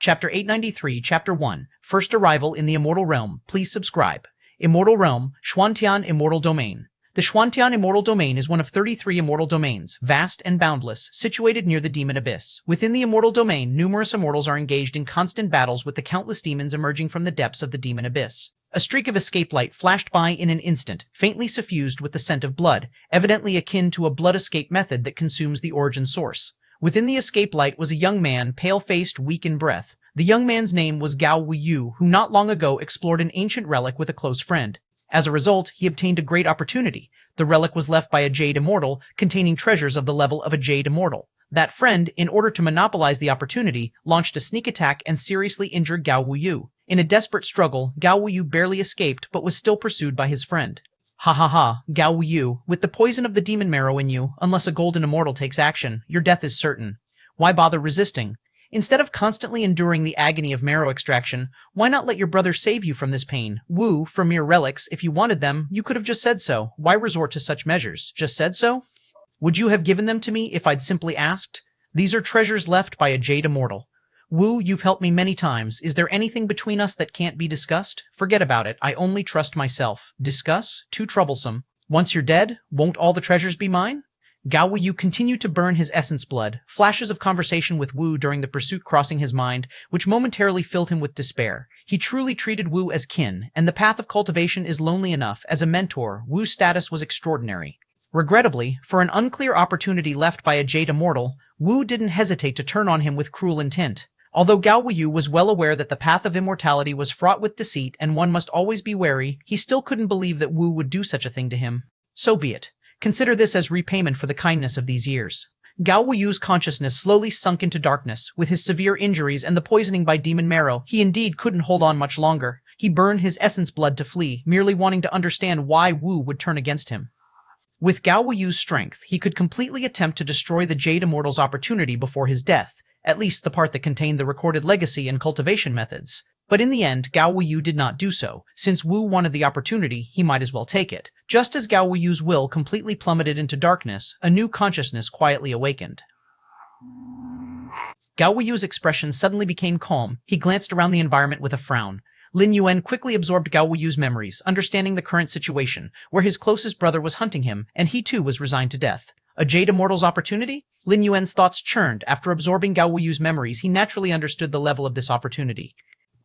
Chapter 893, Chapter 1, First Arrival in the Immortal Realm. Please subscribe. Immortal Realm, Xuantian Immortal Domain. The Xuantian Immortal Domain is one of 33 immortal domains, vast and boundless, situated near the demon abyss. Within the immortal domain, numerous immortals are engaged in constant battles with the countless demons emerging from the depths of the demon abyss. A streak of escape light flashed by in an instant, faintly suffused with the scent of blood, evidently akin to a blood escape method that consumes the origin source. Within the escape light was a young man, pale-faced, weak in breath. The young man's name was Gao Wuyu, who not long ago explored an ancient relic with a close friend. As a result, he obtained a great opportunity. The relic was left by a Jade Immortal, containing treasures of the level of a Jade Immortal. That friend, in order to monopolize the opportunity, launched a sneak attack and seriously injured Gao Wuyu. In a desperate struggle, Gao Wuyu barely escaped, but was still pursued by his friend. Ha ha ha, Gao Wuyu, with the poison of the demon marrow in you, unless a golden immortal takes action, your death is certain. Why bother resisting? Instead of constantly enduring the agony of marrow extraction, why not let your brother save you from this pain? Wu, for mere relics, if you wanted them, you could have just said so. Why resort to such measures? Just said so? Would you have given them to me if I'd simply asked? These are treasures left by a Jade Immortal. Wu, you've helped me many times. Is there anything between us that can't be discussed? Forget about it. I only trust myself. Discuss? Too troublesome. Once you're dead, won't all the treasures be mine? Gao Wuyu continued to burn his essence blood, flashes of conversation with Wu during the pursuit crossing his mind, which momentarily filled him with despair. He truly treated Wu as kin, and the path of cultivation is lonely enough. As a mentor, Wu's status was extraordinary. Regrettably, for an unclear opportunity left by a Jade Immortal, Wu didn't hesitate to turn on him with cruel intent. Although Gao Wuyu was well aware that the path of immortality was fraught with deceit and one must always be wary, he still couldn't believe that Wu would do such a thing to him. So be it. Consider this as repayment for the kindness of these years. Gao Wuyu's consciousness slowly sunk into darkness. With his severe injuries and the poisoning by demon marrow, he indeed couldn't hold on much longer. He burned his essence blood to flee, merely wanting to understand why Wu would turn against him. With Gao Wuyu's strength, he could completely attempt to destroy the Jade Immortal's opportunity before his death, at least the part that contained the recorded legacy and cultivation methods. But in the end, Gao Wuyu did not do so. Since Wu wanted the opportunity, he might as well take it. Just as Gao Wuyu's will completely plummeted into darkness, a new consciousness quietly awakened. Gao Wuyu's expression suddenly became calm. He glanced around the environment with a frown. Lin Yuan quickly absorbed Gao Wuyu's memories, understanding the current situation, where his closest brother was hunting him, and he too was resigned to death. A Jade Immortal's opportunity? Lin Yuan's thoughts churned. After absorbing Gao Wuyu's memories, he naturally understood the level of this opportunity.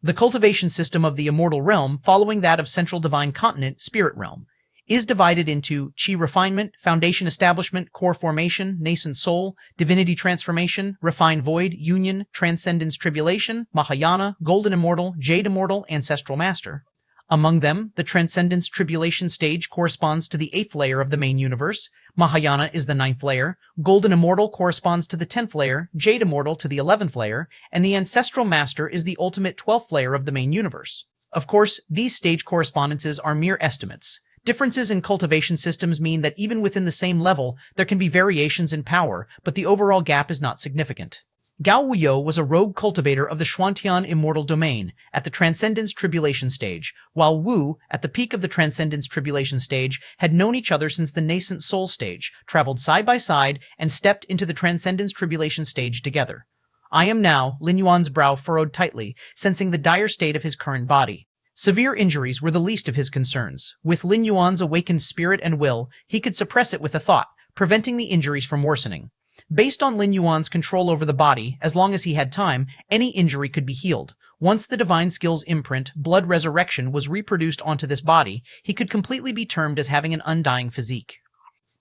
The cultivation system of the Immortal Realm, following that of Central Divine Continent, Spirit Realm, is divided into Qi Refinement, Foundation Establishment, Core Formation, Nascent Soul, Divinity Transformation, Refined Void, Union, Transcendence Tribulation, Mahayana, Golden Immortal, Jade Immortal, Ancestral Master. Among them, the Transcendence Tribulation stage corresponds to the 8th layer of the main universe, Mahayana is the 9th layer, Golden Immortal corresponds to the 10th layer, Jade Immortal to the 11th layer, and the Ancestral Master is the ultimate 12th layer of the main universe. Of course, these stage correspondences are mere estimates. Differences in cultivation systems mean that even within the same level, there can be variations in power, but the overall gap is not significant. Gao Wuyu was a rogue cultivator of the Xuantian Immortal Domain at the Transcendence Tribulation stage, while Wu, at the peak of the Transcendence Tribulation stage, had known each other since the Nascent Soul stage, traveled side by side, and stepped into the Transcendence Tribulation stage together. I am now, Lin Yuan's brow furrowed tightly, sensing the dire state of his current body. Severe injuries were the least of his concerns. With Lin Yuan's awakened spirit and will, he could suppress it with a thought, preventing the injuries from worsening. Based on Lin Yuan's control over the body, as long as he had time, any injury could be healed. Once the divine skill's imprint, blood resurrection, was reproduced onto this body, he could completely be termed as having an undying physique.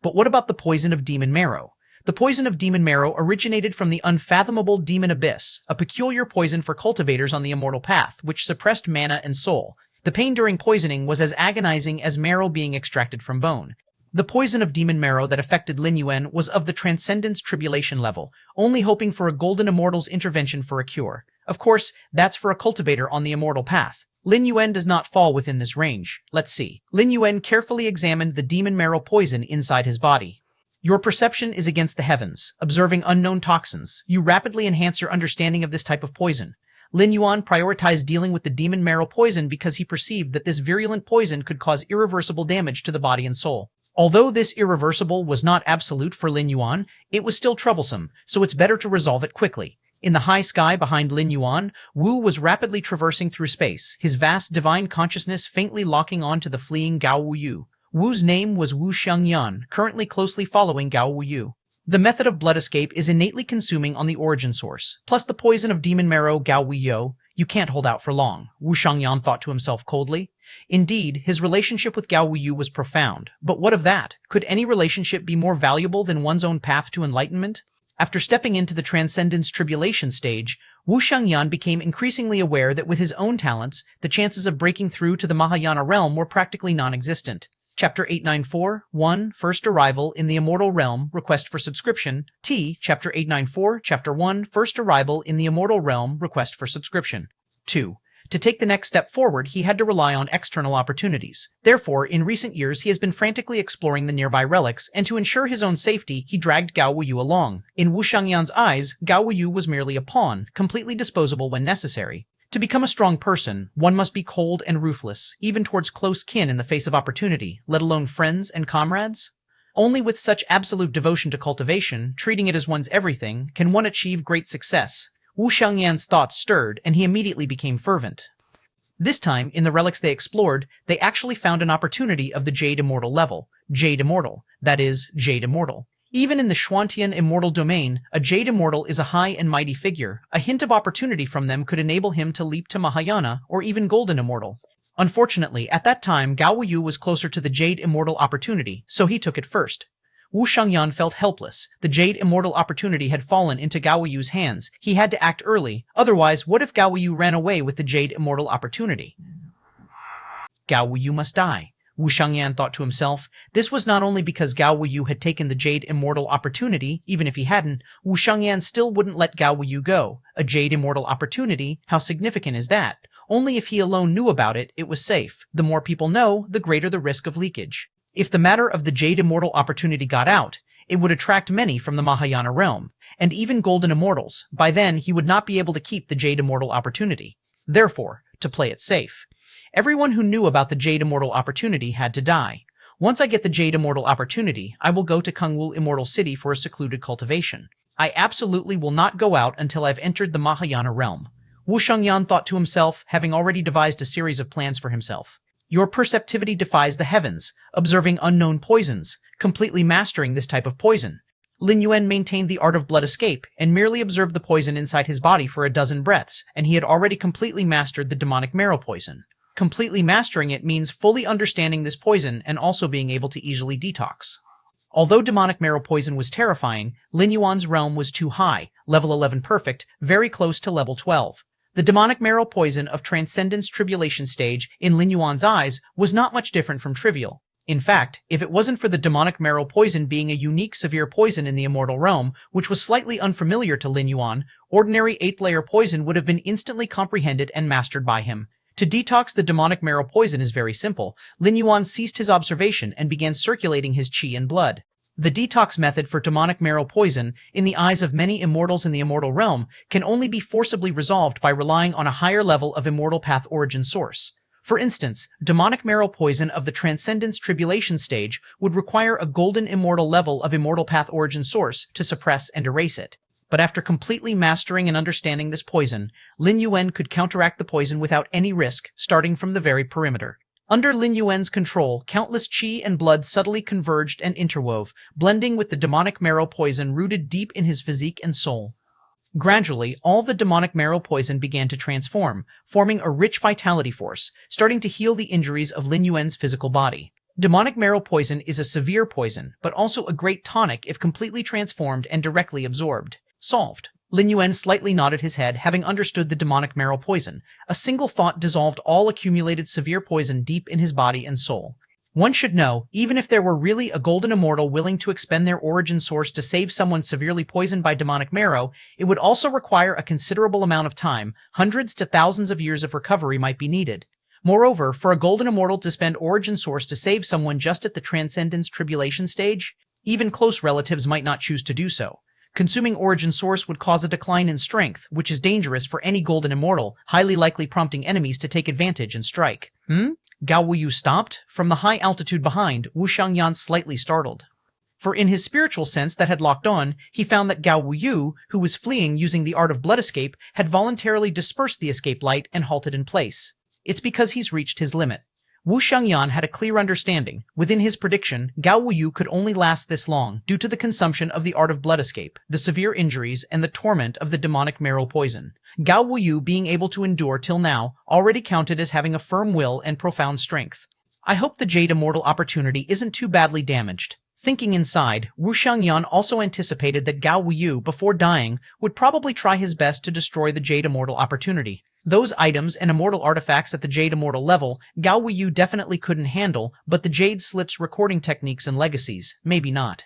But what about the poison of demon marrow? The poison of demon marrow originated from the unfathomable demon abyss, a peculiar poison for cultivators on the immortal path, which suppressed mana and soul. The pain during poisoning was as agonizing as marrow being extracted from bone. The poison of demon marrow that affected Lin Yuan was of the Transcendence Tribulation level, only hoping for a Golden Immortal's intervention for a cure. Of course, that's for a cultivator on the immortal path. Lin Yuan does not fall within this range. Let's see. Lin Yuan carefully examined the demon marrow poison inside his body. Your perception is against the heavens, observing unknown toxins. You rapidly enhance your understanding of this type of poison. Lin Yuan prioritized dealing with the demon marrow poison because he perceived that this virulent poison could cause irreversible damage to the body and soul. Although this irreversible was not absolute for Lin Yuan, it was still troublesome, so it's better to resolve it quickly. In the high sky behind Lin Yuan, Wu was rapidly traversing through space, his vast divine consciousness faintly locking on to the fleeing Gao Wuyu. Wu's name was Wu Xiangyan, currently closely following Gao Wuyu. The method of blood escape is innately consuming on the origin source, plus the poison of demon marrow Gao Wuyo. You can't hold out for long, Wu Xiangyan thought to himself coldly. Indeed, his relationship with Gao Wuyu was profound, but what of that? Could any relationship be more valuable than one's own path to enlightenment? After stepping into the Transcendence Tribulation stage, Wu Xiangyan became increasingly aware that with his own talents, the chances of breaking through to the Mahayana realm were practically non-existent. Chapter 894, 1, First Arrival in the Immortal Realm, Request for Subscription. Chapter 894, Chapter 1, First Arrival in the Immortal Realm, Request for Subscription. 2. To take the next step forward, he had to rely on external opportunities. Therefore, in recent years, he has been frantically exploring the nearby relics, and to ensure his own safety, he dragged Gao Wuyu along. In Wu Xiangyan's eyes, Gao Wuyu was merely a pawn, completely disposable when necessary. To become a strong person, one must be cold and ruthless, even towards close kin in the face of opportunity, let alone friends and comrades. Only with such absolute devotion to cultivation, treating it as one's everything, can one achieve great success. Wu Xiangyan's thoughts stirred, and he immediately became fervent. This time, in the relics they explored, they actually found an opportunity of the Jade Immortal level. Jade Immortal, that is, Jade Immortal. Even in the Xuantian Immortal domain, a Jade Immortal is a high and mighty figure. A hint of opportunity from them could enable him to leap to Mahayana, or even Golden Immortal. Unfortunately, at that time, Gao Wuyu was closer to the Jade Immortal opportunity, so he took it first. Wu Xiangyan felt helpless. The Jade Immortal opportunity had fallen into Gao Wuyu's hands. He had to act early. Otherwise, what if Gao Wuyu ran away with the Jade Immortal opportunity? Gao Wuyu must die. Wu Xiangyan thought to himself. This was not only because Gao Wuyu had taken the Jade Immortal opportunity. Even if he hadn't, Wu Xiangyan still wouldn't let Gao Wuyu go. A Jade Immortal opportunity? How significant is that? Only if he alone knew about it, it was safe. The more people know, the greater the risk of leakage. If the matter of the Jade Immortal opportunity got out, it would attract many from the Mahayana realm, and even Golden Immortals. By then, he would not be able to keep the Jade Immortal opportunity. Therefore, to play it safe, everyone who knew about the Jade Immortal opportunity had to die. Once I get the Jade Immortal opportunity, I will go to Kungwu Immortal City for a secluded cultivation. I absolutely will not go out until I've entered the Mahayana realm. Wu Xiangyan thought to himself, having already devised a series of plans for himself. Your perceptivity defies the heavens, observing unknown poisons, completely mastering this type of poison. Lin Yuan maintained the art of blood escape and merely observed the poison inside his body for a dozen breaths, and he had already completely mastered the demonic marrow poison. Completely mastering it means fully understanding this poison and also being able to easily detox. Although demonic marrow poison was terrifying, Lin Yuan's realm was too high, level 11 perfect, very close to level 12. The demonic marrow poison of Transcendence Tribulation stage, in Lin Yuan's eyes, was not much different from trivial. In fact, if it wasn't for the demonic marrow poison being a unique severe poison in the immortal realm, which was slightly unfamiliar to Lin Yuan, ordinary 8th-layer poison would have been instantly comprehended and mastered by him. To detox the demonic marrow poison is very simple. Lin Yuan ceased his observation and began circulating his qi and blood. The detox method for demonic marrow poison, in the eyes of many immortals in the immortal realm, can only be forcibly resolved by relying on a higher level of immortal path origin source. For instance, demonic marrow poison of the Transcendence Tribulation stage would require a golden immortal level of immortal path origin source to suppress and erase it. But after completely mastering and understanding this poison, Lin Yuan could counteract the poison without any risk, starting from the very perimeter. Under Lin Yuan's control, countless qi and blood subtly converged and interwove, blending with the demonic marrow poison rooted deep in his physique and soul. Gradually, all the demonic marrow poison began to transform, forming a rich vitality force, starting to heal the injuries of Lin Yuan's physical body. Demonic marrow poison is a severe poison, but also a great tonic if completely transformed and directly absorbed. Solved. Lin Yuan slightly nodded his head, having understood the demonic marrow poison. A single thought dissolved all accumulated severe poison deep in his body and soul. One should know, even if there were really a golden immortal willing to expend their origin source to save someone severely poisoned by demonic marrow, it would also require a considerable amount of time. Hundreds to thousands of years of recovery might be needed. Moreover, for a golden immortal to spend origin source to save someone just at the Transcendence Tribulation stage, even close relatives might not choose to do so. Consuming origin source would cause a decline in strength, which is dangerous for any golden immortal, highly likely prompting enemies to take advantage and strike. Gao Wuyu stopped. From the high altitude behind, Wu Xiangyan slightly startled. For in his spiritual sense that had locked on, he found that Gao Wuyu, who was fleeing using the art of blood escape, had voluntarily dispersed the escape light and halted in place. It's because he's reached his limit. Wu Xiangyan had a clear understanding. Within his prediction, Gao Wuyu could only last this long due to the consumption of the art of blood escape, the severe injuries, and the torment of the demonic marrow poison. Gao Wuyu being able to endure till now already counted as having a firm will and profound strength. I hope the Jade Immortal opportunity isn't too badly damaged. Thinking inside, Wu Xiangyan also anticipated that Gao Wuyu, before dying, would probably try his best to destroy the Jade Immortal opportunity. Those items and immortal artifacts at the Jade Immortal level, Gao Wuyu definitely couldn't handle, but the Jade Slip's recording techniques and legacies, maybe not.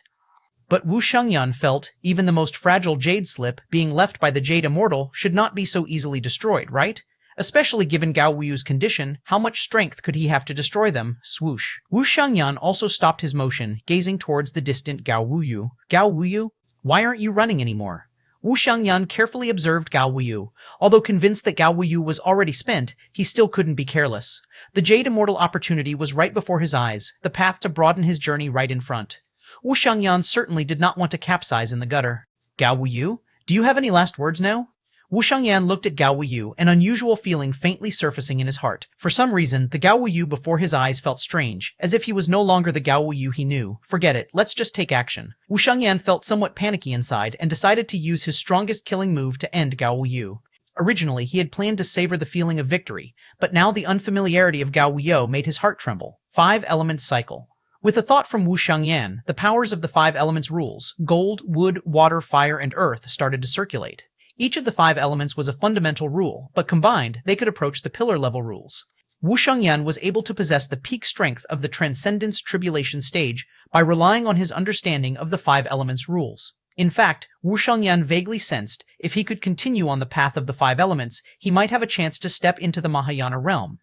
But Wu Xiangyan felt, even the most fragile Jade Slip, being left by the Jade Immortal, should not be so easily destroyed, right? Especially given Gao Wuyu's condition, how much strength could he have to destroy them? Swoosh. Wu Xiangyan also stopped his motion, gazing towards the distant Gao Wuyu. Gao Wuyu? Why aren't you running anymore? Wu Xiangyan carefully observed Gao Wuyu. Although convinced that Gao Wuyu was already spent, he still couldn't be careless. The Jade Immortal opportunity was right before his eyes, the path to broaden his journey right in front. Wu Xiangyan certainly did not want to capsize in the gutter. Gao Wuyu? Do you have any last words now? Wu Xiangyan looked at Gao Wuyu, an unusual feeling faintly surfacing in his heart. For some reason, the Gao Wuyu before his eyes felt strange, as if he was no longer the Gao Wuyu he knew. Forget it, let's just take action. Wu Xiangyan felt somewhat panicky inside and decided to use his strongest killing move to end Gao Wuyu. Originally, he had planned to savor the feeling of victory, but now the unfamiliarity of Gao Wuyu made his heart tremble. 5 Elements Cycle. With a thought from Wu Xiangyan, the powers of the 5 elements rules, gold, wood, water, fire, and earth, started to circulate. Each of the 5 elements was a fundamental rule, but combined, they could approach the pillar-level rules. Wu Xiangyan was able to possess the peak strength of the Transcendence Tribulation stage by relying on his understanding of the 5 elements rules. In fact, Wu Xiangyan vaguely sensed, if he could continue on the path of the 5 elements, he might have a chance to step into the Mahayana realm.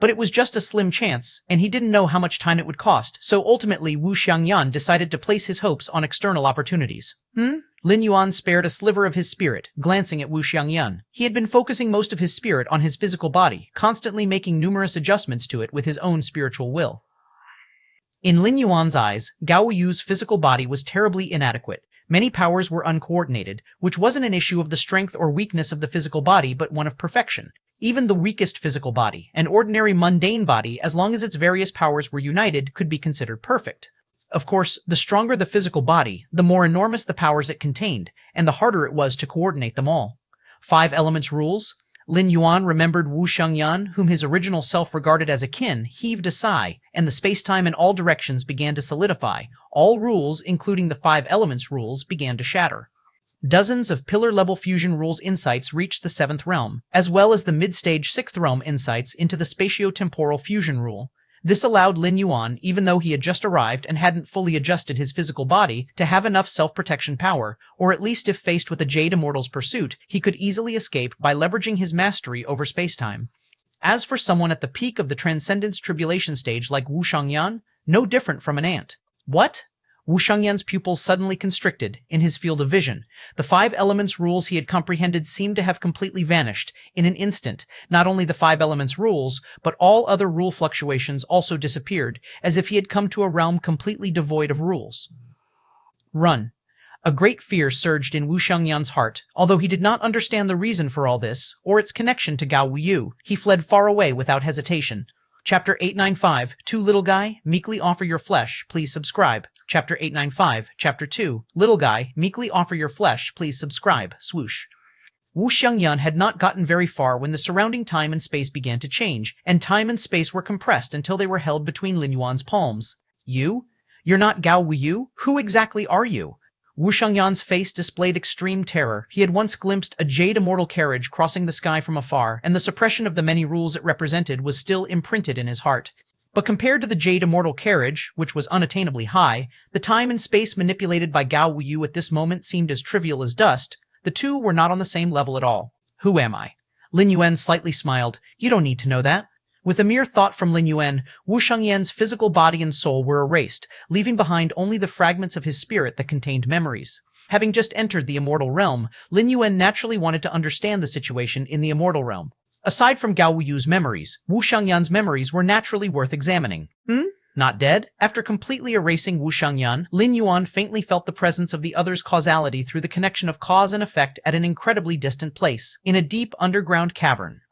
But it was just a slim chance, and he didn't know how much time it would cost, so ultimately Wu Xiangyan decided to place his hopes on external opportunities. Lin Yuan spared a sliver of his spirit, glancing at Wu Xiangyan. He had been focusing most of his spirit on his physical body, constantly making numerous adjustments to it with his own spiritual will. In Lin Yuan's eyes, Gao Wuyu's physical body was terribly inadequate. Many powers were uncoordinated, which wasn't an issue of the strength or weakness of the physical body, but one of perfection. Even the weakest physical body, an ordinary mundane body, as long as its various powers were united, could be considered perfect. Of course, the stronger the physical body, the more enormous the powers it contained, and the harder it was to coordinate them all. 5 elements rules? Lin Yuan remembered Wu Xiangyan, whom his original self regarded as akin, heaved a sigh, and the space-time in all directions began to solidify. All rules, including the 5 elements rules, began to shatter. Dozens of pillar-level fusion rules insights reached the 7th realm, as well as the mid-stage 6th realm insights into the spatio-temporal fusion rule. This allowed Lin Yuan, even though he had just arrived and hadn't fully adjusted his physical body, to have enough self-protection power, or at least if faced with a Jade Immortal's pursuit, he could easily escape by leveraging his mastery over spacetime. As for someone at the peak of the Transcendence Tribulation stage like Wu Xiangyan, no different from an ant. What? Wu Xiangyan's pupils suddenly constricted in his field of vision. The 5 elements rules he had comprehended seemed to have completely vanished. In an instant, not only the 5 elements rules, but all other rule fluctuations also disappeared, as if he had come to a realm completely devoid of rules. Run. A great fear surged in Wu Xiangyan's heart. Although he did not understand the reason for all this, or its connection to Gao Wuyu, he fled far away without hesitation. Chapter 895, Too Little Guy, Meekly Offer Your Flesh, Please Subscribe. Chapter 895, Chapter 2, Little Guy, Meekly Offer Your Flesh, Please Subscribe. Swoosh. Wu Xiangyan had not gotten very far when the surrounding time and space began to change, and time and space were compressed until they were held between Lin Yuan's palms. You? You're not Gao Wuyu? Who exactly are you? Wu Xiangyan's face displayed extreme terror. He had once glimpsed a Jade Immortal carriage crossing the sky from afar, and the suppression of the many rules it represented was still imprinted in his heart. But compared to the Jade Immortal carriage, which was unattainably high, the time and space manipulated by Gao Wuyu at this moment seemed as trivial as dust. The two were not on the same level at all. Who am I? Lin Yuan slightly smiled. You don't need to know that. With a mere thought from Lin Yuan, Wu Xiangyan's physical body and soul were erased, leaving behind only the fragments of his spirit that contained memories. Having just entered the immortal realm, Lin Yuan naturally wanted to understand the situation in the immortal realm. Aside from Gao Wuyu's memories, Wu Xiangyan's memories were naturally worth examining. Not dead? After completely erasing Wu Shangyan, Lin Yuan faintly felt the presence of the other's causality through the connection of cause and effect at an incredibly distant place, in a deep underground cavern.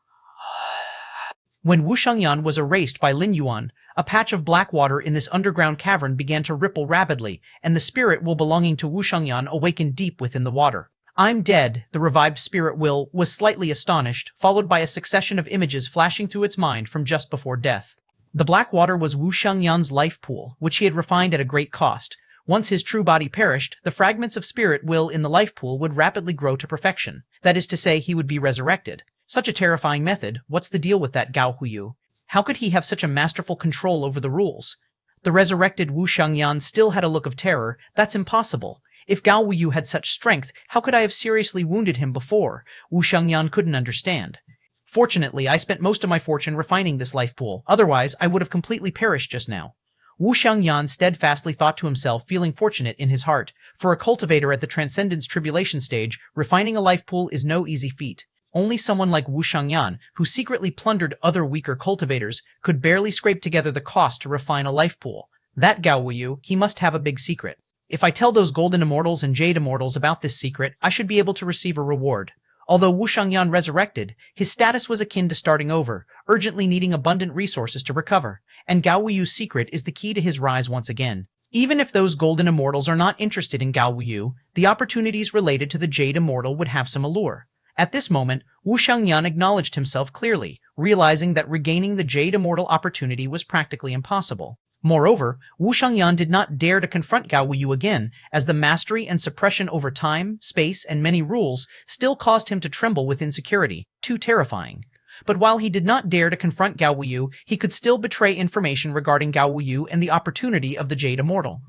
When Wu Shangyan was erased by Lin Yuan, a patch of black water in this underground cavern began to ripple rapidly, and the spirit will belonging to Wu Shangyan awakened deep within the water. I'm dead, the revived spirit will was slightly astonished, followed by a succession of images flashing through its mind from just before death. The black water was Wu Shangyan's life pool, which he had refined at a great cost. Once his true body perished, the fragments of spirit will in the life pool would rapidly grow to perfection. That is to say, he would be resurrected. Such a terrifying method. What's the deal with that Gao Huyu? How could he have such a masterful control over the rules? The resurrected Wu Shangyan still had a look of terror. That's impossible. If Gao Wuyu had such strength, how could I have seriously wounded him before? Wu Shangyan couldn't understand. Fortunately, I spent most of my fortune refining this life pool. Otherwise, I would have completely perished just now. Wu Shangyan steadfastly thought to himself, feeling fortunate in his heart. For a cultivator at the Transcendence Tribulation stage, refining a life pool is no easy feat. Only someone like Wu Shangyan, who secretly plundered other weaker cultivators, could barely scrape together the cost to refine a life pool. That Gao Wuyu, he must have a big secret. If I tell those Golden Immortals and Jade Immortals about this secret, I should be able to receive a reward. Although Wu Shangyan resurrected, his status was akin to starting over, urgently needing abundant resources to recover, and Gao Wuyu's secret is the key to his rise once again. Even if those Golden Immortals are not interested in Gao Wuyu, the opportunities related to the Jade Immortal would have some allure. At this moment, Wu Shangyan acknowledged himself clearly, realizing that regaining the Jade Immortal opportunity was practically impossible. Moreover, Wu Shangyan did not dare to confront Gao Wuyu again, as the mastery and suppression over time, space, and many rules still caused him to tremble with insecurity, too terrifying. But while he did not dare to confront Gao Wuyu, he could still betray information regarding Gao Wuyu and the opportunity of the Jade Immortal.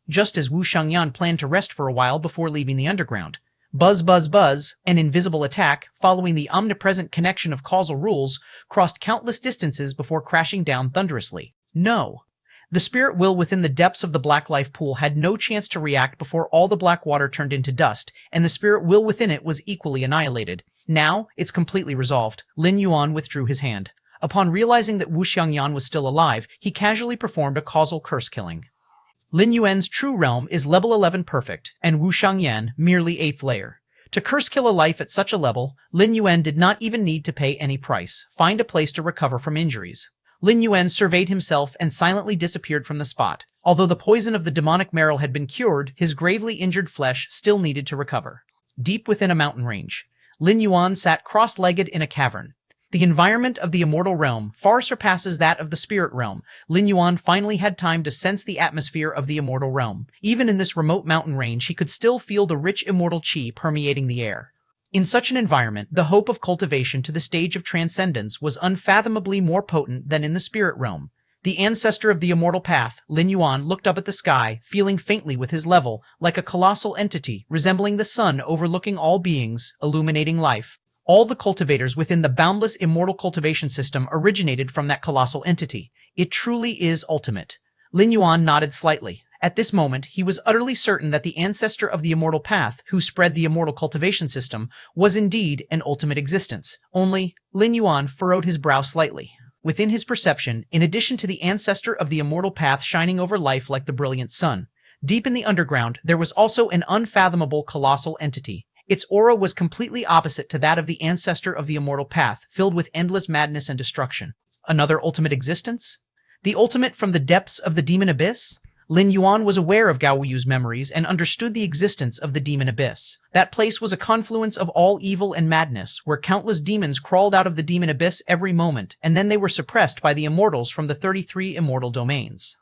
Just as Wu Shangyan planned to rest for a while before leaving the underground. Buzz, buzz, buzz, an invisible attack, following the omnipresent connection of causal rules, crossed countless distances before crashing down thunderously. No. The spirit will within the depths of the black life pool had no chance to react before all the black water turned into dust, and the spirit will within it was equally annihilated. Now, it's completely resolved. Lin Yuan withdrew his hand. Upon realizing that Wu Xiangyan was still alive, he casually performed a causal curse killing. Lin Yuan's true realm is level 11 perfect, and Wu Shangyan merely 8th layer. To curse kill a life at such a level, Lin Yuan did not even need to pay any price, find a place to recover from injuries. Lin Yuan surveyed himself and silently disappeared from the spot. Although the poison of the demonic marrow had been cured, his gravely injured flesh still needed to recover. Deep within a mountain range, Lin Yuan sat cross-legged in a cavern. The environment of the immortal realm far surpasses that of the spirit realm. Lin Yuan finally had time to sense the atmosphere of the immortal realm. Even in this remote mountain range, he could still feel the rich immortal qi permeating the air. In such an environment, the hope of cultivation to the stage of transcendence was unfathomably more potent than in the spirit realm. The ancestor of the immortal path, Lin Yuan, looked up at the sky, feeling faintly with his level, like a colossal entity resembling the sun overlooking all beings, illuminating life. All the cultivators within the boundless immortal cultivation system originated from that colossal entity. It truly is ultimate. Lin Yuan nodded slightly. At this moment, he was utterly certain that the ancestor of the immortal path, who spread the immortal cultivation system, was indeed an ultimate existence. Only, Lin Yuan furrowed his brow slightly. Within his perception, in addition to the ancestor of the immortal path shining over life like the brilliant sun, deep in the underground, there was also an unfathomable colossal entity. Its aura was completely opposite to that of the ancestor of the immortal path, filled with endless madness and destruction. Another ultimate existence? The ultimate from the depths of the demon abyss? Lin Yuan was aware of Gao Wuyu's memories and understood the existence of the demon abyss. That place was a confluence of all evil and madness, where countless demons crawled out of the demon abyss every moment, and then they were suppressed by the immortals from the 33 immortal domains.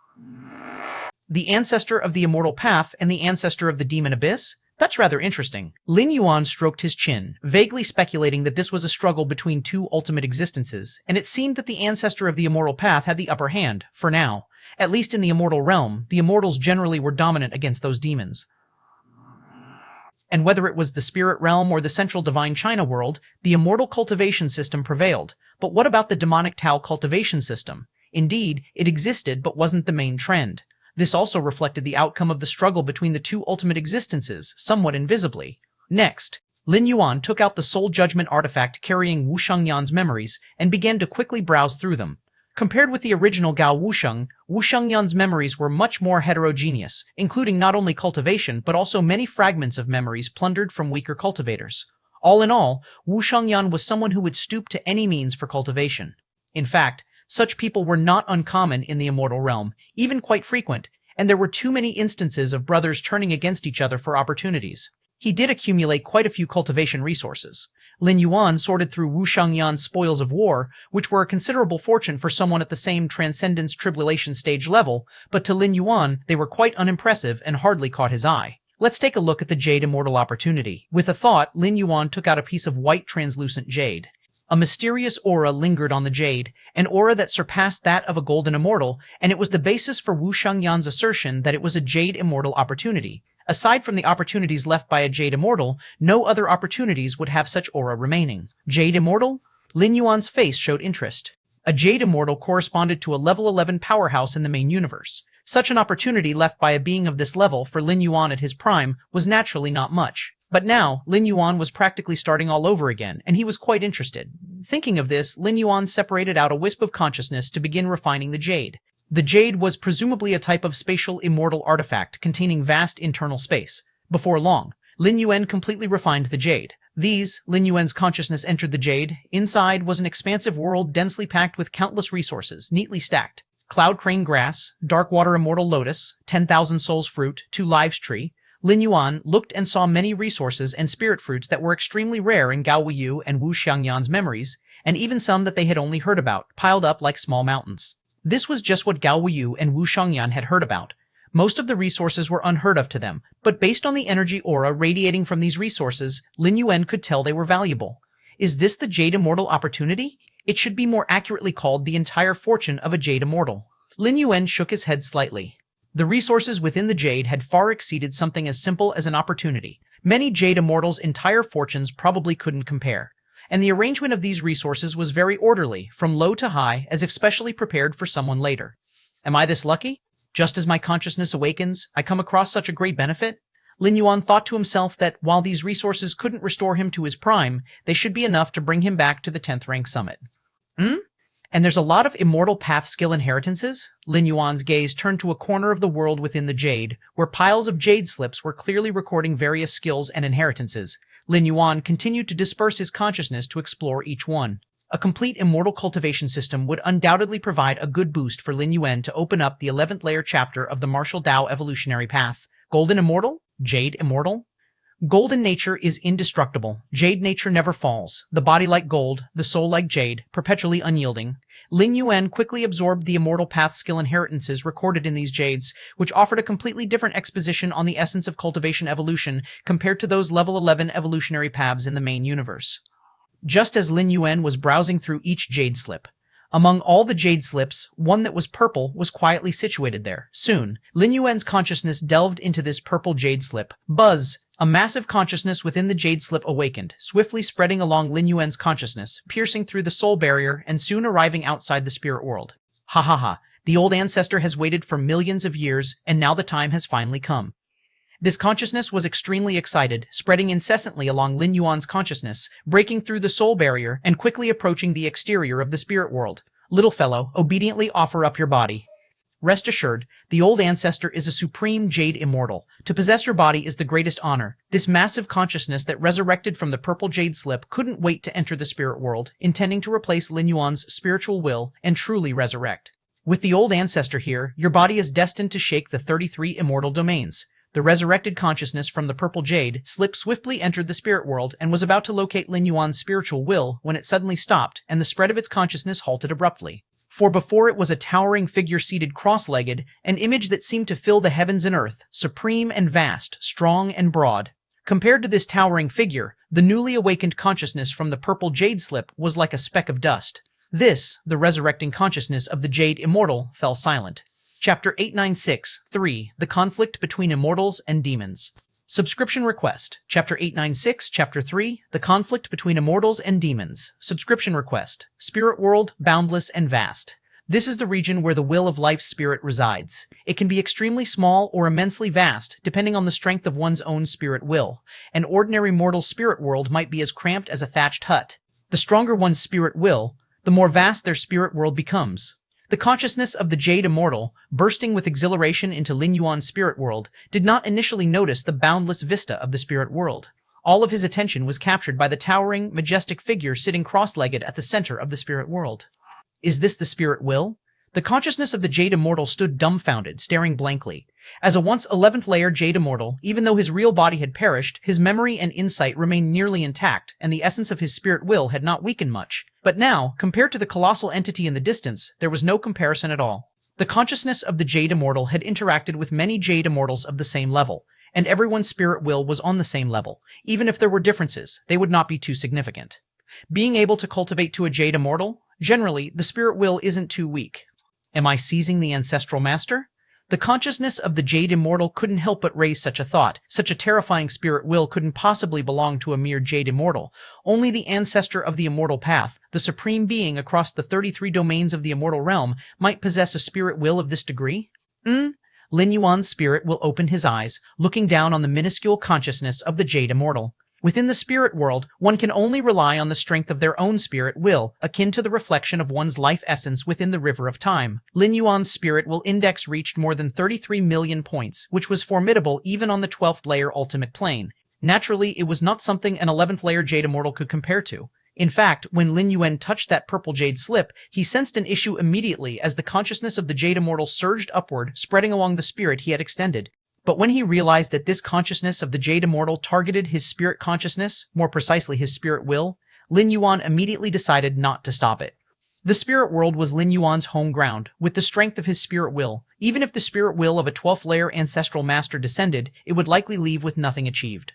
The ancestor of the immortal path and the ancestor of the demon abyss? That's rather interesting. Lin Yuan stroked his chin, vaguely speculating that this was a struggle between two ultimate existences, and it seemed that the ancestor of the immortal path had the upper hand, for now. At least in the immortal realm, the immortals generally were dominant against those demons. And whether it was the spirit realm or the central divine China world, the immortal cultivation system prevailed. But what about the demonic Tao cultivation system? Indeed, it existed but wasn't the main trend. This also reflected the outcome of the struggle between the two ultimate existences, somewhat invisibly. Next, Lin Yuan took out the soul judgment artifact carrying Wu Shangyan's memories and began to quickly browse through them. Compared with the original Gao Wushengyan's memories were much more heterogeneous, including not only cultivation but also many fragments of memories plundered from weaker cultivators. All in all, Wushengyan was someone who would stoop to any means for cultivation. In fact, such people were not uncommon in the immortal realm, even quite frequent, and there were too many instances of brothers turning against each other for opportunities. He did accumulate quite a few cultivation resources. Lin Yuan sorted through Wu Shengyan's spoils of war, which were a considerable fortune for someone at the same transcendence tribulation stage level, but to Lin Yuan they were quite unimpressive and hardly caught his eye. Let's take a look at the Jade Immortal opportunity. With a thought, Lin Yuan took out a piece of white translucent jade. A mysterious aura lingered on the jade, an aura that surpassed that of a golden immortal, and it was the basis for Wu Shengyan's assertion that it was a Jade Immortal opportunity. Aside from the opportunities left by a Jade Immortal, no other opportunities would have such aura remaining. Jade Immortal? Lin Yuan's face showed interest. A Jade Immortal corresponded to a level 11 powerhouse in the main universe. Such an opportunity left by a being of this level for Lin Yuan at his prime was naturally not much. But now, Lin Yuan was practically starting all over again, and he was quite interested. Thinking of this, Lin Yuan separated out a wisp of consciousness to begin refining the jade. The jade was presumably a type of spatial immortal artifact containing vast internal space. Before long, Lin Yuan completely refined the jade. Lin Yuan's consciousness entered the jade. Inside was an expansive world densely packed with countless resources, neatly stacked. Cloud crane grass, dark water immortal lotus, 10,000 souls fruit, 2 lives tree. Lin Yuan looked and saw many resources and spirit fruits that were extremely rare in Gao Wuyu and Wu Shengyan's memories, and even some that they had only heard about, piled up like small mountains. This was just what Gao Wuyu and Wu Shengyan had heard about. Most of the resources were unheard of to them, but based on the energy aura radiating from these resources, Lin Yuan could tell they were valuable. Is this the Jade Immortal opportunity? It should be more accurately called the entire fortune of a Jade Immortal. Lin Yuan shook his head slightly. The resources within the Jade had far exceeded something as simple as an opportunity. Many Jade Immortals' entire fortunes probably couldn't compare. And the arrangement of these resources was very orderly, from low to high, as if specially prepared for someone later. Am I this lucky? Just as my consciousness awakens, I come across such a great benefit? Lin Yuan thought to himself that while these resources couldn't restore him to his prime, they should be enough to bring him back to the 10th rank summit. And there's a lot of immortal path skill inheritances? Lin Yuan's gaze turned to a corner of the world within the jade, where piles of jade slips were clearly recording various skills and inheritances. Lin Yuan continued to disperse his consciousness to explore each one. A complete immortal cultivation system would undoubtedly provide a good boost for Lin Yuan to open up the 11th layer chapter of the martial Dao evolutionary path. Golden Immortal? Jade Immortal? Golden nature is indestructible. Jade nature never falls. The body like gold, the soul like jade, perpetually unyielding. Lin Yuan quickly absorbed the immortal path skill inheritances recorded in these jades, which offered a completely different exposition on the essence of cultivation evolution compared to those level 11 evolutionary paths in the main universe. Just as Lin Yuan was browsing through each jade slip, among all the jade slips, one that was purple was quietly situated there. Soon, Lin Yuan's consciousness delved into this purple jade slip. Buzz! A massive consciousness within the jade slip awakened, swiftly spreading along Lin Yuan's consciousness, piercing through the soul barrier and soon arriving outside the spirit world. Ha ha ha, the old ancestor has waited for millions of years, and now the time has finally come. This consciousness was extremely excited, spreading incessantly along Lin Yuan's consciousness, breaking through the soul barrier and quickly approaching the exterior of the spirit world. Little fellow, obediently offer up your body. Rest assured, the old ancestor is a supreme Jade Immortal. To possess your body is the greatest honor. This massive consciousness that resurrected from the purple jade slip couldn't wait to enter the spirit world, intending to replace Lin Yuan's spiritual will and truly resurrect. With the old ancestor here, your body is destined to shake the 33 immortal domains. The resurrected consciousness from the purple jade slip swiftly entered the spirit world and was about to locate Lin Yuan's spiritual will when it suddenly stopped and the spread of its consciousness halted abruptly. For before it was a towering figure seated cross-legged, an image that seemed to fill the heavens and earth, supreme and vast, strong and broad. Compared to this towering figure, the newly awakened consciousness from the purple jade slip was like a speck of dust. This, the resurrecting consciousness of the Jade Immortal, fell silent. Chapter 896, 3. The Conflict Between Immortals and Demons. Subscription request. Chapter 896, Chapter 3. The Conflict Between Immortals and Demons. Subscription request. Spirit world, boundless and vast. This is the region where the will of life's spirit resides. It can be extremely small or immensely vast, depending on the strength of one's own spirit will. An ordinary mortal spirit world might be as cramped as a thatched hut. The stronger one's spirit will, the more vast their spirit world becomes. The consciousness of the Jade Immortal, bursting with exhilaration into Lin Yuan's spirit world, did not initially notice the boundless vista of the spirit world. All of his attention was captured by the towering, majestic figure sitting cross-legged at the center of the spirit world. Is this the spirit will? The consciousness of the Jade Immortal stood dumbfounded, staring blankly. As a once 11th layer Jade Immortal, even though his real body had perished, his memory and insight remained nearly intact, and the essence of his spirit will had not weakened much. But now, compared to the colossal entity in the distance, there was no comparison at all. The consciousness of the Jade Immortal had interacted with many Jade Immortals of the same level, and everyone's spirit will was on the same level. Even if there were differences, they would not be too significant. Being able to cultivate to a Jade Immortal, generally, the spirit will isn't too weak. Am I seizing the ancestral master? The consciousness of the Jade Immortal couldn't help but raise such a thought. Such a terrifying spirit will couldn't possibly belong to a mere Jade Immortal. Only the ancestor of the immortal path, the supreme being across the 33 domains of the immortal realm, might possess a spirit will of this degree? Lin Yuan's spirit will opened his eyes, looking down on the minuscule consciousness of the Jade Immortal. Within the spirit world, one can only rely on the strength of their own spirit will, akin to the reflection of one's life essence within the river of time. Lin Yuan's spirit will index reached more than 33 million points, which was formidable even on the 12th layer ultimate plane. Naturally, it was not something an 11th layer Jade Immortal could compare to. In fact, when Lin Yuan touched that purple jade slip, he sensed an issue immediately as the consciousness of the Jade Immortal surged upward, spreading along the spirit he had extended. But when he realized that this consciousness of the Jade Immortal targeted his spirit consciousness, more precisely his spirit will, Lin Yuan immediately decided not to stop it. The spirit world was Lin Yuan's home ground, with the strength of his spirit will. Even if the spirit will of a 12th layer ancestral master descended, it would likely leave with nothing achieved.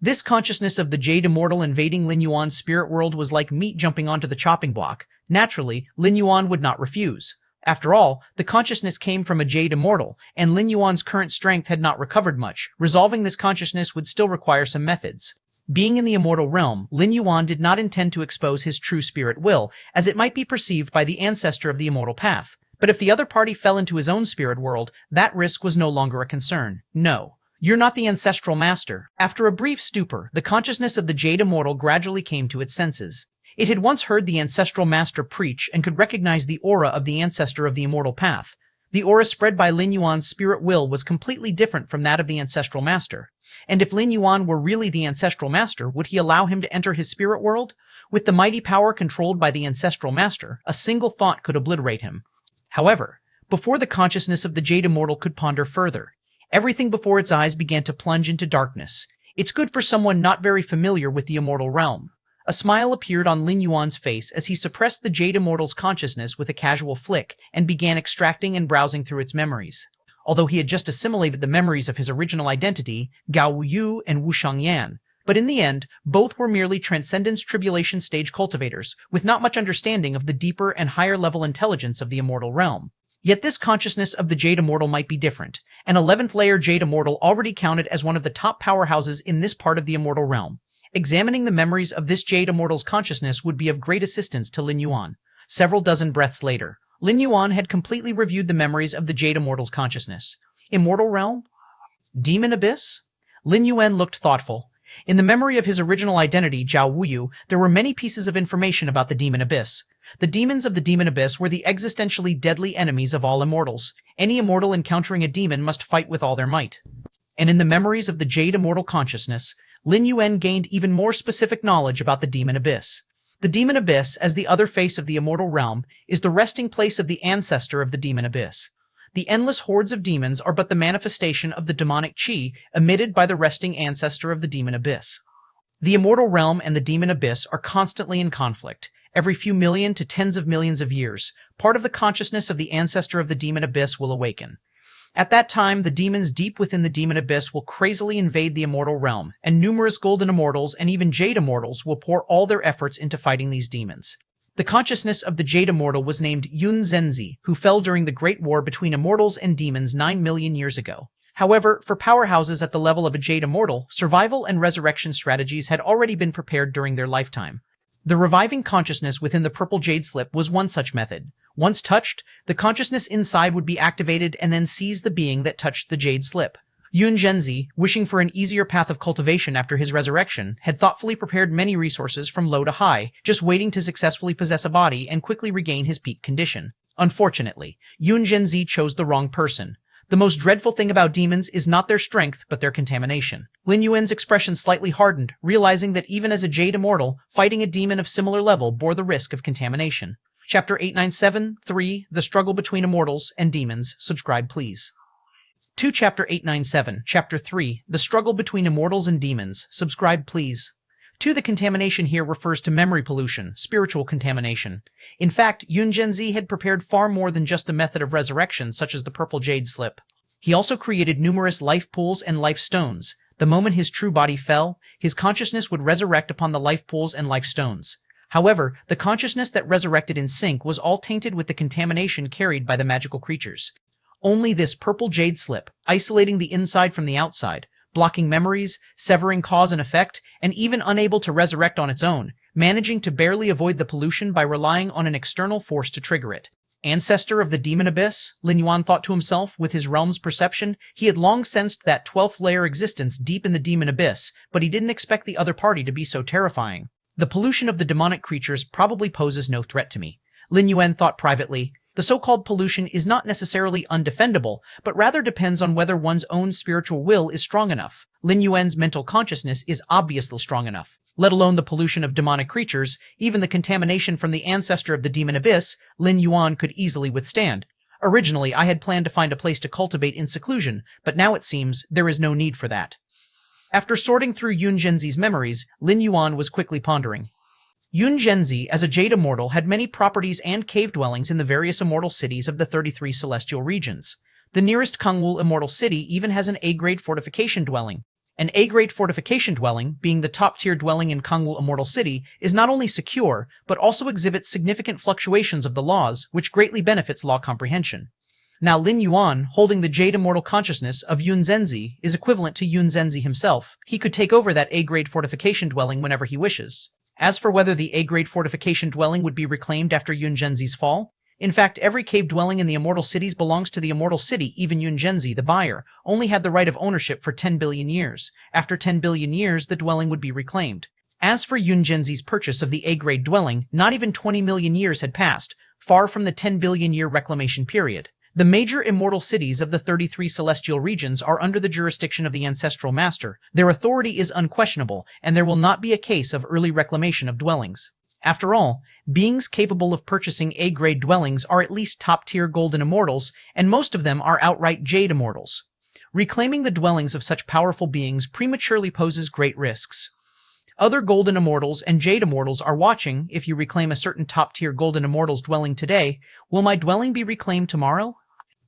This consciousness of the Jade Immortal invading Lin Yuan's spirit world was like meat jumping onto the chopping block. Naturally, Lin Yuan would not refuse. After all, the consciousness came from a Jade Immortal, and Lin Yuan's current strength had not recovered much. Resolving this consciousness would still require some methods. Being in the immortal realm, Lin Yuan did not intend to expose his true spirit will, as it might be perceived by the ancestor of the immortal path. But if the other party fell into his own spirit world, that risk was no longer a concern. No. You're not the ancestral master. After a brief stupor, the consciousness of the Jade Immortal gradually came to its senses. It had once heard the ancestral master preach and could recognize the aura of the ancestor of the immortal path. The aura spread by Lin Yuan's spirit will was completely different from that of the ancestral master. And if Lin Yuan were really the ancestral master, would he allow him to enter his spirit world? With the mighty power controlled by the ancestral master, a single thought could obliterate him. However, before the consciousness of the Jade Immortal could ponder further, everything before its eyes began to plunge into darkness. It's good for someone not very familiar with the immortal realm. A smile appeared on Lin Yuan's face as he suppressed the Jade Immortal's consciousness with a casual flick and began extracting and browsing through its memories. Although he had just assimilated the memories of his original identity, Gao Wuyu and Wu Shangyan, but in the end, both were merely transcendence tribulation stage cultivators, with not much understanding of the deeper and higher level intelligence of the immortal realm. Yet this consciousness of the Jade Immortal might be different. An 11th layer Jade Immortal already counted as one of the top powerhouses in this part of the immortal realm. Examining the memories of this Jade Immortal's consciousness would be of great assistance to Lin Yuan. Several dozen breaths later, Lin Yuan had completely reviewed the memories of the Jade Immortal's consciousness. Immortal realm? Demon abyss? Lin Yuan looked thoughtful. In the memory of his original identity, Zhao Wuyu, there were many pieces of information about the demon abyss. The demons of the demon abyss were the existentially deadly enemies of all immortals. Any immortal encountering a demon must fight with all their might. And in the memories of the Jade Immortal consciousness, Lin Yuan gained even more specific knowledge about the demon abyss. The demon abyss, as the other face of the immortal realm, is the resting place of the ancestor of the demon abyss. The endless hordes of demons are but the manifestation of the demonic chi emitted by the resting ancestor of the demon abyss. The immortal realm and the demon abyss are constantly in conflict. Every few million to tens of millions of years, part of the consciousness of the ancestor of the demon abyss will awaken. At that time, the demons deep within the demon abyss will crazily invade the immortal realm, and numerous golden immortals and even jade immortals will pour all their efforts into fighting these demons. The consciousness of the Jade Immortal was named Yun Zhenzi, who fell during the Great War between immortals and demons 9 million years ago. However, for powerhouses at the level of a Jade Immortal, survival and resurrection strategies had already been prepared during their lifetime. The reviving consciousness within the purple jade slip was one such method. Once touched, the consciousness inside would be activated and then seize the being that touched the jade slip. Yun Zhenzi, wishing for an easier path of cultivation after his resurrection, had thoughtfully prepared many resources from low to high, just waiting to successfully possess a body and quickly regain his peak condition. Unfortunately, Yun Zhenzi chose the wrong person. The most dreadful thing about demons is not their strength, but their contamination. Lin Yuan's expression slightly hardened, realizing that even as a Jade Immortal, fighting a demon of similar level bore the risk of contamination. Chapter 897, 3, The Struggle Between Immortals and Demons. Subscribe please. To Chapter 897, Chapter 3, The Struggle Between Immortals and Demons. Subscribe please. The contamination here refers to memory pollution, spiritual contamination. In fact, Yun Zhenzi had prepared far more than just a method of resurrection such as the purple jade slip. He also created numerous life pools and life stones. The moment his true body fell, his consciousness would resurrect upon the life pools and life stones. However, the consciousness that resurrected in sync was all tainted with the contamination carried by the magical creatures. Only this purple jade slip, isolating the inside from the outside, blocking memories, severing cause and effect, and even unable to resurrect on its own, managing to barely avoid the pollution by relying on an external force to trigger it. Ancestor of the demon abyss, Lin Yuan thought to himself, with his realm's perception. He had long sensed that 12th layer existence deep in the demon abyss, but he didn't expect the other party to be so terrifying. The pollution of the demonic creatures probably poses no threat to me. Lin Yuan thought privately. The so-called pollution is not necessarily undefendable, but rather depends on whether one's own spiritual will is strong enough. Lin Yuan's mental consciousness is obviously strong enough. Let alone the pollution of demonic creatures, even the contamination from the ancestor of the demon abyss, Lin Yuan could easily withstand. Originally, I had planned to find a place to cultivate in seclusion, but now it seems there is no need for that. After sorting through Yun Zhenzi's memories, Lin Yuan was quickly pondering. Yun Zhenzi, as a Jade Immortal, had many properties and cave dwellings in the various immortal cities of the 33 celestial regions. The nearest Kangwu Immortal City even has an A-grade fortification dwelling. An A-grade fortification dwelling, being the top-tier dwelling in Kangwu Immortal City, is not only secure, but also exhibits significant fluctuations of the laws, which greatly benefits law comprehension. Now Lin Yuan, holding the Jade Immortal consciousness of Yun Zhenzi, is equivalent to Yun Zhenzi himself. He could take over that A-grade fortification dwelling whenever he wishes. As for whether the A-grade fortification dwelling would be reclaimed after Yun Zhenzi's fall, in fact, every cave dwelling in the immortal cities belongs to the immortal city. Even Yun Zhenzi, the buyer, only had the right of ownership for 10 billion years. After 10 billion years, the dwelling would be reclaimed. As for Yun Zhenzi's purchase of the A-grade dwelling, not even 20 million years had passed, far from the 10 billion year reclamation period. The major immortal cities of the 33 celestial regions are under the jurisdiction of the ancestral master. Their authority is unquestionable, and there will not be a case of early reclamation of dwellings. After all, beings capable of purchasing A-grade dwellings are at least top-tier golden immortals, and most of them are outright Jade Immortals. Reclaiming the dwellings of such powerful beings prematurely poses great risks. Other golden immortals and Jade Immortals are watching. If you reclaim a certain top-tier golden immortal's dwelling today, will my dwelling be reclaimed tomorrow?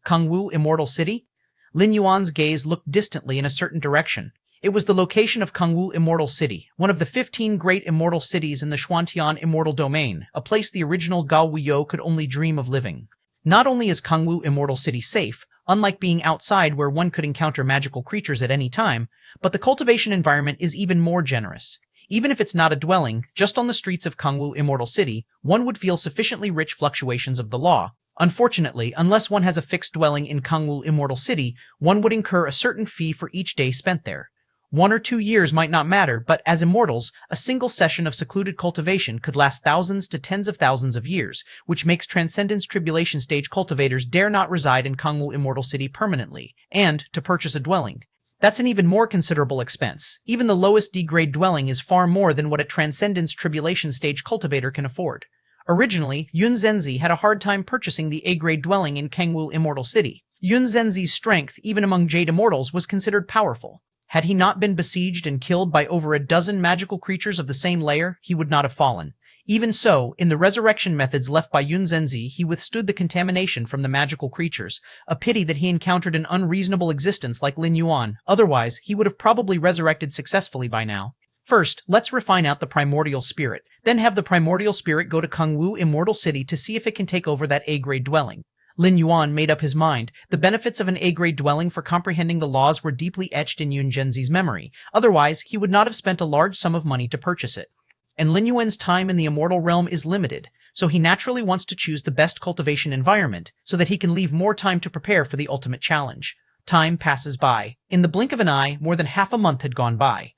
Kangwu Immortal City? Lin Yuan's gaze looked distantly in a certain direction. It was the location of Kangwu Immortal City, one of the 15 great immortal cities in the Xuantian Immortal Domain, a place the original Gao Wuyo could only dream of living. Not only is Kangwu Immortal City safe, unlike being outside where one could encounter magical creatures at any time, but the cultivation environment is even more generous. Even if it's not a dwelling, just on the streets of Kangwu Immortal City, one would feel sufficiently rich fluctuations of the law. Unfortunately, unless one has a fixed dwelling in Kangwu Immortal City, one would incur a certain fee for each day spent there. 1 or 2 years might not matter, but as immortals, a single session of secluded cultivation could last thousands to tens of thousands of years, which makes Transcendence Tribulation Stage cultivators dare not reside in Kangwu Immortal City permanently, and to purchase a dwelling. That's an even more considerable expense. Even the lowest D-grade dwelling is far more than what a Transcendence Tribulation Stage cultivator can afford. Originally, Yun Zhenzi had a hard time purchasing the A-grade dwelling in Kangwu Immortal City. Yun Zhenzi's strength, even among Jade Immortals, was considered powerful. Had he not been besieged and killed by over a dozen magical creatures of the same layer, he would not have fallen. Even so, in the resurrection methods left by Yun Zhenzi, he withstood the contamination from the magical creatures. A pity that he encountered an unreasonable existence like Lin Yuan, otherwise he would have probably resurrected successfully by now. First, let's refine out the primordial spirit, then have the primordial spirit go to Kangwu Immortal City to see if it can take over that A-grade dwelling. Lin Yuan made up his mind. The benefits of an A-grade dwelling for comprehending the laws were deeply etched in Yun Zhenzi's memory. Otherwise, he would not have spent a large sum of money to purchase it. And Lin Yuan's time in the immortal realm is limited, so he naturally wants to choose the best cultivation environment so that he can leave more time to prepare for the ultimate challenge. Time passes by. In the blink of an eye, more than half a month had gone by.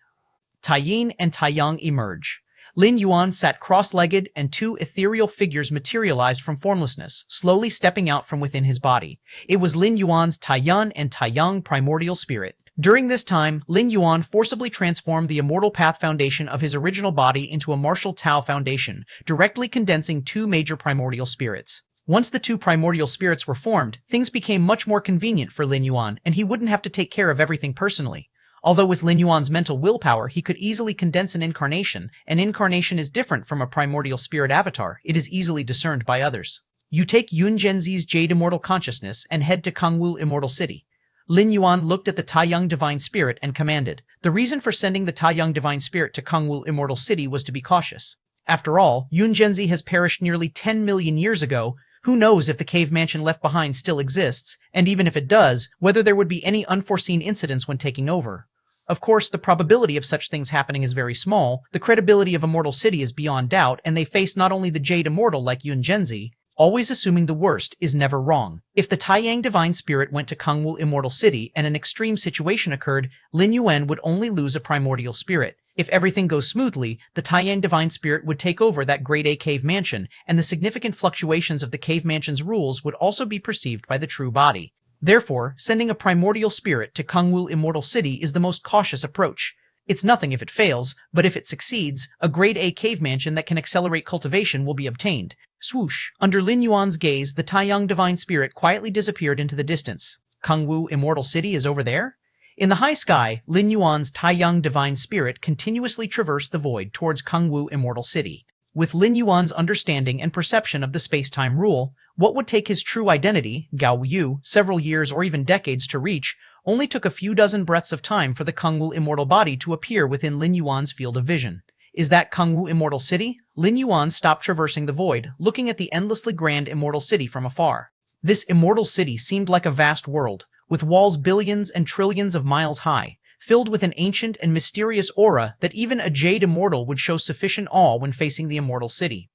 Tai Yin and Tai Yang emerge. Lin Yuan sat cross-legged and two ethereal figures materialized from formlessness, slowly stepping out from within his body. It was Lin Yuan's Taiyuan and Taiyang primordial spirit. During this time, Lin Yuan forcibly transformed the Immortal Path foundation of his original body into a martial Tao foundation, directly condensing two major primordial spirits. Once the two primordial spirits were formed, things became much more convenient for Lin Yuan, and he wouldn't have to take care of everything personally. Although with Lin Yuan's mental willpower, he could easily condense an incarnation. An incarnation is different from a primordial spirit avatar. It is easily discerned by others. You take Yun Zhenzi's Jade Immortal Consciousness and head to Kangwu Immortal City. Lin Yuan looked at the Taiyang Divine Spirit and commanded. The reason for sending the Taiyang Divine Spirit to Kangwu Immortal City was to be cautious. After all, Yun Zhenzi has perished nearly 10 million years ago. Who knows if the cave mansion left behind still exists, and even if it does, whether there would be any unforeseen incidents when taking over. Of course, the probability of such things happening is very small. The credibility of Immortal City is beyond doubt, and they face not only the Jade Immortal like Yun Zhenzi. Always assuming the worst is never wrong. If the Taiyang Divine Spirit went to Kangwu Immortal City and an extreme situation occurred, Lin Yuan would only lose a primordial spirit. If everything goes smoothly, the Taiyang Divine Spirit would take over that Grade A cave mansion, and the significant fluctuations of the cave mansion's rules would also be perceived by the true body. Therefore, sending a primordial spirit to Kangwu Immortal City is the most cautious approach. It's nothing if it fails, but if it succeeds, a Grade A cave mansion that can accelerate cultivation will be obtained. Swoosh! Under Lin Yuan's gaze, the Taiyang Divine Spirit quietly disappeared into the distance. Kangwu Immortal City is over there? In the high sky, Lin Yuan's Taiyang Divine Spirit continuously traversed the void towards Kangwu Immortal City. With Lin Yuan's understanding and perception of the space-time rule, what would take his true identity, Gao Yu, several years or even decades to reach, only took a few dozen breaths of time for the Kangwu Immortal Body to appear within Lin Yuan's field of vision. Is that Kangwu Immortal City? Lin Yuan stopped traversing the void, looking at the endlessly grand Immortal City from afar. This Immortal City seemed like a vast world, with walls billions and trillions of miles high, filled with an ancient and mysterious aura that even a Jade Immortal would show sufficient awe when facing the Immortal City.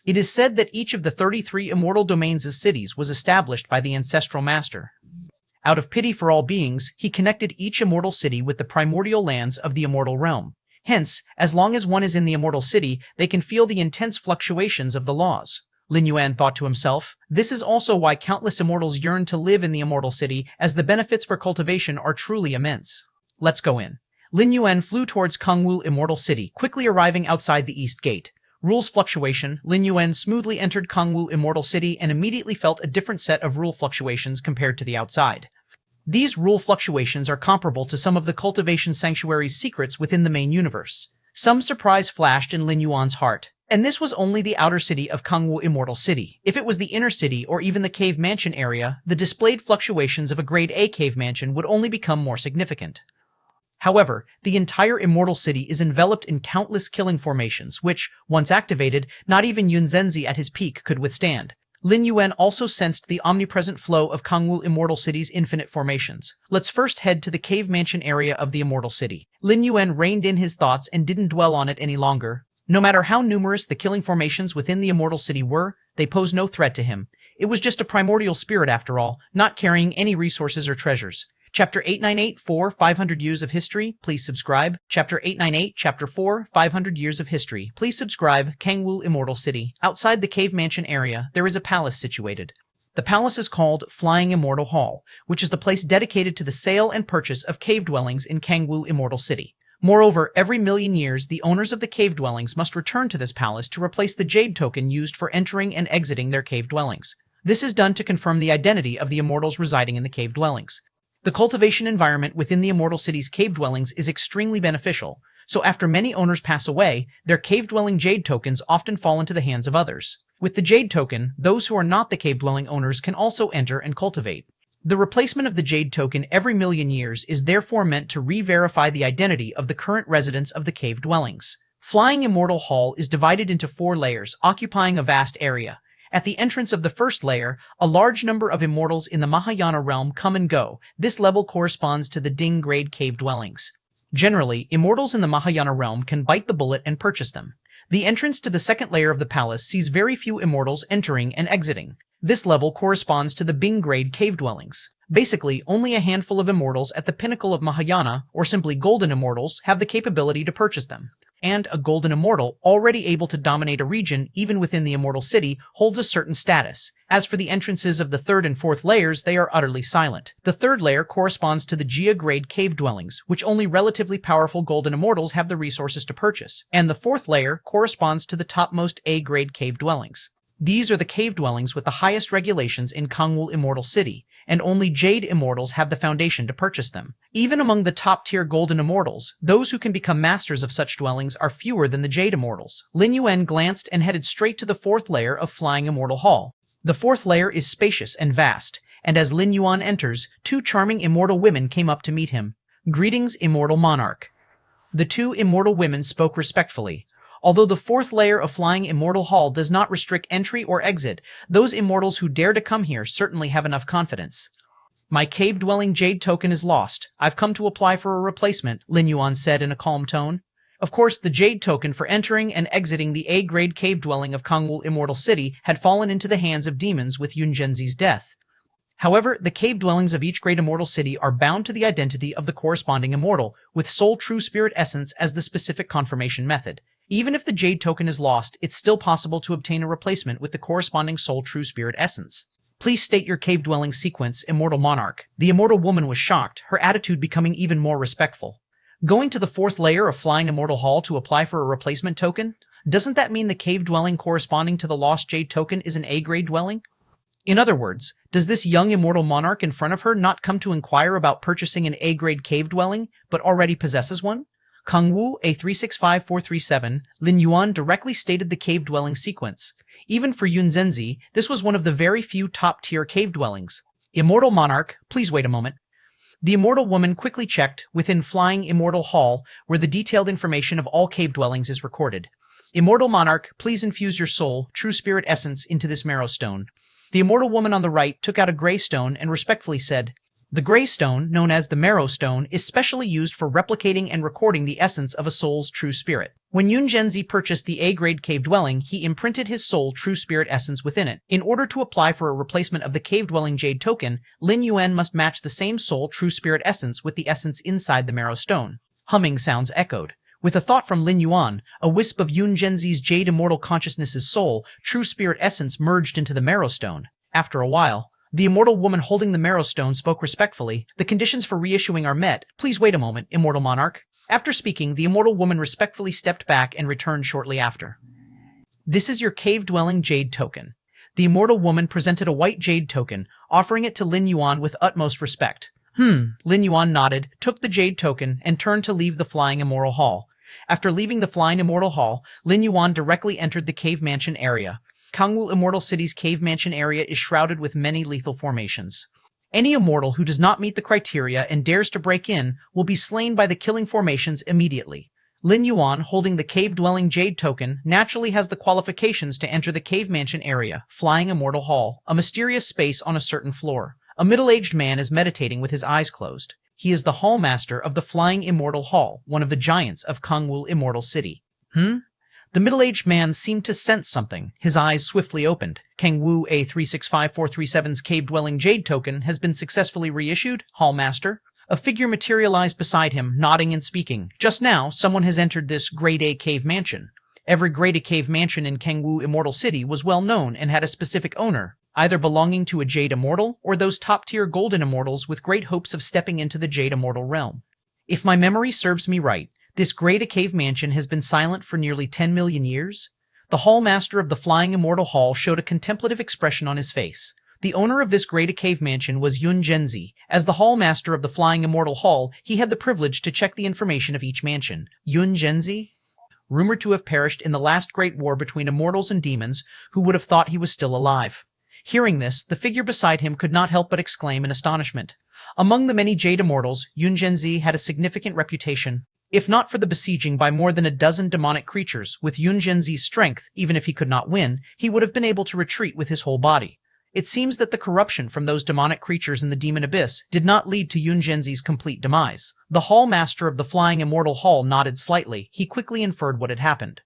It is said that each of the 33 Immortal Domains' cities was established by the Ancestral Master. Out of pity for all beings, he connected each Immortal City with the primordial lands of the Immortal Realm. Hence, as long as one is in the Immortal City, they can feel the intense fluctuations of the laws. Lin Yuan thought to himself, this is also why countless immortals yearn to live in the Immortal City, as the benefits for cultivation are truly immense. Let's go in. Lin Yuan flew towards Kangwu Immortal City, quickly arriving outside the East Gate. Rules fluctuation, Lin Yuan smoothly entered Kangwu Immortal City and immediately felt a different set of rule fluctuations compared to the outside. These rule fluctuations are comparable to some of the Cultivation Sanctuary's secrets within the main universe. Some surprise flashed in Lin Yuan's heart. And this was only the outer city of Kangwu Immortal City. If it was the inner city or even the cave mansion area, the displayed fluctuations of a Grade A cave mansion would only become more significant. However, the entire Immortal City is enveloped in countless killing formations, which, once activated, not even Yun Zhenzi at his peak could withstand. Lin Yuan also sensed the omnipresent flow of Kangwu Immortal City's infinite formations. Let's first head to the cave mansion area of the Immortal City. Lin Yuan reined in his thoughts and didn't dwell on it any longer. No matter how numerous the killing formations within the Immortal City were, they posed no threat to him. It was just a primordial spirit after all, not carrying any resources or treasures. Chapter 898, 4, 500 Years of History, please subscribe. Chapter 898, Chapter 4, 500 Years of History, please subscribe. Kangwu Immortal City. Outside the cave mansion area, there is a palace situated. The palace is called Flying Immortal Hall, which is the place dedicated to the sale and purchase of cave dwellings in Kangwu Immortal City. Moreover, every million years, the owners of the cave dwellings must return to this palace to replace the jade token used for entering and exiting their cave dwellings. This is done to confirm the identity of the immortals residing in the cave dwellings. The cultivation environment within the Immortal City's cave dwellings is extremely beneficial, so after many owners pass away, their cave-dwelling jade tokens often fall into the hands of others. With the jade token, those who are not the cave-dwelling owners can also enter and cultivate. The replacement of the jade token every million years is therefore meant to re-verify the identity of the current residents of the cave dwellings. Flying Immortal Hall is divided into 4 layers, occupying a vast area. At the entrance of the first layer, a large number of immortals in the Mahayana realm come and go. This level corresponds to the Ding grade cave dwellings. Generally, immortals in the Mahayana realm can bite the bullet and purchase them. The entrance to the second layer of the palace sees very few immortals entering and exiting. This level corresponds to the Bing grade cave dwellings. Basically, only a handful of immortals at the pinnacle of Mahayana, or simply golden immortals, have the capability to purchase them. and a golden immortal, already able to dominate a region even within the immortal city, holds a certain status. As for the entrances of the third and fourth layers, they are utterly silent. The third layer corresponds to the Gia-grade cave dwellings, which only relatively powerful golden immortals have the resources to purchase, and the fourth layer corresponds to the topmost A-grade cave dwellings. These are the cave dwellings with the highest regulations in Kangwoo Immortal City, and only Jade Immortals have the foundation to purchase them. Even among the top-tier Golden Immortals, those who can become masters of such dwellings are fewer than the Jade Immortals. Lin Yuan glanced and headed straight to the fourth layer of Flying Immortal Hall. The fourth layer is spacious and vast, and as Lin Yuan enters, two charming immortal women came up to meet him. "Greetings, Immortal Monarch." The two immortal women spoke respectfully. Although the fourth layer of Flying Immortal Hall does not restrict entry or exit, those immortals who dare to come here certainly have enough confidence. "My cave-dwelling jade token is lost. I've come to apply for a replacement," Lin Yuan said in a calm tone. Of course, the jade token for entering and exiting the A-grade cave dwelling of Kangwoo Immortal City had fallen into the hands of demons with Yun Zhenzi's death. However, the cave dwellings of each great immortal city are bound to the identity of the corresponding immortal, with soul true spirit essence as the specific confirmation method. Even if the jade token is lost, it's still possible to obtain a replacement with the corresponding soul true spirit essence. "Please state your cave-dwelling sequence, Immortal Monarch." The immortal woman was shocked, her attitude becoming even more respectful. "Going to the fourth layer of Flying Immortal Hall to apply for a replacement token? Doesn't that mean the cave dwelling corresponding to the lost jade token is an A-grade dwelling? In other words, does this young immortal monarch in front of her not come to inquire about purchasing an A-grade cave dwelling, but already possesses one?" Kangwoo A365437, Lin Yuan directly stated the cave-dwelling sequence. Even for Yun Zhenzi, this was one of the very few top-tier cave dwellings. "Immortal Monarch, please wait a moment." The immortal woman quickly checked within Flying Immortal Hall, where the detailed information of all cave dwellings is recorded. "Immortal Monarch, please infuse your soul, true spirit essence, into this marrow stone." The immortal woman on the right took out a gray stone and respectfully said, "The gray stone, known as the marrow stone, is specially used for replicating and recording the essence of a soul's true spirit. When Yun Zhenzi purchased the A-grade cave dwelling, he imprinted his soul true spirit essence within it. In order to apply for a replacement of the cave-dwelling jade token, Lin Yuan must match the same soul true spirit essence with the essence inside the marrow stone." Humming sounds echoed. With a thought from Lin Yuan, a wisp of Yun Zhenzi's jade immortal consciousness's soul, true spirit essence merged into the marrow stone. After a while, the immortal woman holding the marrow stone spoke respectfully. "The conditions for reissuing are met. Please wait a moment, Immortal Monarch." After speaking, the immortal woman respectfully stepped back and returned shortly after. "This is your cave-dwelling jade token." The immortal woman presented a white jade token, offering it to Lin Yuan with utmost respect. Lin Yuan nodded, took the jade token, and turned to leave the Flying Immortal Hall. After leaving the Flying Immortal Hall, Lin Yuan directly entered the Cave Mansion area. Kangwoo Immortal City's Cave Mansion area is shrouded with many lethal formations. Any immortal who does not meet the criteria and dares to break in will be slain by the killing formations immediately. Lin Yuan, holding the cave-dwelling jade token, naturally has the qualifications to enter the Cave Mansion area, Flying Immortal Hall, a mysterious space on a certain floor. A middle-aged man is meditating with his eyes closed. He is the Hall Master of the Flying Immortal Hall, one of the giants of Kangwoo Immortal City. The middle-aged man seemed to sense something. His eyes swiftly opened. "Kangwoo A365437's cave-dwelling jade token has been successfully reissued, Hall Master." A figure materialized beside him, nodding and speaking. "Just now, someone has entered this Grade A cave mansion." Every Grade A cave mansion in Kangwoo Immortal City was well known and had a specific owner, either belonging to a Jade Immortal or those top-tier Golden Immortals with great hopes of stepping into the Jade Immortal realm. If my memory serves me right, this Grade A cave mansion has been silent for nearly 10 million years. The Hall Master of the Flying Immortal Hall showed a contemplative expression on his face. The owner of this Grade A cave mansion was Yun Zhenzi. As the Hall Master of the Flying Immortal Hall, he had the privilege to check the information of each mansion. Yun Zhenzi? Rumored to have perished in the last great war between immortals and demons, who would have thought he was still alive. Hearing this, the figure beside him could not help but exclaim in astonishment. Among the many Jade Immortals, Yun Zhenzi had a significant reputation. If not for the besieging by more than a dozen demonic creatures, with Yun Zhenzi's strength, even if he could not win, he would have been able to retreat with his whole body. It seems that the corruption from those demonic creatures in the demon abyss did not lead to Yun Zhenzi's complete demise. The Hall Master of the Flying Immortal Hall nodded slightly. He quickly inferred what had happened.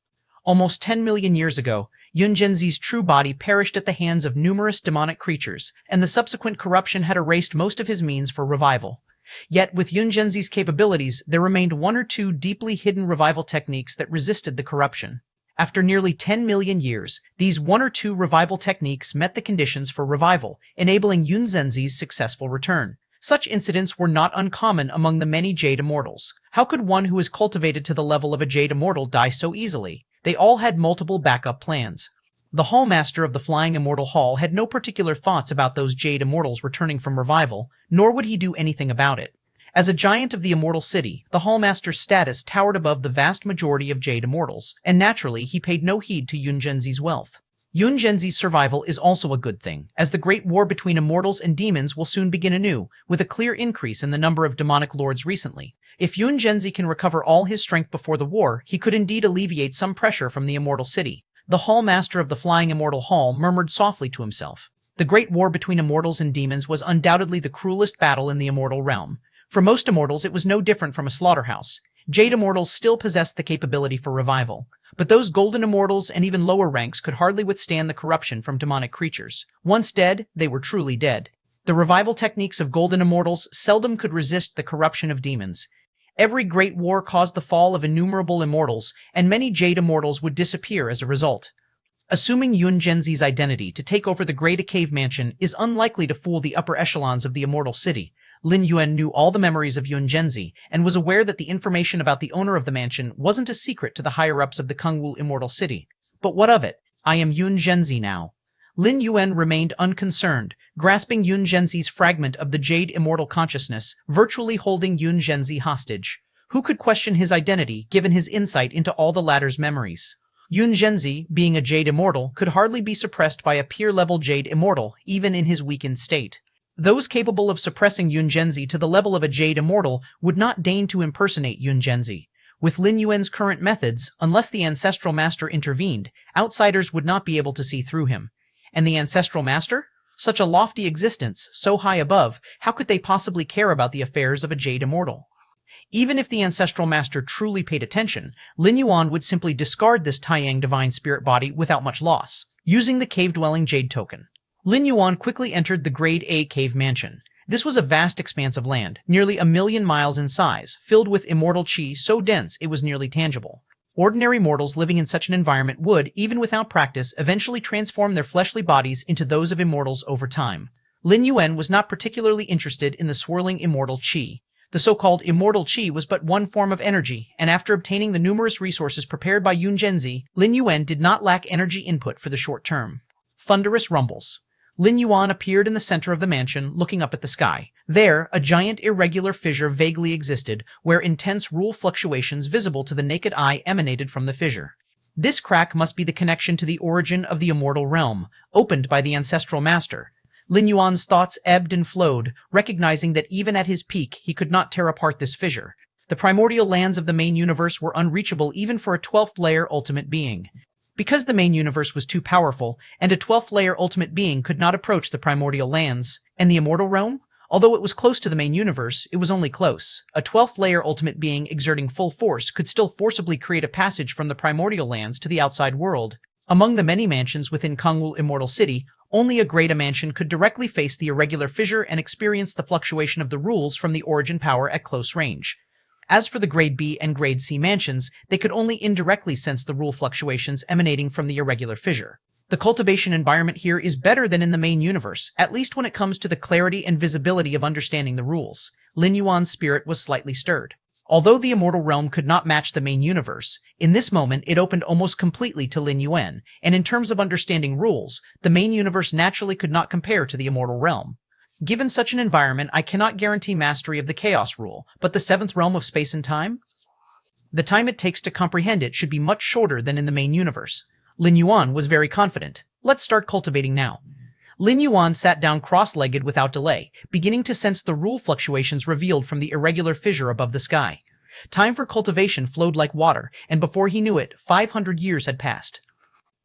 Almost 10 million years ago, Yun Zhenzi's true body perished at the hands of numerous demonic creatures, and the subsequent corruption had erased most of his means for revival. Yet, with Yun Zhenzi's capabilities, there remained one or two deeply hidden revival techniques that resisted the corruption. After nearly 10 million years, these one or two revival techniques met the conditions for revival, enabling Yun Zhenzi's successful return. Such incidents were not uncommon among the many Jade Immortals. How could one who is cultivated to the level of a Jade Immortal die so easily? They all had multiple backup plans. The Hallmaster of the Flying Immortal Hall had no particular thoughts about those Jade Immortals returning from revival, nor would he do anything about it. As a giant of the Immortal City, the Hallmaster's status towered above the vast majority of Jade Immortals, and naturally he paid no heed to Yun Zhenzi's wealth. Yun Zhenzi's survival is also a good thing, as the great war between immortals and demons will soon begin anew, with a clear increase in the number of demonic lords recently. If Yun Zhenzi can recover all his strength before the war, he could indeed alleviate some pressure from the Immortal City. The Hallmaster of the Flying Immortal Hall murmured softly to himself. The great war between immortals and demons was undoubtedly the cruelest battle in the immortal realm. For most immortals, it was no different from a slaughterhouse. Jade Immortals still possessed the capability for revival, but those Golden Immortals and even lower ranks could hardly withstand the corruption from demonic creatures. Once dead, they were truly dead. The revival techniques of Golden Immortals seldom could resist the corruption of demons. Every great war caused the fall of innumerable immortals, and many Jade Immortals would disappear as a result. Assuming Yun Zhenzi's identity to take over the Great Cave Mansion is unlikely to fool the upper echelons of the Immortal City. Lin Yuan knew all the memories of Yun Zhenzi, and was aware that the information about the owner of the mansion wasn't a secret to the higher-ups of the Kungwu Immortal City. But what of it? I am Yun Zhenzi now. Lin Yuan remained unconcerned, grasping Yun Zhenzi's fragment of the Jade Immortal consciousness, virtually holding Yun Zhenzi hostage. Who could question his identity, given his insight into all the latter's memories? Yun Zhenzi, being a Jade Immortal, could hardly be suppressed by a peer-level Jade Immortal, even in his weakened state. Those capable of suppressing Yun Zhenzi to the level of a Jade Immortal would not deign to impersonate Yun Zhenzi. With Lin Yuan's current methods, unless the Ancestral Master intervened, outsiders would not be able to see through him. And the Ancestral Master? Such a lofty existence, so high above, how could they possibly care about the affairs of a Jade Immortal? Even if the Ancestral Master truly paid attention, Lin Yuan would simply discard this Taiyang Divine Spirit body without much loss, using the cave-dwelling Jade token. Lin Yuan quickly entered the Grade A cave mansion. This was a vast expanse of land, nearly 1,000,000 miles in size, filled with immortal qi so dense it was nearly tangible. Ordinary mortals living in such an environment would, even without practice, eventually transform their fleshly bodies into those of immortals over time. Lin Yuan was not particularly interested in the swirling immortal qi. The so-called immortal qi was but one form of energy, and after obtaining the numerous resources prepared by Yun Zhenzi, Lin Yuan did not lack energy input for the short term. Thunderous rumbles. Lin Yuan appeared in the center of the mansion, looking up at the sky. There, a giant irregular fissure vaguely existed, where intense rule fluctuations visible to the naked eye emanated from the fissure. This crack must be the connection to the origin of the immortal realm, opened by the Ancestral Master. Lin Yuan's thoughts ebbed and flowed, recognizing that even at his peak he could not tear apart this fissure. The primordial lands of the main universe were unreachable even for a 12th layer ultimate being. Because the main universe was too powerful, and a 12th layer ultimate being could not approach the primordial lands, and the immortal realm? Although it was close to the main universe, it was only close. A 12th layer ultimate being exerting full force could still forcibly create a passage from the primordial lands to the outside world. Among the many mansions within Kungwu Immortal City, only a Grade A mansion could directly face the irregular fissure and experience the fluctuation of the rules from the origin power at close range. As for the Grade B and Grade C mansions, they could only indirectly sense the rule fluctuations emanating from the irregular fissure. The cultivation environment here is better than in the main universe, at least when it comes to the clarity and visibility of understanding the rules. Lin Yuan's spirit was slightly stirred. Although the immortal realm could not match the main universe, in this moment it opened almost completely to Lin Yuan, and in terms of understanding rules, the main universe naturally could not compare to the immortal realm. Given such an environment, I cannot guarantee mastery of the chaos rule, but the 7th realm of space and time? The time it takes to comprehend it should be much shorter than in the main universe. Lin Yuan was very confident. Let's start cultivating now. Lin Yuan sat down cross-legged without delay, beginning to sense the rule fluctuations revealed from the irregular fissure above the sky. Time for cultivation flowed like water, and before he knew it, 500 years had passed.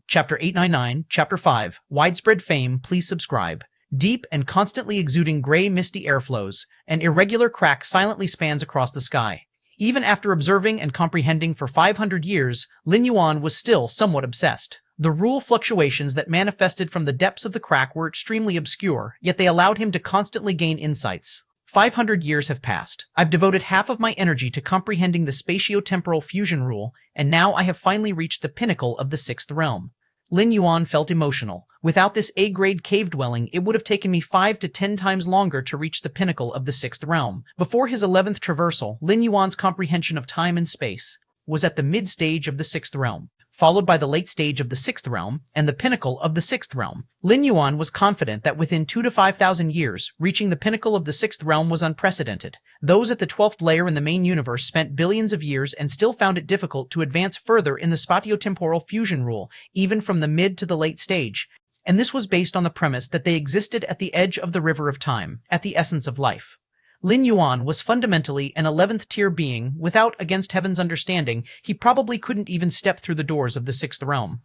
Chapter 899, Chapter 5, Widespread Fame, please subscribe. Deep and constantly exuding gray misty airflows, an irregular crack silently spans across the sky. Even after observing and comprehending for 500 years, Lin Yuan was still somewhat obsessed. The rule fluctuations that manifested from the depths of the crack were extremely obscure, yet they allowed him to constantly gain insights. 500 years have passed. I've devoted half of my energy to comprehending the spatio-temporal fusion rule, and now I have finally reached the pinnacle of the sixth realm. Lin Yuan felt emotional. Without this A-grade cave dwelling, it would have taken me 5 to 10 times longer to reach the pinnacle of the sixth realm. Before his 11th traversal, Lin Yuan's comprehension of time and space was at the mid-stage of the sixth realm, followed by the late stage of the sixth realm, and the pinnacle of the sixth realm. Lin Yuan was confident that within 2 to 5,000 years, reaching the pinnacle of the sixth realm was unprecedented. Those at the 12th layer in the main universe spent billions of years and still found it difficult to advance further in the spatio-temporal fusion rule, even from the mid to the late stage. And this was based on the premise that they existed at the edge of the river of time, at the essence of life. Lin Yuan was fundamentally an 11th tier being. Without against heaven's understanding, he probably couldn't even step through the doors of the sixth realm.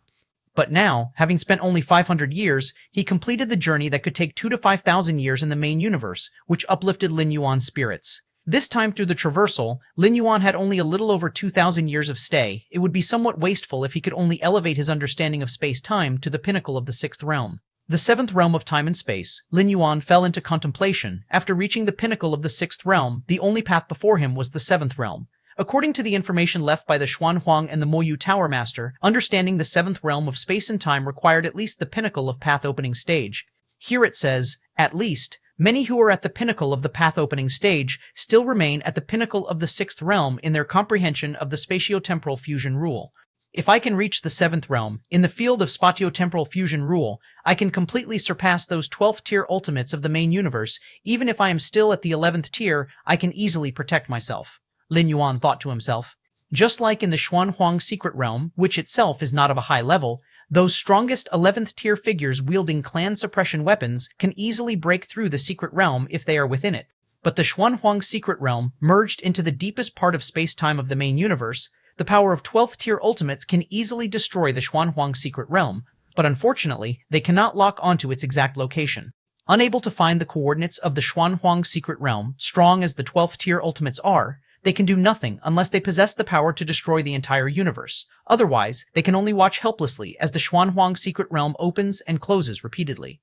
But now, having spent only 500 years, he completed the journey that could take 2 to 5,000 years in the main universe, which uplifted Lin Yuan's spirits. This time through the traversal, Lin Yuan had only a little over 2,000 years of stay. It would be somewhat wasteful if he could only elevate his understanding of space-time to the pinnacle of the sixth realm. The seventh realm of time and space, Lin Yuan fell into contemplation. After reaching the pinnacle of the sixth realm, the only path before him was the seventh realm. According to the information left by the Xuan Huang and the Moyu Tower Master, understanding the seventh realm of space and time required at least the pinnacle of path opening stage. Here it says, at least. Many who are at the pinnacle of the path opening stage still remain at the pinnacle of the sixth realm in their comprehension of the spatio-temporal fusion rule. If I can reach the seventh realm, in the field of spatio-temporal fusion rule, I can completely surpass those 12th tier ultimates of the main universe. Even if I am still at the 11th tier, I can easily protect myself. Lin Yuan thought to himself. Just like in the Xuan Huang secret realm, which itself is not of a high level, those strongest 11th tier figures wielding clan suppression weapons can easily break through the secret realm if they are within it. But the Xuan Huang secret realm, merged into the deepest part of space-time of the main universe, the power of 12th tier ultimates can easily destroy the Xuan Huang secret realm, but unfortunately, they cannot lock onto its exact location. Unable to find the coordinates of the Xuan Huang secret realm, strong as the 12th tier ultimates are, they can do nothing unless they possess the power to destroy the entire universe. Otherwise, they can only watch helplessly as the Xuan Huang secret realm opens and closes repeatedly.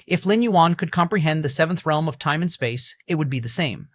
If Lin Yuan could comprehend the seventh realm of time and space, it would be the same.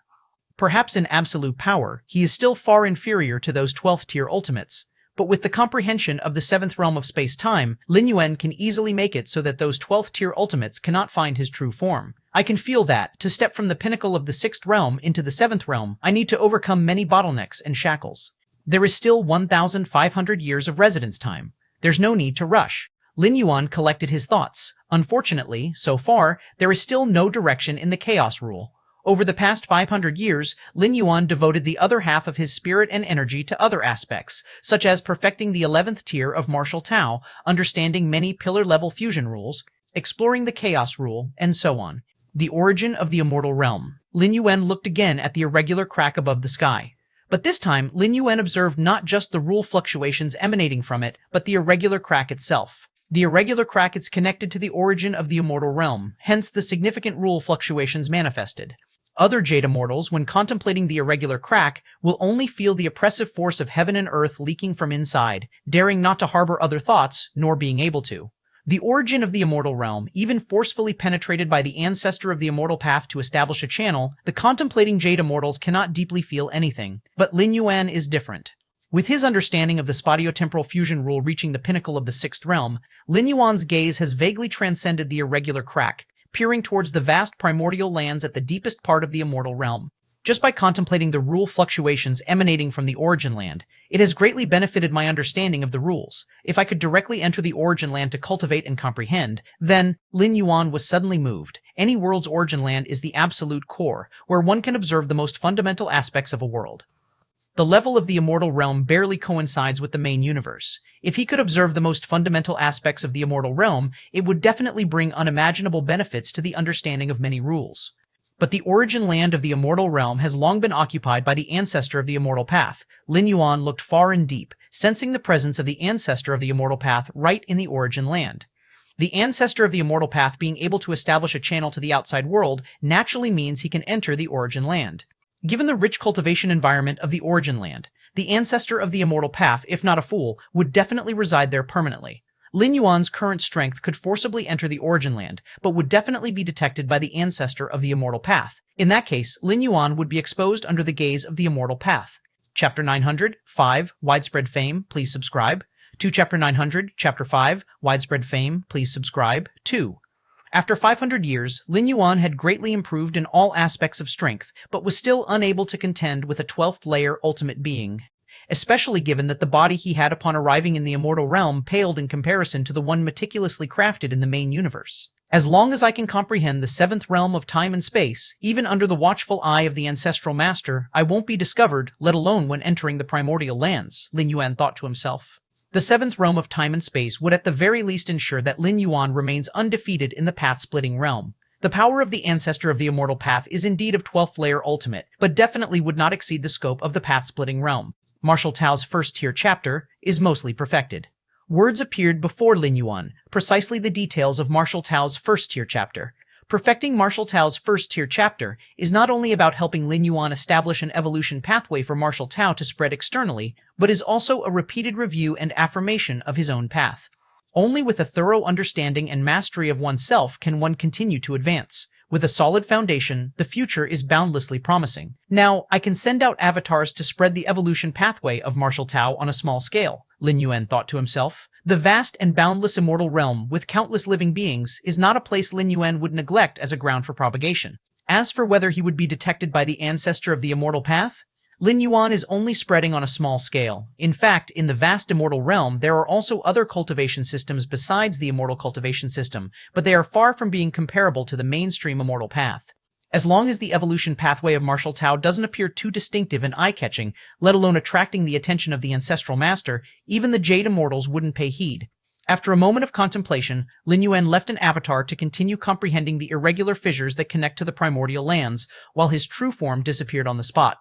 Perhaps in absolute power, he is still far inferior to those 12th tier ultimates, but with the comprehension of the seventh realm of space-time, Lin Yuan can easily make it so that those 12th tier ultimates cannot find his true form. I can feel that, to step from the pinnacle of the sixth realm into the seventh realm, I need to overcome many bottlenecks and shackles. There is still 1,500 years of residence time. There's no need to rush. Lin Yuan collected his thoughts. Unfortunately, so far, there is still no direction in the chaos rule. Over the past 500 years, Lin Yuan devoted the other half of his spirit and energy to other aspects, such as perfecting the 11th tier of martial Tao, understanding many pillar-level fusion rules, exploring the chaos rule, and so on. The origin of the immortal realm. Lin Yuan looked again at the irregular crack above the sky. But this time, Lin Yuan observed not just the rule fluctuations emanating from it, but the irregular crack itself. The irregular crack is connected to the origin of the immortal realm, hence the significant rule fluctuations manifested. Other Jade Immortals, when contemplating the irregular crack, will only feel the oppressive force of heaven and earth leaking from inside, daring not to harbor other thoughts, nor being able to. The origin of the immortal realm, even forcefully penetrated by the ancestor of the immortal path to establish a channel, the contemplating Jade Immortals cannot deeply feel anything. But Lin Yuan is different. With his understanding of the spatio-temporal fusion rule reaching the pinnacle of the sixth realm, Lin Yuan's gaze has vaguely transcended the irregular crack, peering towards the vast primordial lands at the deepest part of the immortal realm. Just by contemplating the rule fluctuations emanating from the origin land, it has greatly benefited my understanding of the rules. If I could directly enter the origin land to cultivate and comprehend, then, Lin Yuan was suddenly moved. Any world's origin land is the absolute core, where one can observe the most fundamental aspects of a world. The level of the immortal realm barely coincides with the main universe. If he could observe the most fundamental aspects of the immortal realm, it would definitely bring unimaginable benefits to the understanding of many rules. But the origin land of the immortal realm has long been occupied by the ancestor of the immortal path. Lin Yuan looked far and deep, sensing the presence of the ancestor of the immortal path right in the origin land. The ancestor of the immortal path being able to establish a channel to the outside world naturally means he can enter the origin land. Given the rich cultivation environment of the origin land, the ancestor of the immortal path, if not a fool, would definitely reside there permanently. Lin Yuan's current strength could forcibly enter the origin land, but would definitely be detected by the ancestor of the immortal path. In that case, Lin Yuan would be exposed under the gaze of the immortal path. Chapter 900, 5, Widespread Fame, please subscribe. 2. Chapter 900, Chapter 5, Widespread Fame, please subscribe. 2. After 500 years, Lin Yuan had greatly improved in all aspects of strength, but was still unable to contend with a 12th layer ultimate being, especially given that the body he had upon arriving in the immortal realm paled in comparison to the one meticulously crafted in the main universe. As long as I can comprehend the 7th realm of time and space, even under the watchful eye of the ancestral master, I won't be discovered, let alone when entering the primordial lands, Lin Yuan thought to himself. The 7th realm of time and space would at the very least ensure that Lin Yuan remains undefeated in the path-splitting realm. The power of the ancestor of the immortal path is indeed of 12th layer ultimate, but definitely would not exceed the scope of the path-splitting realm. Martial Tao's first-tier chapter is mostly perfected. Words appeared before Lin Yuan, precisely the details of Martial Tao's first-tier chapter. Perfecting Martial Tao's first-tier chapter is not only about helping Lin Yuan establish an evolution pathway for Martial Tao to spread externally, but is also a repeated review and affirmation of his own path. Only with a thorough understanding and mastery of oneself can one continue to advance. With a solid foundation, the future is boundlessly promising. Now, I can send out avatars to spread the evolution pathway of Martial Tao on a small scale, Lin Yuan thought to himself. The vast and boundless immortal realm, with countless living beings, is not a place Lin Yuan would neglect as a ground for propagation. As for whether he would be detected by the ancestor of the immortal path, Lin Yuan is only spreading on a small scale. In fact, in the vast immortal realm, there are also other cultivation systems besides the immortal cultivation system, but they are far from being comparable to the mainstream immortal path. As long as the evolution pathway of Martial Tao doesn't appear too distinctive and eye-catching, let alone attracting the attention of the ancestral master, even the Jade Immortals wouldn't pay heed. After a moment of contemplation, Lin Yuan left an avatar to continue comprehending the irregular fissures that connect to the primordial lands, while his true form disappeared on the spot.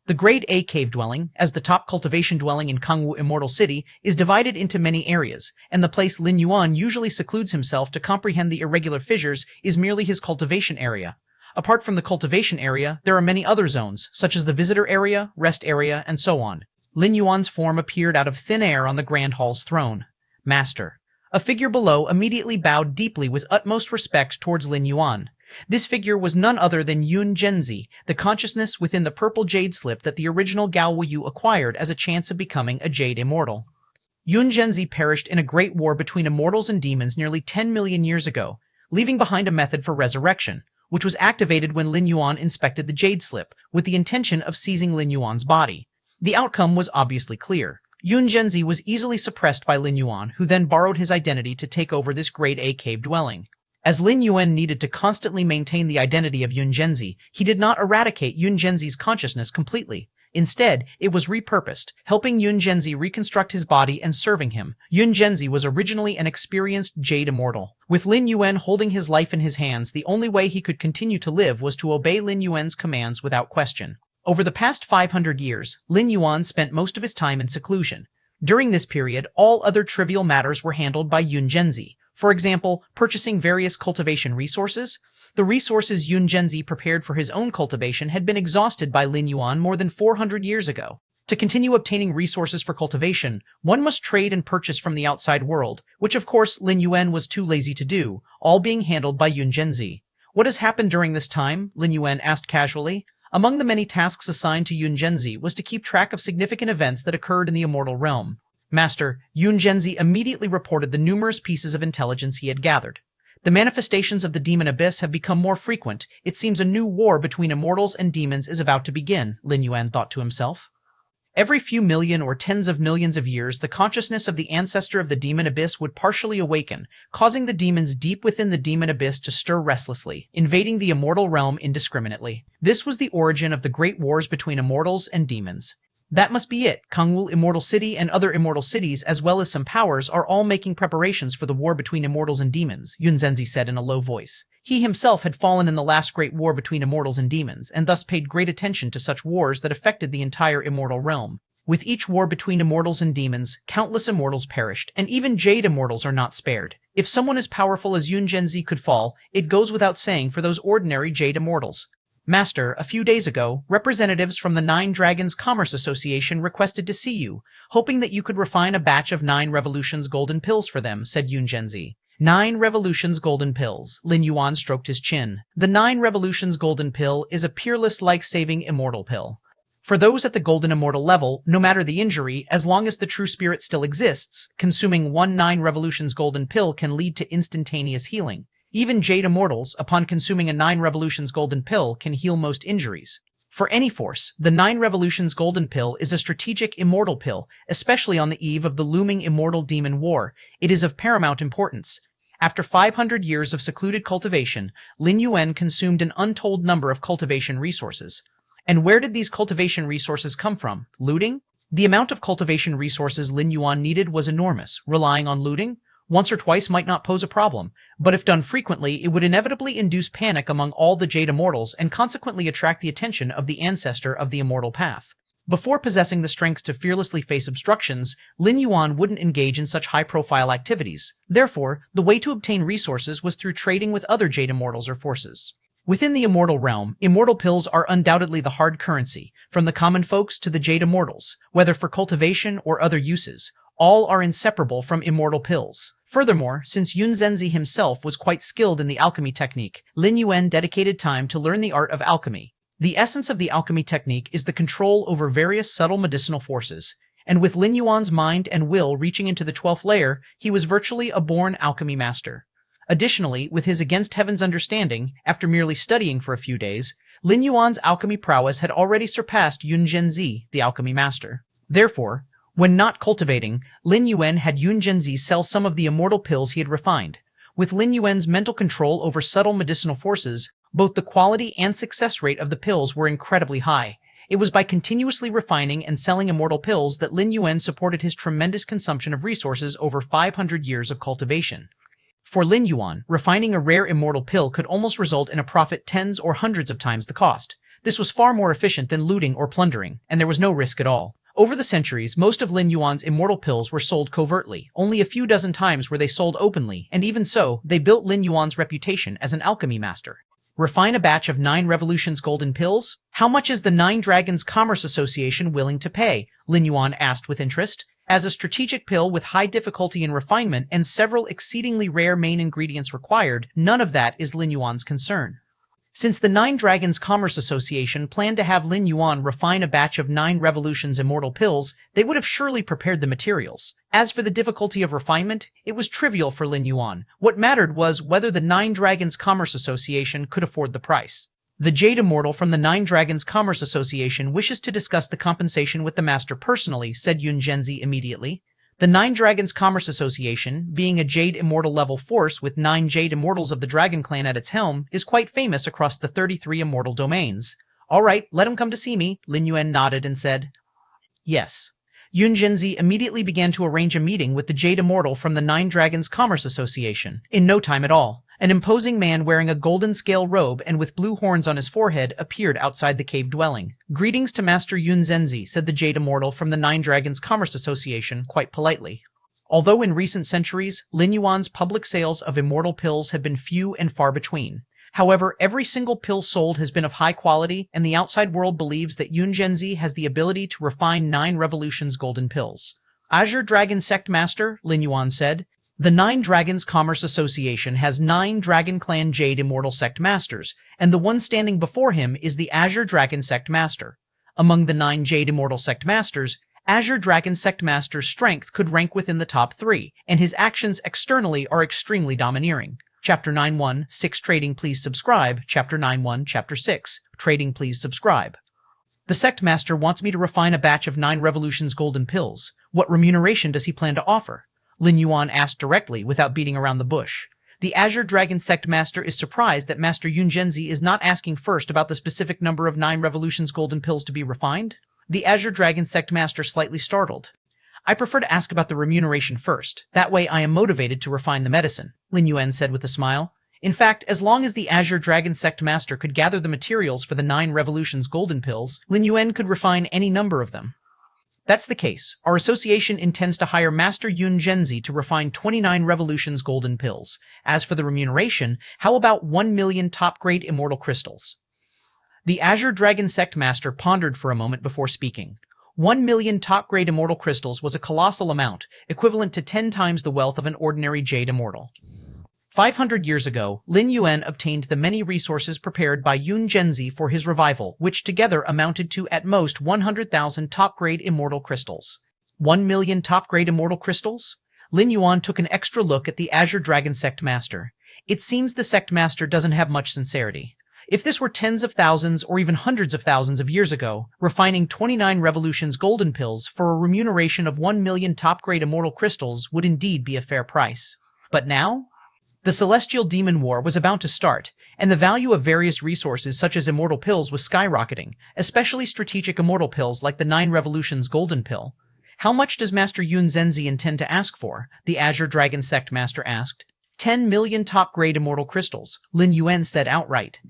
The Grade A cave dwelling, as the top cultivation dwelling in Kangwu Immortal City, is divided into many areas, and the place Lin Yuan usually secludes himself to comprehend the irregular fissures is merely his cultivation area. Apart from the cultivation area, there are many other zones, such as the visitor area, rest area, and so on. Lin Yuan's form appeared out of thin air on the Grand Hall's throne. Master. A figure below immediately bowed deeply with utmost respect towards Lin Yuan. This figure was none other than Yun Zhenzi, the consciousness within the purple jade slip that the original Gao Wuyu acquired as a chance of becoming a jade immortal. Yun Zhenzi perished in a great war between immortals and demons nearly 10 million years ago, leaving behind a method for resurrection, which was activated when Lin Yuan inspected the jade slip, with the intention of seizing Lin Yuan's body. The outcome was obviously clear. Yun Zhenzi was easily suppressed by Lin Yuan, who then borrowed his identity to take over this Grade A cave dwelling. As Lin Yuan needed to constantly maintain the identity of Yun Zhenzi, he did not eradicate Yun Zhenzi's consciousness completely. Instead, it was repurposed, helping Yun Zhenzi reconstruct his body and serving him. Yun Zhenzi was originally an experienced Jade Immortal. With Lin Yuan holding his life in his hands, the only way he could continue to live was to obey Lin Yuan's commands without question. Over the past 500 years, Lin Yuan spent most of his time in seclusion. During this period, all other trivial matters were handled by Yun Zhenzi. For example, purchasing various cultivation resources. The resources Yun Zhenzi prepared for his own cultivation had been exhausted by Lin Yuan more than 400 years ago. To continue obtaining resources for cultivation, one must trade and purchase from the outside world, which of course Lin Yuan was too lazy to do, all being handled by Yun Zhenzi. What has happened during this time? Lin Yuan asked casually. Among the many tasks assigned to Yun Zhenzi was to keep track of significant events that occurred in the immortal realm. Master, Yun Zhenzi immediately reported the numerous pieces of intelligence he had gathered. The manifestations of the demon abyss have become more frequent. It seems a new war between immortals and demons is about to begin, Lin Yuan thought to himself. Every few million or tens of millions of years, the consciousness of the ancestor of the demon abyss would partially awaken, causing the demons deep within the demon abyss to stir restlessly, invading the immortal realm indiscriminately. This was the origin of the great wars between immortals and demons. That must be it. Kangwu Immortal City and other immortal cities, as well as some powers, are all making preparations for the war between immortals and demons, Yun Zhenzi said in a low voice. He himself had fallen in the last great war between immortals and demons, and thus paid great attention to such wars that affected the entire immortal realm. With each war between immortals and demons, countless immortals perished, and even Jade Immortals are not spared. If someone as powerful as Yun Zhenzi could fall, it goes without saying for those ordinary Jade Immortals. Master, a few days ago, representatives from the Nine Dragons Commerce Association requested to see you, hoping that you could refine a batch of 9 Revolutions golden pills for them, said Yun Zhenzi. 9 Revolutions golden pills. Lin Yuan stroked his chin. The 9 Revolutions golden pill is a peerless life-saving immortal pill. For those at the golden immortal level, no matter the injury, as long as the true spirit still exists, consuming one 9 Revolutions golden pill can lead to instantaneous healing. Even Jade Immortals, upon consuming a 9 Revolutions golden pill, can heal most injuries. For any force, the 9 Revolutions golden pill is a strategic immortal pill, especially on the eve of the looming immortal demon war. It is of paramount importance. After 500 years of secluded cultivation, Lin Yuan consumed an untold number of cultivation resources. And where did these cultivation resources come from? Looting? The amount of cultivation resources Lin Yuan needed was enormous. Relying on looting? Once or twice might not pose a problem, but if done frequently, it would inevitably induce panic among all the Jade Immortals and consequently attract the attention of the ancestor of the immortal path. Before possessing the strength to fearlessly face obstructions, Lin Yuan wouldn't engage in such high-profile activities. Therefore, the way to obtain resources was through trading with other Jade Immortals or forces. Within the immortal realm, immortal pills are undoubtedly the hard currency, from the common folks to the Jade Immortals, whether for cultivation or other uses. All are inseparable from immortal pills. Furthermore, since Yun Zhenzi himself was quite skilled in the alchemy technique, Lin Yuan dedicated time to learn the art of alchemy. The essence of the alchemy technique is the control over various subtle medicinal forces, and with Lin Yuan's mind and will reaching into the 12th layer, he was virtually a born alchemy master. Additionally, with his against heaven's understanding, after merely studying for a few days, Lin Yuan's alchemy prowess had already surpassed Yun Zhenzi, the alchemy master. Therefore, when not cultivating, Lin Yuan had Yun Zhenzi sell some of the immortal pills he had refined. With Lin Yuan's mental control over subtle medicinal forces, both the quality and success rate of the pills were incredibly high. It was by continuously refining and selling immortal pills that Lin Yuan supported his tremendous consumption of resources over 500 years of cultivation. For Lin Yuan, refining a rare immortal pill could almost result in a profit tens or hundreds of times the cost. This was far more efficient than looting or plundering, and there was no risk at all. Over the centuries, most of Lin Yuan's immortal pills were sold covertly. Only a few dozen times were they sold openly, and even so, they built Lin Yuan's reputation as an alchemy master. Refine a batch of 9 Revolutions golden pills? How much is the 9 Dragons Commerce Association willing to pay? Lin Yuan asked with interest. As a strategic pill with high difficulty in refinement and several exceedingly rare main ingredients required, none of that is Lin Yuan's concern. Since the 9 Dragons Commerce Association planned to have Lin Yuan refine a batch of 9 Revolutions immortal pills, they would have surely prepared the materials. As for the difficulty of refinement, it was trivial for Lin Yuan. What mattered was whether the 9 Dragons Commerce Association could afford the price. The Jade Immortal from the 9 Dragons Commerce Association wishes to discuss the compensation with the Master personally, said Yun Zhenzi immediately. The 9 Dragons Commerce Association, being a Jade Immortal level force with 9 Jade Immortals of the Dragon Clan at its helm, is quite famous across the 33 immortal domains. All right, let him come to see me, Lin Yuan nodded and said. Yes. Yun Zhenzi immediately began to arrange a meeting with the Jade Immortal from the 9 Dragons Commerce Association. In no time at all, an imposing man wearing a golden scale robe and with blue horns on his forehead appeared outside the cave dwelling. Greetings to Master Yun Zhenzi, said the Jade Immortal from the 9 Dragons Commerce Association quite politely. Although in recent centuries, Lin Yuan's public sales of immortal pills have been few and far between. However, every single pill sold has been of high quality, and the outside world believes that Yun Zhenzi has the ability to refine 9 Revolutions golden pills. Azure Dragon Sect Master, Lin Yuan said. The 9 Dragons Commerce Association has 9 Dragon Clan Jade Immortal Sect Masters, and the one standing before him is the Azure Dragon Sect Master. Among the 9 Jade Immortal Sect Masters, Azure Dragon Sect Master's strength could rank within the top 3, and his actions externally are extremely domineering. Chapter 9.1, 6 Trading Please Subscribe. Chapter 9.1, Chapter 6, Trading Please Subscribe. The Sect Master wants me to refine a batch of 9 Revolutions golden pills. What remuneration does he plan to offer? Lin Yuan asked directly, without beating around the bush. The Azure Dragon Sect Master is surprised that Master Yun Zhenzi is not asking first about the specific number of 9 Revolutions golden pills to be refined. The Azure Dragon Sect Master slightly startled. I prefer to ask about the remuneration first. That way I am motivated to refine the medicine, Lin Yuan said with a smile. In fact, as long as the Azure Dragon Sect Master could gather the materials for the 9 Revolutions golden pills, Lin Yuan could refine any number of them. That's the case. Our association intends to hire Master Yun Zhenzi to refine 29 Revolutions golden pills. As for the remuneration, how about 1 million top-grade immortal crystals? The Azure Dragon Sect Master pondered for a moment before speaking. 1 million top-grade immortal crystals was a colossal amount, equivalent to 10 times the wealth of an ordinary jade immortal. 500 years ago, Lin Yuan obtained the many resources prepared by Yun Zhenzi for his revival, which together amounted to at most 100,000 top-grade immortal crystals. 1 million top-grade immortal crystals? Lin Yuan took an extra look at the Azure Dragon Sect Master. It seems the Sect Master doesn't have much sincerity. If this were tens of thousands or even hundreds of thousands of years ago, refining 29 revolutions golden pills for a remuneration of 1 million top-grade immortal crystals would indeed be a fair price. But now? The Celestial Demon War was about to start, and the value of various resources such as immortal pills was skyrocketing, especially strategic immortal pills like the 9 Revolutions Golden Pill. How much does Master Yun Zhenzi intend to ask for? The Azure Dragon Sect Master asked. 10 million top-grade immortal crystals, Lin Yuan said outright.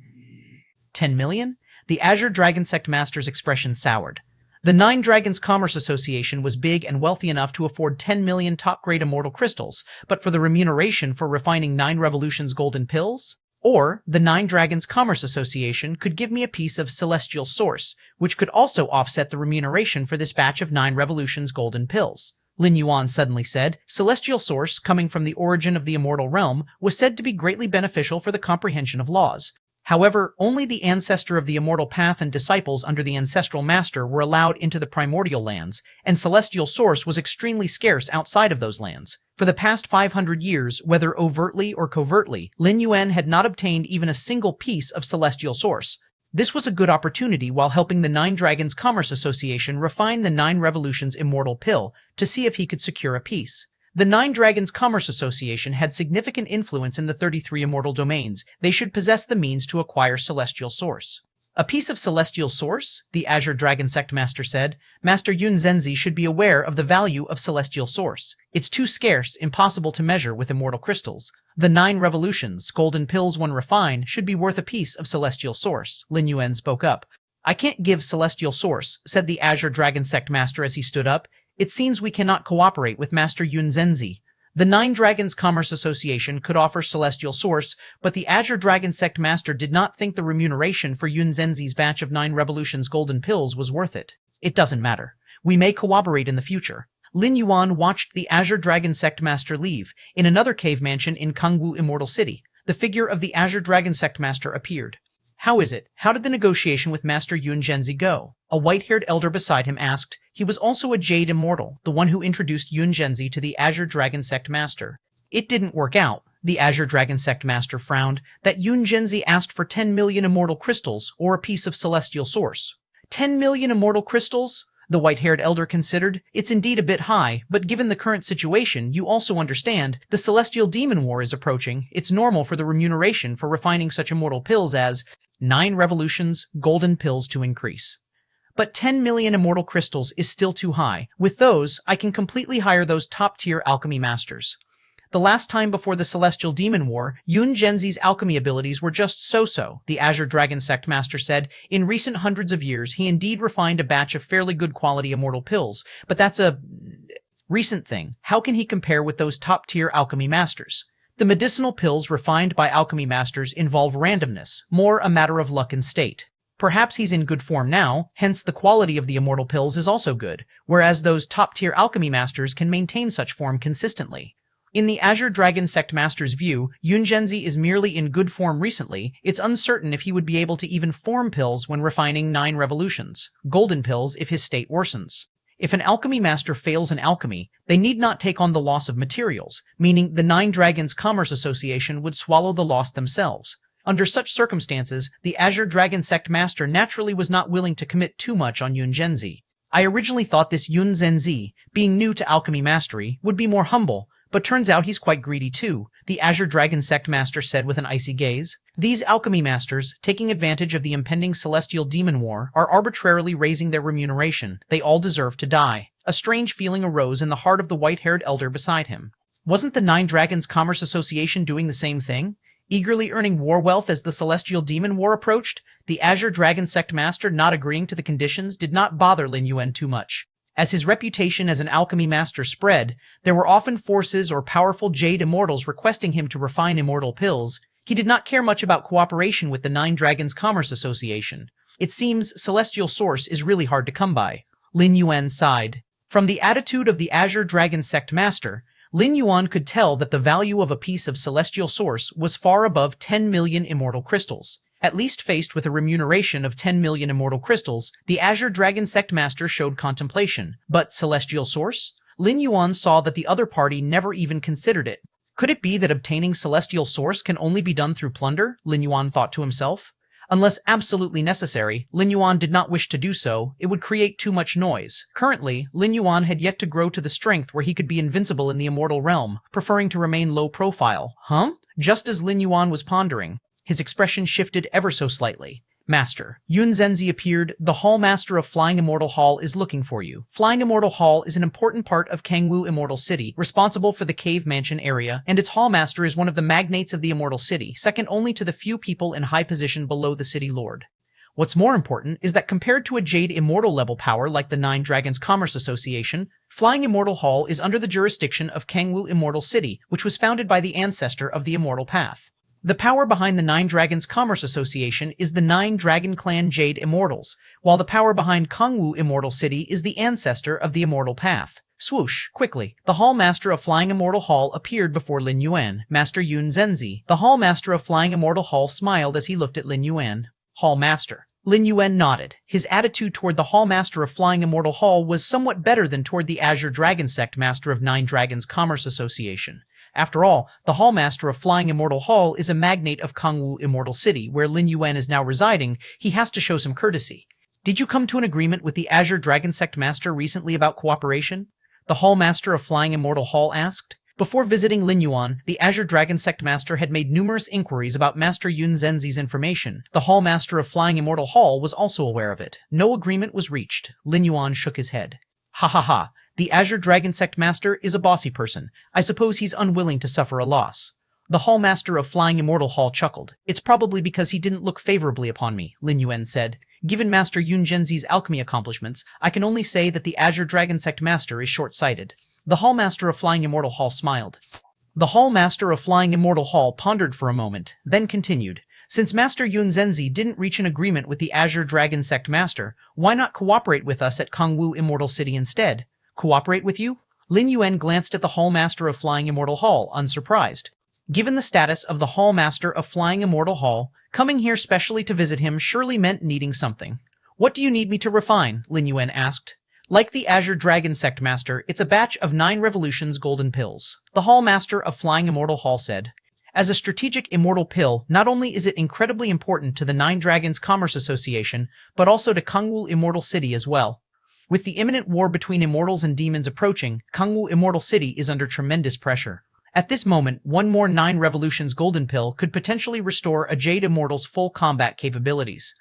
10 million? The Azure Dragon Sect Master's expression soured. The Nine Dragons Commerce Association was big and wealthy enough to afford 10 million top-grade immortal crystals, but for the remuneration for refining 9 Revolutions Golden Pills? Or, the Nine Dragons Commerce Association could give me a piece of Celestial Source, which could also offset the remuneration for this batch of 9 Revolutions Golden Pills. Lin Yuan suddenly said. Celestial Source, coming from the origin of the immortal realm, was said to be greatly beneficial for the comprehension of laws. However, only the ancestor of the immortal path and disciples under the ancestral master were allowed into the primordial lands, and Celestial Source was extremely scarce outside of those lands. For the past 500 years, whether overtly or covertly, Lin Yuan had not obtained even a single piece of Celestial Source. This was a good opportunity while helping the Nine Dragons Commerce Association refine the 9 Revolutions Immortal Pill to see if he could secure a piece. The Nine Dragons Commerce Association had significant influence in the 33 immortal domains. They should possess the means to acquire Celestial Source. A piece of Celestial Source? The Azure Dragon Sect Master said. Master Yun Zhenzi should be aware of the value of Celestial Source. It's too scarce, impossible to measure with immortal crystals. The 9 Revolutions, Golden Pills when refined, should be worth a piece of Celestial Source. Lin Yuan spoke up. I can't give Celestial Source, said the Azure Dragon Sect Master as he stood up. It seems we cannot cooperate with Master Yun Zhenzi. The Nine Dragons Commerce Association could offer Celestial Source, but the Azure Dragon Sect Master did not think the remuneration for Yun Zhenzi's batch of 9 Revolutions Golden Pills was worth it. It doesn't matter. We may cooperate in the future. Lin Yuan watched the Azure Dragon Sect Master leave. In another cave mansion in Kangwu Immortal City, the figure of the Azure Dragon Sect Master appeared. How is it? How did the negotiation with Master Yun Zhenzi go? A white-haired elder beside him asked. He was also a Jade Immortal, the one who introduced Yun Zhenzi to the Azure Dragon Sect Master. It didn't work out. The Azure Dragon Sect Master frowned. That Yun Zhenzi asked for 10 million immortal crystals, or a piece of Celestial Source. 10 million immortal crystals? The white-haired elder considered. It's indeed a bit high, but given the current situation, you also understand, the Celestial Demon War is approaching. It's normal for the remuneration for refining such immortal pills as 9 Revolutions, Golden Pills to increase. But 10 million immortal crystals is still too high. With those, I can completely hire those top-tier alchemy masters. The last time before the Celestial Demon War, Yun Zhenzi's alchemy abilities were just so-so, the Azure Dragon Sect Master said. In recent hundreds of years, he indeed refined a batch of fairly good quality immortal pills, but that's a recent thing. How can he compare with those top-tier alchemy masters? The medicinal pills refined by alchemy masters involve randomness, more a matter of luck and state. Perhaps he's in good form now, hence the quality of the immortal pills is also good, whereas those top-tier alchemy masters can maintain such form consistently. In the Azure Dragon Sect Master's view, Yun Zhenzi is merely in good form recently. It's uncertain if he would be able to even form pills when refining 9 Revolutions, Golden Pills if his state worsens. If an alchemy master fails in alchemy, they need not take on the loss of materials, meaning the 9 Dragons Commerce Association would swallow the loss themselves. Under such circumstances, the Azure Dragon Sect Master naturally was not willing to commit too much on Yun Zhenzi. I originally thought this Yun Zhenzi, being new to alchemy mastery, would be more humble, but turns out he's quite greedy too, the Azure Dragon Sect Master said with an icy gaze. These alchemy masters, taking advantage of the impending Celestial Demon War, are arbitrarily raising their remuneration. They all deserve to die. A strange feeling arose in the heart of the white-haired elder beside him. Wasn't the 9 Dragons Commerce Association doing the same thing? Eagerly earning war wealth as the Celestial Demon War approached? The Azure Dragon Sect Master not agreeing to the conditions did not bother Lin Yuan too much. As his reputation as an alchemy master spread, there were often forces or powerful Jade Immortals requesting him to refine immortal pills. He did not care much about cooperation with the 9 Dragons Commerce Association. It seems celestial source is really hard to come by. Lin Yuan sighed. From the attitude of the Azure Dragon Sect Master, Lin Yuan could tell that the value of a piece of celestial source was far above 10 million immortal crystals. At least faced with a remuneration of 10 million immortal crystals, the Azure Dragon Sect Master showed contemplation. But celestial source? Lin Yuan saw that the other party never even considered it. Could it be that obtaining celestial source can only be done through plunder? Lin Yuan thought to himself. Unless absolutely necessary, Lin Yuan did not wish to do so. It would create too much noise. Currently, Lin Yuan had yet to grow to the strength where he could be invincible in the immortal realm, preferring to remain low profile. Huh? Just as Lin Yuan was pondering, his expression shifted ever so slightly. Master. Yun Zhenzi appeared. The Hall Master of Flying Immortal Hall is looking for you. Flying Immortal Hall is an important part of Kangwu Immortal City, responsible for the Cave Mansion area, and its Hall Master is one of the magnates of the Immortal City, second only to the few people in high position below the City Lord. What's more important is that compared to a Jade Immortal level power like the Nine Dragons Commerce Association, Flying Immortal Hall is under the jurisdiction of Kangwu Immortal City, which was founded by the ancestor of the Immortal Path. The power behind the Nine Dragons Commerce Association is the Nine Dragon Clan Jade Immortals, while the power behind Kangwu Immortal City is the ancestor of the Immortal Path. Swoosh! Quickly, the Hall Master of Flying Immortal Hall appeared before Lin Yuan, Master Yun Zhenzi. The Hall Master of Flying Immortal Hall smiled as he looked at Lin Yuan. Hall Master. Lin Yuan nodded. His attitude toward the Hall Master of Flying Immortal Hall was somewhat better than toward the Azure Dragon Sect Master of Nine Dragons Commerce Association. After all, the Hall Master of Flying Immortal Hall is a magnate of Kangwu Immortal City, where Lin Yuan is now residing. He has to show some courtesy. Did you come to an agreement with the Azure Dragon Sect Master recently about cooperation? The Hall Master of Flying Immortal Hall asked. Before visiting Lin Yuan, the Azure Dragon Sect Master had made numerous inquiries about Master Yun Zhenzi's information. The Hall Master of Flying Immortal Hall was also aware of it. No agreement was reached. Lin Yuan shook his head. Ha ha ha. The Azure Dragon Sect Master is a bossy person. I suppose he's unwilling to suffer a loss. The Hall Master of Flying Immortal Hall chuckled. It's probably because he didn't look favorably upon me, Lin Yuan said. Given Master Yun Zhenzi's alchemy accomplishments, I can only say that the Azure Dragon Sect Master is short-sighted. The Hall Master of Flying Immortal Hall smiled. The Hall Master of Flying Immortal Hall pondered for a moment, then continued. Since Master Yun Zhenzi didn't reach an agreement with the Azure Dragon Sect Master, why not cooperate with us at Kangwu Immortal City instead? Cooperate with you? Lin Yuan glanced at the Hall Master of Flying Immortal Hall, unsurprised. Given the status of the Hall Master of Flying Immortal Hall, coming here specially to visit him surely meant needing something. What do you need me to refine? Lin Yuan asked. Like the Azure Dragon Sect Master, it's a batch of 9 Revolutions Golden Pills. The Hall Master of Flying Immortal Hall said. As a strategic immortal pill, not only is it incredibly important to the Nine Dragons Commerce Association, but also to Kangwu Immortal City as well. With the imminent war between immortals and demons approaching, Kangwu Immortal City is under tremendous pressure. At this moment, one more 9 Revolutions Golden Pill could potentially restore a Jade Immortal's full combat capabilities.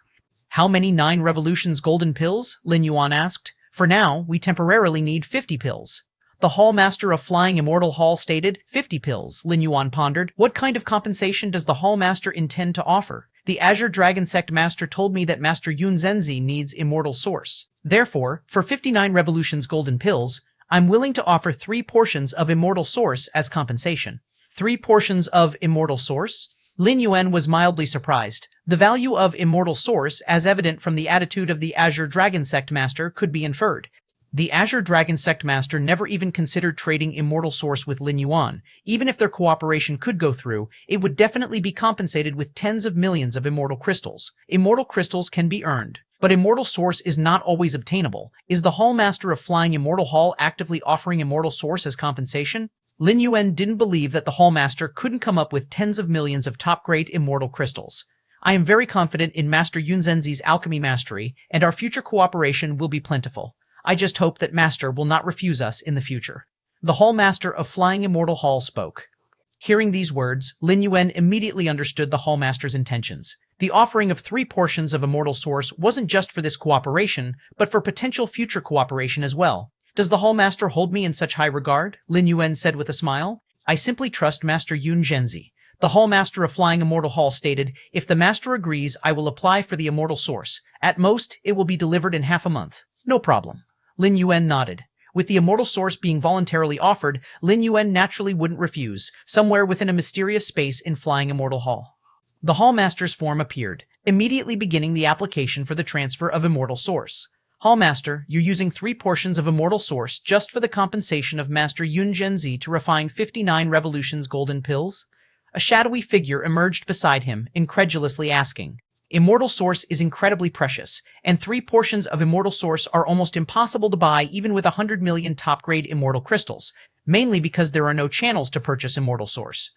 How many 9 Revolutions Golden Pills? Lin Yuan asked. For now, we temporarily need 50 pills. The Hall Master of Flying Immortal Hall stated, 50 pills, Lin Yuan pondered. What kind of compensation does the Hall Master intend to offer? The Azure Dragon Sect Master told me that Master Yun Zhenzi needs Immortal Source. Therefore, for 59 Revolutions Golden Pills, I'm willing to offer 3 portions of Immortal Source as compensation. 3 portions of Immortal Source? Lin Yuan was mildly surprised. The value of Immortal Source, as evident from the attitude of the Azure Dragon Sect Master, could be inferred. The Azure Dragon Sect Master never even considered trading Immortal Source with Lin Yuan. Even if their cooperation could go through, it would definitely be compensated with tens of millions of Immortal Crystals. Immortal Crystals can be earned, but Immortal Source is not always obtainable. Is the Hall Master of Flying Immortal Hall actively offering Immortal Source as compensation? Lin Yuan didn't believe that the Hall Master couldn't come up with tens of millions of top-grade Immortal Crystals. I am very confident in Master Yun Zhenzi's alchemy mastery, and our future cooperation will be plentiful. I just hope that Master will not refuse us in the future. The Hall Master of Flying Immortal Hall spoke. Hearing these words, Lin Yuan immediately understood the Hall Master's intentions. The offering of 3 portions of Immortal Source wasn't just for this cooperation, but for potential future cooperation as well. Does the Hall Master hold me in such high regard? Lin Yuan said with a smile. I simply trust Master Yun Zhenzi. The Hall Master of Flying Immortal Hall stated, if the Master agrees, I will apply for the Immortal Source. At most, it will be delivered in half a month. No problem. Lin Yuan nodded. With the Immortal Source being voluntarily offered, Lin Yuan naturally wouldn't refuse, somewhere within a mysterious space in Flying Immortal Hall. The Hall Master's form appeared. immediately beginning the application for the transfer of Immortal Source. Hallmaster, you're using 3 portions of Immortal Source just for the compensation of Master Yun Zhenzi to refine 59 Revolutions golden pills? A shadowy figure emerged beside him, incredulously asking. Immortal Source is incredibly precious, and 3 portions of Immortal Source are almost impossible to buy even with 100 million top-grade Immortal Crystals, mainly because there are no channels to purchase Immortal Source.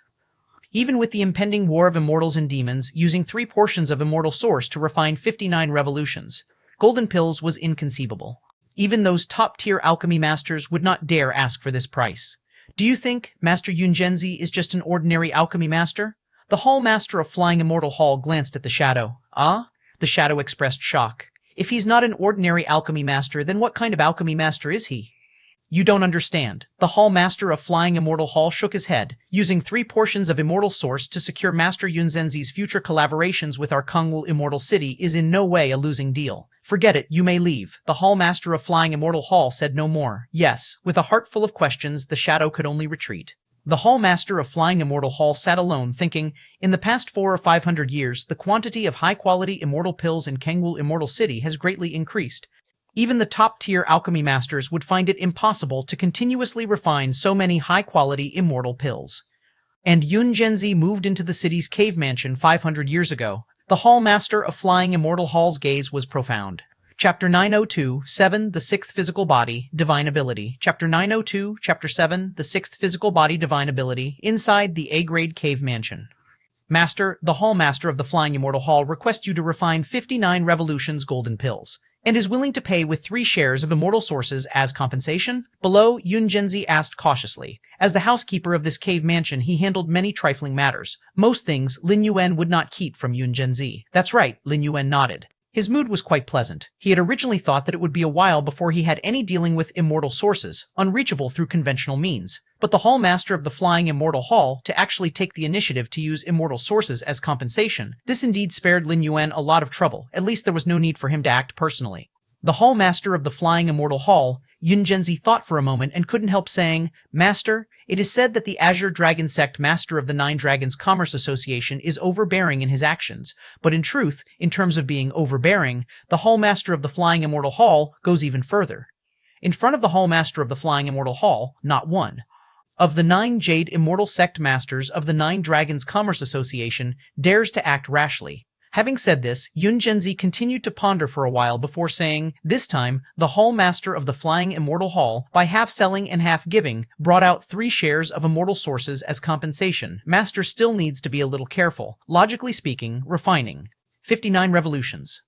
Even with the impending war of immortals and demons, using 3 portions of Immortal Source to refine 59 revolutions, golden pills was inconceivable. Even those top-tier alchemy masters would not dare ask for this price. Do you think Master Yun Zhenzi is just an ordinary alchemy master? The Hall Master of Flying Immortal Hall glanced at the shadow. Ah? The shadow expressed shock. If he's not an ordinary alchemy master, then what kind of alchemy master is he? You don't understand. The Hall Master of Flying Immortal Hall shook his head, using 3 portions of Immortal Source to secure Master Yun Zhenzi's future collaborations with our Kungwu Immortal City is in no way a losing deal. Forget it, you may leave. The Hall Master of Flying Immortal Hall said no more. Yes, with a heart full of questions, the shadow could only retreat. The Hall Master of Flying Immortal Hall sat alone, thinking, in the past 400 or 500 years, the quantity of high-quality immortal pills in Kungwu Immortal City has greatly increased. Even the top-tier alchemy masters would find it impossible to continuously refine so many high-quality immortal pills. And Yun Zhenzi moved into the city's cave mansion 500 years ago. The Hall Master of Flying Immortal Hall's gaze was profound. Chapter 902, 7, The Sixth Physical Body, Divine Ability. Chapter 902, Chapter 7, The Sixth Physical Body, Divine Ability, inside the A-grade cave mansion. Master, the Hall Master of the Flying Immortal Hall requests you to refine 59 Revolutions golden pills, and is willing to pay with 3 shares of Immortal Sources as compensation? Below, Yun Zhenzi asked cautiously. As the housekeeper of this cave mansion, he handled many trifling matters. Most things Lin Yuan would not keep from Yun Zhenzi. That's right, Lin Yuan nodded. His mood was quite pleasant. He had originally thought that it would be a while before he had any dealing with immortal sources, unreachable through conventional means. But the Hall Master of the Flying Immortal Hall to actually take the initiative to use immortal sources as compensation, this indeed spared Lin Yuan a lot of trouble. At least there was no need for him to act personally. The Hall Master of the Flying Immortal Hall, Yun Zhenzi thought for a moment and couldn't help saying, Master, it is said that the Azure Dragon Sect Master of the Nine Dragons Commerce Association is overbearing in his actions, but in truth, in terms of being overbearing, the Hall Master of the Flying Immortal Hall goes even further. In front of the Hall Master of the Flying Immortal Hall, not one of the 9 Jade Immortal Sect Masters of the Nine Dragons Commerce Association dares to act rashly. Having said this, Yun Zhenzi continued to ponder for a while before saying, this time, the Hall Master of the Flying Immortal Hall, by half selling and half giving, brought out 3 shares of immortal sources as compensation. Master still needs to be a little careful. Logically speaking, refining 59 revolutions.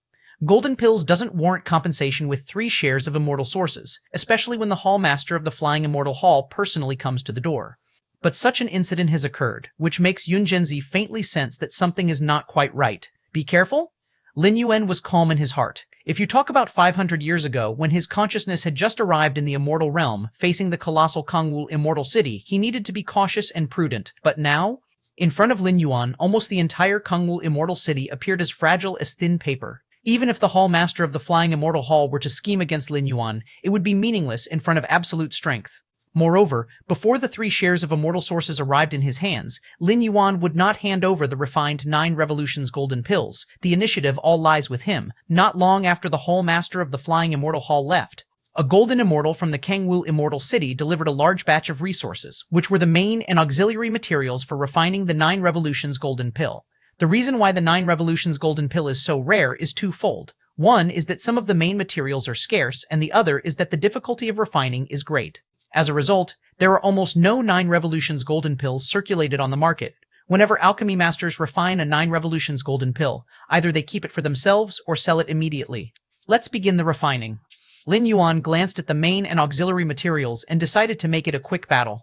Golden Pills doesn't warrant compensation with 3 shares of immortal sources, especially when the Hall Master of the Flying Immortal Hall personally comes to the door. But such an incident has occurred, which makes Yun Zhenzi faintly sense that something is not quite right. Be careful? Lin Yuan was calm in his heart. If you talk about 500 years ago, when his consciousness had just arrived in the immortal realm, facing the colossal Kungwu Immortal City, he needed to be cautious and prudent. But now, in front of Lin Yuan, almost the entire Kungwu Immortal City appeared as fragile as thin paper. Even if the Hall Master of the Flying Immortal Hall were to scheme against Lin Yuan, it would be meaningless in front of absolute strength. Moreover, before the 3 shares of immortal sources arrived in his hands, Lin Yuan would not hand over the refined 9 Revolutions golden pills. The initiative all lies with him. Not long after the Hall Master of the Flying Immortal Hall left, a golden immortal from the Kungwu Immortal City delivered a large batch of resources, which were the main and auxiliary materials for refining the 9 Revolutions golden pill. The reason why the 9 Revolutions golden pill is so rare is twofold. One is that some of the main materials are scarce, and the other is that the difficulty of refining is great. As a result, there are almost no 9 Revolutions golden pills circulated on the market. Whenever alchemy masters refine a 9 Revolutions golden pill, either they keep it for themselves or sell it immediately. Let's begin the refining. Lin Yuan glanced at the main and auxiliary materials and decided to make it a quick battle.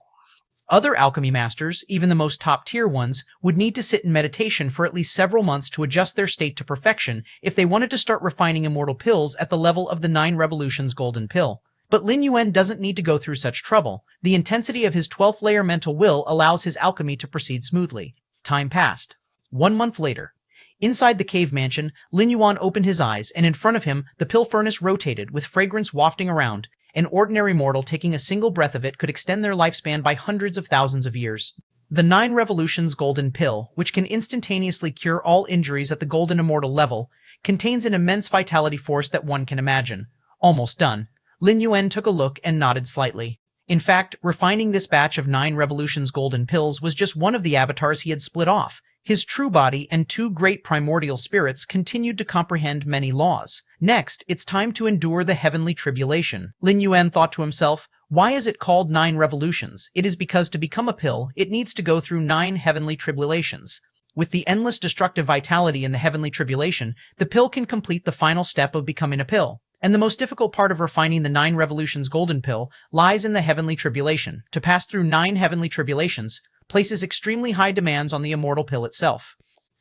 Other alchemy masters, even the most top-tier ones, would need to sit in meditation for at least several months to adjust their state to perfection if they wanted to start refining immortal pills at the level of the 9 Revolutions golden pill. But Lin Yuan doesn't need to go through such trouble. The intensity of his 12th layer mental will allows his alchemy to proceed smoothly. Time passed. 1 month later. Inside the cave mansion, Lin Yuan opened his eyes, and in front of him, the pill furnace rotated, with fragrance wafting around. An ordinary mortal taking a single breath of it could extend their lifespan by hundreds of thousands of years. The 9 Revolutions Golden Pill, which can instantaneously cure all injuries at the Golden Immortal level, contains an immense vitality force that one can imagine. Almost done. Lin Yuan took a look and nodded slightly. In fact, refining this batch of 9 Revolutions Golden Pills was just one of the avatars he had split off. His true body and 2 great primordial spirits continued to comprehend many laws. Next, it's time to endure the heavenly tribulation. Lin Yuan thought to himself, why is it called 9 revolutions? It is because to become a pill, it needs to go through 9 heavenly tribulations. With the endless destructive vitality in the heavenly tribulation, the pill can complete the final step of becoming a pill. And the most difficult part of refining the 9 revolutions golden pill lies in the heavenly tribulation. To pass through 9 heavenly tribulations places extremely high demands on the immortal pill itself.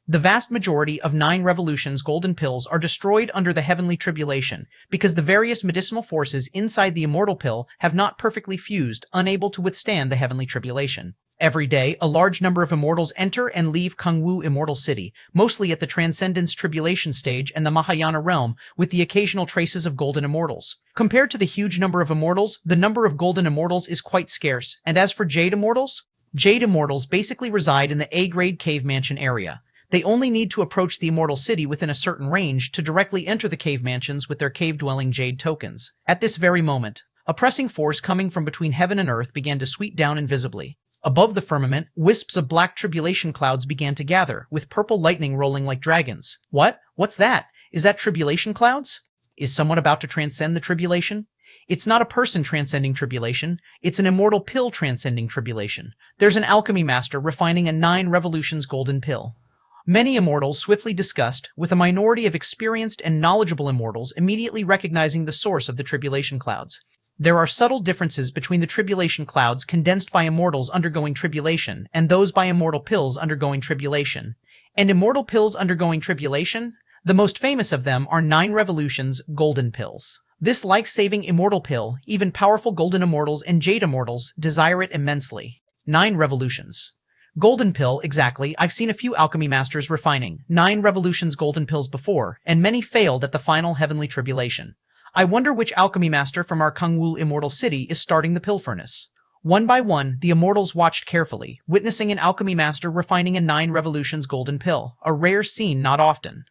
The vast majority of 9 revolutions golden pills are destroyed under the heavenly tribulation because the various medicinal forces inside the immortal pill have not perfectly fused, unable to withstand the heavenly tribulation. Every day, a large number of immortals enter and leave Kangwu Immortal City, mostly at the Transcendence Tribulation stage and the Mahayana realm, with the occasional traces of golden immortals. Compared to the huge number of immortals, the number of golden immortals is quite scarce, and as for Jade immortals basically reside in the A-grade cave mansion area. They only need to approach the Immortal City within a certain range to directly enter the cave mansions with their cave-dwelling jade tokens. At this very moment, a pressing force coming from between heaven and earth began to sweep down invisibly. Above the firmament, wisps of black tribulation clouds began to gather, with purple lightning rolling like dragons. What's that? Is that tribulation clouds? Is someone about to transcend the tribulation? It's not a person transcending tribulation, it's an immortal pill transcending tribulation. There's an alchemy master refining a 9 revolutions golden pill. Many immortals swiftly discussed, with a minority of experienced and knowledgeable immortals immediately recognizing the source of the tribulation clouds. There are subtle differences between the tribulation clouds condensed by immortals undergoing tribulation and those by immortal pills undergoing tribulation. And immortal pills undergoing tribulation? The most famous of them are 9 revolutions golden pills. This life-saving immortal pill, even powerful golden immortals and jade immortals desire it immensely. 9 revolutions. Golden pill, exactly. I've seen a few alchemy masters refining 9 revolutions golden pills before, and many failed at the final heavenly tribulation. I wonder which alchemy master from our Kangwu Immortal City is starting the pill furnace. One by one, the immortals watched carefully, witnessing an alchemy master refining a 9 revolutions golden pill, a rare scene not often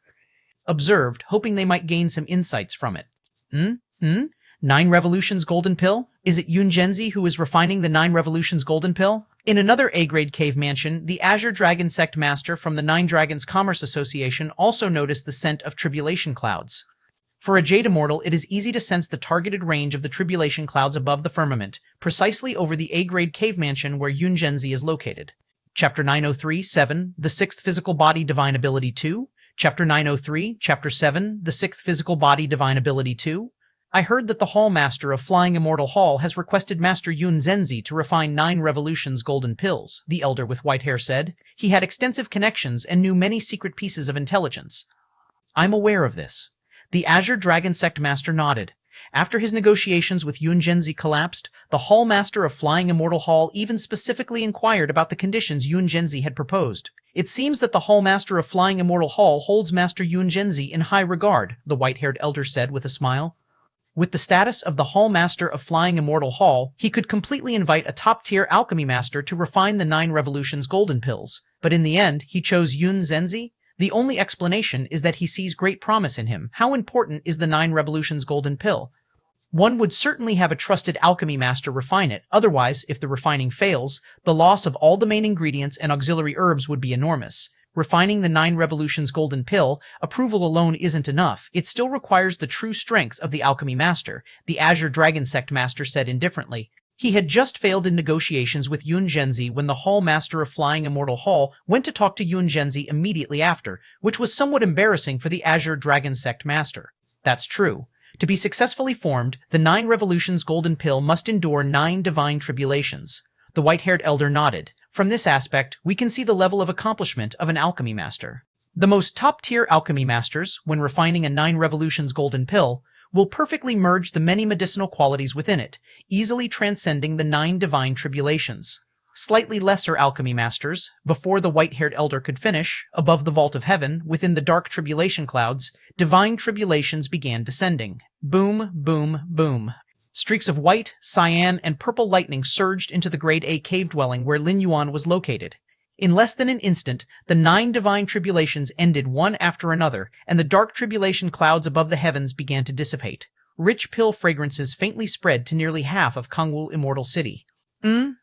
observed, hoping they might gain some insights from it. 9 revolutions golden pill? Is it Yun Zhenzi who is refining the 9 revolutions golden pill? In another A-grade cave mansion, the Azure Dragon Sect Master from the 9 Dragons Commerce Association also noticed the scent of tribulation clouds. For a Jade Immortal, it is easy to sense the targeted range of the tribulation clouds above the firmament, precisely over the A-grade cave mansion where Yun Zhenzi is located. Chapter 903-7, The 6th Physical Body Divine Ability 2. Chapter 903, Chapter 7, The 6th Physical Body Divine Ability 2. I heard that the Hall Master of Flying Immortal Hall has requested Master Yun Zhenzi to refine 9 revolutions golden pills, the elder with white hair said. He had extensive connections and knew many secret pieces of intelligence. I'm aware of this. The Azure Dragon Sect Master nodded. After his negotiations with Yun Zhenzi collapsed, the Hall Master of Flying Immortal Hall even specifically inquired about the conditions Yun Zhenzi had proposed. It seems that the Hall Master of Flying Immortal Hall holds Master Yun Zhenzi in high regard, the white-haired elder said with a smile. With the status of the Hall Master of Flying Immortal Hall, he could completely invite a top-tier alchemy master to refine the 9 revolutions golden pills. But in the end, he chose Yun Zhenzi? The only explanation is that he sees great promise in him. How important is the 9 revolutions golden pill? One would certainly have a trusted alchemy master refine it. Otherwise, if the refining fails, the loss of all the main ingredients and auxiliary herbs would be enormous. Refining the 9 revolutions golden pill, approval alone isn't enough. It still requires the true strength of the alchemy master, the Azure Dragon Sect Master said indifferently. He had just failed in negotiations with Yun Zhenzi when the Hall Master of Flying Immortal Hall went to talk to Yun Zhenzi immediately after, which was somewhat embarrassing for the Azure Dragon Sect Master. That's true. To be successfully formed, the 9 revolutions golden pill must endure 9 divine tribulations. The white-haired elder nodded. From this aspect, we can see the level of accomplishment of an alchemy master. The most top-tier alchemy masters, when refining a 9 revolutions golden pill, will perfectly merge the many medicinal qualities within it, easily transcending the 9 divine tribulations. Slightly lesser alchemy masters, before the white-haired elder could finish, above the vault of heaven, within the dark tribulation clouds, divine tribulations began descending. Boom, boom, boom. Streaks of white, cyan, and purple lightning surged into the Grade A cave dwelling where Lin Yuan was located. In less than an instant, the 9 divine tribulations ended one after another, and the dark tribulation clouds above the heavens began to dissipate. Rich pill fragrances faintly spread to nearly half of Kangwoo Immortal City.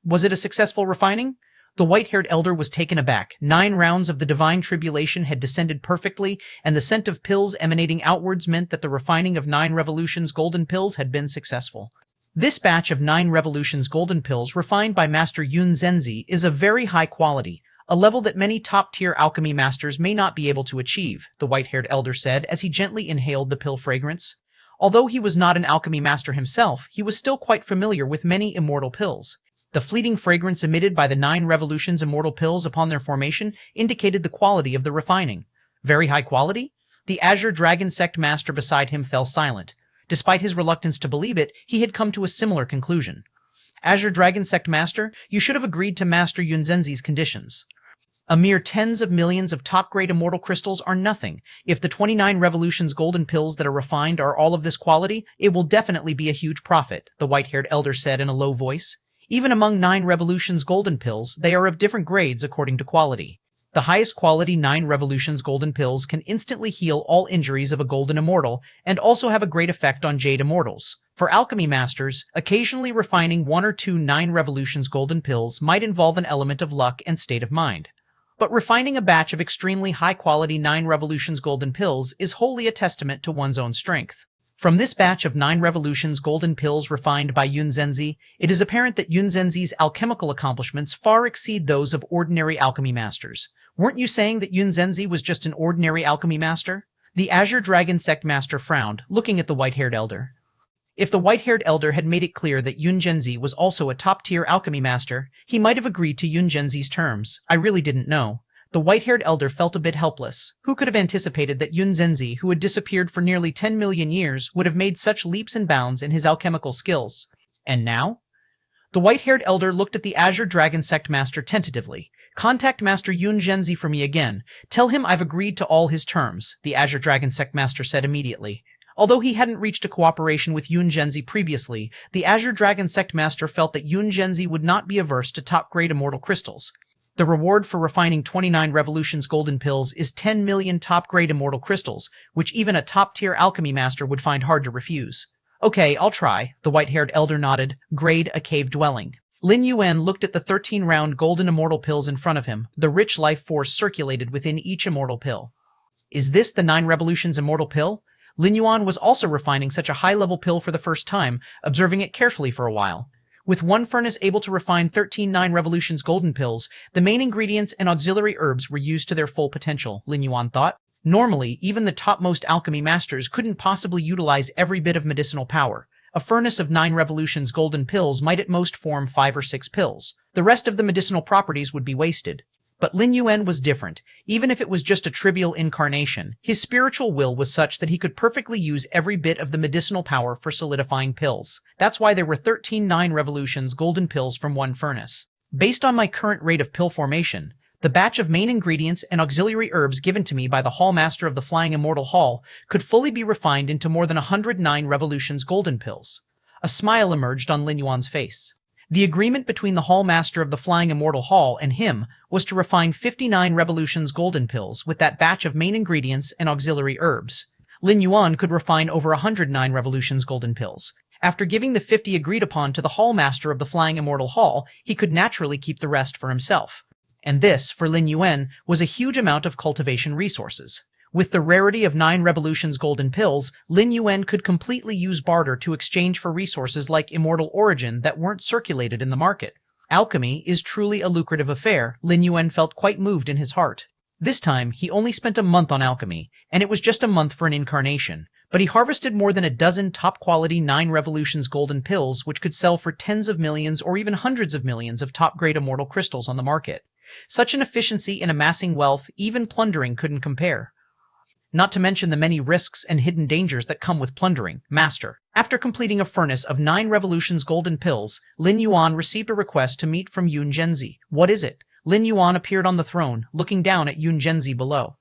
Was it a successful refining? The white-haired elder was taken aback. 9 rounds of the divine tribulation had descended perfectly, and the scent of pills emanating outwards meant that the refining of 9 revolutions golden pills had been successful. This batch of 9 revolutions golden pills refined by Master Yun Zhenzi is of very high quality, a level that many top-tier alchemy masters may not be able to achieve, the white-haired elder said as he gently inhaled the pill fragrance. Although he was not an alchemy master himself, he was still quite familiar with many immortal pills. The fleeting fragrance emitted by the 9 revolutions immortal pills upon their formation indicated the quality of the refining. Very high quality? The Azure Dragon Sect master beside him fell silent. Despite his reluctance to believe it, he had come to a similar conclusion. Azure Dragon Sect master, you should have agreed to Master Yun Zhenzi's conditions. A mere tens of millions of top-grade immortal crystals are nothing. If the 29 revolutions golden pills that are refined are all of this quality, it will definitely be a huge profit, the white-haired elder said in a low voice. Even among 9 revolutions golden pills, they are of different grades according to quality. The highest quality 9 revolutions golden pills can instantly heal all injuries of a golden immortal and also have a great effect on jade immortals. For alchemy masters, occasionally refining 1 or 2 9 revolutions golden pills might involve an element of luck and state of mind. But refining a batch of extremely high-quality 9 revolutions golden pills is wholly a testament to one's own strength. From this batch of 9 revolutions golden pills refined by Yun Zhenzi, it is apparent that Yun Zhenzi's alchemical accomplishments far exceed those of ordinary alchemy masters. Weren't you saying that Yun Zhenzi was just an ordinary alchemy master? The Azure Dragon Sect master frowned, looking at the white-haired elder. If the white-haired elder had made it clear that Yun Zhenzi was also a top-tier alchemy master, he might have agreed to Yun Zhenzi's terms. I really didn't know. The white-haired elder felt a bit helpless. Who could have anticipated that Yun Zhenzi, who had disappeared for nearly 10 million years, would have made such leaps and bounds in his alchemical skills? And now? The white-haired elder looked at the Azure Dragon Sect master tentatively. Contact Master Yun Zhenzi for me again. Tell him I've agreed to all his terms, the Azure Dragon Sect master said immediately. Although he hadn't reached a cooperation with Yun Zhenzi previously, the Azure Dragon Sect master felt that Yun Zhenzi would not be averse to top-grade immortal crystals. The reward for refining 29 revolutions golden pills is 10 million top-grade immortal crystals, which even a top-tier alchemy master would find hard to refuse. Okay, I'll try, the white-haired elder nodded. Grade a cave dwelling. Lin Yuan looked at the 13-round golden immortal pills in front of him. The rich life force circulated within each immortal pill. Is this the 9 revolutions immortal pill? Lin Yuan was also refining such a high-level pill for the first time, observing it carefully for a while. With one furnace able to refine 13 9 revolutions golden pills, the main ingredients and auxiliary herbs were used to their full potential, Lin Yuan thought. Normally, even the topmost alchemy masters couldn't possibly utilize every bit of medicinal power. A furnace of 9 revolutions golden pills might at most form 5 or 6 pills. The rest of the medicinal properties would be wasted. But Lin Yuan was different. Even if it was just a trivial incarnation, his spiritual will was such that he could perfectly use every bit of the medicinal power for solidifying pills. That's why there were 13 9 revolutions golden pills from one furnace. Based on my current rate of pill formation, the batch of main ingredients and auxiliary herbs given to me by the Hall Master of the Flying Immortal Hall could fully be refined into more than 109 revolutions golden pills. A smile emerged on Lin Yuan's face. The agreement between the Hall Master of the Flying Immortal Hall and him was to refine 59 revolutions golden pills with that batch of main ingredients and auxiliary herbs. Lin Yuan could refine over 109 revolutions golden pills. After giving the 50 agreed upon to the Hall Master of the Flying Immortal Hall, he could naturally keep the rest for himself. And this, for Lin Yuan, was a huge amount of cultivation resources. With the rarity of 9 revolutions golden pills, Lin Yuan could completely use barter to exchange for resources like immortal origin that weren't circulated in the market. Alchemy is truly a lucrative affair. Lin Yuan felt quite moved in his heart. This time, he only spent a month on alchemy, and it was just a month for an incarnation. But he harvested more than a dozen top-quality 9 revolutions golden pills which could sell for tens of millions or even hundreds of millions of top-grade immortal crystals on the market. Such an efficiency in amassing wealth, even plundering couldn't compare. Not to mention the many risks and hidden dangers that come with plundering. Master. After completing a furnace of 9 revolutions golden pills, Lin Yuan received a request to meet from Yun Zhenzi. What is it? Lin Yuan appeared on the throne, looking down at Yun Zhenzi below.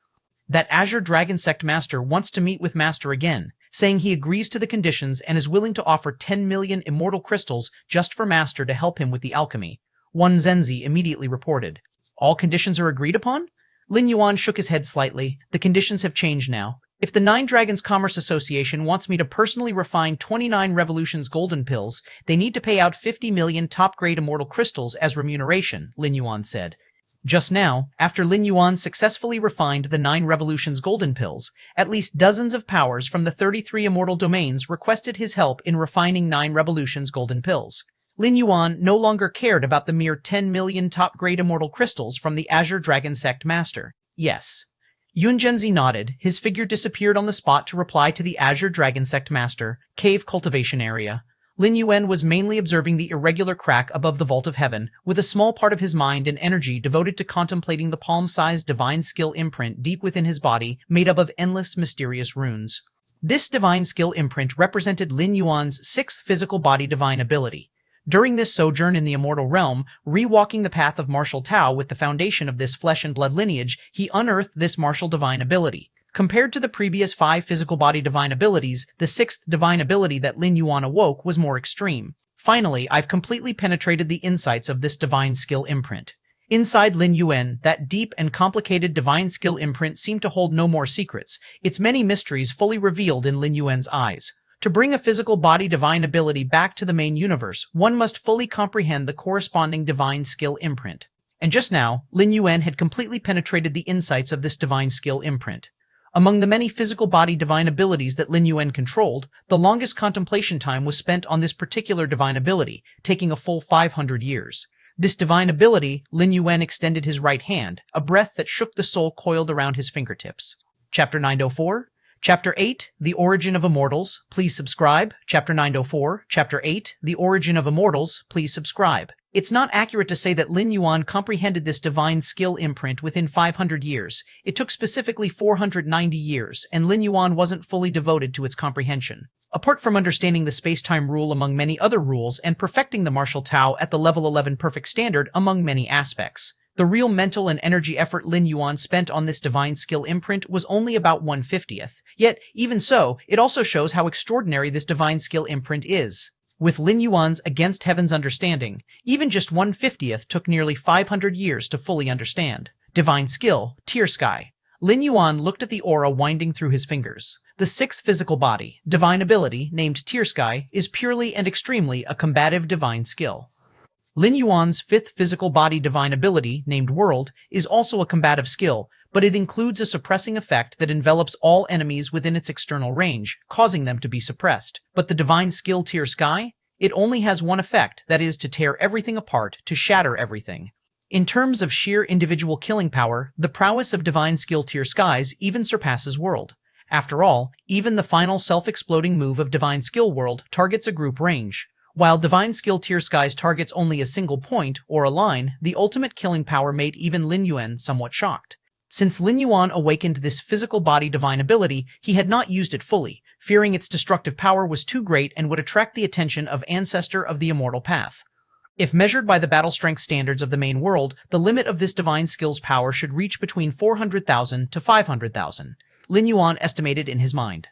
That Azure Dragon Sect Master wants to meet with Master again. saying he agrees to the conditions and is willing to offer 10 million immortal crystals just for Master to help him with the alchemy. One Zenzi immediately reported. All conditions are agreed upon? Lin Yuan shook his head slightly. The conditions have changed now. If the Nine Dragons Commerce Association wants me to personally refine 29 Revolutions golden pills, they need to pay out 50 million top-grade immortal crystals as remuneration, Lin Yuan said. Just now, after Lin Yuan successfully refined the 9 Revolutions golden pills, at least dozens of powers from the 33 immortal domains requested his help in refining 9 Revolutions golden pills. Lin Yuan no longer cared about the mere 10 million top-grade immortal crystals from the Azure Dragon Sect Master. Yes. Yun Zhenzi nodded. His figure disappeared on the spot to reply to the Azure Dragon Sect Master, Cave Cultivation Area. Lin Yuan was mainly observing the irregular crack above the Vault of Heaven, with a small part of his mind and energy devoted to contemplating the palm-sized divine skill imprint deep within his body, made up of endless mysterious runes. This divine skill imprint represented Lin Yuan's 6th physical body divine ability. During this sojourn in the immortal realm, rewalking the path of martial Tao with the foundation of this flesh and blood lineage, he unearthed this martial divine ability. Compared to the previous 5 physical body divine abilities, the 6th divine ability that Lin Yuan awoke was more extreme. Finally, I've completely penetrated the insights of this divine skill imprint. Inside Lin Yuan, that deep and complicated divine skill imprint seemed to hold no more secrets, its many mysteries fully revealed in Lin Yuan's eyes. To bring a physical body divine ability back to the main universe, one must fully comprehend the corresponding divine skill imprint. And just now, Lin Yuan had completely penetrated the insights of this divine skill imprint. Among the many physical body divine abilities that Lin Yuan controlled, the longest contemplation time was spent on this particular divine ability, taking a full 500 years. This divine ability, Lin Yuan extended his right hand, a breath that shook the soul coiled around his fingertips. Chapter 904. Chapter 8, The Origin of Immortals. Please subscribe. Chapter 904. Chapter 8, The Origin of Immortals. Please subscribe. It's not accurate to say that Lin Yuan comprehended this divine skill imprint within 500 years. It took specifically 490 years, and Lin Yuan wasn't fully devoted to its comprehension. Apart from understanding the space-time rule among many other rules and perfecting the martial Tao at the level 11 perfect standard among many aspects, the real mental and energy effort Lin Yuan spent on this divine skill imprint was only about 1/50th. Yet, even so, it also shows how extraordinary this divine skill imprint is. With Lin Yuan's against heaven's understanding, even just 1/50th took nearly 500 years to fully understand. Divine skill, Tear Sky. Lin Yuan looked at the aura winding through his fingers. The 6th physical body, divine ability, named Tear Sky, is purely and extremely a combative divine skill. Lin Yuan's 5th physical body divine ability, named World, is also a combative skill, but it includes a suppressing effect that envelops all enemies within its external range, causing them to be suppressed. But the divine skill Tear Sky? It only has one effect, that is to tear everything apart, to shatter everything. In terms of sheer individual killing power, the prowess of divine skill Tear Skies even surpasses World. After all, even the final self-exploding move of divine skill World targets a group range. While divine skill Tear Skies targets only a single point, or a line, the ultimate killing power made even Lin Yuan somewhat shocked. Since Lin Yuan awakened this physical body divine ability, he had not used it fully, fearing its destructive power was too great and would attract the attention of Ancestor of the Immortal Path. If measured by the battle strength standards of the main world, the limit of this divine skill's power should reach between 400,000 to 500,000, Lin Yuan estimated in his mind.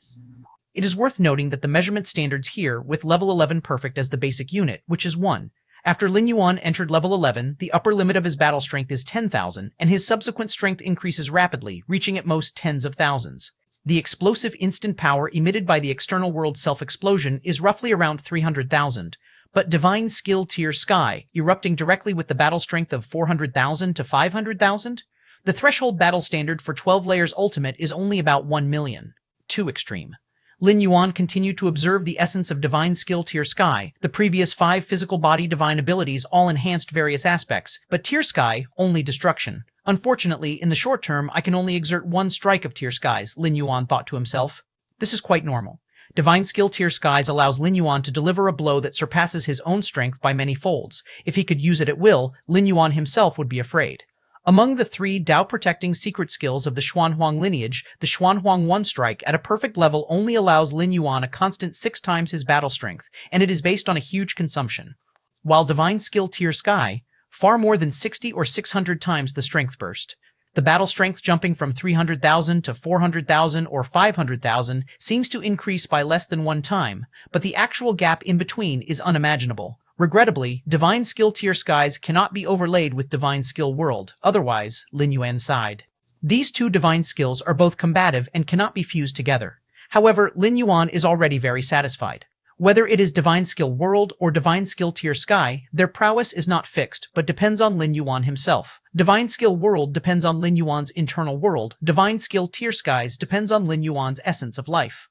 It is worth noting that the measurement standards here, with level 11 perfect as the basic unit, which is 1. After Lin Yuan entered level 11, the upper limit of his battle strength is 10,000, and his subsequent strength increases rapidly, reaching at most tens of thousands. The explosive instant power emitted by the external world self-explosion is roughly around 300,000, but divine skill Tear Sky, erupting directly with the battle strength of 400,000 to 500,000? The threshold battle standard for 12 layers ultimate is only about 1 million. Too extreme. Lin Yuan continued to observe the essence of divine skill Tear Sky. The previous 5 physical body divine abilities all enhanced various aspects, but Tear Sky, only destruction. Unfortunately, in the short term, I can only exert 1 strike of Tear Skies, Lin Yuan thought to himself. This is quite normal. Divine skill Tear Skies allows Lin Yuan to deliver a blow that surpasses his own strength by many folds. If he could use it at will, Lin Yuan himself would be afraid. Among the 3 Dao-protecting secret skills of the Xuanhuang lineage, the Xuanhuang One Strike at a perfect level only allows Lin Yuan a constant 6 times his battle strength, and it is based on a huge consumption. While divine skill Tear Sky, far more than 60 or 600 times the strength burst. The battle strength jumping from 300,000 to 400,000 or 500,000 seems to increase by less than one time, but the actual gap in between is unimaginable. Regrettably, Divine Skill Tier Skies cannot be overlaid with Divine Skill World, otherwise, Lin Yuan sighed. These two divine skills are both combative and cannot be fused together. However, Lin Yuan is already very satisfied. Whether it is Divine Skill World or Divine Skill Tier Sky, their prowess is not fixed, but depends on Lin Yuan himself. Divine Skill World depends on Lin Yuan's internal world. Divine Skill Tier Skies depends on Lin Yuan's essence of life.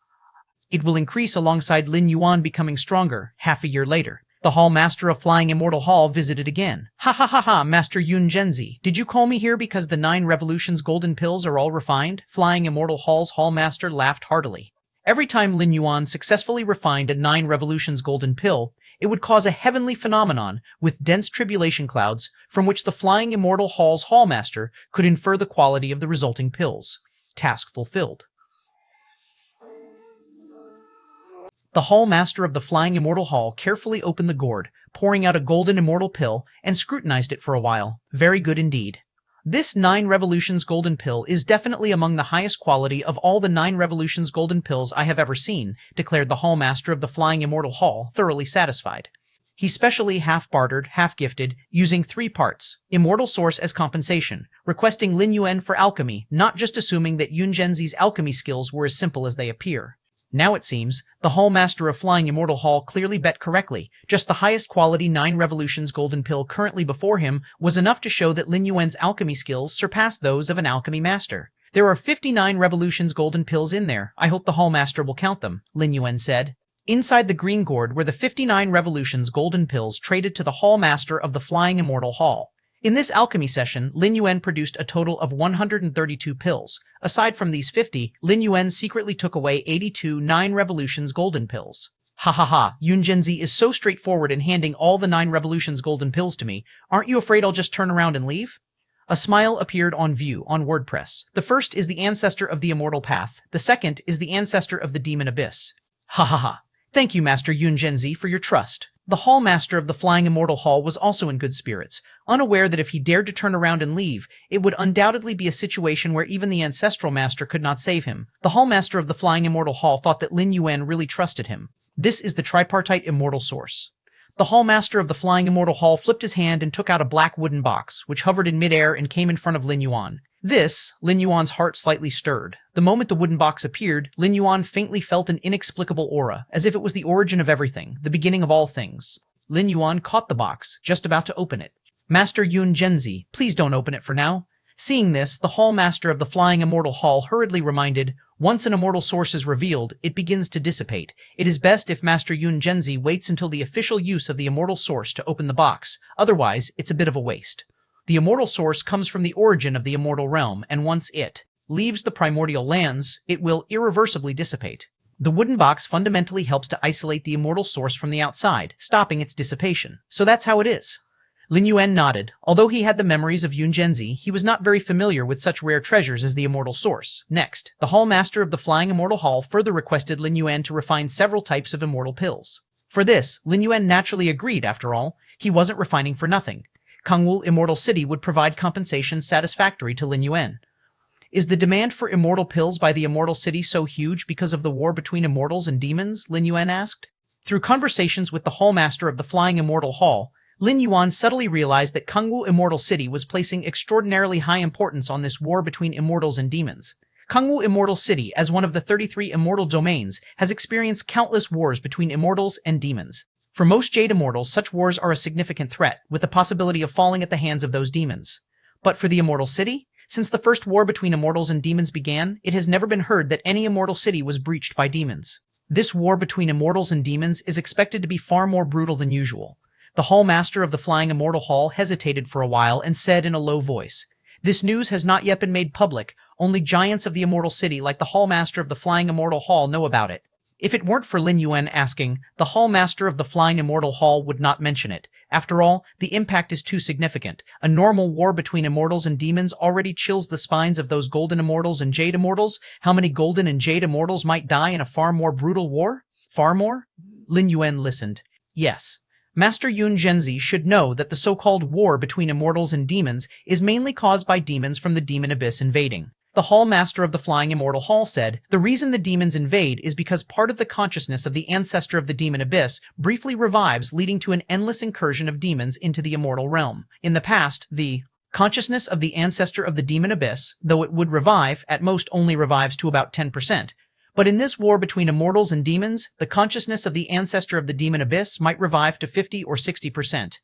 It will increase alongside Lin Yuan becoming stronger, half a year later. The Hall Master of Flying Immortal Hall visited again. Ha ha ha ha, Master Yun Zhenzi, did you call me here because the 9 Revolutions golden pills are all refined? Flying Immortal Hall's Hall Master laughed heartily. Every time Lin Yuan successfully refined a 9 Revolutions golden pill, it would cause a heavenly phenomenon with dense tribulation clouds from which the Flying Immortal Hall's Hallmaster could infer the quality of the resulting pills. Task fulfilled. The Hallmaster of the Flying Immortal Hall carefully opened the gourd, pouring out a golden immortal pill, and scrutinized it for a while. Very good indeed. This 9 Revolutions golden pill is definitely among the highest quality of all the 9 Revolutions golden pills I have ever seen, declared the Hallmaster of the Flying Immortal Hall, thoroughly satisfied. He specially half-bartered, half-gifted, using 3 parts, immortal source as compensation, requesting Lin Yuan for alchemy, not just assuming that Yun Zhenzi's alchemy skills were as simple as they appear. Now it seems, the Hallmaster of Flying Immortal Hall clearly bet correctly. Just the highest quality 9 Revolutions golden pill currently before him was enough to show that Lin Yuan's alchemy skills surpassed those of an alchemy master. There are 59 Revolutions golden pills in there. I hope the Hallmaster will count them, Lin Yuan said. Inside the green gourd were the 59 Revolutions golden pills traded to the Hallmaster of the Flying Immortal Hall. In this alchemy session, Lin Yuan produced a total of 132 pills. Aside from these 50, Lin Yuan secretly took away 82 9 Revolutions golden pills. Ha ha ha, Yun Zhenzi is so straightforward in handing all the 9 Revolutions golden pills to me. Aren't you afraid I'll just turn around and leave? A smile appeared on view on WordPress. The first is the ancestor of the immortal path. The second is the ancestor of the demon abyss. Ha ha ha. Thank you, Master Yun Zhenzi, for your trust. The Hallmaster of the Flying Immortal Hall was also in good spirits, unaware that if he dared to turn around and leave, it would undoubtedly be a situation where even the Ancestral Master could not save him. The Hallmaster of the Flying Immortal Hall thought that Lin Yuan really trusted him. This is the tripartite immortal source. The Hallmaster of the Flying Immortal Hall flipped his hand and took out a black wooden box, which hovered in midair and came in front of Lin Yuan. Lin Yuan's heart slightly stirred. The moment the wooden box appeared, Lin Yuan faintly felt an inexplicable aura, as if it was the origin of everything, the beginning of all things. Lin Yuan caught the box, just about to open it. Master Yun Zhenzi, please don't open it for now. Seeing this, the Hallmaster of the Flying Immortal Hall hurriedly reminded, once an immortal source is revealed, it begins to dissipate. It is best if Master Yun Zhenzi waits until the official use of the immortal source to open the box, otherwise it's a bit of a waste. The immortal source comes from the origin of the immortal realm, and once it leaves the primordial lands, it will irreversibly dissipate. The wooden box fundamentally helps to isolate the immortal source from the outside, stopping its dissipation. So that's how it is. Lin Yuan nodded. Although he had the memories of Yun Zhenzi, he was not very familiar with such rare treasures as the immortal source. Next, the Hallmaster of the Flying Immortal Hall further requested Lin Yuan to refine several types of immortal pills. For this, Lin Yuan naturally agreed. After all, he wasn't refining for nothing. Kangwoo Immortal City would provide compensation satisfactory to Lin Yuan. Is the demand for immortal pills by the Immortal City so huge because of the war between immortals and demons? Lin Yuan asked. Through conversations with the Hallmaster of the Flying Immortal Hall, Lin Yuan subtly realized that Kangwoo Immortal City was placing extraordinarily high importance on this war between immortals and demons. Kangwoo Immortal City, as one of the 33 immortal domains, has experienced countless wars between immortals and demons. For most Jade Immortals, such wars are a significant threat, with the possibility of falling at the hands of those demons. But for the Immortal City, since the first war between immortals and demons began, it has never been heard that any immortal city was breached by demons. This war between immortals and demons is expected to be far more brutal than usual. The Hallmaster of the Flying Immortal Hall hesitated for a while and said in a low voice, "This news has not yet been made public. Only giants of the Immortal City like the Hallmaster of the Flying Immortal Hall know about it." If it weren't for Lin Yuan asking, the Hallmaster of the Flying Immortal Hall would not mention it. After all, the impact is too significant. A normal war between immortals and demons already chills the spines of those golden immortals and jade immortals. How many golden and jade immortals might die in a far more brutal war? Far more? Lin Yuan listened. Yes. Master Yun Zhenzi should know that the so-called war between immortals and demons is mainly caused by demons from the demon abyss invading. The Hall Master of the Flying Immortal Hall said, the reason the demons invade is because part of the consciousness of the ancestor of the demon abyss briefly revives, leading to an endless incursion of demons into the immortal realm. In the past, the consciousness of the ancestor of the demon abyss, though it would revive, at most only revives to about 10%. But in this war between immortals and demons, the consciousness of the ancestor of the demon abyss might revive to 50 or 60%.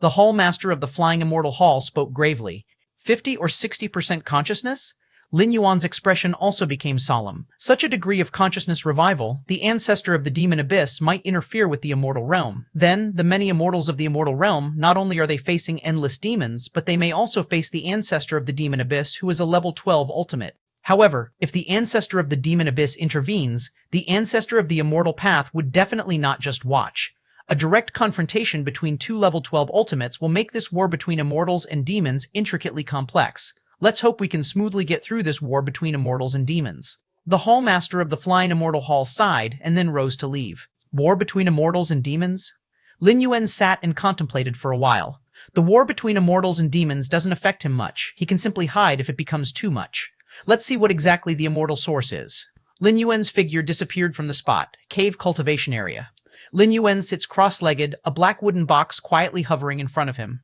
The Hall Master of the Flying Immortal Hall spoke gravely. 50 or 60% consciousness? Lin Yuan's expression also became solemn. Such a degree of consciousness revival, the ancestor of the demon abyss might interfere with the immortal realm. Then, the many immortals of the immortal realm, not only are they facing endless demons, but they may also face the ancestor of the demon abyss, who is a level 12 ultimate. However, if the ancestor of the demon abyss intervenes, the ancestor of the immortal path would definitely not just watch. A direct confrontation between two level 12 ultimates will make this war between immortals and demons intricately complex. Let's hope we can smoothly get through this war between immortals and demons. The Hall Master of the Flying Immortal Hall sighed and then rose to leave. War between immortals and demons? Lin Yuan sat and contemplated for a while. The war between immortals and demons doesn't affect him much. He can simply hide if it becomes too much. Let's see what exactly the immortal source is. Lin Yuan's figure disappeared from the spot. Cave cultivation area. Lin Yuan sits cross-legged, a black wooden box quietly hovering in front of him.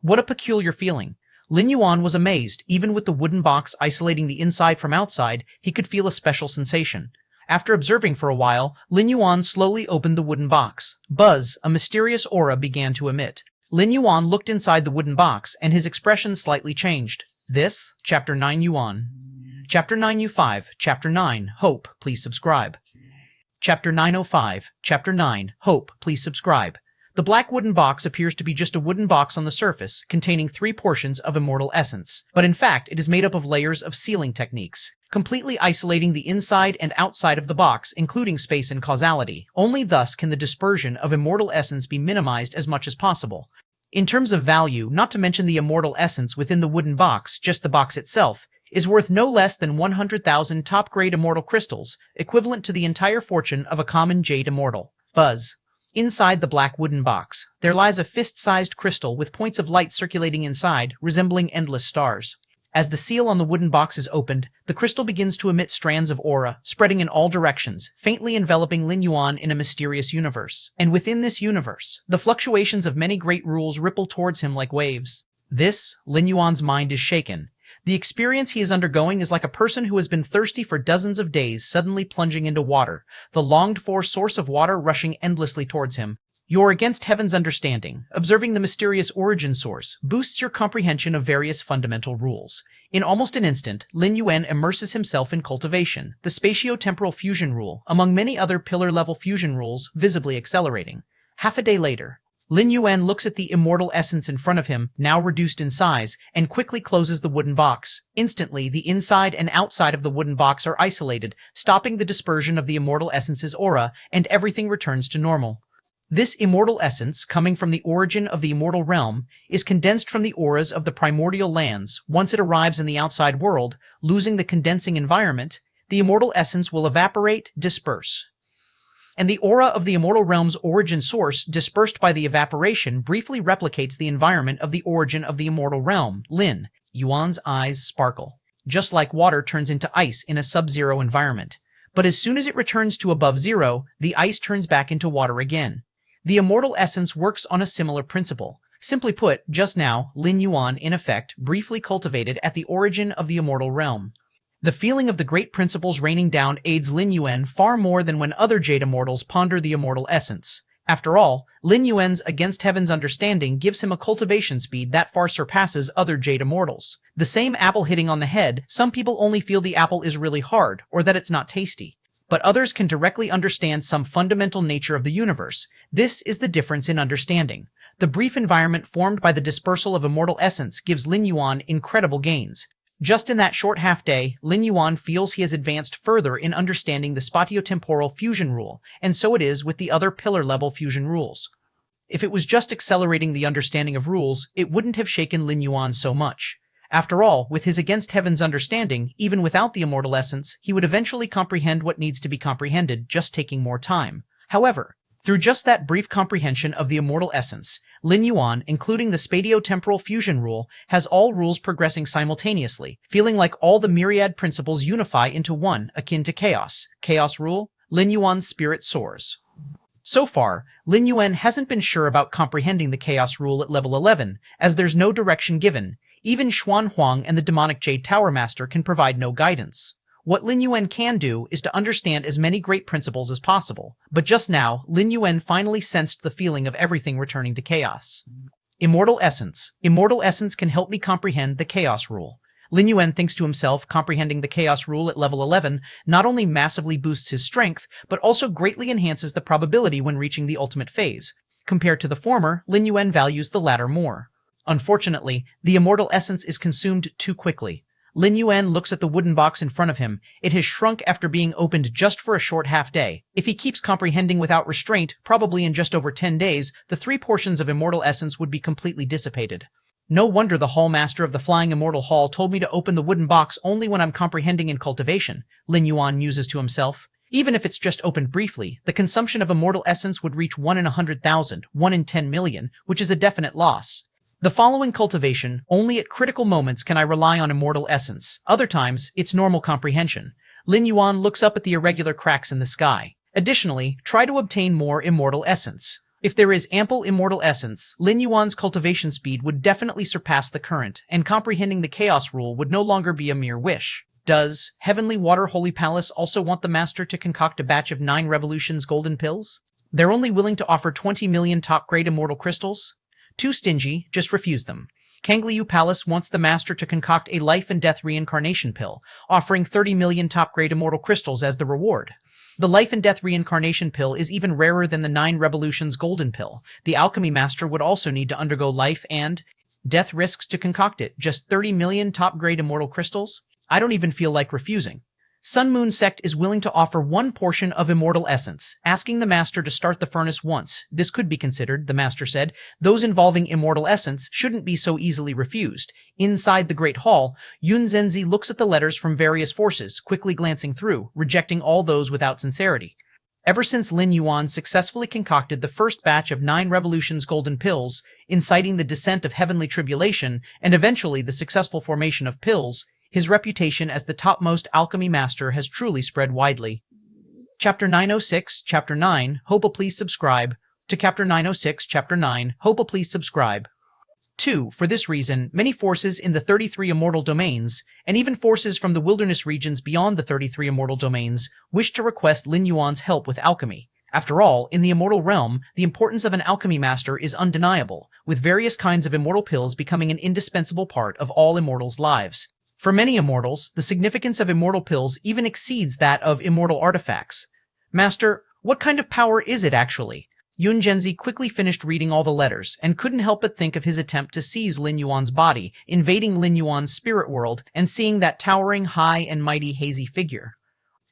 What a peculiar feeling. Lin Yuan was amazed. Even with the wooden box isolating the inside from outside, he could feel a special sensation. After observing for a while, Lin Yuan slowly opened the wooden box. Buzz, a mysterious aura began to emit. Lin Yuan looked inside the wooden box, and his expression slightly changed. This, Chapter 9 Yuan. Chapter 9U5, Chapter 9, Hope, please subscribe. Chapter 905, Chapter 9, Hope, please subscribe. The black wooden box appears to be just a wooden box on the surface, containing 3 portions of immortal essence. But in fact, it is made up of layers of sealing techniques, completely isolating the inside and outside of the box, including space and causality. Only thus can the dispersion of immortal essence be minimized as much as possible. In terms of value, not to mention the immortal essence within the wooden box, just the box itself, is worth no less than 100,000 top-grade immortal crystals, equivalent to the entire fortune of a common jade immortal. Buzz. Inside the black wooden box, there lies a fist-sized crystal with points of light circulating inside, resembling endless stars. As the seal on the wooden box is opened, the crystal begins to emit strands of aura, spreading in all directions, faintly enveloping Lin Yuan in a mysterious universe. And within this universe, the fluctuations of many great rules ripple towards him like waves. Lin Yuan's mind is shaken. The experience he is undergoing is like a person who has been thirsty for dozens of days suddenly plunging into water, the longed-for source of water rushing endlessly towards him. You're against heaven's understanding. Observing the mysterious origin source boosts your comprehension of various fundamental rules. In almost an instant, Lin Yuan immerses himself in cultivation, the spatio-temporal fusion rule, among many other pillar-level fusion rules, visibly accelerating. Half a day later, Lin Yuan looks at the immortal essence in front of him, now reduced in size, and quickly closes the wooden box. Instantly, the inside and outside of the wooden box are isolated, stopping the dispersion of the immortal essence's aura, and everything returns to normal. This immortal essence, coming from the origin of the immortal realm, is condensed from the auras of the primordial lands. Once it arrives in the outside world, losing the condensing environment, the immortal essence will evaporate, disperse. And the aura of the immortal realm's origin source, dispersed by the evaporation, briefly replicates the environment of the origin of the immortal realm. Lin Yuan's eyes sparkle. Just like water turns into ice in a sub-zero environment. But as soon as it returns to above zero, the ice turns back into water again. The immortal essence works on a similar principle. Simply put, just now, Lin Yuan, in effect, briefly cultivated at the origin of the immortal realm. The feeling of the great principles raining down aids Lin Yuan far more than when other Jade Immortals ponder the immortal essence. After all, Lin Yuan's against heaven's understanding gives him a cultivation speed that far surpasses other Jade Immortals. The same apple hitting on the head, some people only feel the apple is really hard, or that it's not tasty. But others can directly understand some fundamental nature of the universe. This is the difference in understanding. The brief environment formed by the dispersal of immortal essence gives Lin Yuan incredible gains. Just in that short half-day, Lin Yuan feels he has advanced further in understanding the spatio-temporal fusion rule, and so it is with the other pillar-level fusion rules. If it was just accelerating the understanding of rules, it wouldn't have shaken Lin Yuan so much. After all, with his against heaven's understanding, even without the immortal essence, he would eventually comprehend what needs to be comprehended, just taking more time. However, Through just that brief comprehension of the immortal essence, Lin Yuan, including the spatio-temporal fusion rule, has all rules progressing simultaneously, feeling like all the myriad principles unify into one, akin to chaos. Chaos rule, Lin Yuan's spirit soars. So far, Lin Yuan hasn't been sure about comprehending the chaos rule at level 11, as there's no direction given. Even Xuan Huang and the demonic Jade Tower Master can provide no guidance. What Lin Yuan can do is to understand as many great principles as possible, but just now, Lin Yuan finally sensed the feeling of everything returning to chaos. Immortal Essence. Immortal Essence can help me comprehend the chaos rule. Lin Yuan thinks to himself, comprehending the chaos rule at level 11 not only massively boosts his strength, but also greatly enhances the probability when reaching the ultimate phase. Compared to the former, Lin Yuan values the latter more. Unfortunately, the immortal essence is consumed too quickly. Lin Yuan looks at the wooden box in front of him. It has shrunk after being opened just for a short half-day. If he keeps comprehending without restraint, probably in just over 10 days, the 3 portions of immortal essence would be completely dissipated. No wonder the Hall Master of the Flying Immortal Hall told me to open the wooden box only when I'm comprehending in cultivation, Lin Yuan muses to himself. Even if it's just opened briefly, the consumption of immortal essence would reach 1 in 100,000, 1 in 10 million, which is a definite loss. The following cultivation, only at critical moments can I rely on immortal essence. Other times, it's normal comprehension. Lin Yuan looks up at the irregular cracks in the sky. Additionally, try to obtain more immortal essence. If there is ample immortal essence, Lin Yuan's cultivation speed would definitely surpass the current, and comprehending the chaos rule would no longer be a mere wish. Does Heavenly Water Holy Palace also want the Master to concoct a batch of 9 Revolutions golden pills? They're only willing to offer 20 million top-grade immortal crystals? Too stingy, just refuse them. Kangliu Palace wants the Master to concoct a life and death reincarnation pill, offering 30 million top-grade immortal crystals as the reward. The life and death reincarnation pill is even rarer than the 9 Revolutions golden pill. The Alchemy Master would also need to undergo life and death risks to concoct it. Just 30 million top-grade immortal crystals? I don't even feel like refusing. Sun Moon Sect is willing to offer 1 portion of immortal essence, asking the Master to start the furnace once. This could be considered, the Master said. Those involving immortal essence shouldn't be so easily refused. Inside the Great Hall, Yun Zhenzi looks at the letters from various forces, quickly glancing through, rejecting all those without sincerity. Ever since Lin Yuan successfully concocted the first batch of 9 Revolutions golden pills, inciting the descent of heavenly tribulation and eventually the successful formation of pills, his reputation as the topmost alchemy master has truly spread widely. Chapter 906, Chapter 9, Hope please subscribe. To Chapter 906, Chapter 9, Hope please subscribe. 2. For this reason, many forces in the 33 immortal domains, and even forces from the wilderness regions beyond the 33 immortal domains, wish to request Lin Yuan's help with alchemy. After all, in the immortal realm, the importance of an alchemy master is undeniable, with various kinds of immortal pills becoming an indispensable part of all immortals' lives. For many immortals, the significance of immortal pills even exceeds that of immortal artifacts. Master, what kind of power is it actually? Yun Zhenzi quickly finished reading all the letters, and couldn't help but think of his attempt to seize Lin Yuan's body, invading Lin Yuan's spirit world, and seeing that towering, high and mighty hazy figure.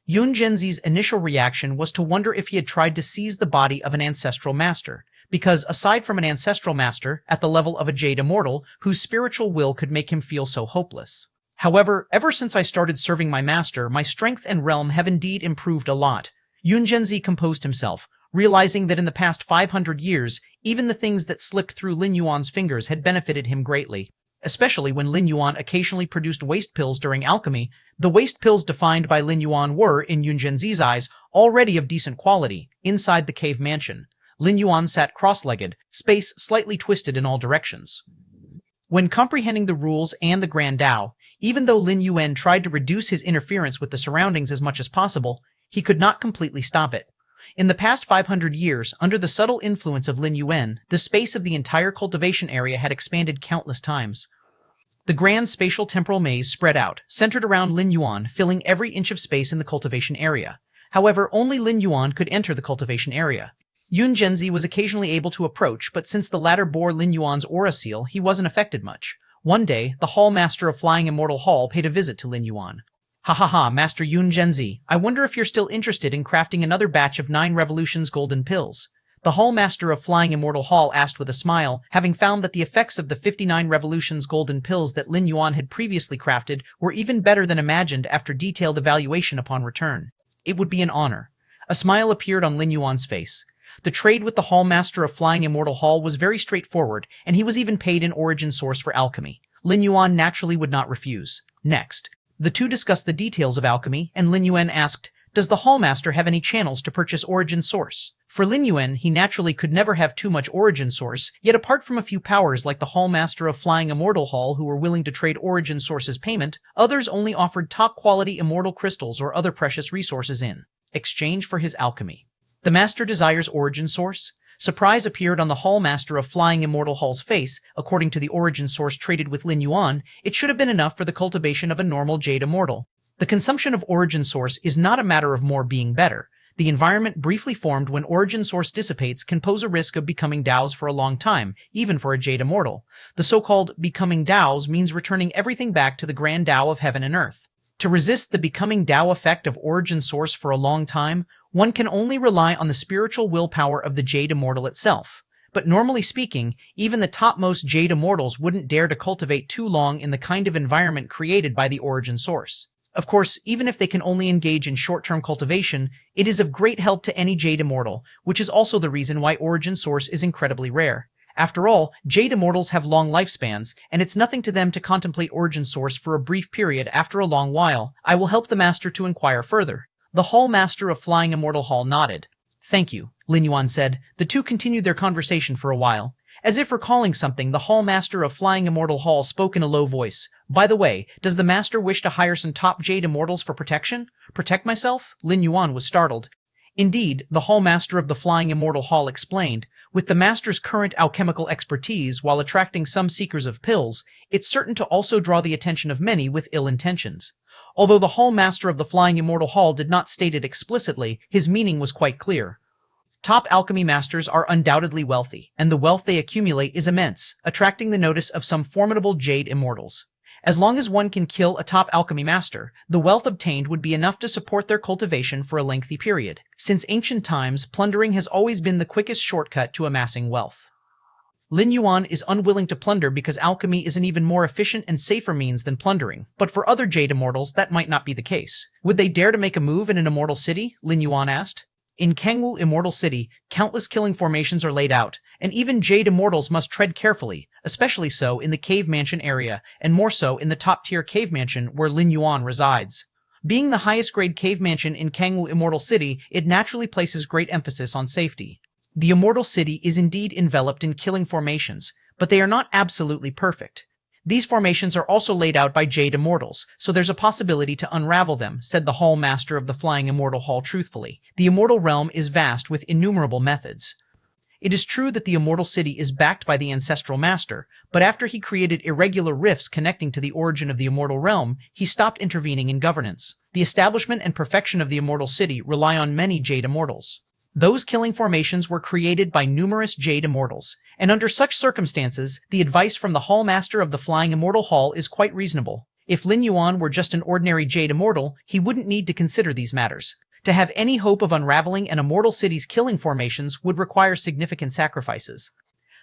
Yun Zhenzi's initial reaction was to wonder if he had tried to seize the body of an ancestral master, because aside from an ancestral master, at the level of a Jade Immortal, whose spiritual will could make him feel so hopeless. However, ever since I started serving my master, my strength and realm have indeed improved a lot. Yun Zhenzi composed himself, realizing that in the past 500 years, even the things that slipped through Lin Yuan's fingers had benefited him greatly. Especially when Lin Yuan occasionally produced waste pills during alchemy, the waste pills defined by Lin Yuan were, in Yun Zhenzi's eyes, already of decent quality. Inside the cave mansion, Lin Yuan sat cross-legged, space slightly twisted in all directions. When comprehending the rules and the Grand Dao, even though Lin Yuan tried to reduce his interference with the surroundings as much as possible, he could not completely stop it. In the past 500 years, under the subtle influence of Lin Yuan, the space of the entire cultivation area had expanded countless times. The grand spatial temporal maze spread out, centered around Lin Yuan, filling every inch of space in the cultivation area. However, only Lin Yuan could enter the cultivation area. Yun Zhenzi was occasionally able to approach, but since the latter bore Lin Yuan's aura seal, he wasn't affected much. One day, the Hall Master of Flying Immortal Hall paid a visit to Lin Yuan. Ha ha ha, Master Yun Zhenzi, I wonder if you're still interested in crafting another batch of 9 Revolutions golden pills. The Hall Master of Flying Immortal Hall asked with a smile, having found that the effects of the 59 Revolutions golden pills that Lin Yuan had previously crafted were even better than imagined after detailed evaluation upon return. It would be an honor. A smile appeared on Lin Yuan's face. The trade with the Hall Master of Flying Immortal Hall was very straightforward, and he was even paid an origin source for alchemy. Lin Yuan naturally would not refuse. Next, the two discussed the details of alchemy, and Lin Yuan asked, "Does the Hall Master have any channels to purchase origin source?" For Lin Yuan, he naturally could never have too much origin source, yet apart from a few powers like the Hall Master of Flying Immortal Hall who were willing to trade origin source as payment, others only offered top-quality immortal crystals or other precious resources in exchange for his alchemy. The Master desires origin source? Surprise appeared on the Hall Master of Flying Immortal Hall's face. According to the origin source traded with Lin Yuan, it should have been enough for the cultivation of a normal Jade Immortal. The consumption of origin source is not a matter of more being better. The environment briefly formed when origin source dissipates can pose a risk of becoming Daos for a long time, even for a Jade Immortal. The so-called becoming Daos means returning everything back to the grand Dao of heaven and earth. To resist the becoming Dao effect of origin source for a long time, one can only rely on the spiritual willpower of the Jade Immortal itself. But normally speaking, even the topmost Jade Immortals wouldn't dare to cultivate too long in the kind of environment created by the origin source. Of course, even if they can only engage in short-term cultivation, it is of great help to any Jade Immortal, which is also the reason why origin source is incredibly rare. After all, Jade Immortals have long lifespans, and it's nothing to them to contemplate origin source for a brief period after a long while. I will help the Master to inquire further. The Hall Master of Flying Immortal Hall nodded. Thank you, Lin Yuan said. The two continued their conversation for a while. As if recalling something, the Hall Master of Flying Immortal Hall spoke in a low voice. By the way, does the Master wish to hire some top Jade Immortals for protection? Protect myself? Lin Yuan was startled. Indeed, the Hall Master of the Flying Immortal Hall explained, with the Master's current alchemical expertise while attracting some seekers of pills, it's certain to also draw the attention of many with ill intentions. Although the Hall Master of the Flying Immortal Hall did not state it explicitly, his meaning was quite clear. Top alchemy masters are undoubtedly wealthy, and the wealth they accumulate is immense, attracting the notice of some formidable Jade Immortals. As long as one can kill a top alchemy master, the wealth obtained would be enough to support their cultivation for a lengthy period. Since ancient times, plundering has always been the quickest shortcut to amassing wealth. Lin Yuan is unwilling to plunder because alchemy is an even more efficient and safer means than plundering, but for other Jade Immortals that might not be the case. Would they dare to make a move in an immortal city? Lin Yuan asked. In Kangwu Immortal City, countless killing formations are laid out, and even Jade Immortals must tread carefully, especially so in the Cave Mansion area, and more so in the top-tier Cave Mansion where Lin Yuan resides. Being the highest-grade Cave Mansion in Kangwu Immortal City, it naturally places great emphasis on safety. The Immortal City is indeed enveloped in killing formations, but they are not absolutely perfect. These formations are also laid out by Jade Immortals, so there's a possibility to unravel them, said the Hall Master of the Flying Immortal Hall truthfully. The Immortal Realm is vast with innumerable methods. It is true that the Immortal City is backed by the Ancestral Master, but after he created irregular rifts connecting to the origin of the Immortal Realm, he stopped intervening in governance. The establishment and perfection of the Immortal City rely on many Jade Immortals. Those killing formations were created by numerous Jade Immortals, and under such circumstances, the advice from the Hall Master of the Flying Immortal Hall is quite reasonable. If Lin Yuan were just an ordinary Jade Immortal, he wouldn't need to consider these matters. To have any hope of unraveling an Immortal City's killing formations would require significant sacrifices.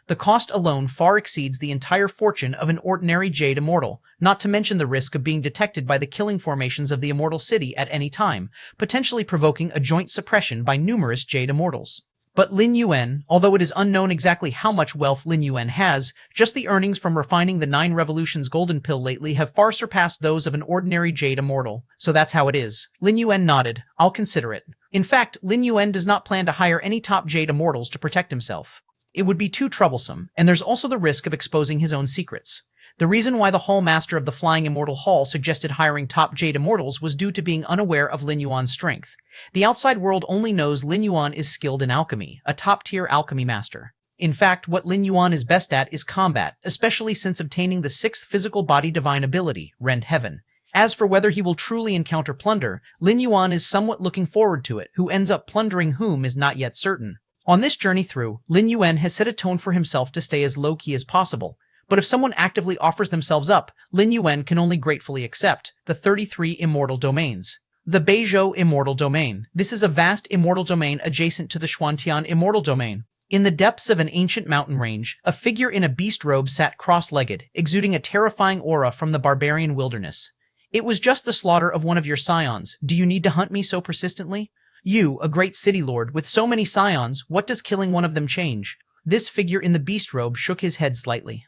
The cost alone far exceeds the entire fortune of an ordinary Jade Immortal, not to mention the risk of being detected by the killing formations of the Immortal City at any time, potentially provoking a joint suppression by numerous Jade Immortals. But Lin Yuan, although it is unknown exactly how much wealth Lin Yuan has, just the earnings from refining the 9 Revolutions Golden Pill lately have far surpassed those of an ordinary Jade Immortal. So that's how it is. Lin Yuan nodded. I'll consider it. In fact, Lin Yuan does not plan to hire any top Jade Immortals to protect himself. It would be too troublesome, and there's also the risk of exposing his own secrets. The reason why the Hall Master of the Flying Immortal Hall suggested hiring top Jade Immortals was due to being unaware of Lin Yuan's strength. The outside world only knows Lin Yuan is skilled in alchemy, a top-tier alchemy master. In fact, what Lin Yuan is best at is combat, especially since obtaining the 6th physical body divine ability, Rend Heaven. As for whether he will truly encounter plunder, Lin Yuan is somewhat looking forward to it. Who ends up plundering whom is not yet certain. On this journey through, Lin Yuan has set a tone for himself to stay as low-key as possible. But if someone actively offers themselves up, Lin Yuan can only gratefully accept the 33 immortal domains. The Beizhou Immortal Domain. This is a vast immortal domain adjacent to the Xuantian Immortal Domain. In the depths of an ancient mountain range, a figure in a beast robe sat cross-legged, exuding a terrifying aura from the barbarian wilderness. It was just the slaughter of one of your scions. Do you need to hunt me so persistently? You, a great city lord, with so many scions, what does killing one of them change? This figure in the beast robe shook his head slightly.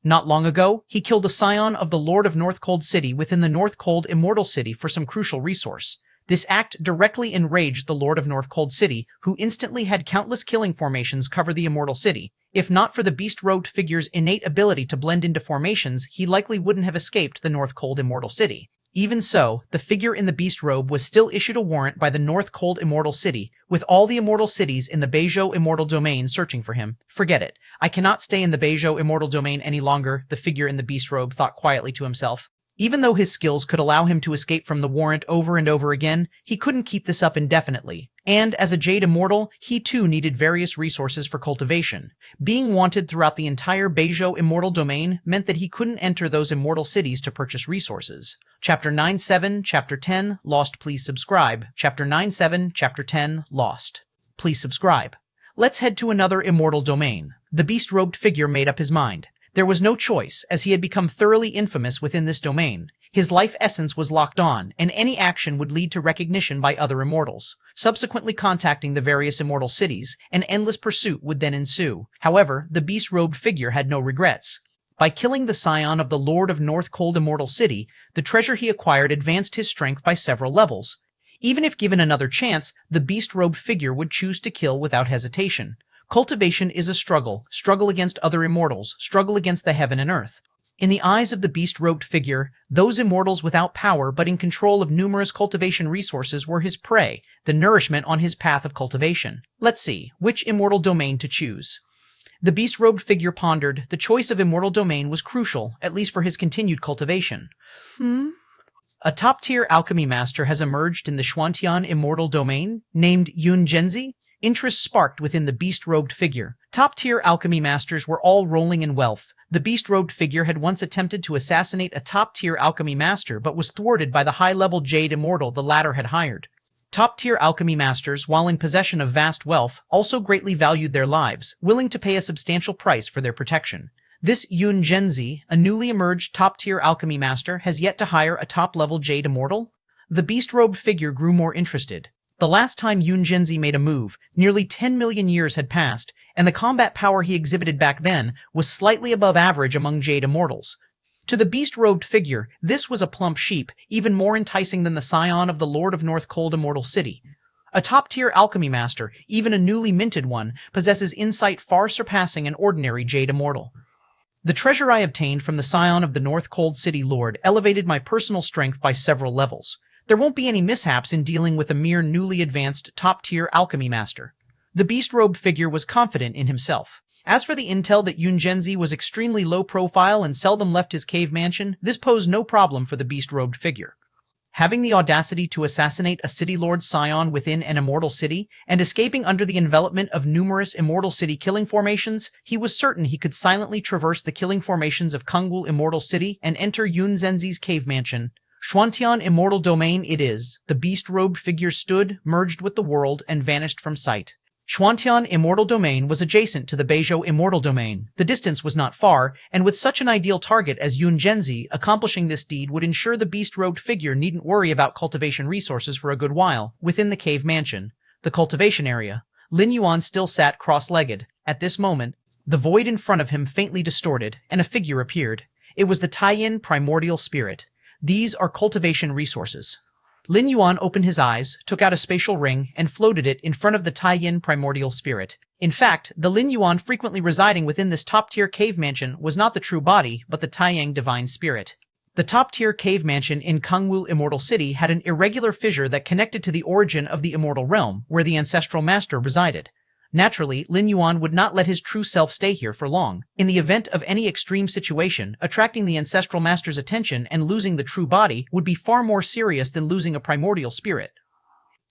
Not long ago, he killed a scion of the Lord of North Cold City within the North Cold Immortal City for some crucial resource. This act directly enraged the Lord of North Cold City, who instantly had countless killing formations cover the Immortal City. If not for the beast-robed figure's innate ability to blend into formations, he likely wouldn't have escaped the North Cold Immortal City. Even so, the figure in the beast robe was still issued a warrant by the North Cold Immortal City, with all the immortal cities in the Beizhou Immortal Domain searching for him. Forget it. I cannot stay in the Beizhou Immortal Domain any longer, the figure in the beast robe thought quietly to himself. Even though his skills could allow him to escape from the warrant over and over again, he couldn't keep this up indefinitely. And as a Jade Immortal, he too needed various resources for cultivation. Being wanted throughout the entire Beizhou Immortal Domain meant that he couldn't enter those immortal cities to purchase resources. Chapter 9-7, Chapter 10, Lost. Please subscribe. Chapter 9-7, Chapter 10, Lost. Please subscribe. Let's head to another immortal domain. The beast-robed figure made up his mind. There was no choice, as he had become thoroughly infamous within this domain. His life essence was locked on, and any action would lead to recognition by other immortals. Subsequently contacting the various immortal cities, an endless pursuit would then ensue. However, the beast-robed figure had no regrets. By killing the scion of the Lord of North Cold Immortal City, the treasure he acquired advanced his strength by several levels. Even if given another chance, the beast-robed figure would choose to kill without hesitation. Cultivation is a struggle against other immortals, struggle against the heaven and earth. In the eyes of the beast-robed figure, those immortals without power but in control of numerous cultivation resources were his prey, the nourishment on his path of cultivation. Let's see, which immortal domain to choose. The beast-robed figure pondered. The choice of immortal domain was crucial, at least for his continued cultivation. A top-tier alchemy master has emerged in the Xuantian immortal domain, named Yun Zhenzi. Interest sparked within the beast-robed figure. Top-tier alchemy masters were all rolling in wealth. The beast-robed figure had once attempted to assassinate a top-tier alchemy master but was thwarted by the high-level Jade Immortal the latter had hired. Top-tier alchemy masters, while in possession of vast wealth, also greatly valued their lives, willing to pay a substantial price for their protection. This Yun Zhenzi, a newly emerged top-tier alchemy master, has yet to hire a top-level Jade Immortal? The beast-robed figure grew more interested. The last time Yun Zhenzi made a move, nearly 10 million years had passed, and the combat power he exhibited back then was slightly above average among Jade Immortals. To the beast-robed figure, this was a plump sheep, even more enticing than the scion of the Lord of North Cold Immortal City. A top-tier alchemy master, even a newly minted one, possesses insight far surpassing an ordinary Jade Immortal. The treasure I obtained from the scion of the North Cold City Lord elevated my personal strength by several levels. There won't be any mishaps in dealing with a mere newly advanced top-tier alchemy master. The beast-robed figure was confident in himself. As for the intel that Yun Zhenzi was extremely low profile and seldom left his cave mansion, this posed no problem for the beast-robed figure. Having the audacity to assassinate a city lord scion within an immortal city, and escaping under the envelopment of numerous immortal city killing formations, he was certain he could silently traverse the killing formations of Kangwul Immortal City and enter Yun Zhenzi's cave mansion. Xuantian Immortal Domain it is. The beast-robed figure stood, merged with the world, and vanished from sight. Xuantian Immortal Domain was adjacent to the Beizhou Immortal Domain. The distance was not far, and with such an ideal target as Yun Zhenzi, accomplishing this deed would ensure the beast-robed figure needn't worry about cultivation resources for a good while. Within the cave mansion, the cultivation area, Lin Yuan still sat cross-legged. At this moment, the void in front of him faintly distorted, and a figure appeared. It was the Taiyin Primordial Spirit. These are cultivation resources. Lin Yuan opened his eyes, took out a spatial ring, and floated it in front of the Taiyin Primordial Spirit. In fact, the Lin Yuan frequently residing within this top-tier cave mansion was not the true body, but the Taiyang Divine Spirit. The top-tier cave mansion in Kangwul Immortal City had an irregular fissure that connected to the origin of the Immortal Realm, where the Ancestral Master resided. Naturally, Lin Yuan would not let his true self stay here for long. In the event of any extreme situation, attracting the Ancestral Master's attention and losing the true body would be far more serious than losing a primordial spirit.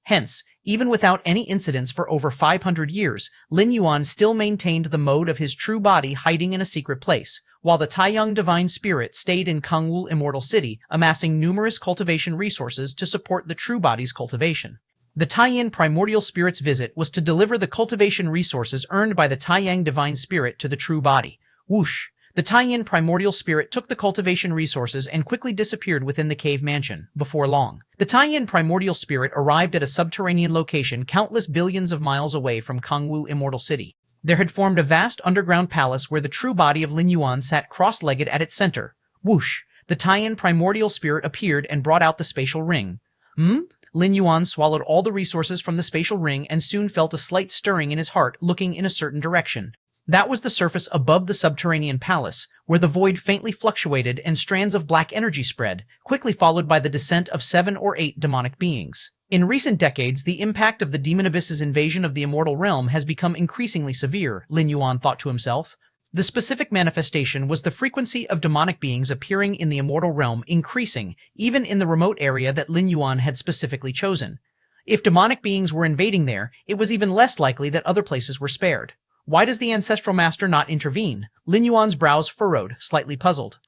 Hence, even without any incidents for over 500 years, Lin Yuan still maintained the mode of his true body hiding in a secret place, while the Taiyang Divine Spirit stayed in Kangwul Immortal City, amassing numerous cultivation resources to support the true body's cultivation. The Taiyin Primordial Spirit's visit was to deliver the cultivation resources earned by the Taiyang Divine Spirit to the true body. Whoosh! The Taiyin primordial spirit took the cultivation resources and quickly disappeared within the cave mansion. Before long, the Taiyin primordial spirit arrived at a subterranean location countless billions of miles away from Kangwu Immortal City. There had formed a vast underground palace where the true body of Lin Yuan sat cross-legged at its center. Whoosh! The Taiyin primordial spirit appeared and brought out the spatial ring. Lin Yuan swallowed all the resources from the spatial ring and soon felt a slight stirring in his heart, looking in a certain direction. That was the surface above the subterranean palace, where the void faintly fluctuated and strands of black energy spread, quickly followed by the descent of 7 or 8 demonic beings. In recent decades, the impact of the Demon Abyss's invasion of the immortal realm has become increasingly severe, Lin Yuan thought to himself. The specific manifestation was the frequency of demonic beings appearing in the immortal realm increasing, even in the remote area that Lin Yuan had specifically chosen. If demonic beings were invading there, it was even less likely that other places were spared. Why does the Ancestral Master not intervene? Lin Yuan's brows furrowed, slightly puzzled.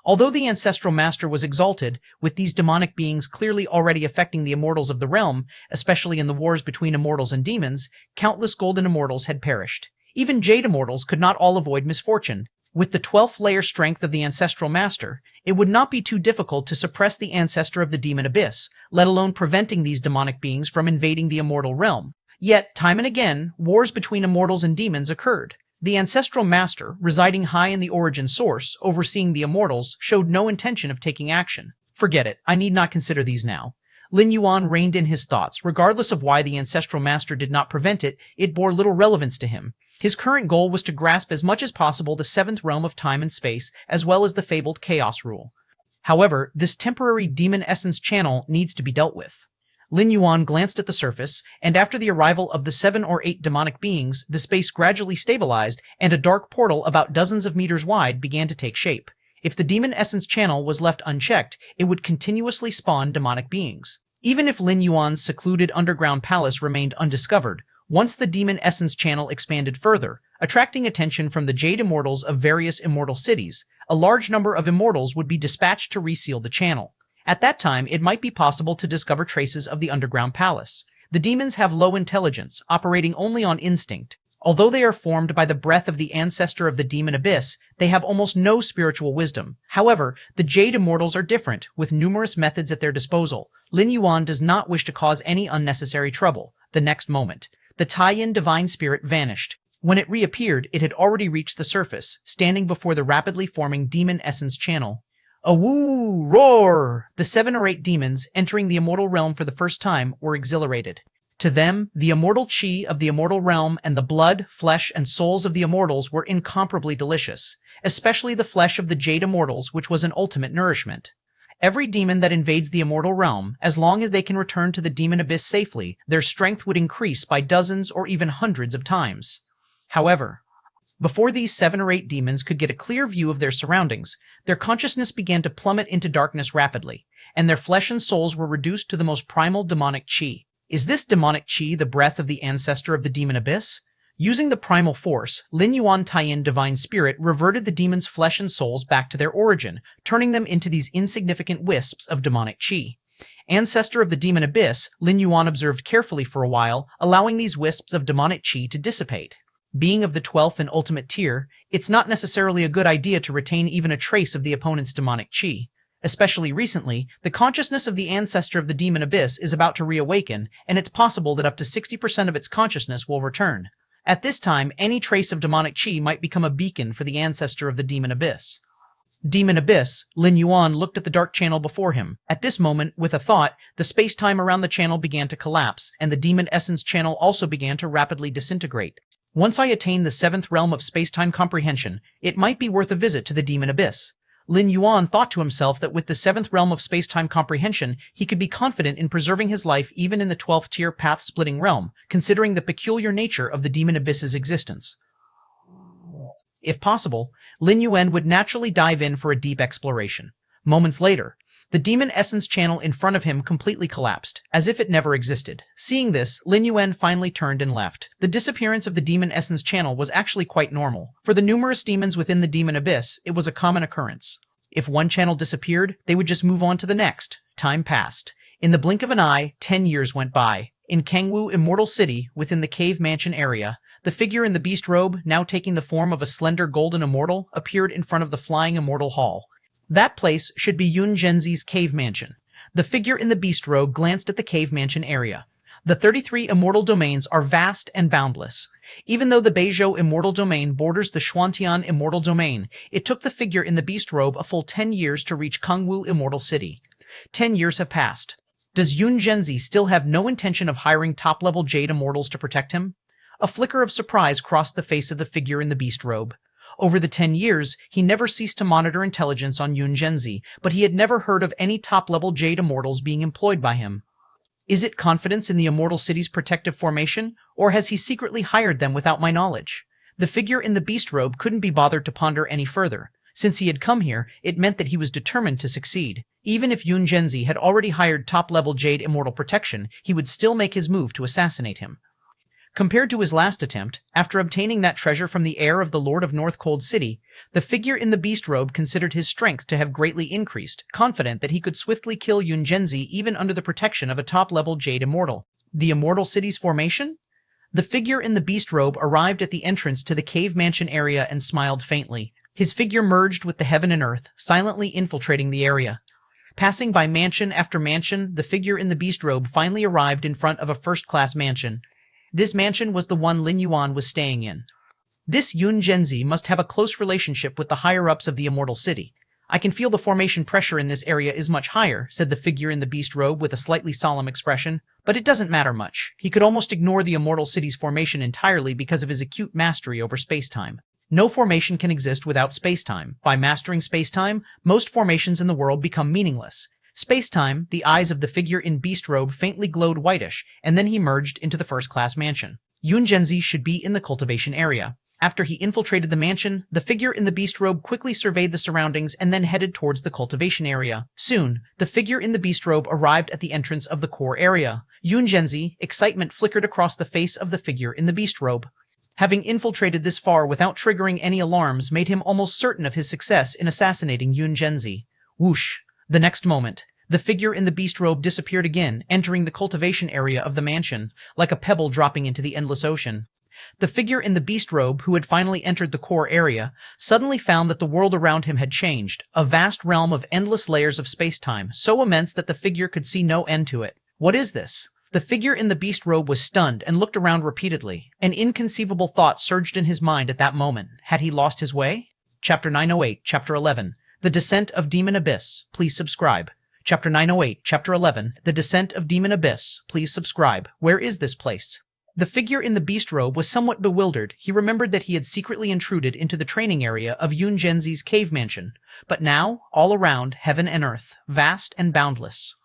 Although the Ancestral Master was exalted, with these demonic beings clearly already affecting the immortals of the realm, especially in the wars between immortals and demons, countless golden immortals had perished. Even jade immortals could not all avoid misfortune. With the 12th layer strength of the Ancestral Master, it would not be too difficult to suppress the ancestor of the Demon Abyss, let alone preventing these demonic beings from invading the immortal realm. Yet, time and again, wars between immortals and demons occurred. The Ancestral Master, residing high in the origin source, overseeing the immortals, showed no intention of taking action. Forget it, I need not consider these now. Lin Yuan reined in his thoughts. Regardless of why the Ancestral Master did not prevent it, it bore little relevance to him. His current goal was to grasp as much as possible the 7th realm of time and space, as well as the fabled Chaos Rule. However, this temporary demon essence channel needs to be dealt with. Lin Yuan glanced at the surface, and after the arrival of the 7 or 8 demonic beings, the space gradually stabilized, and a dark portal about dozens of meters wide began to take shape. If the demon essence channel was left unchecked, it would continuously spawn demonic beings. Even if Lin Yuan's secluded underground palace remained undiscovered, once the demon essence channel expanded further, attracting attention from the jade immortals of various immortal cities, a large number of immortals would be dispatched to reseal the channel. At that time, it might be possible to discover traces of the underground palace. The demons have low intelligence, operating only on instinct. Although they are formed by the breath of the ancestor of the Demon Abyss, they have almost no spiritual wisdom. However, the Jade Immortals are different, with numerous methods at their disposal. Lin Yuan does not wish to cause any unnecessary trouble. The next moment, the Taiyin divine spirit vanished. When it reappeared, it had already reached the surface, standing before the rapidly forming demon essence channel. A woo! Roar! The 7 or 8 demons, entering the immortal realm for the first time, were exhilarated. To them, the immortal chi of the immortal realm and the blood, flesh, and souls of the immortals were incomparably delicious, especially the flesh of the Jade Immortals, which was an ultimate nourishment. Every demon that invades the immortal realm, as long as they can return to the demon abyss safely, their strength would increase by dozens or even hundreds of times. However, before these 7 or 8 demons could get a clear view of their surroundings, their consciousness began to plummet into darkness rapidly, and their flesh and souls were reduced to the most primal demonic chi. Is this demonic chi the breath of the ancestor of the demon abyss? Using the primal force, Lin Yuan Taiyin divine spirit reverted the demons' flesh and souls back to their origin, turning them into these insignificant wisps of demonic chi. Ancestor of the demon abyss, Lin Yuan observed carefully for a while, allowing these wisps of demonic chi to dissipate. Being of the 12th and ultimate tier, it's not necessarily a good idea to retain even a trace of the opponent's demonic chi. Especially recently, the consciousness of the ancestor of the demon abyss is about to reawaken, and it's possible that up to 60% of its consciousness will return. At this time, any trace of demonic chi might become a beacon for the ancestor of the demon abyss. Demon Abyss, Lin Yuan looked at the dark channel before him. At this moment, with a thought, the space-time around the channel began to collapse, and the demon essence channel also began to rapidly disintegrate. Once I attain the 7th realm of space-time comprehension, it might be worth a visit to the demon abyss. Lin Yuan thought to himself that with the 7th realm of space-time comprehension, he could be confident in preserving his life even in the 12th tier path-splitting realm, considering the peculiar nature of the demon abyss's existence. If possible, Lin Yuan would naturally dive in for a deep exploration. Moments later, the demon essence channel in front of him completely collapsed, as if it never existed. Seeing this, Lin Yuan finally turned and left. The disappearance of the demon essence channel was actually quite normal. For the numerous demons within the demon abyss, it was a common occurrence. If one channel disappeared, they would just move on to the next. Time passed. In the blink of an eye, 10 years went by. In Kangwu Immortal City, within the cave mansion area, The figure in the beast robe, now taking the form of a slender golden immortal, appeared in front of the flying immortal hall. That place should be Yun Zhenzi's cave mansion. The figure in the beast robe glanced at the cave mansion area. The 33 immortal domains are vast and boundless. Even though the Beizhou immortal domain borders the Xuantian immortal domain, it took the figure in the beast robe a full 10 years to reach Kongwu immortal city. 10 years have passed. Does Yun Zhenzi still have no intention of hiring top-level Jade immortals to protect him? A flicker of surprise crossed the face of the figure in the beast robe. Over the 10 years, he never ceased to monitor intelligence on Yun Zhenzi, but he had never heard of any top-level Jade immortals being employed by him. Is it confidence in the immortal city's protective formation, or has he secretly hired them without my knowledge? The figure in the beast robe couldn't be bothered to ponder any further. Since he had come here, it meant that he was determined to succeed. Even if Yun Zhenzi had already hired top-level Jade immortal protection, he would still make his move to assassinate him. Compared to his last attempt, after obtaining that treasure from the heir of the Lord of North Cold City, the figure in the beast robe considered his strength to have greatly increased, confident that he could swiftly kill Yun Zhenzi even under the protection of a top-level Jade immortal. The immortal city's formation? The figure in the beast robe arrived at the entrance to the cave mansion area and smiled faintly. His figure merged with the heaven and earth, silently infiltrating the area. Passing by mansion after mansion, the figure in the beast robe finally arrived in front of a first-class mansion. This mansion was the one Lin Yuan was staying in. This Yun Zhenzi must have a close relationship with the higher-ups of the immortal city. I can feel the formation pressure in this area is much higher, said the figure in the beast robe with a slightly solemn expression. But it doesn't matter much. He could almost ignore the immortal city's formation entirely because of his acute mastery over space-time. No formation can exist without space-time. By mastering space-time, most formations in the world become meaningless. Space-time, the eyes of the figure in beast robe faintly glowed whitish, and then he merged into the first-class mansion. Yun Zhenzi should be in the cultivation area. After he infiltrated the mansion, the figure in the beast robe quickly surveyed the surroundings and then headed towards the cultivation area. Soon, the figure in the beast robe arrived at the entrance of the core area. Yun Zhenzi, excitement flickered across the face of the figure in the beast robe. Having infiltrated this far without triggering any alarms made him almost certain of his success in assassinating Yun Zhenzi. Whoosh! The next moment, the figure in the beast robe disappeared again, entering the cultivation area of the mansion, like a pebble dropping into the endless ocean. The figure in the beast robe, who had finally entered the core area, suddenly found that the world around him had changed, a vast realm of endless layers of space-time, so immense that the figure could see no end to it. What is this? The figure in the beast robe was stunned and looked around repeatedly. An inconceivable thought surged in his mind at that moment. Had he lost his way? Chapter 908, Chapter 11. The Descent of Demon Abyss. Please subscribe. Chapter 908, Chapter 11. The Descent of Demon Abyss. Please subscribe. Where is this place? The figure in the beast robe was somewhat bewildered. He remembered that he had secretly intruded into the training area of Yun Zhenzi's cave mansion. But now, all around, heaven and earth, vast and boundless.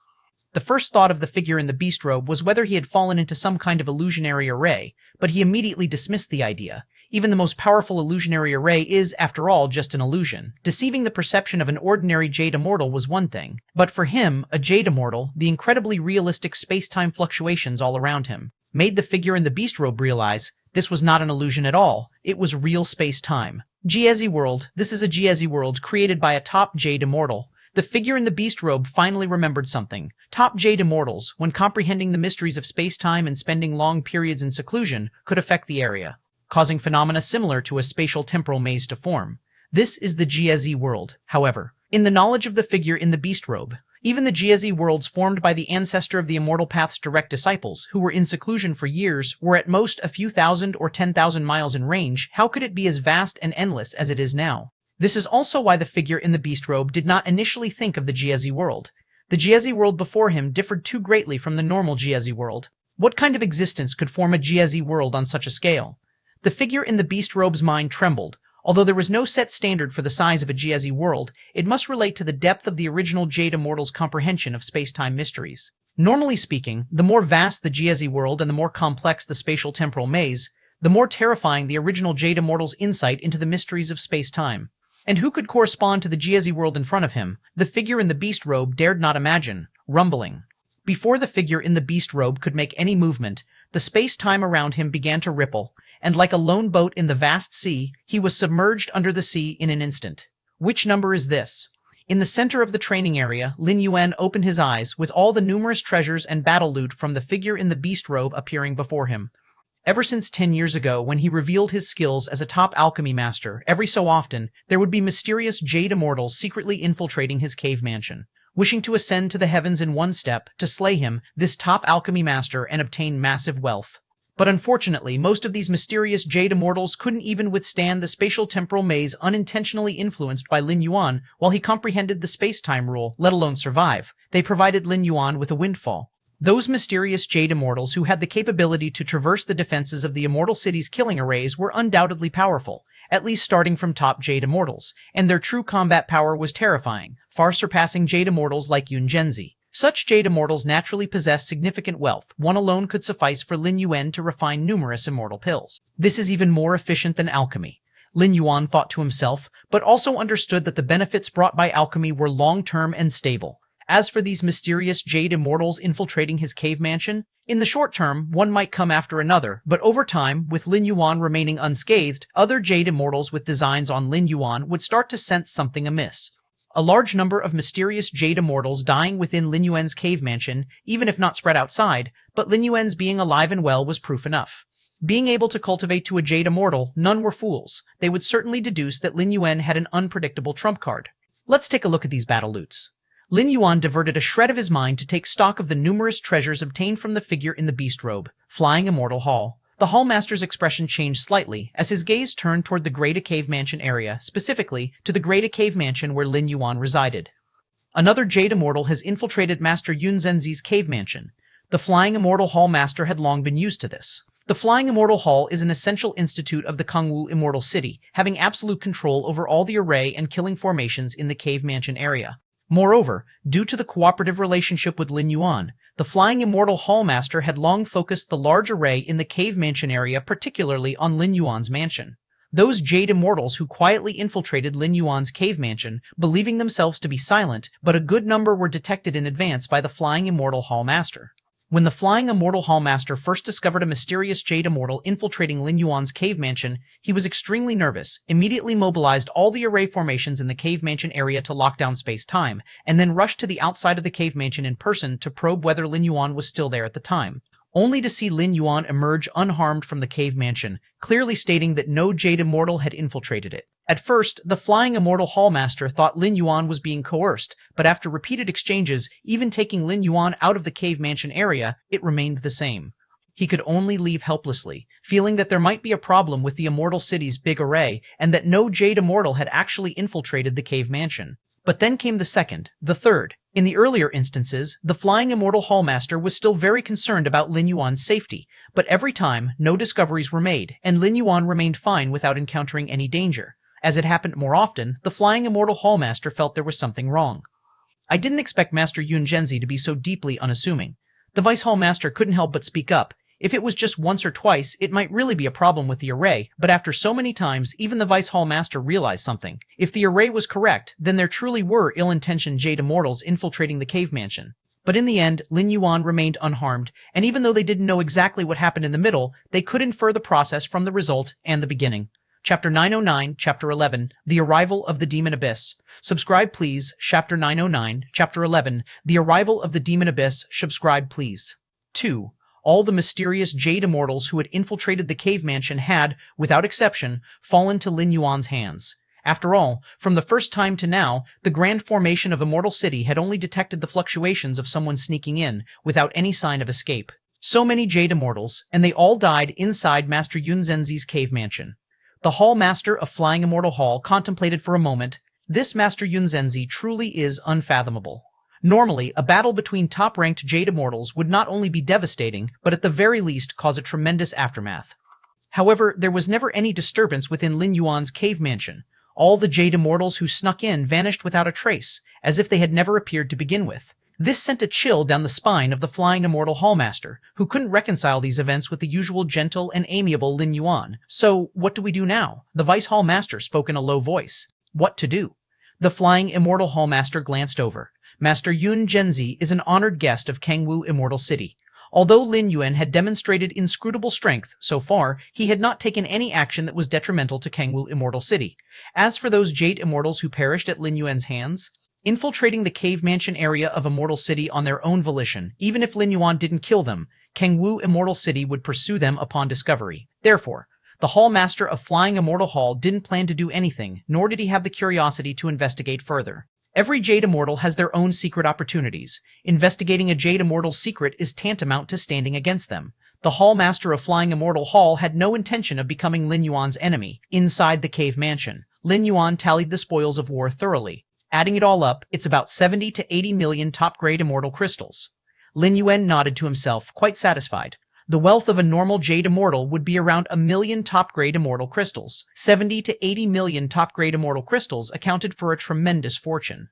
The first thought of the figure in the beast robe was whether he had fallen into some kind of illusionary array, but he immediately dismissed the idea. Even the most powerful illusionary array is, after all, just an illusion. Deceiving the perception of an ordinary Jade Immortal was one thing, but for him, a Jade Immortal, the incredibly realistic space-time fluctuations all around him, made the figure in the beast robe realize this was not an illusion at all. It was real space-time. Jiezi World. This is a Jiezi World created by a top Jade Immortal. The figure in the beast robe finally remembered something. Top Jade Immortals, when comprehending the mysteries of space-time and spending long periods in seclusion, could affect the area, causing phenomena similar to a spatial temporal maze to form. This is the Jiezi World, however. In the knowledge of the figure in the beast robe, even the Jiezi Worlds formed by the ancestor of the Immortal Path's direct disciples, who were in seclusion for years, were at most a few thousand or 10,000 miles in range. How could it be as vast and endless as it is now? This is also why the figure in the beast robe did not initially think of the Jiezi World. The Jiezi World before him differed too greatly from the normal Jiezi World. What kind of existence could form a Jiezi World on such a scale? The figure in the beast robe's mind trembled. Although there was no set standard for the size of a Jiezi World, it must relate to the depth of the original Jade Immortal's comprehension of space-time mysteries. Normally speaking, the more vast the Jiezi World and the more complex the spatial temporal maze, the more terrifying the original Jade Immortal's insight into the mysteries of space-time. And who could correspond to the Jiezi World in front of him? The figure in the beast robe dared not imagine, rumbling. Before the figure in the beast robe could make any movement, the space-time around him began to ripple, and like a lone boat in the vast sea, he was submerged under the sea in an instant. Which number is this? In the center of the training area, Lin Yuan opened his eyes, with all the numerous treasures and battle loot from the figure in the beast robe appearing before him. Ever since 10 years ago when he revealed his skills as a top alchemy master, every so often, there would be mysterious jade immortals secretly infiltrating his cave mansion, wishing to ascend to the heavens in one step to slay him, this top alchemy master, and obtain massive wealth. But unfortunately, most of these mysterious jade immortals couldn't even withstand the spatial temporal maze unintentionally influenced by Lin Yuan while he comprehended the space-time rule, let alone survive. They provided Lin Yuan with a windfall. Those mysterious jade immortals who had the capability to traverse the defenses of the immortal city's killing arrays were undoubtedly powerful, at least starting from top jade immortals, and their true combat power was terrifying, far surpassing jade immortals like Yun Zhenzi. Such jade immortals naturally possess significant wealth. One alone could suffice for Lin Yuan to refine numerous immortal pills. This is even more efficient than alchemy, Lin Yuan thought to himself, but also understood that the benefits brought by alchemy were long-term and stable. As for these mysterious jade immortals infiltrating his cave mansion, in the short term, one might come after another, but over time, with Lin Yuan remaining unscathed, other jade immortals with designs on Lin Yuan would start to sense something amiss. A large number of mysterious jade immortals dying within Lin Yuan's cave mansion, even if not spread outside, but Lin Yuan's being alive and well was proof enough. Being able to cultivate to a jade immortal, none were fools. They would certainly deduce that Lin Yuan had an unpredictable trump card. Let's take a look at these battle loots. Lin Yuan diverted a shred of his mind to take stock of the numerous treasures obtained from the figure in the beast robe, flying immortal hall. The Hallmaster's expression changed slightly as his gaze turned toward the Greater Cave Mansion area, specifically to the Greater Cave Mansion where Lin Yuan resided. Another Jade Immortal has infiltrated Master Yun Zhenzi's cave mansion. The Flying Immortal Hallmaster had long been used to this. The Flying Immortal Hall is an essential institute of the Kangwu Immortal City, having absolute control over all the array and killing formations in the cave mansion area. Moreover, due to the cooperative relationship with Lin Yuan, the Flying Immortal Hallmaster had long focused the large array in the cave mansion area, particularly on Lin Yuan's mansion. Those Jade Immortals who quietly infiltrated Lin Yuan's cave mansion, believing themselves to be silent, but a good number were detected in advance by the Flying Immortal Hallmaster. When the Flying Immortal Hallmaster first discovered a mysterious Jade Immortal infiltrating Lin Yuan's cave mansion, he was extremely nervous, immediately mobilized all the array formations in the cave mansion area to lock down space-time, and then rushed to the outside of the cave mansion in person to probe whether Lin Yuan was still there at the time, only to see Lin Yuan emerge unharmed from the cave mansion, clearly stating that no Jade Immortal had infiltrated it. At first, the Flying Immortal Hallmaster thought Lin Yuan was being coerced, but after repeated exchanges, even taking Lin Yuan out of the cave mansion area, it remained the same. He could only leave helplessly, feeling that there might be a problem with the Immortal City's big array, and that no Jade Immortal had actually infiltrated the cave mansion. But then came the second, the third. In the earlier instances, the Flying Immortal Hallmaster was still very concerned about Lin Yuan's safety, but every time, no discoveries were made, and Lin Yuan remained fine without encountering any danger. As it happened more often, the Flying Immortal Hallmaster felt there was something wrong. I didn't expect Master Yun Zhenzi to be so deeply unassuming. The Vice Hallmaster couldn't help but speak up. If it was just once or twice, it might really be a problem with the array, but after so many times, even the Vice Hallmaster realized something. If the array was correct, then there truly were ill-intentioned Jade Immortals infiltrating the cave mansion. But in the end, Lin Yuan remained unharmed, and even though they didn't know exactly what happened in the middle, they could infer the process from the result and the beginning. Chapter 909, Chapter 11, The Arrival of the Demon Abyss. Subscribe please, Chapter 909, Chapter 11, The Arrival of the Demon Abyss. Subscribe please. 2. All the mysterious Jade Immortals who had infiltrated the cave mansion had, without exception, fallen to Lin Yuan's hands. After all, from the first time to now, the grand formation of Immortal City had only detected the fluctuations of someone sneaking in, without any sign of escape. So many Jade Immortals, and they all died inside Master Yun Zhenzi's cave mansion. The Hallmaster of Flying Immortal Hall contemplated for a moment. This Master Yun Zhenzi truly is unfathomable. Normally, a battle between top-ranked Jade Immortals would not only be devastating, but at the very least cause a tremendous aftermath. However, there was never any disturbance within Lin Yuan's cave mansion. All the Jade Immortals who snuck in vanished without a trace, as if they had never appeared to begin with. This sent a chill down the spine of the Flying Immortal Hallmaster, who couldn't reconcile these events with the usual gentle and amiable Lin Yuan. So, what do we do now? The Vice Hallmaster spoke in a low voice. What to do? The Flying Immortal Hallmaster glanced over. Master Yun Zhenzi is an honored guest of Kangwu Immortal City. Although Lin Yuan had demonstrated inscrutable strength, so far, he had not taken any action that was detrimental to Kangwu Immortal City. As for those Jade Immortals who perished at Lin Yuan's hands, infiltrating the cave mansion area of Immortal City on their own volition. Even if Lin Yuan didn't kill them, Kangwu Immortal City would pursue them upon discovery. Therefore, the Hall Master of Flying Immortal Hall didn't plan to do anything, nor did he have the curiosity to investigate further. Every Jade Immortal has their own secret opportunities. Investigating a Jade Immortal's secret is tantamount to standing against them. The Hall Master of Flying Immortal Hall had no intention of becoming Lin Yuan's enemy. Inside the cave mansion, Lin Yuan tallied the spoils of war thoroughly. Adding it all up, it's about 70 to 80 million top-grade immortal crystals. Lin Yuan nodded to himself, quite satisfied. The wealth of a normal Jade Immortal would be around 1,000,000 top-grade immortal crystals. 70 to 80 million top-grade immortal crystals accounted for a tremendous fortune.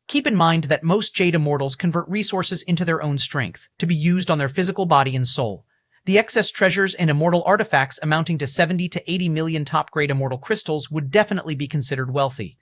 Keep in mind that most Jade Immortals convert resources into their own strength, to be used on their physical body and soul. The excess treasures and immortal artifacts amounting to 70 to 80 million top-grade immortal crystals would definitely be considered wealthy.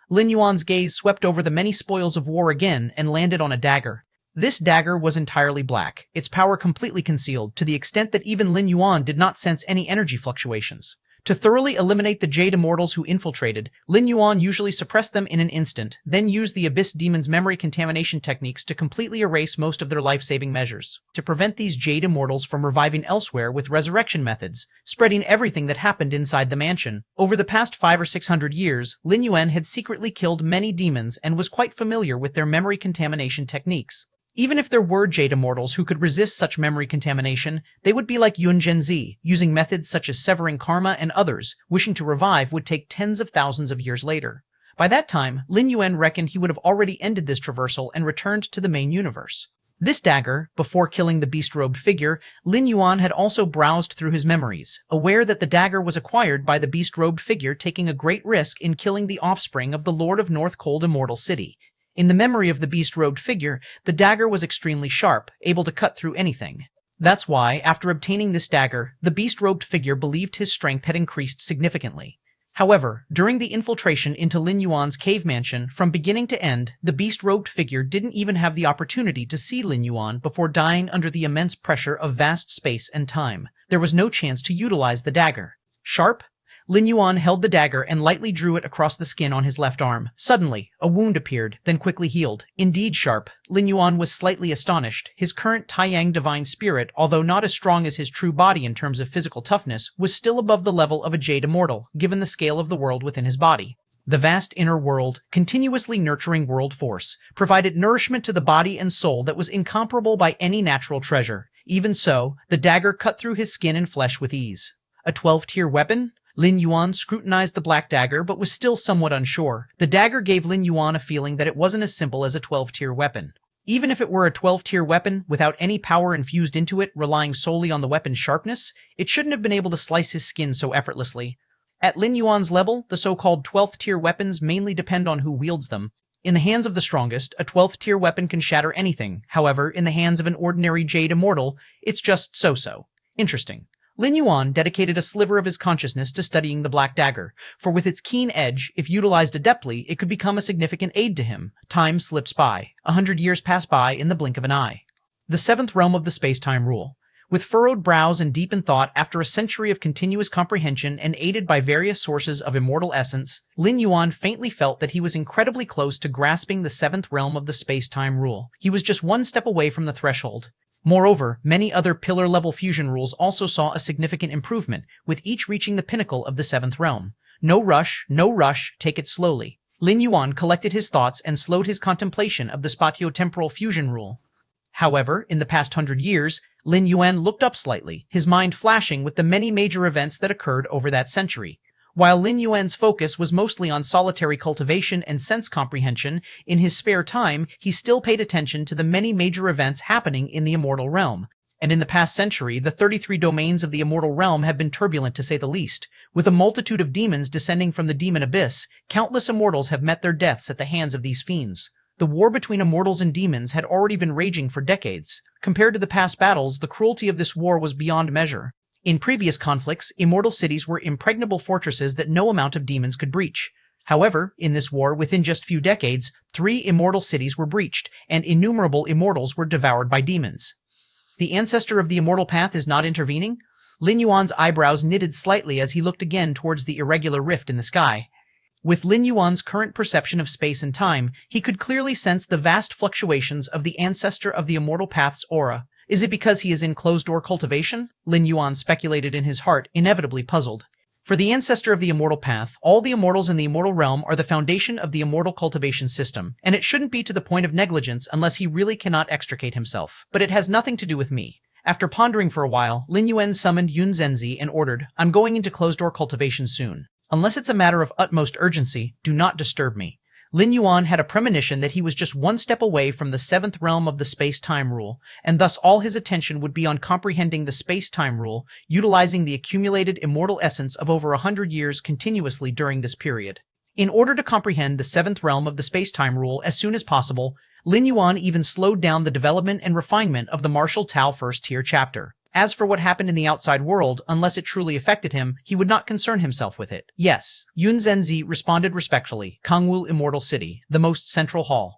Lin Yuan's gaze swept over the many spoils of war again and landed on a dagger. This dagger was entirely black, its power completely concealed, to the extent that even Lin Yuan did not sense any energy fluctuations. To thoroughly eliminate the Jade Immortals who infiltrated, Lin Yuan usually suppressed them in an instant, then used the Abyss Demon's memory contamination techniques to completely erase most of their life-saving measures, to prevent these Jade Immortals from reviving elsewhere with resurrection methods, spreading everything that happened inside the mansion. Over the past 500 or 600 years, Lin Yuan had secretly killed many demons and was quite familiar with their memory contamination techniques. Even if there were Jade Immortals who could resist such memory contamination, they would be like Yun Zhenzi, using methods such as severing karma, and others, wishing to revive would take tens of thousands of years later. By that time, Lin Yuan reckoned he would have already ended this traversal and returned to the main universe. This dagger, before killing the beast-robed figure, Lin Yuan had also browsed through his memories, aware that the dagger was acquired by the beast-robed figure taking a great risk in killing the offspring of the Lord of North Cold Immortal City. In the memory of the beast-robed figure, the dagger was extremely sharp, able to cut through anything. That's why, after obtaining this dagger, the beast-robed figure believed his strength had increased significantly. However, during the infiltration into Lin Yuan's cave mansion, from beginning to end, the beast-robed figure didn't even have the opportunity to see Lin Yuan before dying under the immense pressure of vast space and time. There was no chance to utilize the dagger. Sharp? Lin Yuan held the dagger and lightly drew it across the skin on his left arm. Suddenly, a wound appeared, then quickly healed. Indeed sharp. Lin Yuan was slightly astonished. His current Taiyang divine spirit, although not as strong as his true body in terms of physical toughness, was still above the level of a Jade Immortal, given the scale of the world within his body. The vast inner world, continuously nurturing world force, provided nourishment to the body and soul that was incomparable by any natural treasure. Even so, the dagger cut through his skin and flesh with ease. A 12-tier weapon? Lin Yuan scrutinized the black dagger but was still somewhat unsure. The dagger gave Lin Yuan a feeling that it wasn't as simple as a 12-tier weapon. Even if it were a 12-tier weapon, without any power infused into it, relying solely on the weapon's sharpness, it shouldn't have been able to slice his skin so effortlessly. At Lin Yuan's level, the so-called 12th-tier weapons mainly depend on who wields them. In the hands of the strongest, a 12th-tier weapon can shatter anything. However, in the hands of an ordinary Jade Immortal, it's just so-so. Interesting. Lin Yuan dedicated a sliver of his consciousness to studying the black dagger, for with its keen edge, if utilized adeptly, it could become a significant aid to him. Time slips by. 100 years pass by in the blink of an eye. The seventh realm of the space-time rule. With furrowed brows and deep in thought, after a century of continuous comprehension and aided by various sources of immortal essence, Lin Yuan faintly felt that he was incredibly close to grasping the seventh realm of the space-time rule. He was just one step away from the threshold. Moreover, many other pillar-level fusion rules also saw a significant improvement, with each reaching the pinnacle of the seventh realm. No rush, take it slowly. Lin Yuan collected his thoughts and slowed his contemplation of the spatio-temporal fusion rule. However, in the past 100 years, Lin Yuan looked up slightly, his mind flashing with the many major events that occurred over that century. While Lin Yuan's focus was mostly on solitary cultivation and sense comprehension, in his spare time he still paid attention to the many major events happening in the immortal realm. And in the past century, the 33 domains of the immortal realm have been turbulent to say the least. With a multitude of demons descending from the demon abyss, countless immortals have met their deaths at the hands of these fiends. The war between immortals and demons had already been raging for decades. Compared to the past battles, the cruelty of this war was beyond measure. In previous conflicts, immortal cities were impregnable fortresses that no amount of demons could breach. However, in this war, within just few decades, 3 immortal cities were breached, and innumerable immortals were devoured by demons. The ancestor of the immortal path is not intervening? Lin Yuan's eyebrows knitted slightly as he looked again towards the irregular rift in the sky. With Lin Yuan's current perception of space and time, he could clearly sense the vast fluctuations of the ancestor of the Immortal Path's aura. Is it because he is in closed-door cultivation? Lin Yuan speculated in his heart, inevitably puzzled. For the ancestor of the Immortal Path, all the immortals in the immortal realm are the foundation of the immortal cultivation system, and it shouldn't be to the point of negligence unless he really cannot extricate himself. But it has nothing to do with me. After pondering for a while, Lin Yuan summoned Yun Zhenzi and ordered, "I'm going into closed-door cultivation soon. Unless it's a matter of utmost urgency, do not disturb me." Lin Yuan had a premonition that he was just one step away from the seventh realm of the space-time rule, and thus all his attention would be on comprehending the space-time rule, utilizing the accumulated immortal essence of over 100 years continuously during this period. In order to comprehend the seventh realm of the space-time rule as soon as possible, Lin Yuan even slowed down the development and refinement of the Martial Tao first-tier chapter. As for what happened in the outside world, unless it truly affected him, he would not concern himself with it. Yes, Yun Zhenzi responded respectfully. Kangwu Immortal City, the most central hall.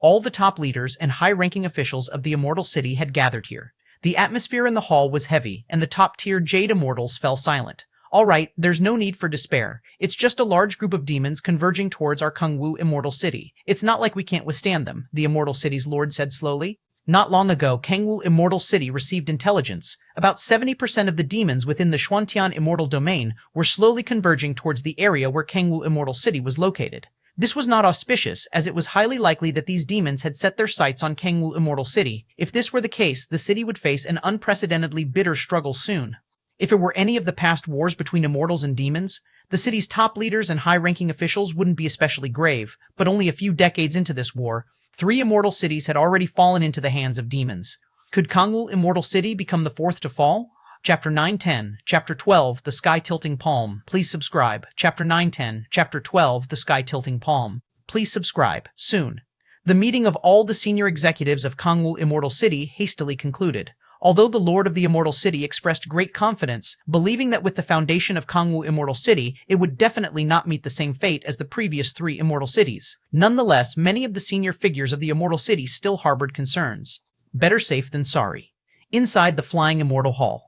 All the top leaders and high-ranking officials of the Immortal City had gathered here. The atmosphere in the hall was heavy, and the top-tier Jade Immortals fell silent. All right, there's no need for despair. It's just a large group of demons converging towards our Kangwu Immortal City. It's not like we can't withstand them, the Immortal City's lord said slowly. Not long ago, Kangwu Immortal City received intelligence. About 70% of the demons within the Xuantian Immortal Domain were slowly converging towards the area where Kangwu Immortal City was located. This was not auspicious, as it was highly likely that these demons had set their sights on Kangwu Immortal City. If this were the case, the city would face an unprecedentedly bitter struggle soon. If it were any of the past wars between immortals and demons, the city's top leaders and high-ranking officials wouldn't be especially grave, but only a few decades into this war, 3 immortal cities had already fallen into the hands of demons. Could Kangwu Immortal City become the 4th to fall? Chapter 910, Chapter 12, The Sky Tilting Palm. Please subscribe. Chapter 910, Chapter 12, The Sky Tilting Palm. Please subscribe. Soon. The meeting of all the senior executives of Kangwu Immortal City hastily concluded. Although the Lord of the Immortal City expressed great confidence, believing that with the foundation of Kangwu Immortal City, it would definitely not meet the same fate as the previous 3 immortal cities. Nonetheless, many of the senior figures of the Immortal City still harbored concerns. Better safe than sorry. Inside the Flying Immortal Hall.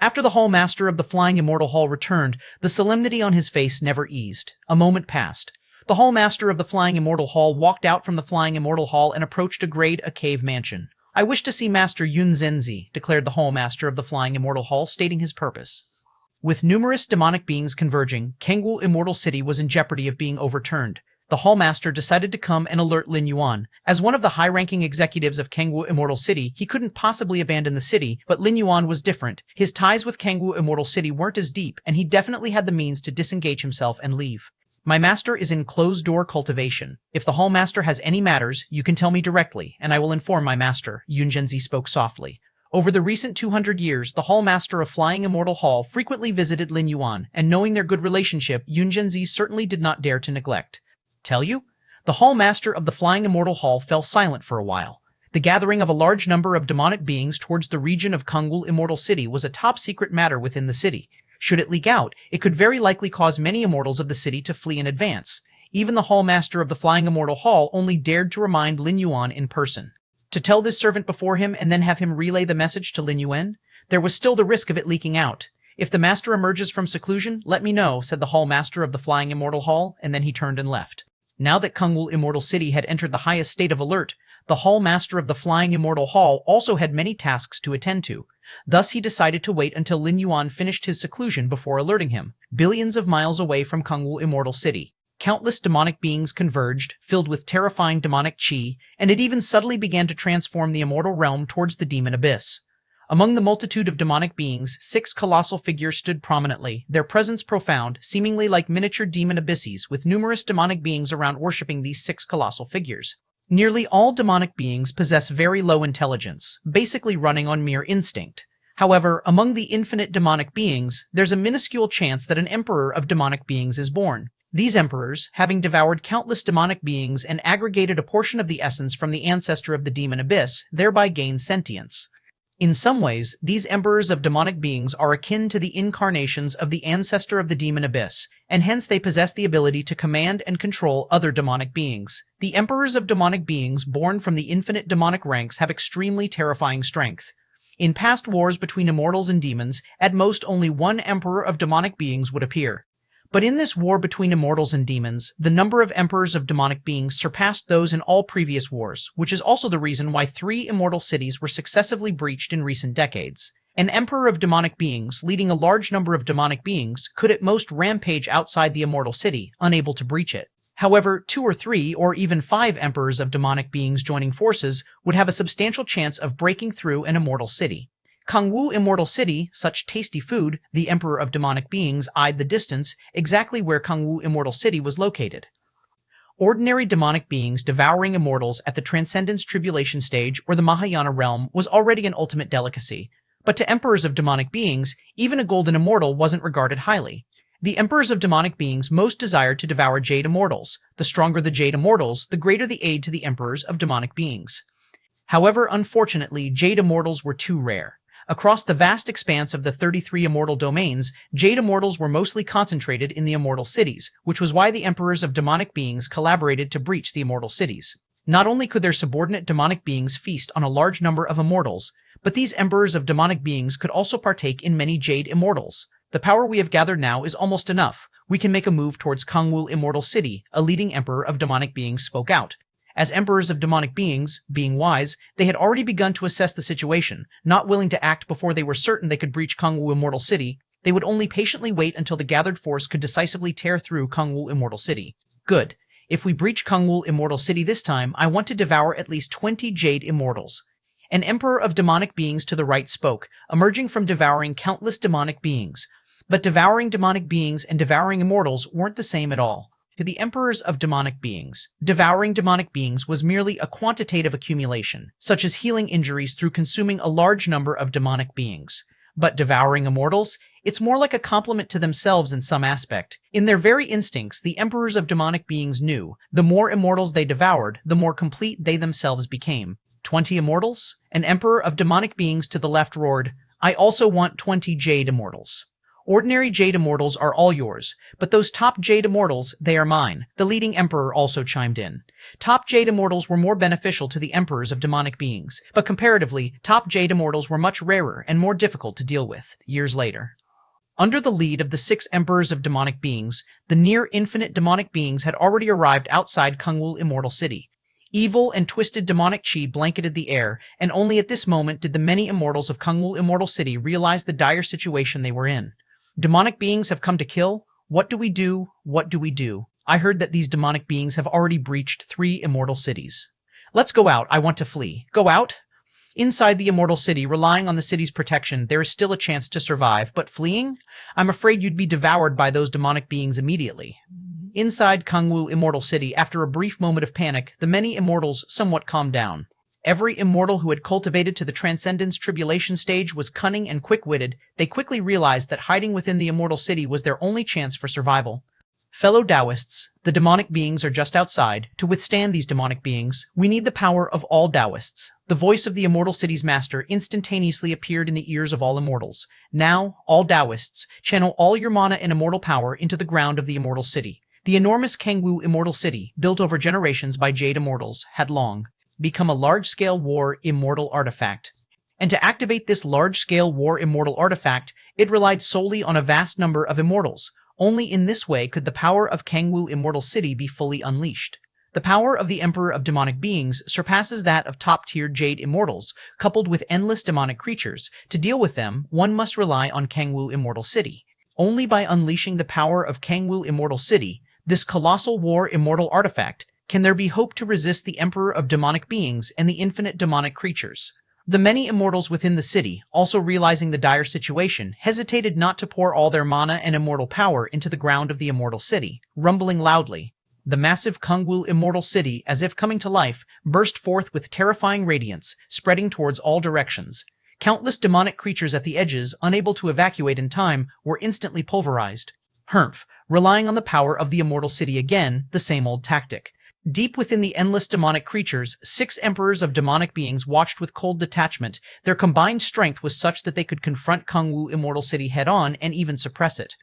After the Hall Master of the Flying Immortal Hall returned, the solemnity on his face never eased. A moment passed. The Hall Master of the Flying Immortal Hall walked out from the Flying Immortal Hall and approached a cave mansion. "I wish to see Master Yun Zhenzi," declared the Hall Master of the Flying Immortal Hall, stating his purpose. With numerous demonic beings converging, Kangwu Immortal City was in jeopardy of being overturned. The Hall Master decided to come and alert Lin Yuan. As one of the high-ranking executives of Kangwu Immortal City, he couldn't possibly abandon the city, but Lin Yuan was different. His ties with Kangwu Immortal City weren't as deep, and he definitely had the means to disengage himself and leave. "My master is in closed-door cultivation. If the Hall Master has any matters, you can tell me directly, and I will inform my master," Yun Zhenzi spoke softly. Over the recent 200 years, the Hall Master of Flying Immortal Hall frequently visited Lin Yuan, and knowing their good relationship, Yun Zhenzi certainly did not dare to neglect. "Tell you?" The Hall Master of the Flying Immortal Hall fell silent for a while. The gathering of a large number of demonic beings towards the region of Kangwu Immortal City was a top-secret matter within the city. Should it leak out, it could very likely cause many immortals of the city to flee in advance. Even the Hall Master of the Flying Immortal Hall only dared to remind Lin Yuan in person. To tell this servant before him and then have him relay the message to Lin Yuan? There was still the risk of it leaking out. "If the master emerges from seclusion, let me know," said the Hall Master of the Flying Immortal Hall, and then he turned and left. Now that Kangwu Immortal City had entered the highest state of alert, the Hall Master of the Flying Immortal Hall also had many tasks to attend to. Thus he decided to wait until Lin Yuan finished his seclusion before alerting him. Billions of miles away from Kangwu Immortal City, countless demonic beings converged, filled with terrifying demonic chi, and it even subtly began to transform the immortal realm towards the demon abyss. Among the multitude of demonic beings, 6 colossal figures stood prominently, their presence profound, seemingly like miniature demon abysses, with numerous demonic beings around worshipping these 6 colossal figures. Nearly all demonic beings possess very low intelligence, basically running on mere instinct. However, among the infinite demonic beings, there's a minuscule chance that an emperor of demonic beings is born. These emperors, having devoured countless demonic beings and aggregated a portion of the essence from the ancestor of the demon abyss, thereby gain sentience. In some ways, these emperors of demonic beings are akin to the incarnations of the ancestor of the demon abyss, and hence they possess the ability to command and control other demonic beings. The emperors of demonic beings born from the infinite demonic ranks have extremely terrifying strength. In past wars between immortals and demons, at most only one emperor of demonic beings would appear. But in this war between immortals and demons, the number of emperors of demonic beings surpassed those in all previous wars, which is also the reason why 3 immortal cities were successively breached in recent decades. An emperor of demonic beings, leading a large number of demonic beings, could at most rampage outside the immortal city, unable to breach it. However, 2 or 3 or even 5 emperors of demonic beings joining forces would have a substantial chance of breaking through an immortal city. Kangwu Immortal City, such tasty food, the emperor of demonic beings eyed the distance, exactly where Kangwu Immortal City was located. Ordinary demonic beings devouring immortals at the Transcendence Tribulation stage or the Mahayana realm was already an ultimate delicacy. But to emperors of demonic beings, even a golden immortal wasn't regarded highly. The emperors of demonic beings most desired to devour jade immortals. The stronger the jade immortals, the greater the aid to the emperors of demonic beings. However, unfortunately, jade immortals were too rare. Across the vast expanse of the 33 immortal domains, jade immortals were mostly concentrated in the immortal cities, which was why the emperors of demonic beings collaborated to breach the immortal cities. Not only could their subordinate demonic beings feast on a large number of immortals, but these emperors of demonic beings could also partake in many jade immortals. The power we have gathered now is almost enough. We can make a move towards Kangwu Immortal City, a leading emperor of demonic beings spoke out. As emperors of demonic beings, being wise, they had already begun to assess the situation. Not willing to act before they were certain they could breach Kangwu Immortal City, they would only patiently wait until the gathered force could decisively tear through Kangwu Immortal City. Good. If we breach Kangwu Immortal City this time, I want to devour at least 20 jade immortals. An emperor of demonic beings to the right spoke, emerging from devouring countless demonic beings. But devouring demonic beings and devouring immortals weren't the same at all. To the emperors of demonic beings, devouring demonic beings was merely a quantitative accumulation, such as healing injuries through consuming a large number of demonic beings. But devouring immortals, it's more like a compliment to themselves in some aspect. In their very instincts, the emperors of demonic beings knew, the more immortals they devoured, the more complete they themselves became. 20 immortals? An emperor of demonic beings to the left roared, I also want 20 jade immortals. Ordinary jade immortals are all yours, but those top jade immortals, they are mine. The leading emperor also chimed in. Top jade immortals were more beneficial to the emperors of demonic beings, but comparatively, top jade immortals were much rarer and more difficult to deal with, years later. Under the lead of the 6 emperors of demonic beings, the near-infinite demonic beings had already arrived outside Kangwu Immortal City. Evil and twisted demonic chi blanketed the air, and only at this moment did the many immortals of Kangwu Immortal City realize the dire situation they were in. Demonic beings have come to kill? What do we do? What do we do? I heard that these demonic beings have already breached 3 immortal cities. Let's go out. I want to flee. Go out? Inside the immortal city, relying on the city's protection, there is still a chance to survive, but fleeing? I'm afraid you'd be devoured by those demonic beings immediately. Inside Kangwu Immortal City, after a brief moment of panic, the many immortals somewhat calmed down. Every immortal who had cultivated to the Transcendence Tribulation stage was cunning and quick-witted. They quickly realized that hiding within the immortal city was their only chance for survival. Fellow Taoists, the demonic beings are just outside. To withstand these demonic beings, we need the power of all Taoists. The voice of the immortal city's master instantaneously appeared in the ears of all immortals. Now, all Taoists, channel all your mana and immortal power into the ground of the immortal city. The enormous Kangwu Immortal City, built over generations by Jade Immortals, had long become a large-scale war immortal artifact. And to activate this large-scale war immortal artifact, it relied solely on a vast number of immortals. Only in this way could the power of Kangwu Immortal City be fully unleashed. The power of the Emperor of Demonic Beings surpasses that of top-tier Jade Immortals, coupled with endless demonic creatures. To deal with them, one must rely on Kangwu Immortal City. Only by unleashing the power of Kangwu Immortal City, this colossal war immortal artifact, can there be hope to resist the Emperor of Demonic Beings and the infinite demonic creatures. The many immortals within the city, also realizing the dire situation, hesitated not to pour all their mana and immortal power into the ground of the immortal city, rumbling loudly. The massive Kangwu Immortal City, as if coming to life, burst forth with terrifying radiance, spreading towards all directions. Countless demonic creatures at the edges, unable to evacuate in time, were instantly pulverized. Humph, relying on the power of the immortal city again, the same old tactic. Deep within the endless demonic creatures, 6 emperors of demonic beings watched with cold detachment. Their combined strength was such that they could confront Kangwu Immortal City head-on and even suppress it.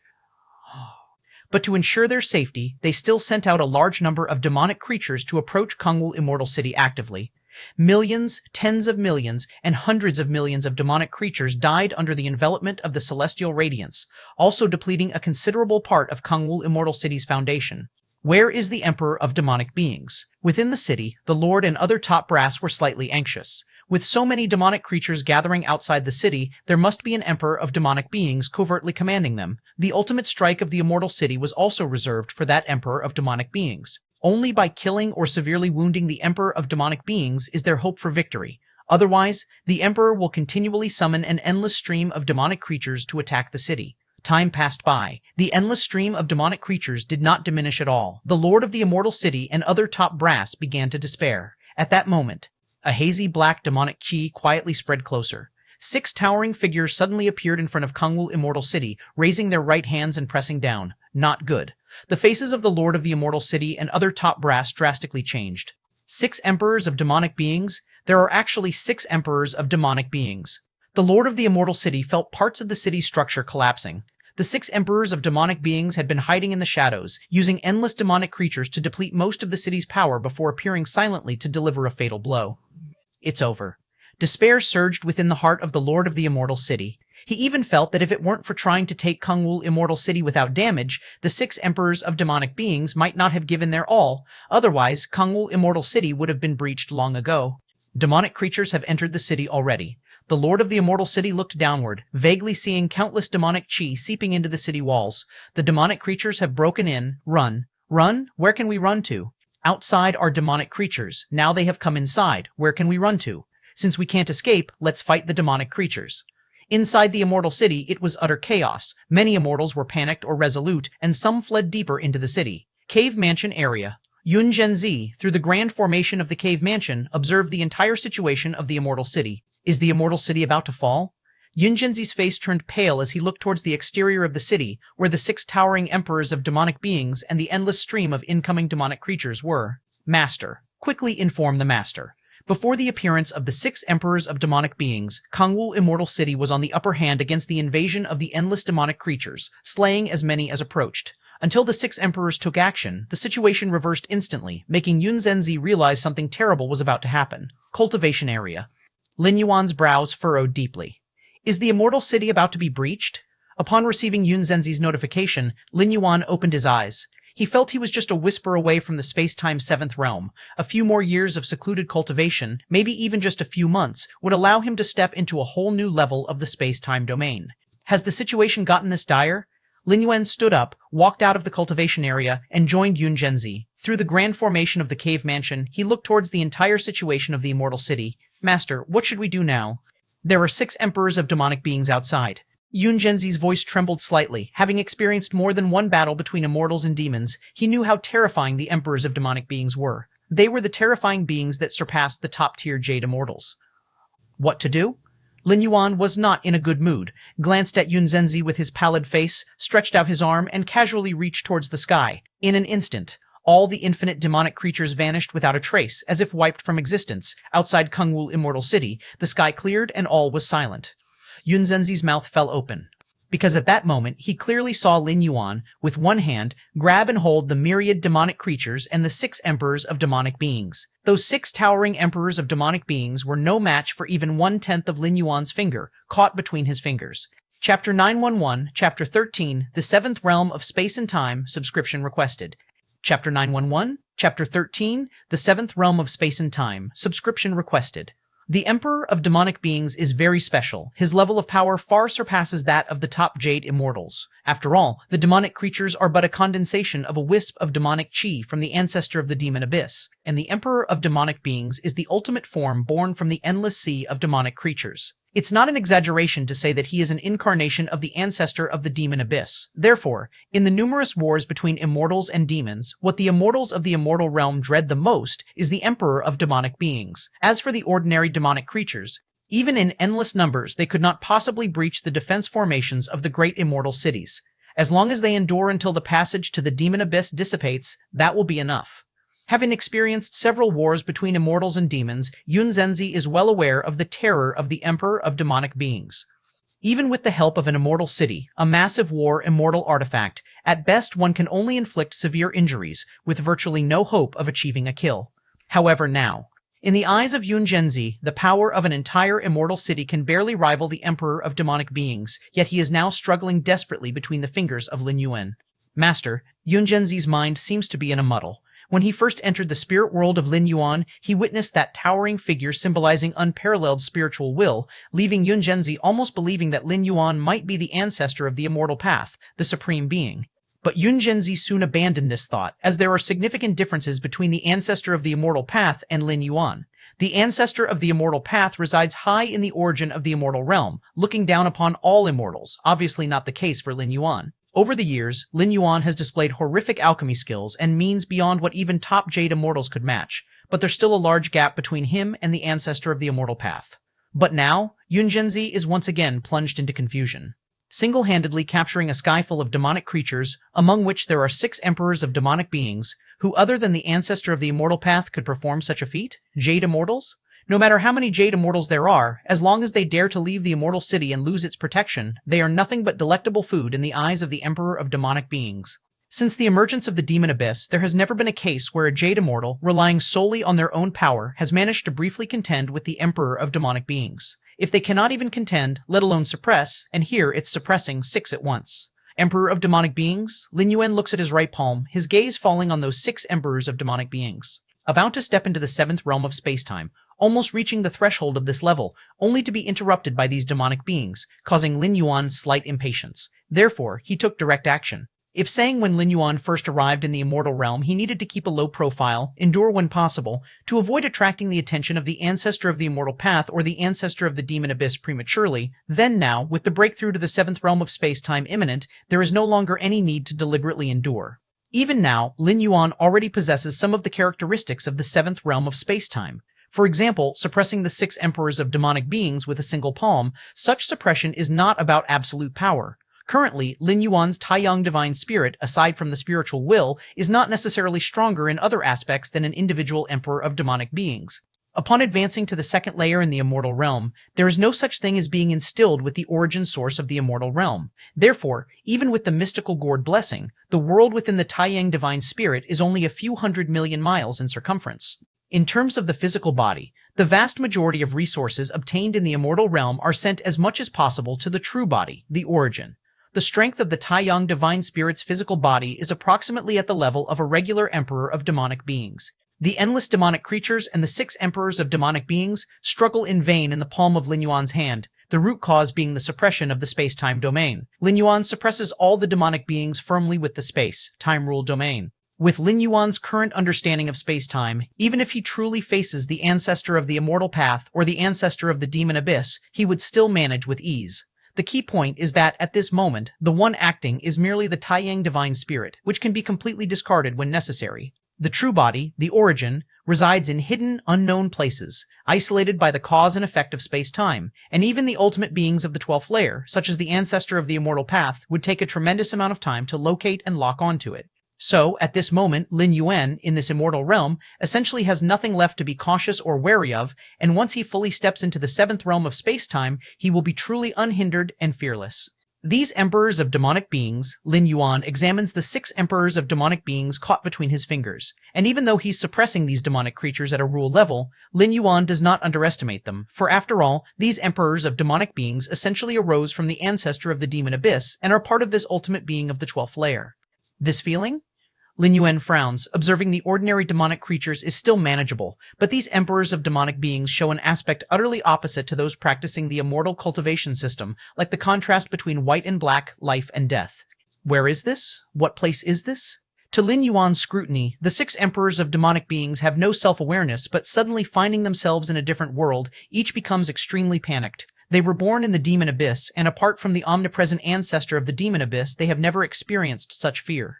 But to ensure their safety, they still sent out a large number of demonic creatures to approach Kangwu Immortal City actively. Millions, tens of millions, and hundreds of millions of demonic creatures died under the envelopment of the celestial radiance, also depleting a considerable part of Kangwoo Immortal City's foundation. Where is the Emperor of Demonic Beings? Within the city, the Lord and other top brass were slightly anxious. With so many demonic creatures gathering outside the city, there must be an Emperor of Demonic Beings covertly commanding them. The ultimate strike of the Immortal City was also reserved for that Emperor of Demonic Beings. Only by killing or severely wounding the Emperor of Demonic Beings is there hope for victory. Otherwise, the Emperor will continually summon an endless stream of demonic creatures to attack the city. Time passed by. The endless stream of demonic creatures did not diminish at all. The Lord of the Immortal City and other top brass began to despair. At that moment, a hazy black demonic chi quietly spread closer. 6 towering figures suddenly appeared in front of Kangwoo Immortal City, raising their right hands and pressing down. Not good. The faces of the Lord of the Immortal City and other top brass drastically changed. 6 emperors of demonic beings? There are actually 6 emperors of demonic beings. The Lord of the Immortal City felt parts of the city's structure collapsing. The 6 emperors of demonic beings had been hiding in the shadows, using endless demonic creatures to deplete most of the city's power before appearing silently to deliver a fatal blow. It's over. Despair surged within the heart of the Lord of the Immortal City. He even felt that if it weren't for trying to take Kangwoo Immortal City without damage, the 6 emperors of demonic beings might not have given their all. Otherwise, Kangwoo Immortal City would have been breached long ago. Demonic creatures have entered the city already. The Lord of the Immortal City looked downward, vaguely seeing countless demonic chi seeping into the city walls. The demonic creatures have broken in. Run. Run? Where can we run to? Outside are demonic creatures. Now they have come inside. Where can we run to? Since we can't escape, let's fight the demonic creatures. Inside the Immortal City, it was utter chaos. Many immortals were panicked or resolute, and some fled deeper into the city. Cave Mansion area. Yun Zhenzi, through the grand formation of the Cave Mansion, observed the entire situation of the Immortal City. Is the Immortal City about to fall? Yun Zhenzi's face turned pale as he looked towards the exterior of the city, where the 6 towering emperors of demonic beings and the endless stream of incoming demonic creatures were. Master. Quickly inform the Master. Before the appearance of the 6 emperors of demonic beings, Kangwoo Immortal City was on the upper hand against the invasion of the endless demonic creatures, slaying as many as approached. Until the 6 emperors took action, the situation reversed instantly, making Yun Zhenzi realize something terrible was about to happen. Cultivation area. Lin Yuan's brows furrowed deeply. Is the Immortal City about to be breached? Upon receiving Yun Zhenzi's notification, Lin Yuan opened his eyes. He felt he was just a whisper away from the space-time 7th realm. A few more years of secluded cultivation, maybe even just a few months, would allow him to step into a whole new level of the space-time domain. Has the situation gotten this dire? Lin Yuan stood up, walked out of the cultivation area, and joined Yun Zhenzi. Through the grand formation of the cave mansion, he looked towards the entire situation of the Immortal City. Master, what should we do now? There are 6 emperors of demonic beings outside. Yun Zhenzi's voice trembled slightly. Having experienced more than one battle between immortals and demons, he knew how terrifying the emperors of demonic beings were. They were the terrifying beings that surpassed the top-tier Jade immortals. What to do? Lin Yuan was not in a good mood, glanced at Yun Zhenzi with his pallid face, stretched out his arm, and casually reached towards the sky. In an instant, all the infinite demonic creatures vanished without a trace, as if wiped from existence. Outside Kangwoo Immortal City, the sky cleared and all was silent. Yun Zhenzi's mouth fell open, because at that moment he clearly saw Lin Yuan, with one hand, grab and hold the myriad demonic creatures and the 6 emperors of demonic beings. Those 6 towering emperors of demonic beings were no match for even 1/10 of Lin Yuan's finger, caught between his fingers. Chapter 911, Chapter 13, The 7th Realm of Space and Time, subscription requested. Chapter 911, Chapter 13, The 7th Realm of Space and Time, subscription requested. The Emperor of Demonic Beings is very special. His level of power far surpasses that of the top Jade Immortals. After all, the demonic creatures are but a condensation of a wisp of demonic chi from the ancestor of the demon abyss, and the Emperor of Demonic Beings is the ultimate form born from the endless sea of demonic creatures. It's not an exaggeration to say that he is an incarnation of the ancestor of the demon abyss. Therefore, in the numerous wars between immortals and demons, what the immortals of the immortal realm dread the most is the Emperor of Demonic Beings. As for the ordinary demonic creatures, even in endless numbers, they could not possibly breach the defense formations of the great immortal cities. As long as they endure until the passage to the demon abyss dissipates, that will be enough. Having experienced several wars between immortals and demons, Yun Zhenzi is well aware of the terror of the Emperor of Demonic Beings. Even with the help of an immortal city, a massive war immortal artifact, at best one can only inflict severe injuries, with virtually no hope of achieving a kill. However now, In the eyes of Yun Zhenzi, the power of an entire immortal city can barely rival the emperor of demonic beings, yet he is now struggling desperately between the fingers of Lin Yuan. Master, Yun Zhenzi's mind seems to be in a muddle. When he first entered the spirit world of Lin Yuan, he witnessed that towering figure symbolizing unparalleled spiritual will, leaving Yun Zhenzi almost believing that Lin Yuan might be the ancestor of the immortal path, the supreme being. But Yun Zhenzi soon abandoned this thought, as there are significant differences between the ancestor of the immortal path and Lin Yuan. The ancestor of the immortal path resides high in the origin of the immortal realm, looking down upon all immortals, obviously not the case for Lin Yuan. Over the years, Lin Yuan has displayed horrific alchemy skills and means beyond what even top Jade immortals could match, but there's still a large gap between him and the ancestor of the immortal path. But now, Yun Zhenzi is once again plunged into confusion. Single-handedly capturing a sky full of demonic creatures, among which there are 6 emperors of demonic beings, who other than the ancestor of the immortal path could perform such a feat? Jade immortals? No matter how many Jade immortals there are, as long as they dare to leave the immortal city and lose its protection, they are nothing but delectable food in the eyes of the emperor of demonic beings. Since the emergence of the demon abyss, there has never been a case where a Jade immortal, relying solely on their own power, has managed to briefly contend with the emperor of demonic beings. If they cannot even contend, let alone suppress, and here it's suppressing 6 at once. Emperor of demonic beings? Lin Yuan looks at his right palm, his gaze falling on those 6 emperors of demonic beings. About to step into the 7th realm of space-time, almost reaching the threshold of this level, only to be interrupted by these demonic beings, causing Lin Yuan slight impatience. Therefore, he took direct action. If saying when Lin Yuan first arrived in the immortal realm he needed to keep a low profile, endure when possible, to avoid attracting the attention of the ancestor of the immortal path or the ancestor of the demon abyss prematurely, then now, with the breakthrough to the 7th realm of space-time imminent, there is no longer any need to deliberately endure. Even now, Lin Yuan already possesses some of the characteristics of the 7th realm of space-time. For example, suppressing the 6 emperors of demonic beings with a single palm, such suppression is not about absolute power. Currently, Lin Yuan's Taiyang divine spirit, aside from the spiritual will, is not necessarily stronger in other aspects than an individual emperor of demonic beings. Upon advancing to the 2nd layer in the immortal realm, there is no such thing as being instilled with the origin source of the immortal realm. Therefore, even with the mystical gourd blessing, the world within the Taiyang divine spirit is only a few 100 million miles in circumference. In terms of the physical body, the vast majority of resources obtained in the immortal realm are sent as much as possible to the true body, the origin. The strength of the Taiyang divine spirit's physical body is approximately at the level of a regular emperor of demonic beings. The endless demonic creatures and the 6 emperors of demonic beings struggle in vain in the palm of Lin Yuan's hand, the root cause being the suppression of the space-time domain. Lin Yuan suppresses all the demonic beings firmly with the space-time-ruled domain. With Lin Yuan's current understanding of space-time, even if he truly faces the ancestor of the immortal path or the ancestor of the demon abyss, he would still manage with ease. The key point is that, at this moment, the one acting is merely the Taiyang divine spirit, which can be completely discarded when necessary. The true body, the origin, resides in hidden, unknown places, isolated by the cause and effect of space-time, and even the ultimate beings of the 12th layer, such as the ancestor of the immortal path, would take a tremendous amount of time to locate and lock onto it. So, at this moment, Lin Yuan, in this immortal realm, essentially has nothing left to be cautious or wary of, and once he fully steps into the 7th realm of space-time, he will be truly unhindered and fearless. These emperors of demonic beings, Lin Yuan examines the 6 emperors of demonic beings caught between his fingers, and even though he's suppressing these demonic creatures at a rule level, Lin Yuan does not underestimate them, for after all, these emperors of demonic beings essentially arose from the ancestor of the demon abyss and are part of this ultimate being of the 12th layer. This feeling? Lin Yuan frowns, observing the ordinary demonic creatures is still manageable, but these emperors of demonic beings show an aspect utterly opposite to those practicing the immortal cultivation system, like the contrast between white and black, life and death. Where is this? What place is this? To Lin Yuan's scrutiny, the 6 emperors of demonic beings have no self-awareness, but suddenly finding themselves in a different world, each becomes extremely panicked. They were born in the demon abyss, and apart from the omnipresent ancestor of the demon abyss, they have never experienced such fear.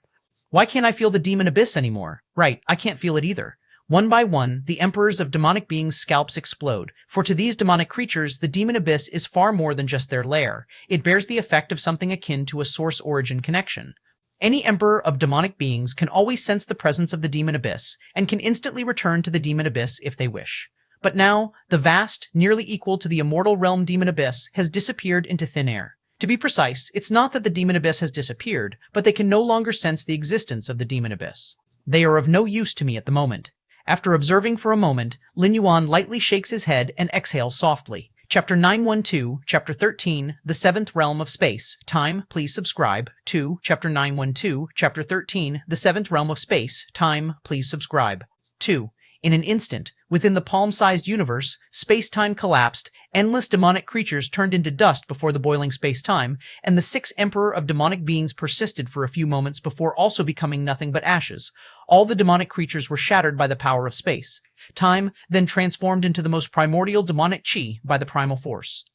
Why can't I feel the demon abyss anymore? Right, I can't feel it either. One by one, the emperors of demonic beings' scalps explode, for to these demonic creatures, the demon abyss is far more than just their lair. It bears the effect of something akin to a source-origin connection. Any emperor of demonic beings can always sense the presence of the demon abyss, and can instantly return to the demon abyss if they wish. But now, the vast, nearly equal to the immortal realm demon abyss, has disappeared into thin air. To be precise, it's not that the demon abyss has disappeared, but they can no longer sense the existence of the demon abyss. They are of no use to me at the moment. After observing for a moment, Lin Yuan lightly shakes his head and exhales softly. Chapter 912, Chapter 13, The Seventh Realm of Space. Time, please subscribe. 2, Chapter 912, Chapter 13, The Seventh Realm of Space. Time, please subscribe. 2. In an instant, within the palm-sized universe, space-time collapsed, endless demonic creatures turned into dust before the boiling space-time, and the sixth emperor of demonic beings persisted for a few moments before also becoming nothing but ashes. All the demonic creatures were shattered by the power of space. Time then transformed into the most primordial demonic chi by the primal force.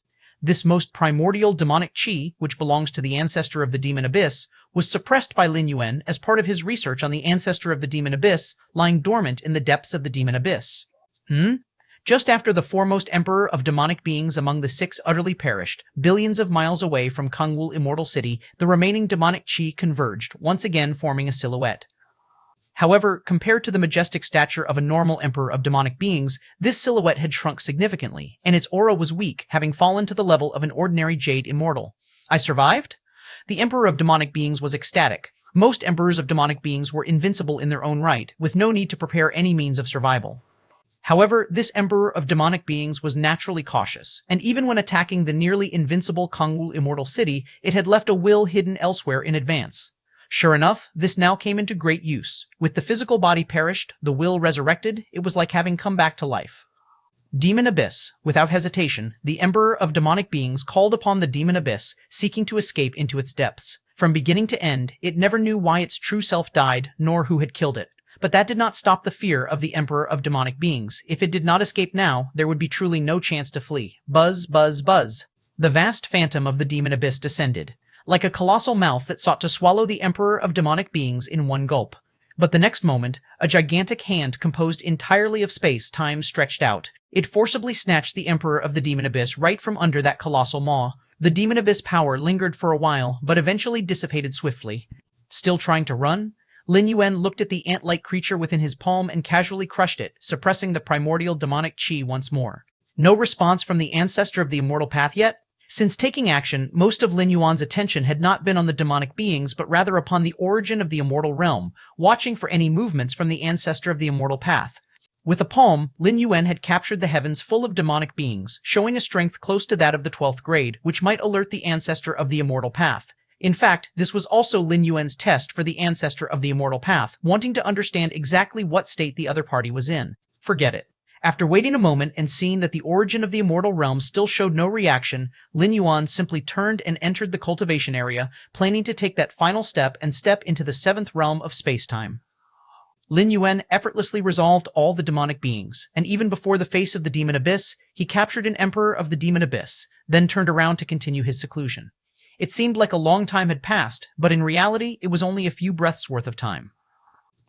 This most primordial demonic chi, which belongs to the ancestor of the demon abyss, was suppressed by Lin Yuan as part of his research on the ancestor of the demon abyss lying dormant in the depths of the demon abyss. Just after the foremost emperor of demonic beings among the six utterly perished, billions of miles away from Kangwul Immortal City, the remaining demonic chi converged, once again forming a silhouette. However, compared to the majestic stature of a normal emperor of demonic beings, this silhouette had shrunk significantly, and its aura was weak, having fallen to the level of an ordinary jade immortal. I survived? The emperor of demonic beings was ecstatic. Most emperors of demonic beings were invincible in their own right, with no need to prepare any means of survival. However, this emperor of demonic beings was naturally cautious, and even when attacking the nearly invincible Kangwul Immortal City, it had left a will hidden elsewhere in advance. Sure enough, this now came into great use. With the physical body perished, the will resurrected, it was like having come back to life. Demon Abyss. Without hesitation, the Emperor of Demonic Beings called upon the Demon Abyss, seeking to escape into its depths. From beginning to end, it never knew why its true self died, nor who had killed it. But that did not stop the fear of the Emperor of Demonic Beings. If it did not escape now, there would be truly no chance to flee. Buzz, buzz, buzz. The vast phantom of the Demon Abyss descended, like a colossal mouth that sought to swallow the Emperor of Demonic Beings in one gulp. But the next moment, a gigantic hand composed entirely of space-time stretched out. It forcibly snatched the Emperor of the Demon Abyss right from under that colossal maw. The Demon Abyss power lingered for a while, but eventually dissipated swiftly. Still trying to run? Lin Yuan looked at the ant-like creature within his palm and casually crushed it, suppressing the primordial demonic chi once more. No response from the ancestor of the immortal path yet? Since taking action, most of Lin Yuan's attention had not been on the demonic beings, but rather upon the origin of the immortal realm, watching for any movements from the ancestor of the immortal path. With a palm, Lin Yuan had captured the heavens full of demonic beings, showing a strength close to that of the 12th grade, which might alert the ancestor of the immortal path. In fact, this was also Lin Yuan's test for the ancestor of the immortal path, wanting to understand exactly what state the other party was in. Forget it. After waiting a moment and seeing that the origin of the immortal realm still showed no reaction, Lin Yuan simply turned and entered the cultivation area, planning to take that final step and step into the 7th realm of space-time. Lin Yuan effortlessly resolved all the demonic beings, and even before the face of the Demon Abyss, he captured an Emperor of the Demon Abyss, then turned around to continue his seclusion. It seemed like a long time had passed, but in reality, it was only a few breaths worth of time.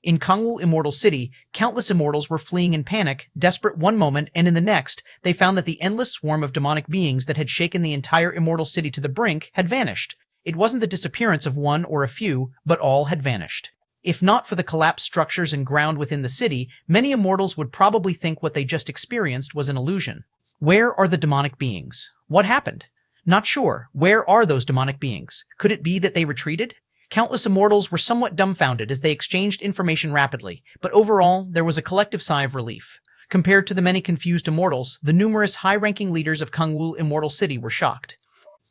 In Kangwul Immortal City, countless immortals were fleeing in panic, desperate one moment, and in the next, they found that the endless swarm of demonic beings that had shaken the entire immortal city to the brink had vanished. It wasn't the disappearance of one or a few, but all had vanished. If not for the collapsed structures and ground within the city, many immortals would probably think what they just experienced was an illusion. Where are the demonic beings? What happened? Not sure. Where are those demonic beings? Could it be that they retreated? Countless immortals were somewhat dumbfounded as they exchanged information rapidly, but overall, there was a collective sigh of relief. Compared to the many confused immortals, the numerous high-ranking leaders of Kangwul Immortal City were shocked.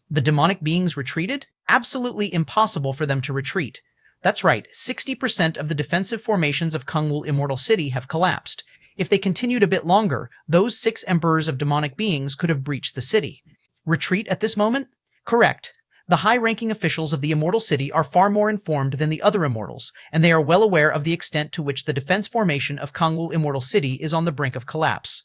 The demonic beings retreated? Absolutely impossible for them to retreat. That's right, 60% of the defensive formations of Kangwul Immortal City have collapsed. If they continued a bit longer, those 6 emperors of demonic beings could have breached the city. Retreat at this moment? Correct. The high-ranking officials of the Immortal City are far more informed than the other immortals, and they are well aware of the extent to which the defense formation of Kangwul Immortal City is on the brink of collapse.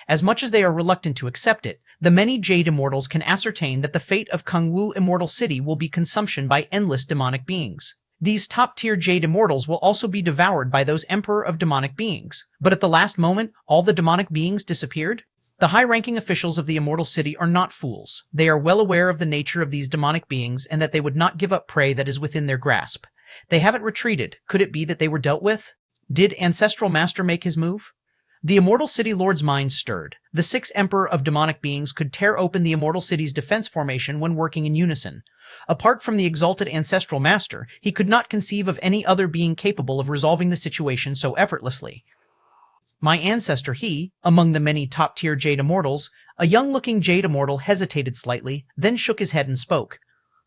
As much as they are reluctant to accept it, the many Jade Immortals can ascertain that the fate of Kangwul Immortal City will be consumption by endless demonic beings. These top-tier Jade Immortals will also be devoured by those Emperor of Demonic Beings. But at the last moment, all the demonic beings disappeared? The high-ranking officials of the Immortal City are not fools. They are well aware of the nature of these demonic beings and that they would not give up prey that is within their grasp. They haven't retreated. Could it be that they were dealt with? Did Ancestral Master make his move? The Immortal City Lord's mind stirred. The 6th Emperor of Demonic Beings could tear open the Immortal City's defense formation when working in unison. Apart from the exalted Ancestral Master, he could not conceive of any other being capable of resolving the situation so effortlessly. My ancestor he, among the many top-tier Jade Immortals, a young-looking Jade Immortal hesitated slightly, then shook his head and spoke.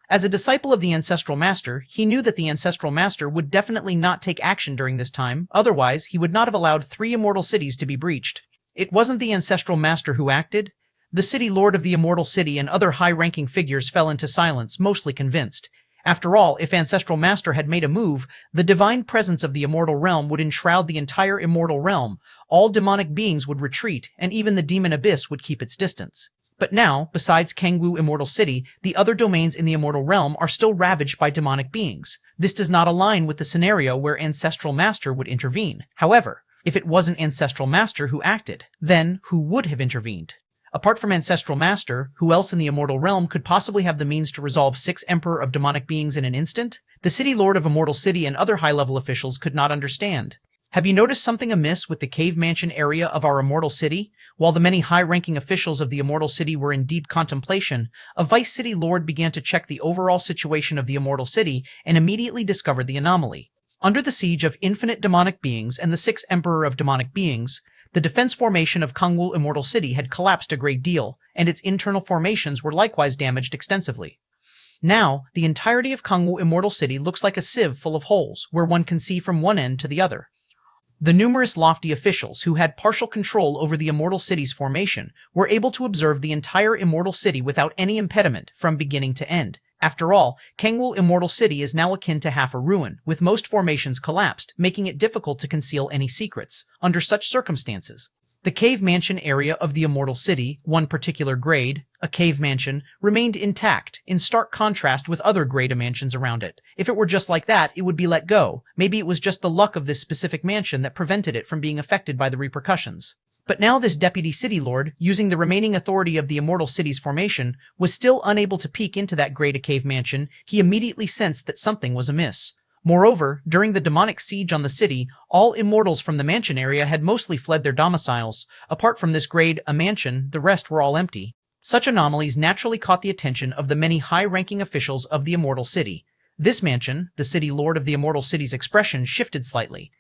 As a disciple of the Ancestral Master, he knew that the Ancestral Master would definitely not take action during this time, otherwise he would not have allowed 3 immortal cities to be breached. It wasn't the Ancestral Master who acted. The City Lord of the Immortal City and other high-ranking figures fell into silence, mostly convinced. After all, if Ancestral Master had made a move, the divine presence of the Immortal Realm would enshroud the entire Immortal Realm, all demonic beings would retreat, and even the Demon Abyss would keep its distance. But now, besides Kangwu Immortal City, the other domains in the Immortal Realm are still ravaged by demonic beings. This does not align with the scenario where Ancestral Master would intervene. However, if it wasn't Ancestral Master who acted, then who would have intervened? Apart from Ancestral Master, who else in the Immortal Realm could possibly have the means to resolve 6 Emperor of demonic beings in an instant? The City Lord of Immortal City and other high-level officials could not understand. Have you noticed something amiss with the cave mansion area of our Immortal City? While the many high-ranking officials of the Immortal City were in deep contemplation, a Vice City Lord began to check the overall situation of the Immortal City and immediately discovered the anomaly. Under the siege of infinite demonic beings and the 6th Emperor of demonic beings, the defense formation of Kangwu Immortal City had collapsed a great deal, and its internal formations were likewise damaged extensively. Now, the entirety of Kangwu Immortal City looks like a sieve full of holes, where one can see from one end to the other. The numerous lofty officials who had partial control over the Immortal City's formation were able to observe the entire Immortal City without any impediment from beginning to end. After all, Kangwu Immortal City is now akin to half a ruin, with most formations collapsed, making it difficult to conceal any secrets. Under such circumstances, the cave mansion area of the Immortal City, one particular grade, a cave mansion, remained intact, in stark contrast with other grade mansions around it. If it were just like that, it would be let go. Maybe it was just the luck of this specific mansion that prevented it from being affected by the repercussions. But now this Deputy City Lord, using the remaining authority of the Immortal City's formation, was still unable to peek into that grade cave mansion. He immediately sensed that something was amiss. Moreover, during the demonic siege on the city, all immortals from the mansion area had mostly fled their domiciles. Apart from this grade a mansion, the rest were all empty. Such anomalies naturally caught the attention of the many high-ranking officials of the Immortal City. This mansion, the City Lord of the Immortal City's expression shifted slightly.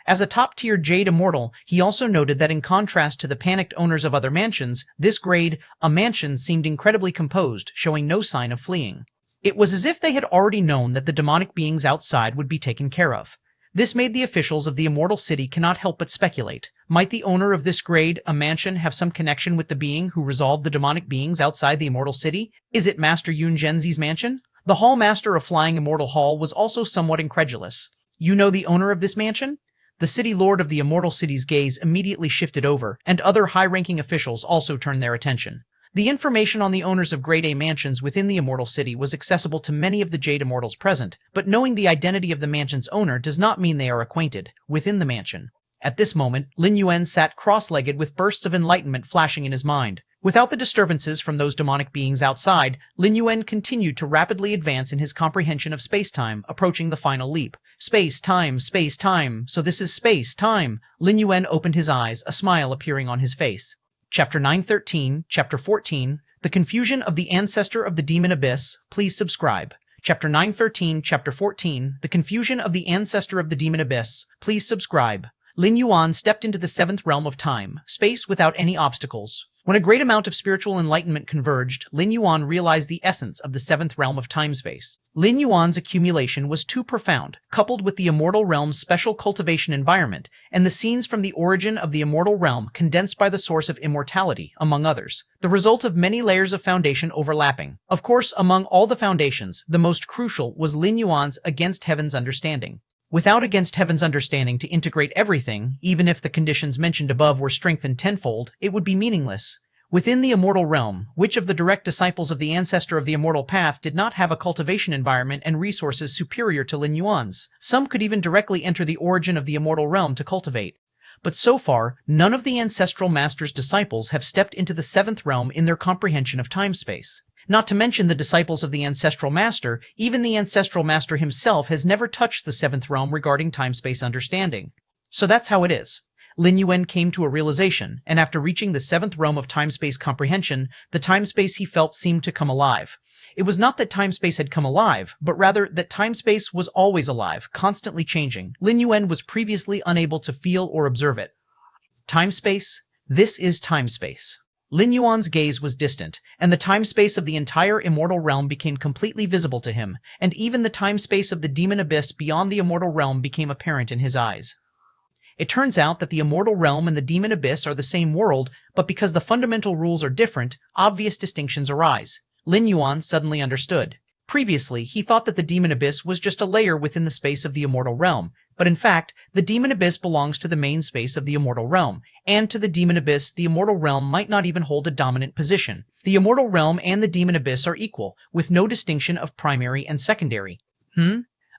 As a top-tier Jade Immortal, he also noted that in contrast to the panicked owners of other mansions, this grade, a mansion, seemed incredibly composed, showing no sign of fleeing. It was as if they had already known that the demonic beings outside would be taken care of. This made the officials of the Immortal City cannot help but speculate. Might the owner of this grade, a mansion, have some connection with the being who resolved the demonic beings outside the Immortal City? Is it Master Yun Zhenzi's mansion? The Hall Master of Flying Immortal Hall was also somewhat incredulous. You know the owner of this mansion? The City Lord of the Immortal City's gaze immediately shifted over, and other high-ranking officials also turned their attention. The information on the owners of Grade A mansions within the Immortal City was accessible to many of the Jade Immortals present, but knowing the identity of the mansion's owner does not mean they are acquainted within the mansion. At this moment, Lin Yuan sat cross-legged with bursts of enlightenment flashing in his mind. Without the disturbances from those demonic beings outside, Lin Yuan continued to rapidly advance in his comprehension of space-time, approaching the final leap. Space-time, space-time, so this is space-time. Lin Yuan opened his eyes, a smile appearing on his face. Chapter 913, Chapter 14, The Confusion of the Ancestor of the Demon Abyss. Please subscribe. Chapter 913, Chapter 14, The Confusion of the Ancestor of the Demon Abyss. Please subscribe. Lin Yuan stepped into the 7th realm of time, space without any obstacles. When a great amount of spiritual enlightenment converged, Lin Yuan realized the essence of the 7th realm of time-space. Lin Yuan's accumulation was too profound, coupled with the Immortal Realm's special cultivation environment, and the scenes from the origin of the Immortal Realm condensed by the source of immortality, among others, the result of many layers of foundation overlapping. Of course, among all the foundations, the most crucial was Lin Yuan's Against Heaven's Understanding. Without Against Heaven's Understanding to integrate everything, even if the conditions mentioned above were strengthened tenfold, it would be meaningless. Within the Immortal Realm, which of the direct disciples of the Ancestor of the Immortal Path did not have a cultivation environment and resources superior to Lin Yuan's? Some could even directly enter the origin of the Immortal Realm to cultivate. But so far, none of the Ancestral Master's disciples have stepped into the 7th realm in their comprehension of time-space. Not to mention the disciples of the Ancestral Master, even the Ancestral Master himself has never touched the 7th realm regarding time-space understanding. So that's how it is. Lin Yuan came to a realization, and after reaching the 7th realm of time-space comprehension, the time-space he felt seemed to come alive. It was not that time-space had come alive, but rather that time-space was always alive, constantly changing. Lin Yuan was previously unable to feel or observe it. Time-space? This is time-space. Lin Yuan's gaze was distant, and the time-space of the entire immortal realm became completely visible to him, and even the time-space of the demon abyss beyond the immortal realm became apparent in his eyes. It turns out that the immortal realm and the demon abyss are the same world, but because the fundamental rules are different, obvious distinctions arise. Lin Yuan suddenly understood. Previously, he thought that the demon abyss was just a layer within the space of the immortal realm, but in fact, the demon abyss belongs to the main space of the immortal realm, and to the demon abyss, the immortal realm might not even hold a dominant position. The immortal realm and the demon abyss are equal, with no distinction of primary and secondary.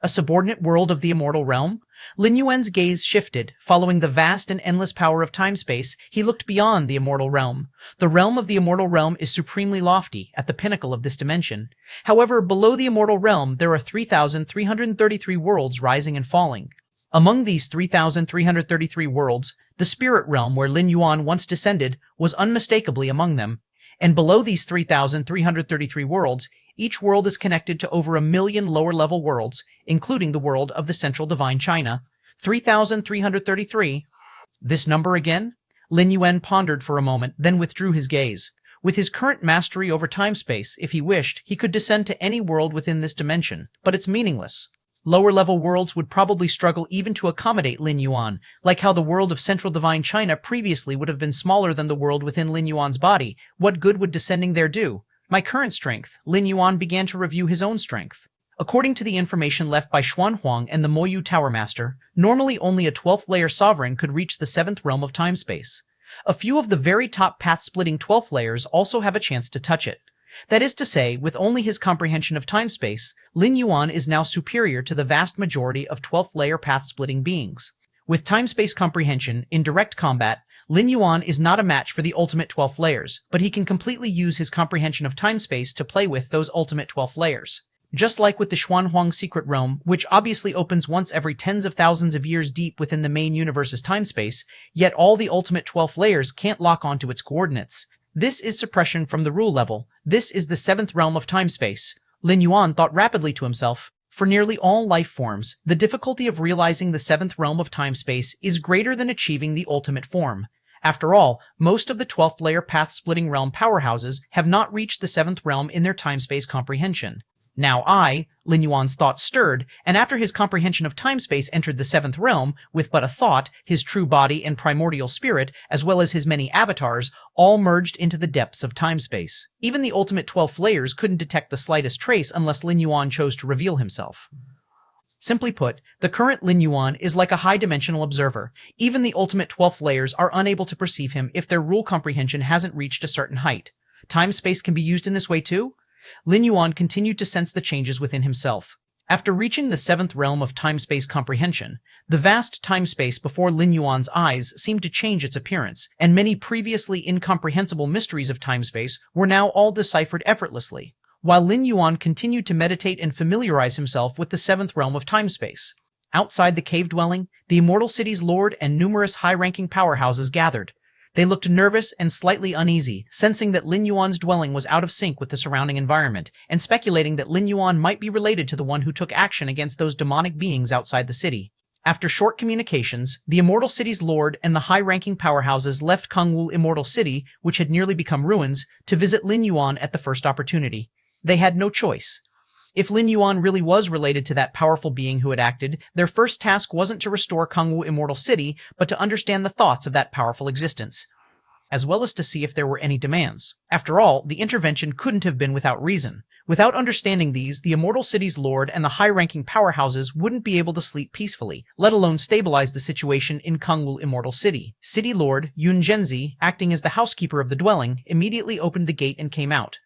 A subordinate world of the immortal realm? Lin Yuan's gaze shifted. Following the vast and endless power of time-space, he looked beyond the immortal realm. The realm of the immortal realm is supremely lofty, at the pinnacle of this dimension. However, below the immortal realm, there are 3,333 worlds rising and falling. Among these 3,333 worlds, the spirit realm where Lin Yuan once descended was unmistakably among them. And below these 3,333 worlds, each world is connected to over 1 million lower-level worlds, including the world of the Central Divine China. 3,333. This number again? Lin Yuan pondered for a moment, then withdrew his gaze. With his current mastery over time-space, if he wished, he could descend to any world within this dimension, but it's meaningless. Lower-level worlds would probably struggle even to accommodate Lin Yuan, like how the world of Central Divine China previously would have been smaller than the world within Lin Yuan's body. What good would descending there do? My current strength. Lin Yuan began to review his own strength. According to the information left by Xuan Huang and the Moyu Tower Master, normally only a 12th layer sovereign could reach the 7th realm of time-space. A few of the very top path-splitting 12th layers also have a chance to touch it. That is to say, with only his comprehension of time-space, Lin Yuan is now superior to the vast majority of 12th layer path-splitting beings. With time-space comprehension, in direct combat, Lin Yuan is not a match for the ultimate 12th layers, but he can completely use his comprehension of time-space to play with those ultimate 12th layers. Just like with the Xuan Huang Secret Realm, which obviously opens once every tens of thousands of years deep within the main universe's time-space, yet all the ultimate 12th layers can't lock onto its coordinates. This is suppression from the rule level. This is the 7th realm of time-space. Lin Yuan thought rapidly to himself. For nearly all life forms, the difficulty of realizing the 7th realm of time-space is greater than achieving the ultimate form. After all, most of the 12th layer path-splitting realm powerhouses have not reached the 7th realm in their time-space comprehension. Now Lin Yuan's thoughts stirred, and after his comprehension of time-space entered the 7th realm, with but a thought, his true body and primordial spirit, as well as his many avatars, all merged into the depths of time-space. Even the ultimate 12th layers couldn't detect the slightest trace unless Lin Yuan chose to reveal himself. Simply put, the current Lin Yuan is like a high-dimensional observer. Even the ultimate 12th layers are unable to perceive him if their rule comprehension hasn't reached a certain height. Time-space can be used in this way too? Lin Yuan continued to sense the changes within himself. After reaching the 7th realm of time-space comprehension, the vast time-space before Lin Yuan's eyes seemed to change its appearance, and many previously incomprehensible mysteries of time-space were now all deciphered effortlessly, while Lin Yuan continued to meditate and familiarize himself with the 7th realm of time-space. Outside the cave dwelling, the immortal city's lord and numerous high-ranking powerhouses gathered. They looked nervous and slightly uneasy, sensing that Lin Yuan's dwelling was out of sync with the surrounding environment, and speculating that Lin Yuan might be related to the one who took action against those demonic beings outside the city. After short communications, the immortal city's lord and the high-ranking powerhouses left Kangwu Immortal City, which had nearly become ruins, to visit Lin Yuan at the first opportunity. They had no choice. If Lin Yuan really was related to that powerful being who had acted, their first task wasn't to restore Kangwu Immortal City, but to understand the thoughts of that powerful existence, as well as to see if there were any demands. After all, the intervention couldn't have been without reason. Without understanding these, the Immortal City's lord and the high-ranking powerhouses wouldn't be able to sleep peacefully, let alone stabilize the situation in Kangwu Immortal City. City Lord Yun Zhenzi, acting as the housekeeper of the dwelling, immediately opened the gate and came out.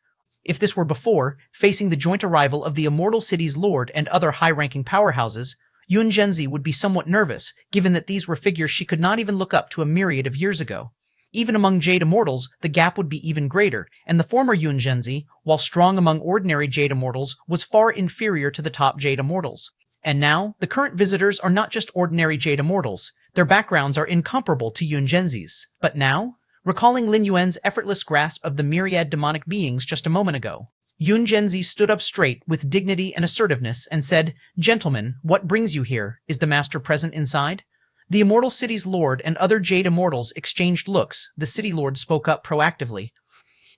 If this were before, facing the joint arrival of the Immortal City's lord and other high-ranking powerhouses, Yun Zhenzi would be somewhat nervous, given that these were figures she could not even look up to a myriad of years ago. Even among Jade Immortals, the gap would be even greater, and the former Yun Zhenzi, while strong among ordinary Jade Immortals, was far inferior to the top Jade Immortals. And now, the current visitors are not just ordinary Jade Immortals. Their backgrounds are incomparable to Yun Zhenzi's. But now, recalling Lin Yuan's effortless grasp of the myriad demonic beings just a moment ago, Yun Zhenzi stood up straight with dignity and assertiveness and said, "Gentlemen, what brings you here? Is the master present inside?" The Immortal City's Lord and other Jade Immortals exchanged looks. The City Lord spoke up proactively.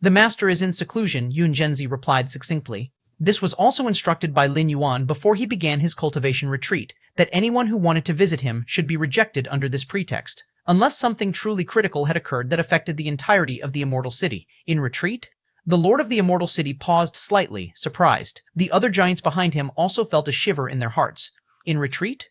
The Master is in seclusion, Yun Zhenzi replied succinctly. This was also instructed by Lin Yuan before he began his cultivation retreat, that anyone who wanted to visit him should be rejected under this pretext, unless something truly critical had occurred that affected the entirety of the Immortal City. In retreat? The Lord of the Immortal City paused slightly, surprised. The other giants behind him also felt a shiver in their hearts. In retreat?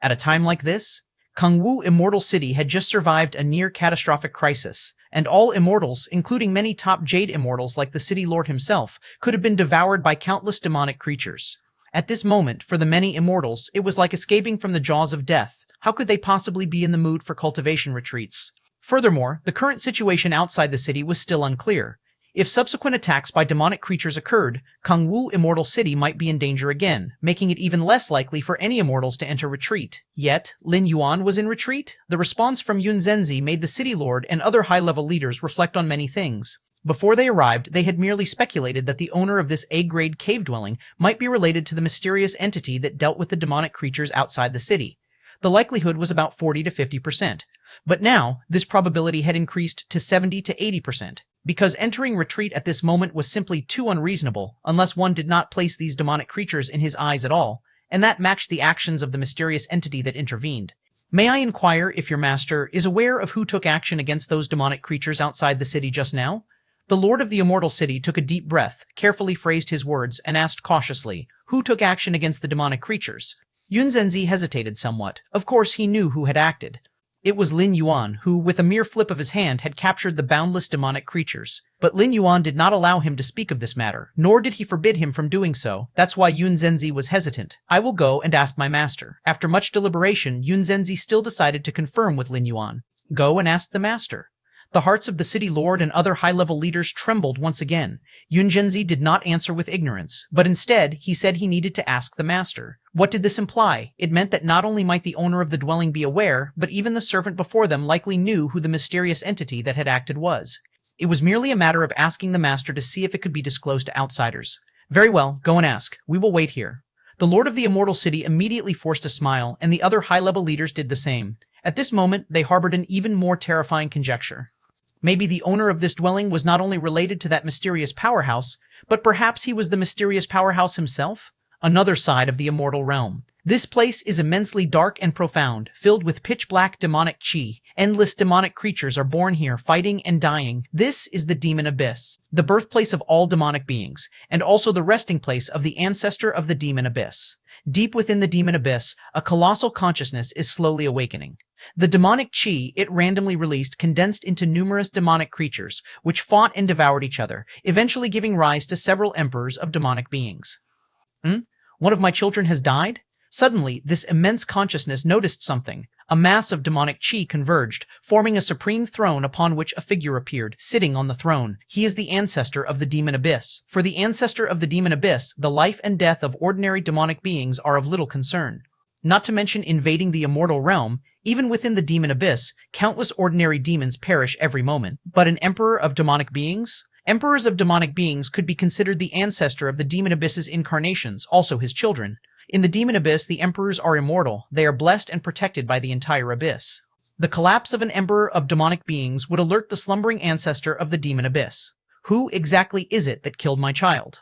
At a time like this? Kangwu Immortal City had just survived a near-catastrophic crisis, and all immortals, including many top Jade Immortals like the City Lord himself, could have been devoured by countless demonic creatures. At this moment, for the many immortals, it was like escaping from the jaws of death. How could they possibly be in the mood for cultivation retreats? Furthermore, the current situation outside the city was still unclear. If subsequent attacks by demonic creatures occurred, Kangwu Immortal City might be in danger again, making it even less likely for any immortals to enter retreat. Yet, Lin Yuan was in retreat? The response from Yun Zhenzi made the City Lord and other high-level leaders reflect on many things. Before they arrived, they had merely speculated that the owner of this A-grade cave dwelling might be related to the mysterious entity that dealt with the demonic creatures outside the city. The likelihood was about 40 to 50%. But now, this probability had increased to 70 to 80%. Because entering retreat at this moment was simply too unreasonable, unless one did not place these demonic creatures in his eyes at all, and that matched the actions of the mysterious entity that intervened. May I inquire if your master is aware of who took action against those demonic creatures outside the city just now? The Lord of the Immortal City took a deep breath, carefully phrased his words, and asked cautiously, who took action against the demonic creatures? Yun Zhenzi hesitated somewhat. Of course he knew who had acted. It was Lin Yuan, who, with a mere flip of his hand, had captured the boundless demonic creatures. But Lin Yuan did not allow him to speak of this matter, nor did he forbid him from doing so. That's why Yun Zhenzi was hesitant. I will go and ask my master. After much deliberation, Yun Zhenzi still decided to confirm with Lin Yuan. Go and ask the master. The hearts of the City Lord and other high-level leaders trembled once again. Yun Zhenzi did not answer with ignorance, but instead he said he needed to ask the master. What did this imply? It meant that not only might the owner of the dwelling be aware, but even the servant before them likely knew who the mysterious entity that had acted was. It was merely a matter of asking the master to see if it could be disclosed to outsiders. Very well, go and ask. We will wait here. The Lord of the Immortal City immediately forced a smile, and the other high-level leaders did the same. At this moment, they harbored an even more terrifying conjecture. Maybe the owner of this dwelling was not only related to that mysterious powerhouse, but perhaps he was the mysterious powerhouse himself? Another side of the immortal realm. This place is immensely dark and profound, filled with pitch-black demonic chi. Endless demonic creatures are born here, fighting and dying. This is the Demon Abyss, the birthplace of all demonic beings, and also the resting place of the ancestor of the Demon Abyss. Deep within the Demon Abyss, a colossal consciousness is slowly awakening. The demonic chi it randomly released condensed into numerous demonic creatures, which fought and devoured each other, eventually giving rise to several emperors of demonic beings. One of my children has died? Suddenly, this immense consciousness noticed something. A mass of demonic chi converged, forming a supreme throne upon which a figure appeared, sitting on the throne. He is the ancestor of the Demon Abyss. For the ancestor of the Demon Abyss, the life and death of ordinary demonic beings are of little concern. Not to mention invading the immortal realm, even within the Demon Abyss, countless ordinary demons perish every moment. But an emperor of demonic beings? Emperors of demonic beings could be considered the ancestor of the Demon Abyss's incarnations, also his children. In the Demon Abyss, the emperors are immortal. They are blessed and protected by the entire abyss. The collapse of an emperor of demonic beings would alert the slumbering ancestor of the Demon Abyss. Who exactly is it that killed my child?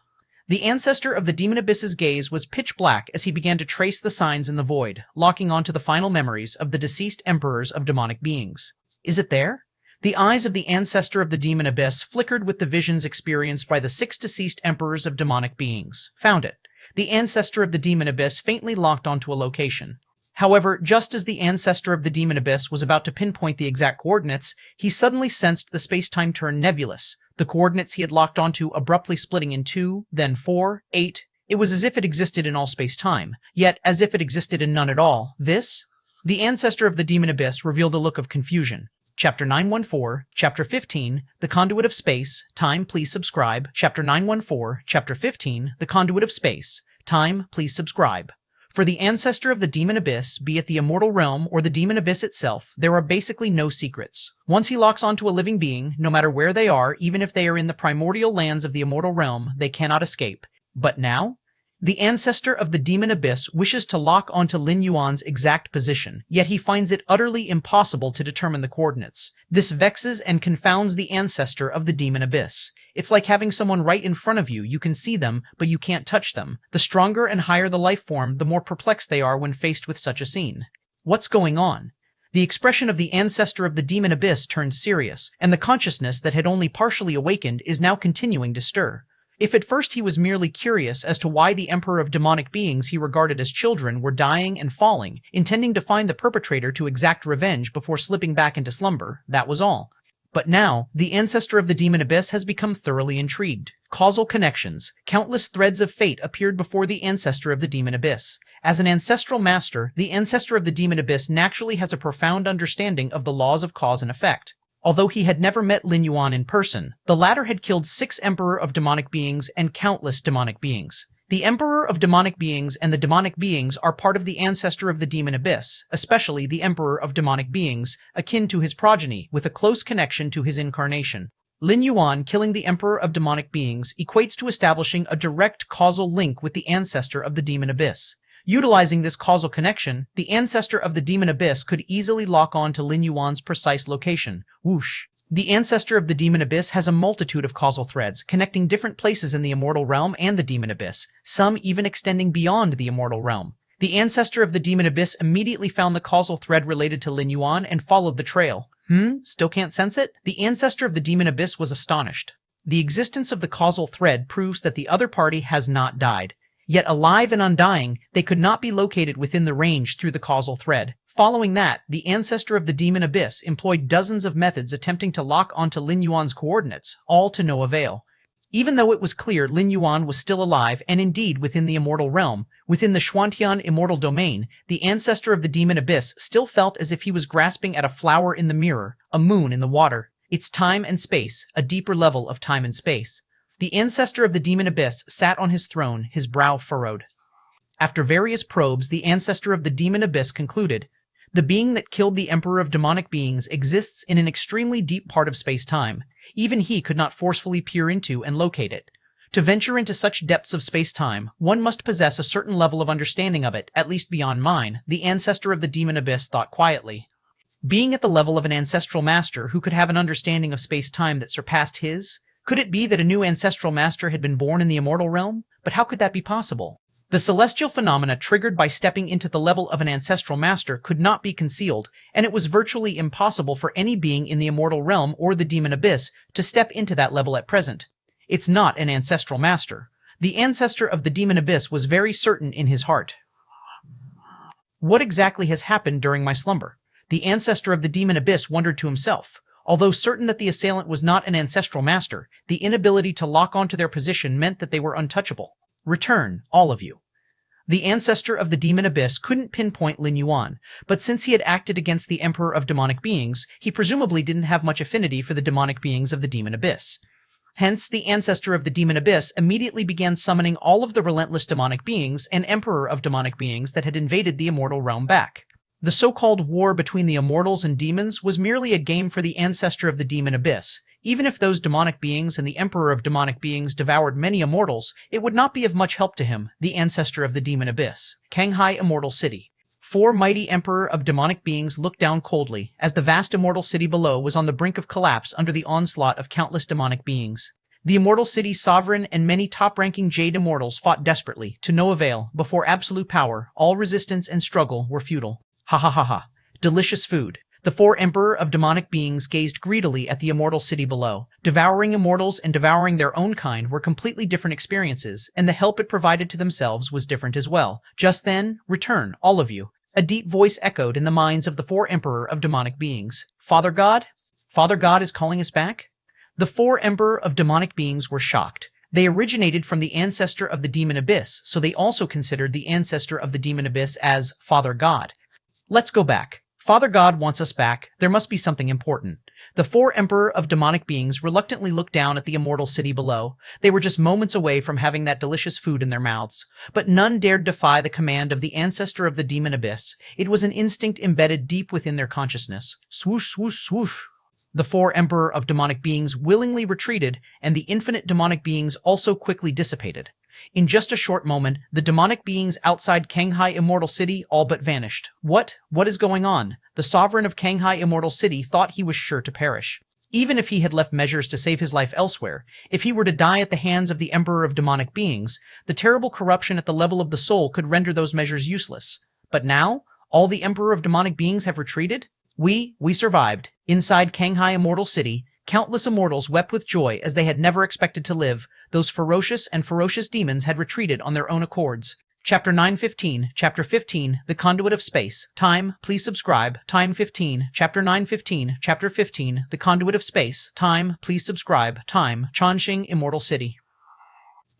The ancestor of the Demon Abyss's gaze was pitch black as he began to trace the signs in the void, locking onto the final memories of the deceased emperors of demonic beings. Is it there? The eyes of the ancestor of the Demon Abyss flickered with the visions experienced by the 6 deceased emperors of demonic beings. Found it. The ancestor of the Demon Abyss faintly locked onto a location. However, just as the ancestor of the Demon Abyss was about to pinpoint the exact coordinates, he suddenly sensed the space-time turn nebulous, the coordinates he had locked onto abruptly splitting in 2, then 4, 8. It was as if it existed in all space-time, yet as if it existed in none at all. This? The ancestor of the Demon Abyss revealed a look of confusion. Chapter 914, Chapter 15, The Conduit of Space. Time, please subscribe. Chapter 914, Chapter 15, The Conduit of Space. Time, please subscribe. For the ancestor of the Demon Abyss, be it the immortal realm or the Demon Abyss itself, there are basically no secrets. Once he locks onto a living being, no matter where they are, even if they are in the primordial lands of the immortal realm, they cannot escape. But now? The ancestor of the demon abyss wishes to lock onto Lin Yuan's exact position, yet he finds it utterly impossible to determine the coordinates. This vexes and confounds the ancestor of the demon abyss. It's like having someone right in front of you. You can see them, but you can't touch them. The stronger and higher the life form, the more perplexed they are when faced with such a scene. What's going on? The expression of the ancestor of the demon abyss turns serious, and the consciousness that had only partially awakened is now continuing to stir. If at first he was merely curious as to why the emperor of demonic beings he regarded as children were dying and falling, intending to find the perpetrator to exact revenge before slipping back into slumber, that was all. But now, the ancestor of the demon abyss has become thoroughly intrigued. Causal connections, countless threads of fate appeared before the ancestor of the demon abyss. As an ancestral master, the ancestor of the demon abyss naturally has a profound understanding of the laws of cause and effect. Although he had never met Lin Yuan in person, the latter had killed 6 Emperor of Demonic Beings and countless demonic beings. The Emperor of Demonic Beings and the demonic beings are part of the ancestor of the demon abyss, especially the Emperor of Demonic Beings, akin to his progeny, with a close connection to his incarnation. Lin Yuan killing the Emperor of Demonic Beings equates to establishing a direct causal link with the ancestor of the demon abyss. Utilizing this causal connection, the ancestor of the demon abyss could easily lock on to Lin Yuan's precise location. Whoosh. The ancestor of the demon abyss has a multitude of causal threads, connecting different places in the immortal realm and the demon abyss, some even extending beyond the immortal realm. The ancestor of the demon abyss immediately found the causal thread related to Lin Yuan and followed the trail. Still can't sense it? The ancestor of the demon abyss was astonished. The existence of the causal thread proves that the other party has not died. Yet alive and undying, they could not be located within the range through the causal thread. Following that, the ancestor of the demon abyss employed dozens of methods attempting to lock onto Lin Yuan's coordinates, all to no avail. Even though it was clear Lin Yuan was still alive and indeed within the immortal realm, within the Xuantian immortal domain, the ancestor of the demon abyss still felt as if he was grasping at a flower in the mirror, a moon in the water. It's time and space, a deeper level of time and space. The ancestor of the demon abyss sat on his throne, his brow furrowed. After various probes, the ancestor of the demon abyss concluded, the being that killed the emperor of demonic beings exists in an extremely deep part of space-time. Even he could not forcefully peer into and locate it. To venture into such depths of space-time, one must possess a certain level of understanding of it, at least beyond mine, the ancestor of the demon abyss thought quietly. Being at the level of an ancestral master who could have an understanding of space-time that surpassed his, could it be that a new ancestral master had been born in the immortal realm? But how could that be possible? The celestial phenomena triggered by stepping into the level of an ancestral master could not be concealed, and it was virtually impossible for any being in the immortal realm or the demon abyss to step into that level at present. It's not an ancestral master. The ancestor of the demon abyss was very certain in his heart. What exactly has happened during my slumber? The ancestor of the demon abyss wondered to himself. Although certain that the assailant was not an ancestral master, the inability to lock onto their position meant that they were untouchable. Return, all of you. The ancestor of the demon abyss couldn't pinpoint Lin Yuan, but since he had acted against the emperor of demonic beings, he presumably didn't have much affinity for the demonic beings of the demon abyss. Hence, the ancestor of the demon abyss immediately began summoning all of the relentless demonic beings and emperor of demonic beings that had invaded the immortal realm back. The so-called war between the immortals and demons was merely a game for the ancestor of the demon abyss. Even if those demonic beings and the emperor of demonic beings devoured many immortals, it would not be of much help to him, the ancestor of the demon abyss. Canghai Immortal City. 4 mighty emperor of demonic beings looked down coldly, as the vast immortal city below was on the brink of collapse under the onslaught of countless demonic beings. The immortal city's sovereign and many top-ranking Jade immortals fought desperately, to no avail. Before absolute power, all resistance and struggle were futile. Ha ha ha ha. Delicious food. The 4 emperor of demonic beings gazed greedily at the immortal city below. Devouring immortals and devouring their own kind were completely different experiences, and the help it provided to themselves was different as well. Just then, return, all of you. A deep voice echoed in the minds of the 4 emperor of demonic beings. Father God? Father God is calling us back? The 4 emperor of demonic beings were shocked. They originated from the ancestor of the demon abyss, so they also considered the ancestor of the demon abyss as Father God. Let's go back. Father God wants us back. There must be something important. The 4 emperor of demonic beings reluctantly looked down at the immortal city below. They were just moments away from having that delicious food in their mouths. But none dared defy the command of the ancestor of the demon abyss. It was an instinct embedded deep within their consciousness. Swoosh, swoosh, swoosh. The 4 emperor of demonic beings willingly retreated, and the infinite demonic beings also quickly dissipated. In just a short moment, the demonic beings outside Kanghai Immortal City all but vanished. What is going on? The sovereign of Kanghai Immortal City thought he was sure to perish. Even if he had left measures to save his life elsewhere, if he were to die at the hands of the Emperor of Demonic Beings, the terrible corruption at the level of the soul could render those measures useless. But now, all the Emperor of Demonic Beings have retreated? We survived. Inside Kanghai Immortal City, countless immortals wept with joy as they had never expected to live. Those ferocious demons had retreated on their own accords. Chapter 9:15, Chapter 15, The Conduit of Space. Time, please subscribe. Time 15, Chapter 9:15, Chapter 15, The Conduit of Space. Time, please subscribe. Time, Chongqing Immortal City.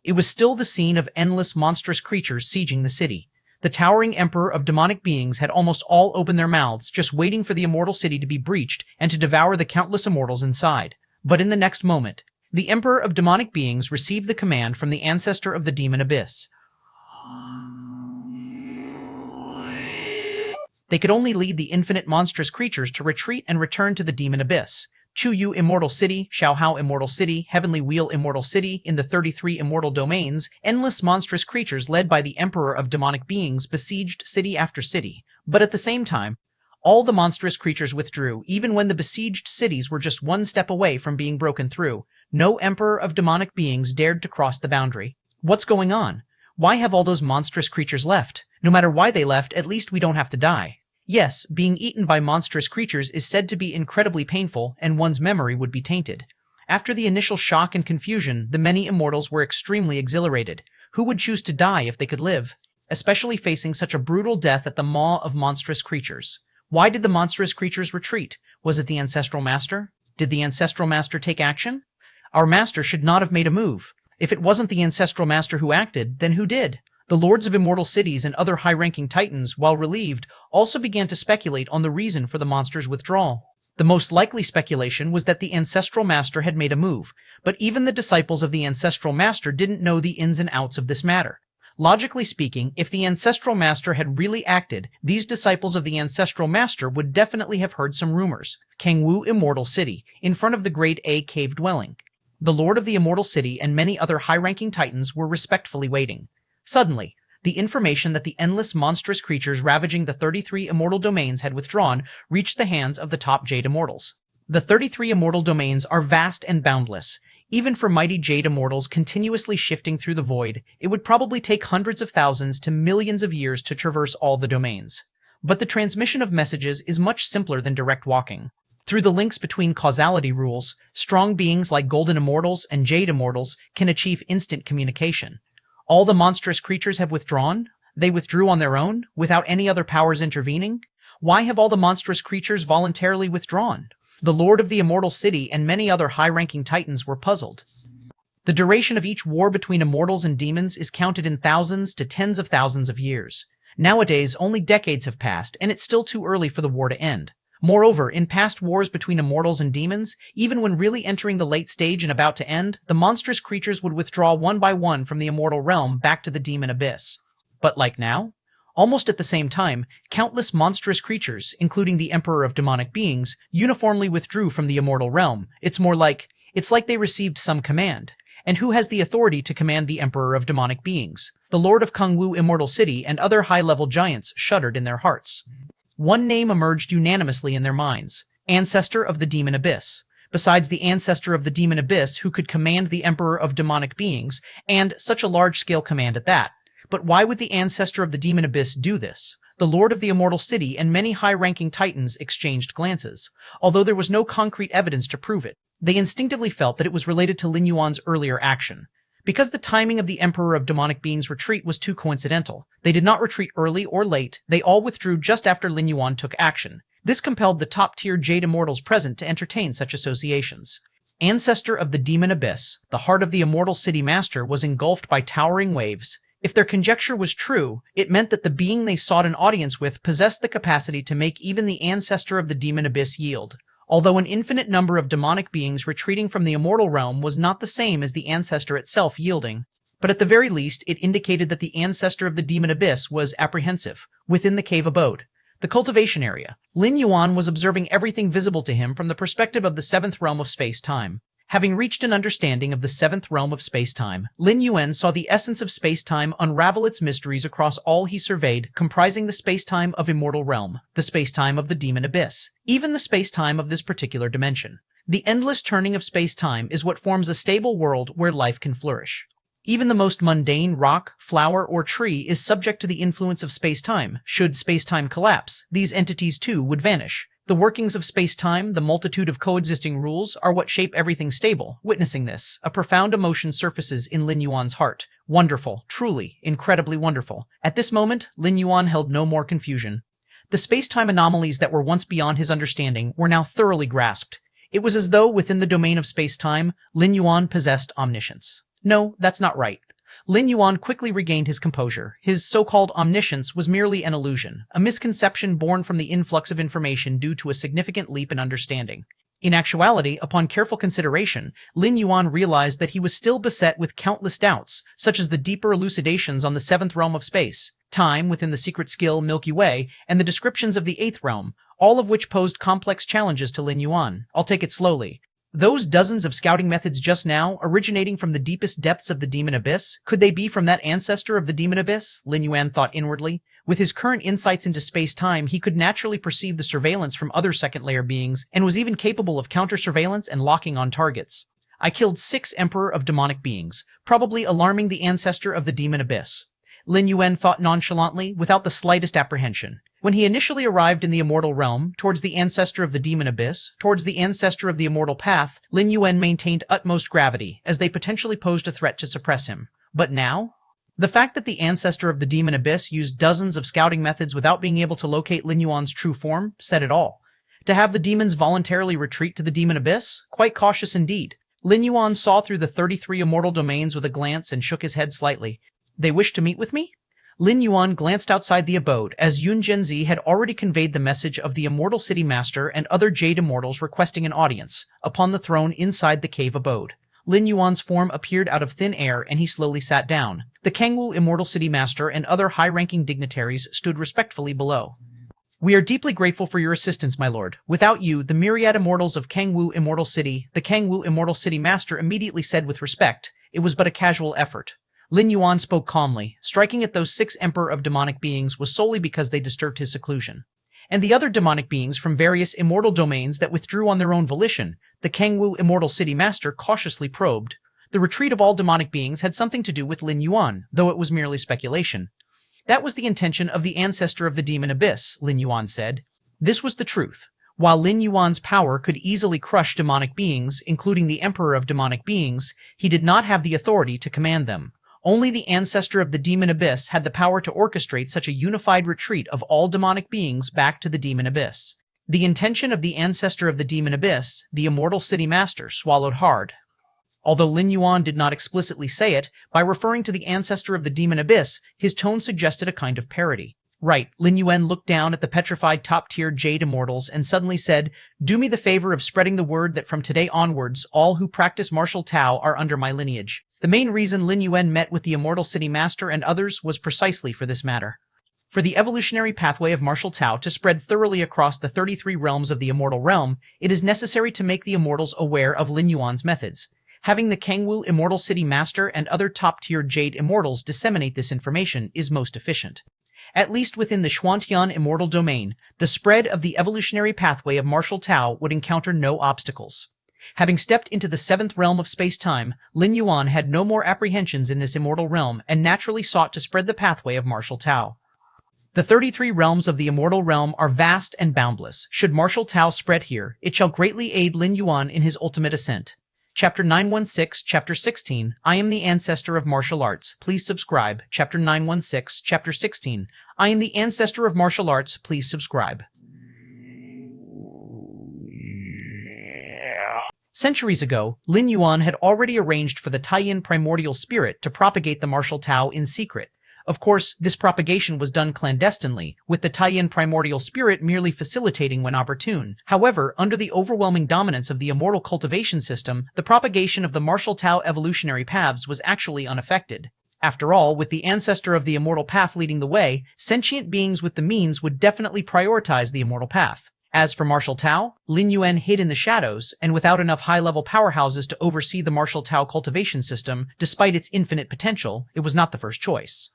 It was still the scene of endless monstrous creatures sieging the city. The towering Emperor of Demonic Beings had almost all opened their mouths, just waiting for the Immortal City to be breached and to devour the countless immortals inside. But in the next moment, the Emperor of Demonic Beings received the command from the ancestor of the Demon Abyss. They could only lead the infinite monstrous creatures to retreat and return to the Demon Abyss. Chuyu Immortal City, Xiaohao Immortal City, Heavenly Wheel Immortal City, in the 33 immortal domains, endless monstrous creatures led by the Emperor of Demonic Beings besieged city after city. But at the same time, all the monstrous creatures withdrew, even when the besieged cities were just one step away from being broken through. No Emperor of Demonic Beings dared to cross the boundary. What's going on? Why have all those monstrous creatures left? No matter why they left, at least we don't have to die. Yes, being eaten by monstrous creatures is said to be incredibly painful, and one's memory would be tainted. After the initial shock and confusion, the many immortals were extremely exhilarated. Who would choose to die if they could live? Especially facing such a brutal death at the maw of monstrous creatures. Why did the monstrous creatures retreat? Was it the Ancestral Master? Did the Ancestral Master take action? Our Master should not have made a move. If it wasn't the Ancestral Master who acted, then who did? The Lords of Immortal Cities and other high-ranking titans, while relieved, also began to speculate on the reason for the monster's withdrawal. The most likely speculation was that the Ancestral Master had made a move, but even the disciples of the Ancestral Master didn't know the ins and outs of this matter. Logically speaking, if the Ancestral Master had really acted, these disciples of the Ancestral Master would definitely have heard some rumors. Kangwu Immortal City, in front of the Grade A cave dwelling. The Lord of the Immortal City and many other high-ranking titans were respectfully waiting. Suddenly, the information that the endless monstrous creatures ravaging the 33 immortal domains had withdrawn reached the hands of the top Jade Immortals. The 33 immortal domains are vast and boundless. Even for mighty Jade Immortals continuously shifting through the void, it would probably take hundreds of thousands to millions of years to traverse all the domains. But the transmission of messages is much simpler than direct walking. Through the links between causality rules, strong beings like Golden Immortals and Jade Immortals can achieve instant communication. All the monstrous creatures have withdrawn? They withdrew on their own, without any other powers intervening? Why have all the monstrous creatures voluntarily withdrawn? The Lord of the Immortal City and many other high-ranking titans were puzzled. The duration of each war between immortals and demons is counted in thousands to tens of thousands of years. Nowadays, only decades have passed, and it's still too early for the war to end. Moreover, in past wars between immortals and demons, even when really entering the late stage and about to end, the monstrous creatures would withdraw one by one from the immortal realm back to the demon abyss. But like now? Almost at the same time, countless monstrous creatures, including the Emperor of Demonic Beings, uniformly withdrew from the immortal realm. It's like they received some command. And who has the authority to command the Emperor of Demonic Beings? The Lord of Kangwu Immortal City and other high-level giants shuddered in their hearts. One name emerged unanimously in their minds: Ancestor of the Demon Abyss. Besides the Ancestor of the Demon Abyss, who could command the Emperor of Demonic Beings, and such a large-scale command at that. But why would the Ancestor of the Demon Abyss do this? The Lord of the Immortal City and many high-ranking titans exchanged glances. Although there was no concrete evidence to prove it, they instinctively felt that it was related to Lin Yuan's earlier action. Because the timing of the Emperor of Demonic Beings' retreat was too coincidental, they did not retreat early or late, they all withdrew just after Lin Yuan took action. This compelled the top-tier Jade Immortals present to entertain such associations. Ancestor of the Demon Abyss, the heart of the Immortal City Master was engulfed by towering waves. If their conjecture was true, it meant that the being they sought an audience with possessed the capacity to make even the Ancestor of the Demon Abyss yield. Although an infinite number of demonic beings retreating from the immortal realm was not the same as the Ancestor itself yielding, but at the very least it indicated that the Ancestor of the Demon Abyss was apprehensive, within the cave abode. The cultivation area. Lin Yuan was observing everything visible to him from the perspective of the seventh realm of space-time. Having reached an understanding of the seventh realm of space-time, Lin Yuan saw the essence of space-time unravel its mysteries across all he surveyed, comprising the space-time of immortal realm, the space-time of the demon abyss, even the space-time of this particular dimension. The endless turning of space-time is what forms a stable world where life can flourish. Even the most mundane rock, flower, or tree is subject to the influence of space-time. Should space-time collapse, these entities too would vanish. The workings of space-time, the multitude of coexisting rules, are what shape everything stable. Witnessing this, a profound emotion surfaces in Lin Yuan's heart. Wonderful, truly, incredibly wonderful. At this moment, Lin Yuan held no more confusion. The space-time anomalies that were once beyond his understanding were now thoroughly grasped. It was as though, within the domain of space-time, Lin Yuan possessed omniscience. No, that's not right. Lin Yuan quickly regained his composure. His so-called omniscience was merely an illusion, a misconception born from the influx of information due to a significant leap in understanding. In actuality, upon careful consideration, Lin Yuan realized that he was still beset with countless doubts, such as the deeper elucidations on the seventh realm of space, time within the secret skill Milky Way, and the descriptions of the eighth realm, all of which posed complex challenges to Lin Yuan. I'll take it slowly. Those dozens of scouting methods just now, originating from the deepest depths of the demon abyss, could they be from that ancestor of the demon abyss? Lin Yuan thought inwardly. With his current insights into space-time, he could naturally perceive the surveillance from other second-layer beings, and was even capable of counter-surveillance and locking on targets. I killed 6 Emperor of demonic beings, probably alarming the ancestor of the demon abyss. Lin Yuan thought nonchalantly, without the slightest apprehension. When he initially arrived in the immortal realm, towards the ancestor of the demon abyss, towards the ancestor of the immortal path, Lin Yuan maintained utmost gravity, as they potentially posed a threat to suppress him. But now? The fact that the ancestor of the demon abyss used dozens of scouting methods without being able to locate Lin Yuan's true form said it all. To have the demons voluntarily retreat to the demon abyss? Quite cautious indeed. Lin Yuan saw through the 33 immortal domains with a glance and shook his head slightly. They wish to meet with me? Lin Yuan glanced outside the abode, as Yun Zhenzi had already conveyed the message of the Immortal City Master and other Jade Immortals requesting an audience, upon the throne inside the cave abode. Lin Yuan's form appeared out of thin air and he slowly sat down. The Kangwu Immortal City Master and other high-ranking dignitaries stood respectfully below. We are deeply grateful for your assistance, my lord. Without you, the myriad immortals of Kangwu Immortal City, the Kangwu Immortal City Master immediately said with respect, it was but a casual effort. Lin Yuan spoke calmly. Striking at those 6 Emperor of demonic beings was solely because they disturbed his seclusion. And the other demonic beings from various immortal domains that withdrew on their own volition, the Kangwu Immortal City Master cautiously probed. The retreat of all demonic beings had something to do with Lin Yuan, though it was merely speculation. That was the intention of the ancestor of the demon abyss, Lin Yuan said. This was the truth. While Lin Yuan's power could easily crush demonic beings, including the Emperor of demonic beings, he did not have the authority to command them. Only the ancestor of the demon abyss had the power to orchestrate such a unified retreat of all demonic beings back to the demon abyss. The intention of the ancestor of the demon abyss, the Immortal City Master, swallowed hard. Although Lin Yuan did not explicitly say it, by referring to the ancestor of the demon abyss, his tone suggested a kind of parody. Right, Lin Yuan looked down at the petrified top-tier Jade Immortals and suddenly said, do me the favor of spreading the word that from today onwards, all who practice martial Tao are under my lineage. The main reason Lin Yuan met with the Immortal City Master and others was precisely for this matter. For the evolutionary pathway of martial Tao to spread thoroughly across the 33 realms of the immortal realm, it is necessary to make the immortals aware of Lin Yuan's methods. Having the Kangwu Immortal City Master and other top-tier Jade Immortals disseminate this information is most efficient. At least within the Xuantian immortal domain, the spread of the evolutionary pathway of martial Tao would encounter no obstacles. Having stepped into the 7th realm of space-time, Lin Yuan had no more apprehensions in this immortal realm and naturally sought to spread the pathway of martial Tao. The 33 realms of the immortal realm are vast and boundless. Should martial Tao spread here, it shall greatly aid Lin Yuan in his ultimate ascent. Chapter 916, Chapter 16, I am the ancestor of martial arts. Please subscribe. Chapter 916, Chapter 16, I am the ancestor of martial arts. Please subscribe. Centuries ago, Lin Yuan had already arranged for the Taiyin primordial spirit to propagate the martial Tao in secret. Of course, this propagation was done clandestinely, with the Taiyin primordial spirit merely facilitating when opportune. However, under the overwhelming dominance of the immortal cultivation system, the propagation of the martial Tao evolutionary paths was actually unaffected. After all, with the ancestor of the immortal path leading the way, sentient beings with the means would definitely prioritize the immortal path. As for martial Tao, Lin Yuan hid in the shadows, and without enough high-level powerhouses to oversee the martial Tao cultivation system, despite its infinite potential, it was not the first choice.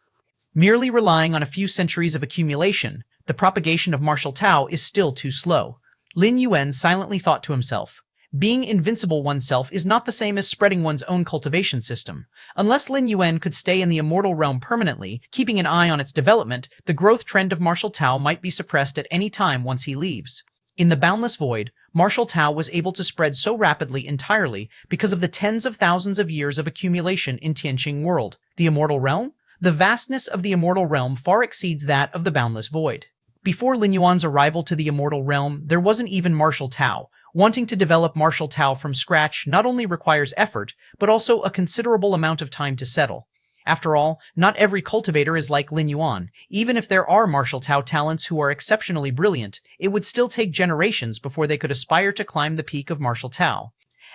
Merely relying on a few centuries of accumulation, the propagation of martial Tao is still too slow. Lin Yuan silently thought to himself. Being invincible oneself is not the same as spreading one's own cultivation system. Unless Lin Yuan could stay in the immortal realm permanently, keeping an eye on its development, the growth trend of martial Tao might be suppressed at any time once he leaves. In the boundless void, martial Tao was able to spread so rapidly entirely because of the tens of thousands of years of accumulation in Tianqing world, the immortal realm. The vastness of the immortal realm far exceeds that of the boundless void. Before Lin Yuan's arrival to the immortal realm, there wasn't even martial Tao. Wanting to develop martial Tao from scratch not only requires effort, but also a considerable amount of time to settle. After all, not every cultivator is like Lin Yuan. Even if there are martial Tao talents who are exceptionally brilliant, it would still take generations before they could aspire to climb the peak of martial Tao.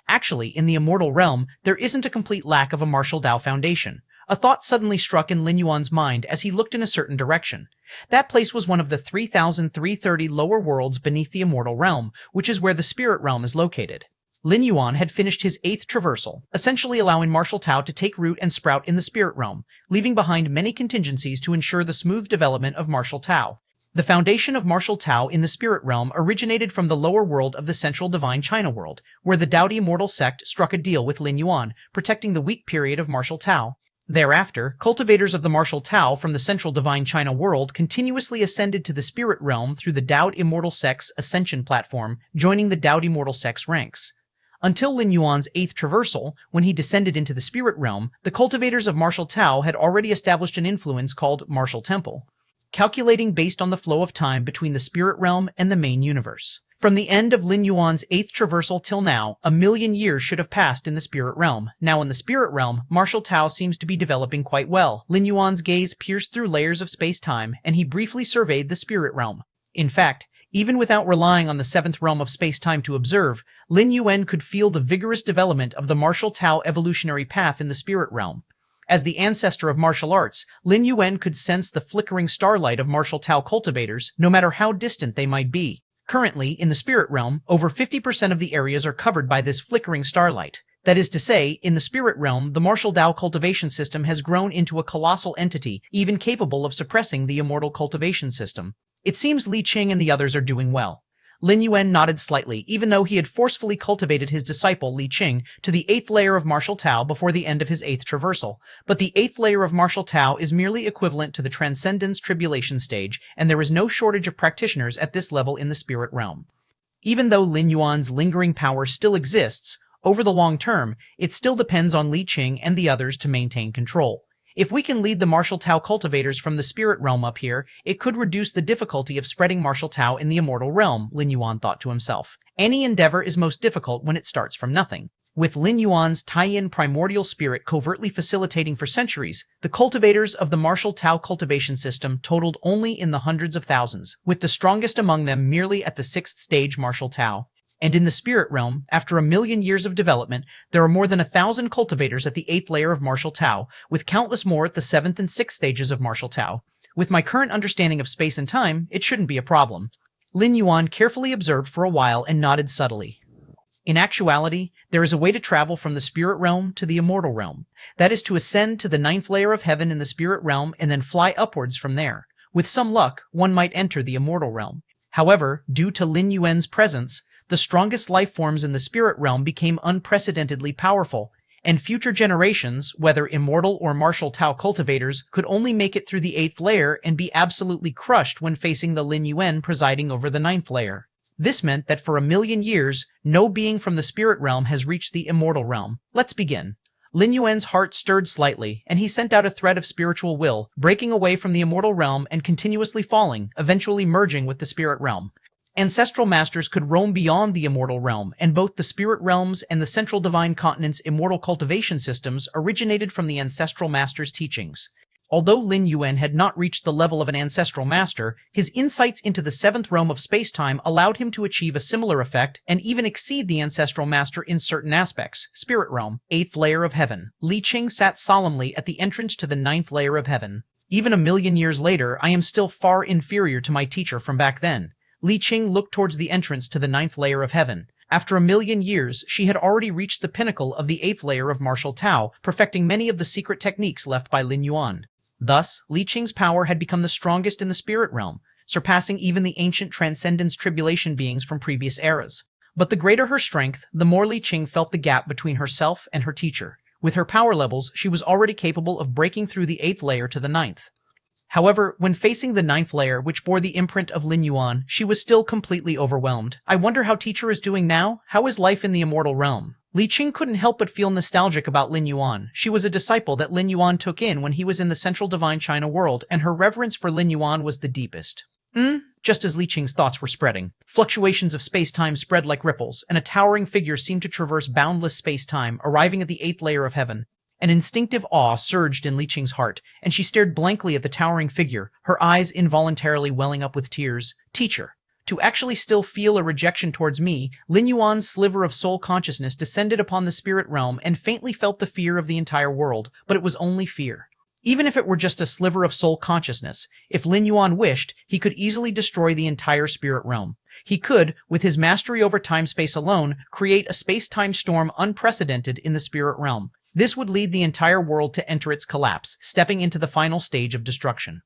Actually, in the immortal realm, there isn't a complete lack of a martial Tao foundation. A thought suddenly struck in Lin Yuan's mind as he looked in a certain direction. That place was one of the 3,330 lower worlds beneath the immortal realm, which is where the spirit realm is located. Lin Yuan had finished his 8th traversal, essentially allowing martial Tao to take root and sprout in the spirit realm, leaving behind many contingencies to ensure the smooth development of martial Tao. The foundation of martial Tao in the spirit realm originated from the lower world of the central divine China world, where the Dao Immortal sect struck a deal with Lin Yuan, protecting the weak period of martial Tao. Thereafter, cultivators of the martial Tao from the central divine China world continuously ascended to the spirit realm through the Dao Immortal sect's ascension platform, joining the Dao Immortal sect's ranks. Until Lin Yuan's 8th traversal, when he descended into the spirit realm, the cultivators of martial Tao had already established an influence called martial temple, calculating based on the flow of time between the spirit realm and the main universe. From the end of Lin Yuan's 8th traversal till now, 1,000,000 years should have passed in the spirit realm. Now in the spirit realm, martial Tao seems to be developing quite well. Lin Yuan's gaze pierced through layers of space-time, and he briefly surveyed the spirit realm. In fact, even without relying on the 7th realm of space-time to observe, Lin Yuan could feel the vigorous development of the martial Tao evolutionary path in the spirit realm. As the ancestor of martial arts, Lin Yuan could sense the flickering starlight of martial Tao cultivators, no matter how distant they might be. Currently, in the spirit realm, over 50% of the areas are covered by this flickering starlight. That is to say, in the spirit realm, the martial Dao cultivation system has grown into a colossal entity, even capable of suppressing the immortal cultivation system. It seems Li Qing and the others are doing well. Lin Yuan nodded slightly, even though he had forcefully cultivated his disciple Li Qing to the 8th layer of martial Tao before the end of his 8th traversal. But the 8th layer of martial Tao is merely equivalent to the Transcendence Tribulation stage, and there is no shortage of practitioners at this level in the spirit realm. Even though Lin Yuan's lingering power still exists, over the long term, it still depends on Li Qing and the others to maintain control. If we can lead the martial Tao cultivators from the spirit realm up here, it could reduce the difficulty of spreading martial Tao in the immortal realm, Lin Yuan thought to himself. Any endeavor is most difficult when it starts from nothing. With Lin Yuan's tie-in primordial spirit covertly facilitating for centuries, the cultivators of the martial Tao cultivation system totaled only in the hundreds of thousands, with the strongest among them merely at the 6th stage martial Tao. And in the spirit realm, after 1,000,000 years of development, there are more than 1,000 cultivators at the 8th layer of martial Tao, with countless more at the 7th and 6th stages of martial Tao. With my current understanding of space and time, it shouldn't be a problem. Lin Yuan carefully observed for a while and nodded subtly. In actuality, there is a way to travel from the spirit realm to the immortal realm. That is to ascend to the 9th layer of heaven in the spirit realm and then fly upwards from there. With some luck, one might enter the immortal realm. However, due to Lin Yuan's presence, the strongest life forms in the spirit realm became unprecedentedly powerful, and future generations, whether immortal or martial Tao cultivators, could only make it through the 8th layer and be absolutely crushed when facing the Lin Yuan presiding over the 9th layer. This meant that for 1,000,000 years, no being from the spirit realm has reached the immortal realm. Let's begin. Lin Yuan's heart stirred slightly, and he sent out a thread of spiritual will, breaking away from the immortal realm and continuously falling, eventually merging with the spirit realm. Ancestral masters could roam beyond the immortal realm, and both the spirit realms and the central divine continent's immortal cultivation systems originated from the ancestral master's teachings. Although Lin Yuan had not reached the level of an ancestral master, his insights into the 7th realm of space-time allowed him to achieve a similar effect and even exceed the ancestral master in certain aspects. Spirit realm, 8th layer of heaven. Li Qing sat solemnly at the entrance to the 9th layer of heaven. Even 1,000,000 years later, I am still far inferior to my teacher from back then. Li Qing looked towards the entrance to the 9th layer of heaven. After a million years, she had already reached the pinnacle of the 8th layer of martial Tao, perfecting many of the secret techniques left by Lin Yuan. Thus, Li Qing's power had become the strongest in the spirit realm, surpassing even the ancient transcendence tribulation beings from previous eras. But the greater her strength, the more Li Qing felt the gap between herself and her teacher. With her power levels, she was already capable of breaking through the 8th layer to the 9th. However, when facing the 9th layer, which bore the imprint of Lin Yuan, she was still completely overwhelmed. I wonder how teacher is doing now? How is life in the immortal realm? Li Qing couldn't help but feel nostalgic about Lin Yuan. She was a disciple that Lin Yuan took in when he was in the central divine China world, and her reverence for Lin Yuan was the deepest. Just as Li Qing's thoughts were spreading, fluctuations of space-time spread like ripples, and a towering figure seemed to traverse boundless space-time, arriving at the 8th layer of heaven. An instinctive awe surged in Li Qing's heart, and she stared blankly at the towering figure, her eyes involuntarily welling up with tears. Teacher. To actually still feel a rejection towards me, Lin Yuan's sliver of soul consciousness descended upon the spirit realm and faintly felt the fear of the entire world, but it was only fear. Even if it were just a sliver of soul consciousness, if Lin Yuan wished, he could easily destroy the entire spirit realm. He could, with his mastery over time-space alone, create a space-time storm unprecedented in the spirit realm. This would lead the entire world to enter its collapse, stepping into the final stage of destruction.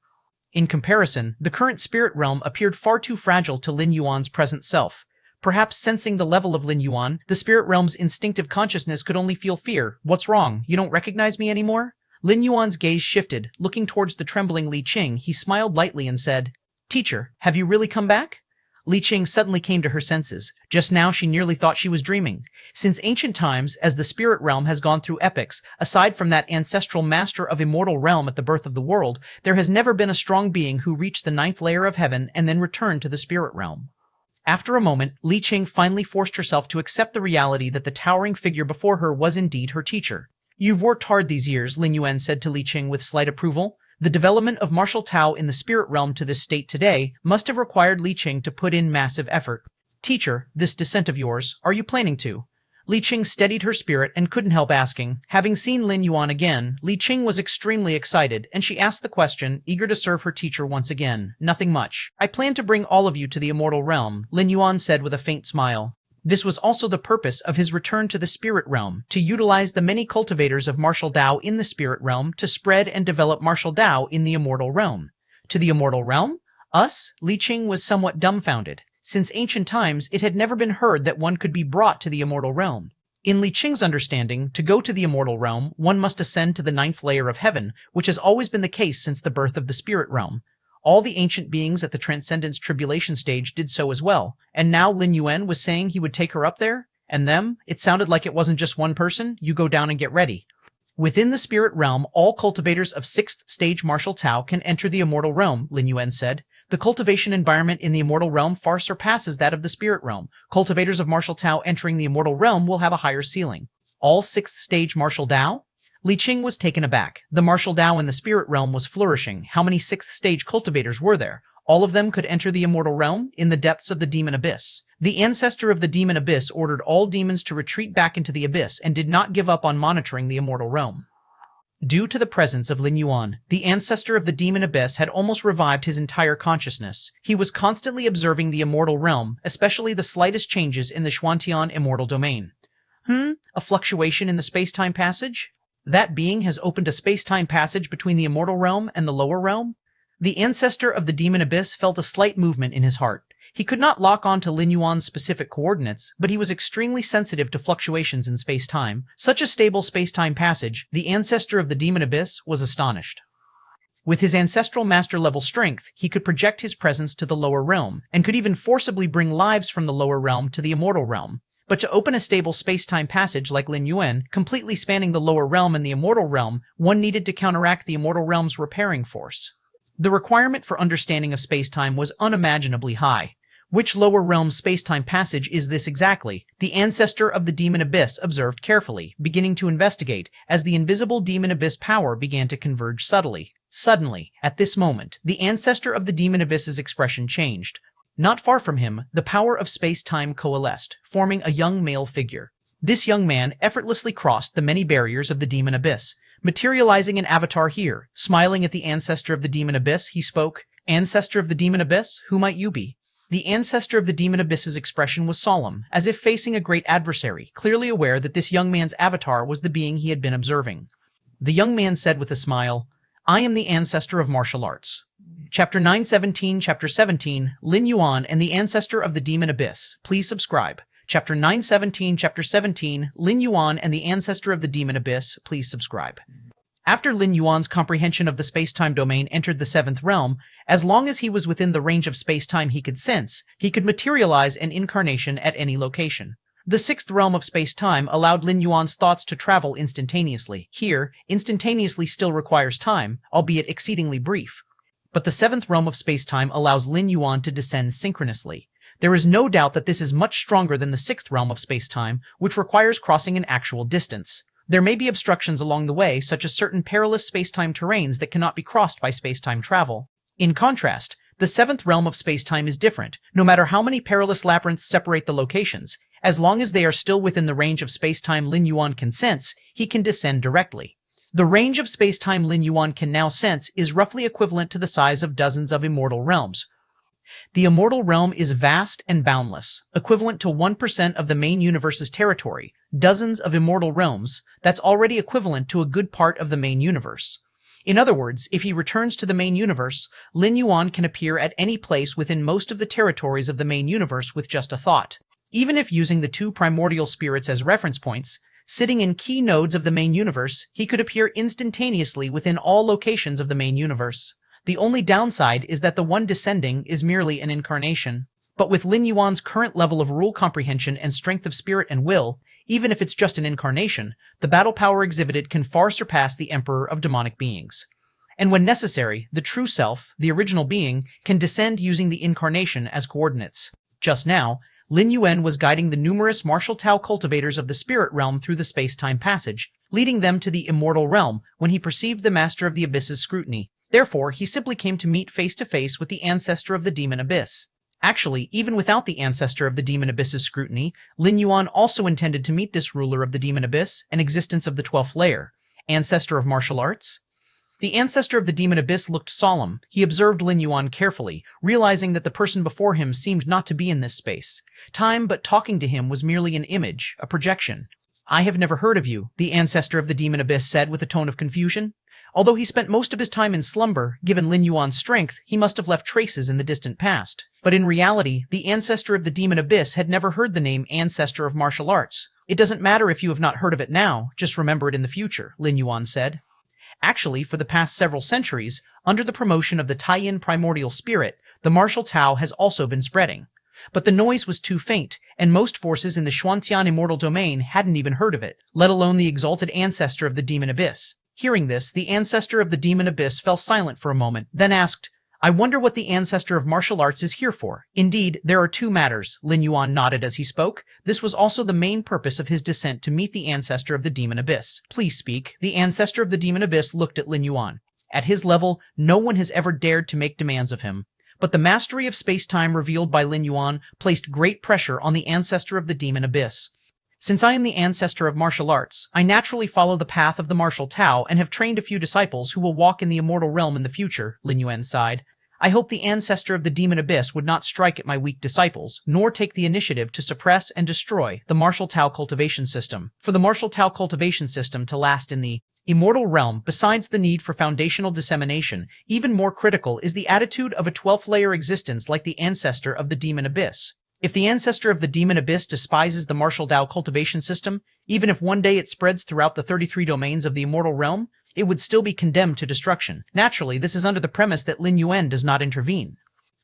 In comparison, the current spirit realm appeared far too fragile to Lin Yuan's present self. Perhaps sensing the level of Lin Yuan, the spirit realm's instinctive consciousness could only feel fear. What's wrong? You don't recognize me anymore? Lin Yuan's gaze shifted. Looking towards the trembling Li Qing, he smiled lightly and said, Teacher, have you really come back? Li Qing suddenly came to her senses. Just now she nearly thought she was dreaming. Since ancient times, as the spirit realm has gone through epochs, aside from that ancestral master of immortal realm at the birth of the world, there has never been a strong being who reached the 9th layer of heaven and then returned to the spirit realm. After a moment, Li Qing finally forced herself to accept the reality that the towering figure before her was indeed her teacher. You've worked hard these years, Lin Yuan said to Li Qing with slight approval. The development of martial Tao in the spirit realm to this state today must have required Li Qing to put in massive effort. Teacher, this descent of yours, are you planning to? Li Qing steadied her spirit and couldn't help asking. Having seen Lin Yuan again, Li Qing was extremely excited, and she asked the question, eager to serve her teacher once again. Nothing much. I plan to bring all of you to the immortal realm, Lin Yuan said with a faint smile. This was also the purpose of his return to the spirit realm, to utilize the many cultivators of martial Dao in the spirit realm to spread and develop martial Dao in the immortal realm. To the immortal realm? Us? Li Qing was somewhat dumbfounded. Since ancient times, it had never been heard that one could be brought to the immortal realm. In Li Qing's understanding, to go to the immortal realm, one must ascend to the 9th layer of heaven, which has always been the case since the birth of the spirit realm. All the ancient beings at the Transcendence Tribulation stage did so as well, and now Lin Yuan was saying he would take her up there? And them? It sounded like it wasn't just one person. You go down and get ready. Within the spirit realm, all cultivators of 6th stage martial Tao can enter the immortal realm, Lin Yuan said. The cultivation environment in the immortal realm far surpasses that of the spirit realm. Cultivators of martial Tao entering the immortal realm will have a higher ceiling. All 6th stage martial Dao? Li Qing was taken aback. The martial Dao in the spirit realm was flourishing. How many 6th stage cultivators were there? All of them could enter the immortal realm in the depths of the demon abyss. The ancestor of the demon abyss ordered all demons to retreat back into the abyss and did not give up on monitoring the immortal realm. Due to the presence of Lin Yuan, the ancestor of the demon abyss had almost revived his entire consciousness. He was constantly observing the immortal realm, especially the slightest changes in the Xuantian immortal domain. A fluctuation in the space-time passage? That being has opened a space-time passage between the immortal realm and the lower realm? The ancestor of the demon abyss felt a slight movement in his heart. He could not lock on to Lin Yuan's specific coordinates, but he was extremely sensitive to fluctuations in space-time. Such a stable space-time passage, the ancestor of the demon abyss was astonished. With his ancestral master-level strength, he could project his presence to the lower realm, and could even forcibly bring lives from the lower realm to the immortal realm. But to open a stable space-time passage like Lin Yuan, completely spanning the lower realm and the immortal realm, one needed to counteract the immortal realm's repairing force. The requirement for understanding of space-time was unimaginably high. Which lower realm space-time passage is this exactly? The ancestor of the demon abyss observed carefully, beginning to investigate, as the invisible demon abyss power began to converge subtly. Suddenly, at this moment, the ancestor of the demon abyss's expression changed. Not far from him, the power of space-time coalesced, forming a young male figure. This young man effortlessly crossed the many barriers of the demon abyss, materializing an avatar here. Smiling at the ancestor of the demon abyss, he spoke, Ancestor of the demon abyss, who might you be? The ancestor of the demon abyss's expression was solemn, as if facing a great adversary, clearly aware that this young man's avatar was the being he had been observing. The young man said with a smile, "I am the ancestor of martial arts." Chapter 917, Chapter 17, Lin Yuan and the Ancestor of the Demon Abyss. Please subscribe. Chapter 917, Chapter 17, Lin Yuan and the Ancestor of the Demon Abyss. Please subscribe. After Lin Yuan's comprehension of the space-time domain entered the seventh realm, as long as he was within the range of space-time he could sense, he could materialize an incarnation at any location. The sixth realm of space-time allowed Lin Yuan's thoughts to travel instantaneously. Here, instantaneously still requires time, albeit exceedingly brief. But the seventh realm of space-time allows Lin Yuan to descend synchronously. There is no doubt that this is much stronger than the sixth realm of space-time, which requires crossing an actual distance. There may be obstructions along the way, such as certain perilous space-time terrains that cannot be crossed by space-time travel. In contrast, the seventh realm of space-time is different. No matter how many perilous labyrinths separate the locations, as long as they are still within the range of space-time Lin Yuan can sense, he can descend directly. The range of space-time Lin Yuan can now sense is roughly equivalent to the size of dozens of immortal realms. The immortal realm is vast and boundless, equivalent to 1% of the main universe's territory. Dozens of immortal realms, that's already equivalent to a good part of the main universe. In other words, if he returns to the main universe, Lin Yuan can appear at any place within most of the territories of the main universe with just a thought. Even if using the two primordial spirits as reference points, sitting in key nodes of the main universe, he could appear instantaneously within all locations of the main universe. The only downside is that the one descending is merely an incarnation. But with Lin Yuan's current level of rule comprehension and strength of spirit and will, even if it's just an incarnation, the battle power exhibited can far surpass the Emperor of demonic beings. And when necessary, the true self, the original being, can descend using the incarnation as coordinates. Just now, Lin Yuan was guiding the numerous martial Tao cultivators of the spirit realm through the space-time passage, leading them to the immortal realm when he perceived the master of the abyss's scrutiny. Therefore, he simply came to meet face-to-face with the ancestor of the demon abyss. Actually, even without the ancestor of the demon abyss's scrutiny, Lin Yuan also intended to meet this ruler of the demon abyss, an existence of the 12th layer. Ancestor of martial arts? The ancestor of the demon abyss looked solemn. He observed Lin Yuan carefully, realizing that the person before him seemed not to be in this space. Time, but talking to him was merely an image, a projection. "I have never heard of you," the ancestor of the demon abyss said with a tone of confusion. Although he spent most of his time in slumber, given Lin Yuan's strength, he must have left traces in the distant past. But in reality, the ancestor of the demon abyss had never heard the name Ancestor of Martial Arts. "It doesn't matter if you have not heard of it now, just remember it in the future," Lin Yuan said. Actually, for the past several centuries, under the promotion of the Taiyin primordial spirit, the martial Tao has also been spreading. But the noise was too faint, and most forces in the Xuantian immortal domain hadn't even heard of it, let alone the exalted ancestor of the demon abyss. Hearing this, the ancestor of the demon abyss fell silent for a moment, then asked, "I wonder what the ancestor of martial arts is here for." "Indeed, there are two matters," Lin Yuan nodded as he spoke. This was also the main purpose of his descent to meet the ancestor of the demon abyss. "Please speak." The ancestor of the demon abyss looked at Lin Yuan. At his level, no one has ever dared to make demands of him. But the mastery of space-time revealed by Lin Yuan placed great pressure on the ancestor of the demon abyss. "Since I am the ancestor of martial arts, I naturally follow the path of the martial Tao and have trained a few disciples who will walk in the immortal realm in the future," Lin Yuan sighed. "I hope the ancestor of the demon abyss would not strike at my weak disciples, nor take the initiative to suppress and destroy the martial Tao cultivation system. For the martial Tao cultivation system to last in the immortal realm, besides the need for foundational dissemination, even more critical is the attitude of a 12th layer existence like the ancestor of the demon abyss. If the ancestor of the demon abyss despises the martial Tao cultivation system, even if one day it spreads throughout the 33 domains of the immortal realm, it would still be condemned to destruction. Naturally, this is under the premise that Lin Yuan does not intervene.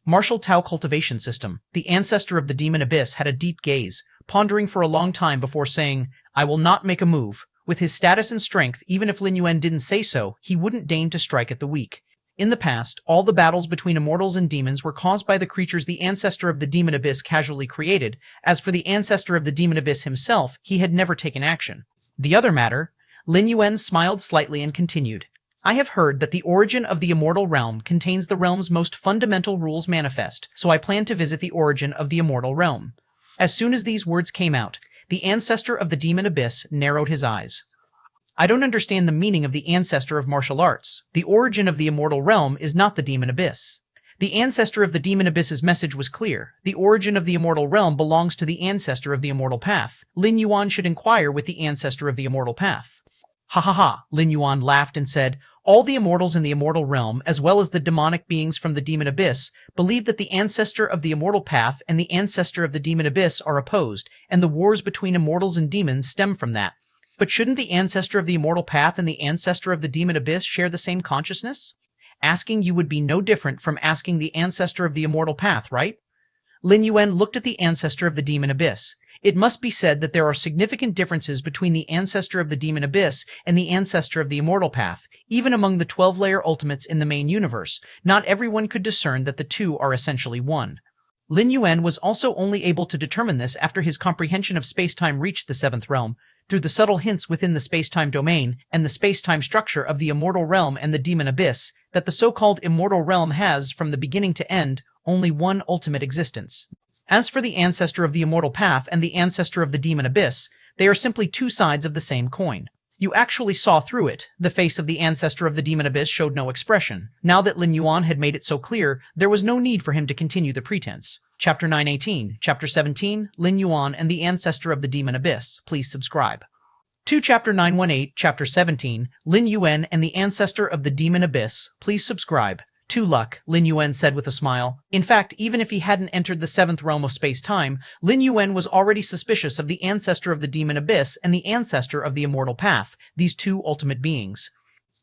Martial Tao cultivation system. The ancestor of the demon abyss had a deep gaze, pondering for a long time before saying, "I will not make a move." With his status and strength, even if Lin Yuan didn't say so, he wouldn't deign to strike at the weak. In the past, all the battles between immortals and demons were caused by the creatures the ancestor of the demon abyss casually created. As for the ancestor of the demon abyss himself, he had never taken action. The other matter, Lin Yuan smiled slightly and continued, "I have heard that the origin of the immortal realm contains the realm's most fundamental rules manifest, so I plan to visit the origin of the immortal realm." As soon as these words came out, the ancestor of the demon abyss narrowed his eyes. "I don't understand the meaning of the ancestor of martial arts. The origin of the immortal realm is not the demon abyss." The ancestor of the Demon Abyss's message was clear. The origin of the immortal realm belongs to the ancestor of the immortal path. Lin Yuan should inquire with the ancestor of the immortal path. Ha ha ha, Lin Yuan laughed and said, all the immortals in the immortal realm, as well as the demonic beings from the Demon Abyss, believe that the ancestor of the immortal path and the ancestor of the Demon Abyss are opposed, and the wars between immortals and demons stem from that. But shouldn't the ancestor of the immortal path and the ancestor of the Demon Abyss share the same consciousness? Asking you would be no different from asking the ancestor of the immortal path, right? Lin Yuan looked at the ancestor of the Demon Abyss. It must be said that there are significant differences between the ancestor of the Demon Abyss and the ancestor of the immortal path. Even among the 12-layer ultimates in the main universe, not everyone could discern that the two are essentially one. Lin Yuan was also only able to determine this after his comprehension of space-time reached the seventh realm, through the subtle hints within the space-time domain and the space-time structure of the immortal realm and the Demon Abyss, that the so-called immortal realm has, from the beginning to end, only one ultimate existence. As for the ancestor of the immortal path and the ancestor of the Demon Abyss, they are simply two sides of the same coin. You actually saw through it. The face of the ancestor of the Demon Abyss showed no expression. Now that Lin Yuan had made it so clear, there was no need for him to continue the pretense. Chapter 918, Chapter 17, Lin Yuan and the ancestor of the Demon Abyss. Please subscribe. To Chapter 918, Chapter 17, Lin Yuan and the ancestor of the Demon Abyss. Please subscribe. To luck, Lin Yuan said with a smile. In fact, even if he hadn't entered the seventh realm of space-time, Lin Yuan was already suspicious of the ancestor of the Demon Abyss and the ancestor of the immortal path, these two ultimate beings.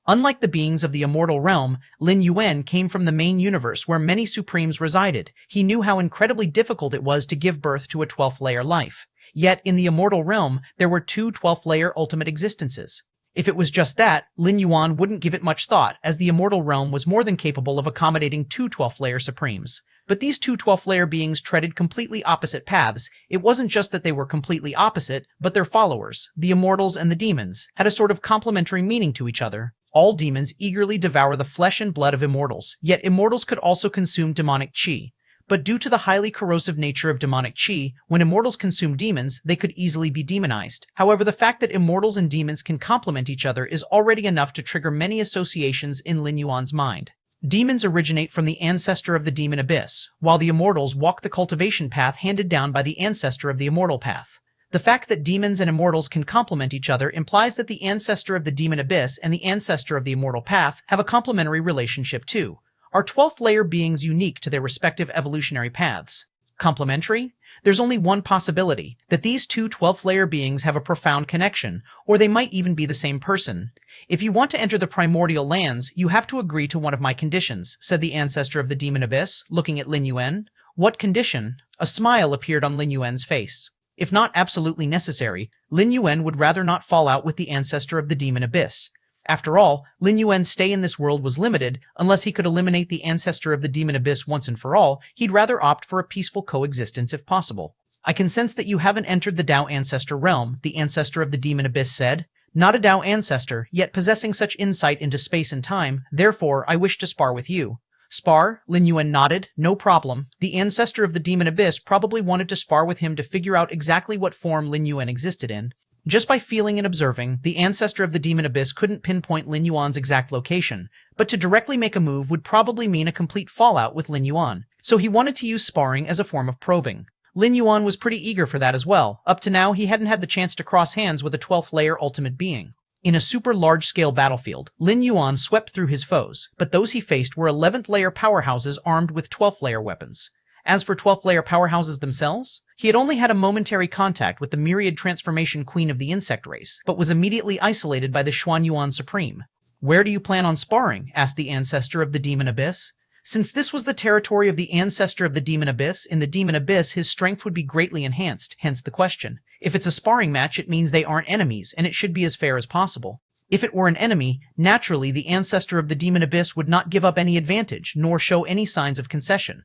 Unlike the beings of the immortal realm, Lin Yuan came from the main universe where many supremes resided. He knew how incredibly difficult it was to give birth to a 12th-layer life. Yet, in the immortal realm, there were two 12th-layer ultimate existences. If it was just that, Lin Yuan wouldn't give it much thought, as the immortal realm was more than capable of accommodating two 12th-layer supremes. But these two 12th-layer beings treaded completely opposite paths. It wasn't just that they were completely opposite, but their followers, the immortals and the demons, had a sort of complementary meaning to each other. All demons eagerly devour the flesh and blood of immortals, yet immortals could also consume demonic qi. But due to the highly corrosive nature of demonic qi, when immortals consume demons, they could easily be demonized. However, the fact that immortals and demons can complement each other is already enough to trigger many associations in Lin Yuan's mind. Demons originate from the ancestor of the Demon Abyss, while the immortals walk the cultivation path handed down by the ancestor of the immortal path. The fact that demons and immortals can complement each other implies that the ancestor of the Demon Abyss and the ancestor of the immortal path have a complementary relationship too. Are 12th-layer beings unique to their respective evolutionary paths? Complementary? There's only one possibility, that these two 12th-layer beings have a profound connection, or they might even be the same person. If you want to enter the primordial lands, you have to agree to one of my conditions, said the ancestor of the Demon Abyss, looking at Lin Yuan. What condition? A smile appeared on Lin Yuan's face. If not absolutely necessary, Lin Yuan would rather not fall out with the ancestor of the Demon Abyss. After all, Lin Yuan's stay in this world was limited. Unless he could eliminate the ancestor of the Demon Abyss once and for all, he'd rather opt for a peaceful coexistence if possible. I can sense that you haven't entered the Dao ancestor realm, the ancestor of the Demon Abyss said. Not a Dao ancestor, yet possessing such insight into space and time, therefore I wish to spar with you. Spar? Lin Yuan nodded. No problem. The ancestor of the Demon Abyss probably wanted to spar with him to figure out exactly what form Lin Yuan existed in. Just by feeling and observing, the ancestor of the Demon Abyss couldn't pinpoint Lin Yuan's exact location, but to directly make a move would probably mean a complete fallout with Lin Yuan, so he wanted to use sparring as a form of probing. Lin Yuan was pretty eager for that as well. Up to now, he hadn't had the chance to cross hands with a 12th-layer ultimate being. In a super large-scale battlefield, Lin Yuan swept through his foes, but those he faced were 11th-layer powerhouses armed with 12th-layer weapons. As for 12th-layer powerhouses themselves, he had only had a momentary contact with the Myriad Transformation Queen of the insect race, but was immediately isolated by the Xuanyuan Supreme. Where do you plan on sparring? Asked the ancestor of the Demon Abyss. Since this was the territory of the ancestor of the Demon Abyss, in the Demon Abyss his strength would be greatly enhanced, hence the question. If it's a sparring match, it means they aren't enemies, and it should be as fair as possible. If it were an enemy, naturally the ancestor of the Demon Abyss would not give up any advantage, nor show any signs of concession.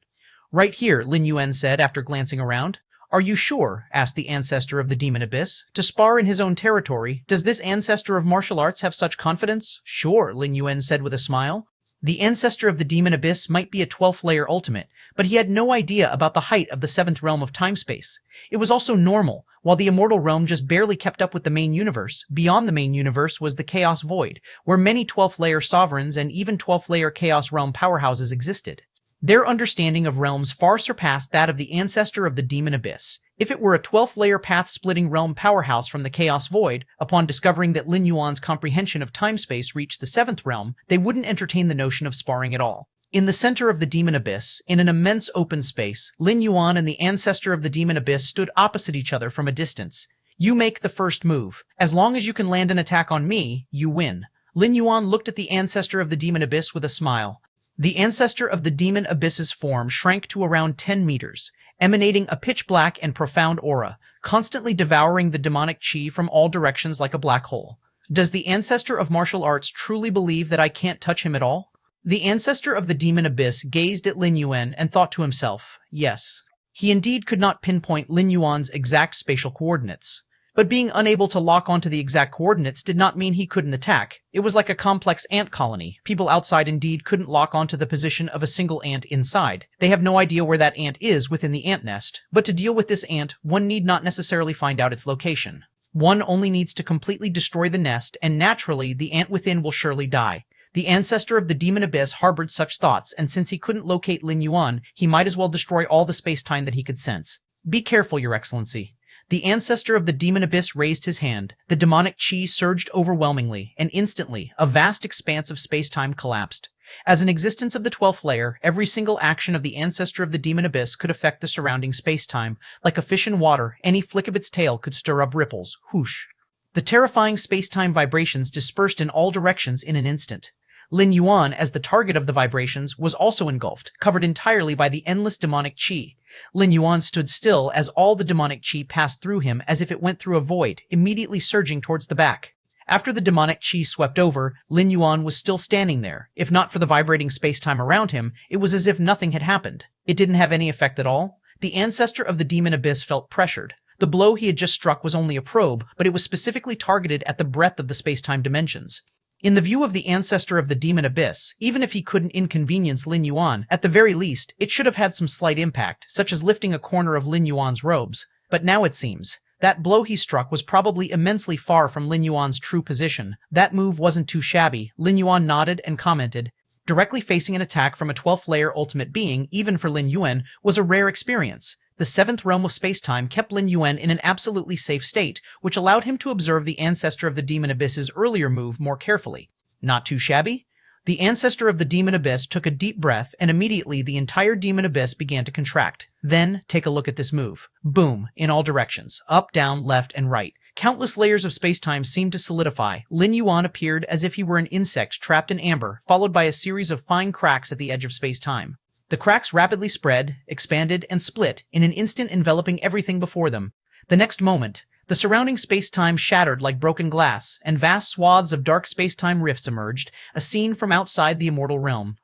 Right here, Lin Yuan said after glancing around. Are you sure, asked the ancestor of the Demon Abyss, to spar in his own territory? Does this ancestor of martial arts have such confidence? Sure, Lin Yuan said with a smile. The ancestor of the Demon Abyss might be a 12th-layer ultimate, but he had no idea about the height of the 7th realm of time-space. It was also normal. While the immortal realm just barely kept up with the main universe, beyond the main universe was the Chaos Void, where many 12th-layer sovereigns and even 12th-layer Chaos Realm powerhouses existed. Their understanding of realms far surpassed that of the ancestor of the Demon Abyss. If it were a 12th-layer path-splitting realm powerhouse from the Chaos Void, upon discovering that Lin Yuan's comprehension of time-space reached the 7th realm, they wouldn't entertain the notion of sparring at all. In the center of the Demon Abyss, in an immense open space, Lin Yuan and the ancestor of the Demon Abyss stood opposite each other from a distance. You make the first move. As long as you can land an attack on me, you win. Lin Yuan looked at the ancestor of the Demon Abyss with a smile. The ancestor of the Demon Abyss's form shrank to around 10 meters, emanating a pitch-black and profound aura, constantly devouring the demonic chi from all directions like a black hole. Does the ancestor of martial arts truly believe that I can't touch him at all? The ancestor of the Demon Abyss gazed at Lin Yuan and thought to himself, yes. He indeed could not pinpoint Lin Yuan's exact spatial coordinates. But being unable to lock onto the exact coordinates did not mean he couldn't attack. It was like a complex ant colony. People outside indeed couldn't lock onto the position of a single ant inside. They have no idea where that ant is within the ant nest. But to deal with this ant, one need not necessarily find out its location. One only needs to completely destroy the nest, and naturally, the ant within will surely die. The ancestor of the Demon Abyss harbored such thoughts, and since he couldn't locate Lin Yuan, he might as well destroy all the space-time that he could sense. Be careful, Your Excellency. The ancestor of the Demon Abyss raised his hand. The demonic chi surged overwhelmingly, and instantly, a vast expanse of space-time collapsed. As an existence of the 12th layer, every single action of the ancestor of the Demon Abyss could affect the surrounding space-time. Like a fish in water, any flick of its tail could stir up ripples. Whoosh. The terrifying space-time vibrations dispersed in all directions in an instant. Lin Yuan, as the target of the vibrations, was also engulfed, covered entirely by the endless demonic chi. Lin Yuan stood still as all the demonic chi passed through him as if it went through a void, immediately surging towards the back. After the demonic chi swept over, Lin Yuan was still standing there. If not for the vibrating space-time around him, it was as if nothing had happened. It didn't have any effect at all. The ancestor of the Demon Abyss felt pressured. The blow he had just struck was only a probe, but it was specifically targeted at the breadth of the space-time dimensions. In the view of the ancestor of the Demon Abyss, even if he couldn't inconvenience Lin Yuan, at the very least, it should have had some slight impact, such as lifting a corner of Lin Yuan's robes. But now it seems. That blow he struck was probably immensely far from Lin Yuan's true position. That move wasn't too shabby. Lin Yuan nodded and commented, directly facing an attack from a 12th layer ultimate being, even for Lin Yuan, was a rare experience. The 7th realm of space-time kept Lin Yuan in an absolutely safe state, which allowed him to observe the ancestor of the Demon Abyss's earlier move more carefully. Not too shabby? The ancestor of the Demon Abyss took a deep breath, and immediately the entire Demon Abyss began to contract. Then, take a look at this move. Boom, in all directions. Up, down, left, and right. Countless layers of space-time seemed to solidify. Lin Yuan appeared as if he were an insect trapped in amber, followed by a series of fine cracks at the edge of space-time. The cracks rapidly spread, expanded, and split, in an instant enveloping everything before them. The next moment, the surrounding space-time shattered like broken glass, and vast swaths of dark space-time rifts emerged, a scene from outside the immortal realm.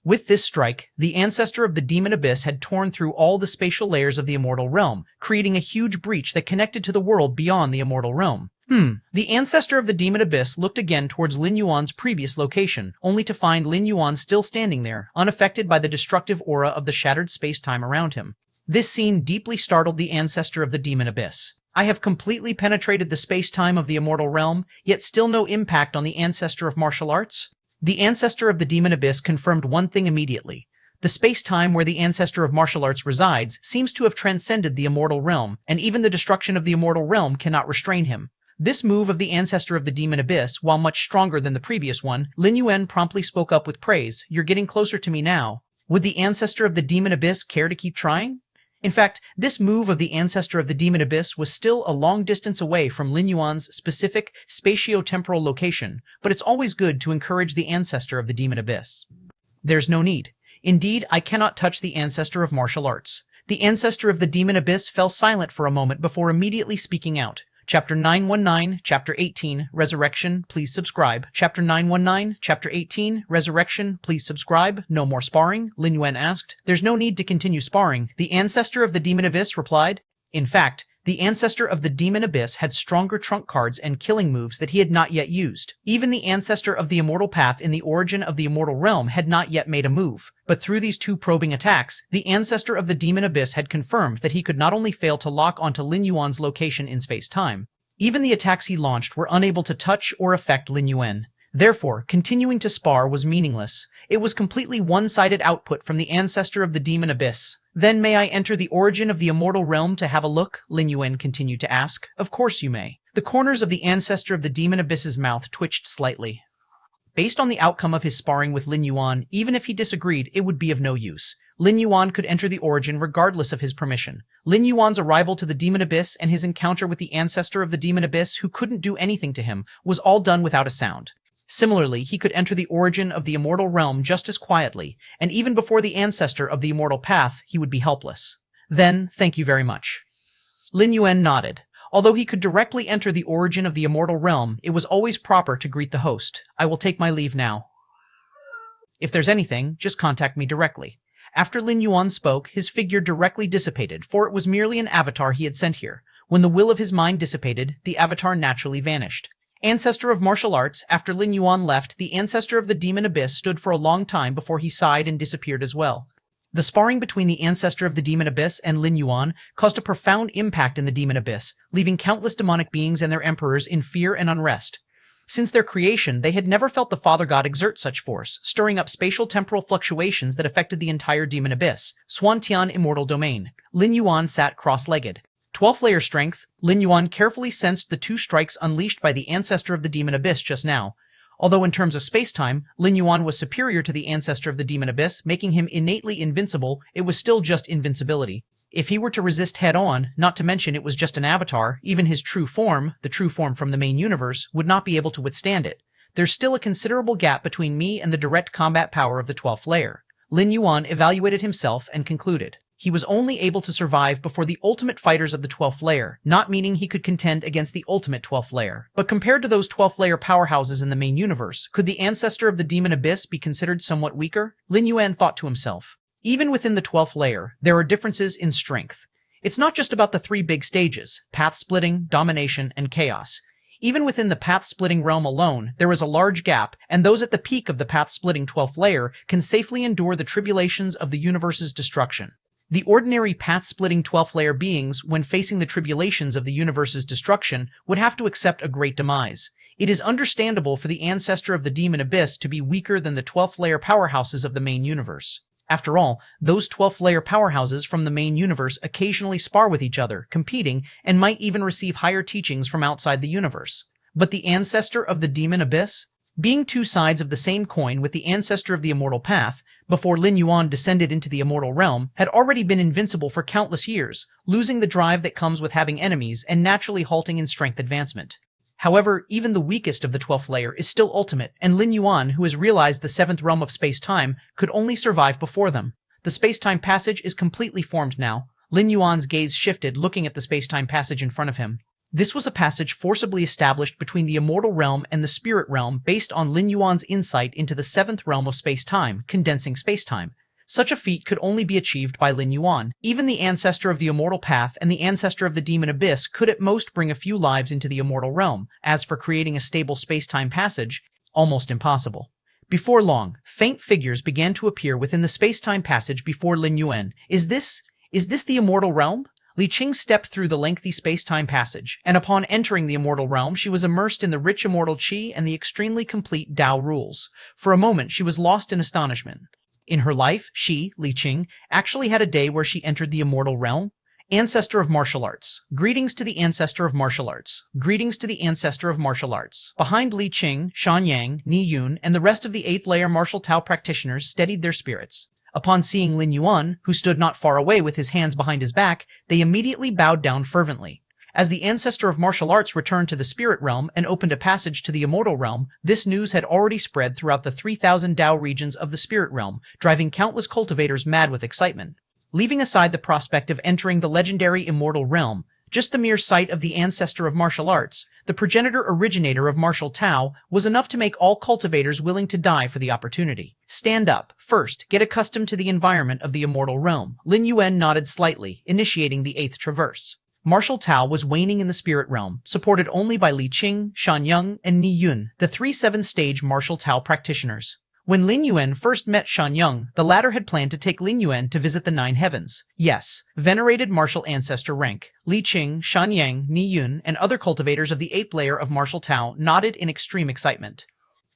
With this strike, the ancestor of the Demon Abyss had torn through all the spatial layers of the immortal realm, creating a huge breach that connected to the world beyond the immortal realm. The ancestor of the Demon Abyss looked again towards Lin Yuan's previous location, only to find Lin Yuan still standing there, unaffected by the destructive aura of the shattered space-time around him. This scene deeply startled the ancestor of the Demon Abyss. I have completely penetrated the space-time of the immortal realm, yet still no impact on the ancestor of martial arts? The ancestor of the Demon Abyss confirmed one thing immediately. The space-time where the ancestor of martial arts resides seems to have transcended the immortal realm, and even the destruction of the immortal realm cannot restrain him. This move of the ancestor of the Demon Abyss, while much stronger than the previous one, Lin Yuan promptly spoke up with praise. You're getting closer to me now. Would the ancestor of the Demon Abyss care to keep trying? In fact, this move of the ancestor of the Demon Abyss was still a long distance away from Lin Yuan's specific spatio-temporal location, but it's always good to encourage the ancestor of the Demon Abyss. There's no need. Indeed, I cannot touch the ancestor of martial arts. The ancestor of the Demon Abyss fell silent for a moment before immediately speaking out. Chapter 919, Chapter 18, Resurrection, please subscribe. Chapter 919, Chapter 18, Resurrection, please subscribe. No more sparring? Lin Yuan asked. There's no need to continue sparring. The ancestor of the Demon Abyss replied. In fact, the ancestor of the Demon Abyss had stronger trunk cards and killing moves that he had not yet used. Even the ancestor of the Immortal Path in the origin of the Immortal Realm had not yet made a move. But through these two probing attacks, the ancestor of the Demon Abyss had confirmed that he could not only fail to lock onto Lin Yuan's location in space-time, even the attacks he launched were unable to touch or affect Lin Yuan. Therefore, continuing to spar was meaningless. It was completely one-sided output from the ancestor of the demon abyss. Then may I enter the origin of the immortal realm to have a look? Lin Yuan continued to ask. Of course you may. The corners of the ancestor of the demon abyss's mouth twitched slightly. Based on the outcome of his sparring with Lin Yuan, even if he disagreed, it would be of no use. Lin Yuan could enter the origin regardless of his permission. Lin Yuan's arrival to the demon abyss and his encounter with the ancestor of the demon abyss, who couldn't do anything to him, was all done without a sound. Similarly, he could enter the origin of the immortal realm just as quietly, and even before the ancestor of the immortal path, he would be helpless. Then, thank you very much. Lin Yuan nodded. Although he could directly enter the origin of the immortal realm, it was always proper to greet the host. I will take my leave now. If there's anything, just contact me directly. After Lin Yuan spoke, his figure directly dissipated, for it was merely an avatar he had sent here. When the will of his mind dissipated, the avatar naturally vanished. Ancestor of martial arts, after Lin Yuan left, the ancestor of the demon abyss stood for a long time before he sighed and disappeared as well. The sparring between the ancestor of the demon abyss and Lin Yuan caused a profound impact in the demon abyss, leaving countless demonic beings and their emperors in fear and unrest. Since their creation, they had never felt the Father God exert such force, stirring up spatial temporal fluctuations that affected the entire demon abyss. Xuantian Immortal Domain. Lin Yuan sat cross-legged. 12th layer strength. Lin Yuan carefully sensed the 2 strikes unleashed by the ancestor of the demon abyss just now. Although in terms of space-time, Lin Yuan was superior to the ancestor of the demon abyss, making him innately invincible, it was still just invincibility. If he were to resist head-on, not to mention it was just an avatar, even his true form, the true form from the main universe, would not be able to withstand it. There's still a considerable gap between me and the direct combat power of the 12th layer. Lin Yuan evaluated himself and concluded. He was only able to survive before the ultimate fighters of the 12th layer, not meaning he could contend against the ultimate 12th layer. But compared to those 12th layer powerhouses in the main universe, could the ancestor of the demon abyss be considered somewhat weaker? Lin Yuan thought to himself. Even within the 12th layer, there are differences in strength. It's not just about the 3 big stages, path splitting, domination, and chaos. Even within the path-splitting realm alone, there is a large gap, and those at the peak of the path-splitting 12th layer can safely endure the tribulations of the universe's destruction. The ordinary path-splitting 12th layer beings, when facing the tribulations of the universe's destruction, would have to accept a great demise. It is understandable for the ancestor of the demon abyss to be weaker than the 12th layer powerhouses of the main universe. After all, those 12th layer powerhouses from the main universe occasionally spar with each other, competing, and might even receive higher teachings from outside the universe. But the ancestor of the demon abyss? Being 2 sides of the same coin with the ancestor of the immortal path, before Lin Yuan descended into the immortal realm, had already been invincible for countless years, losing the drive that comes with having enemies and naturally halting in strength advancement. However, even the weakest of the 12th layer is still ultimate, and Lin Yuan, who has realized the 7th realm of space-time, could only survive before them. The space-time passage is completely formed now. Lin Yuan's gaze shifted, looking at the space-time passage in front of him. This was a passage forcibly established between the immortal realm and the spirit realm based on Lin Yuan's insight into the 7th realm of space-time, condensing space-time. Such a feat could only be achieved by Lin Yuan. Even the ancestor of the immortal path and the ancestor of the demon abyss could at most bring a few lives into the immortal realm. As for creating a stable space-time passage, almost impossible. Before long, faint figures began to appear within the space-time passage before Lin Yuan. Is this the immortal realm? Li Qing stepped through the lengthy space-time passage, and upon entering the immortal realm, she was immersed in the rich immortal qi and the extremely complete Dao rules. For a moment, she was lost in astonishment. In her life, she, Li Qing, actually had a day where she entered the immortal realm. Ancestor of martial arts. Greetings to the ancestor of martial arts. Greetings to the ancestor of martial arts. Behind Li Qing, Shan Yang, Ni Yun, and the rest of the 8th layer martial Tao practitioners steadied their spirits. Upon seeing Lin Yuan, who stood not far away with his hands behind his back, they immediately bowed down fervently. As the ancestor of martial arts returned to the spirit realm and opened a passage to the immortal realm, this news had already spread throughout the 3,000 Dao regions of the spirit realm, driving countless cultivators mad with excitement. Leaving aside the prospect of entering the legendary immortal realm, just the mere sight of the ancestor of martial arts, the progenitor originator of martial Tao, was enough to make all cultivators willing to die for the opportunity. Stand up. First, get accustomed to the environment of the immortal realm. Lin Yuan nodded slightly, initiating the 8th traverse. Martial Tao was waning in the spirit realm, supported only by Li Qing, Shan Yang, and Ni Yun, the 3 7th-stage martial Tao practitioners. When Lin Yuan first met Shan Yang, the latter had planned to take Lin Yuan to visit the 9 heavens. Yes, venerated martial ancestor rank. Li Qing, Shan Yang, Ni Yun, and other cultivators of the 8th layer of martial Tao nodded in extreme excitement.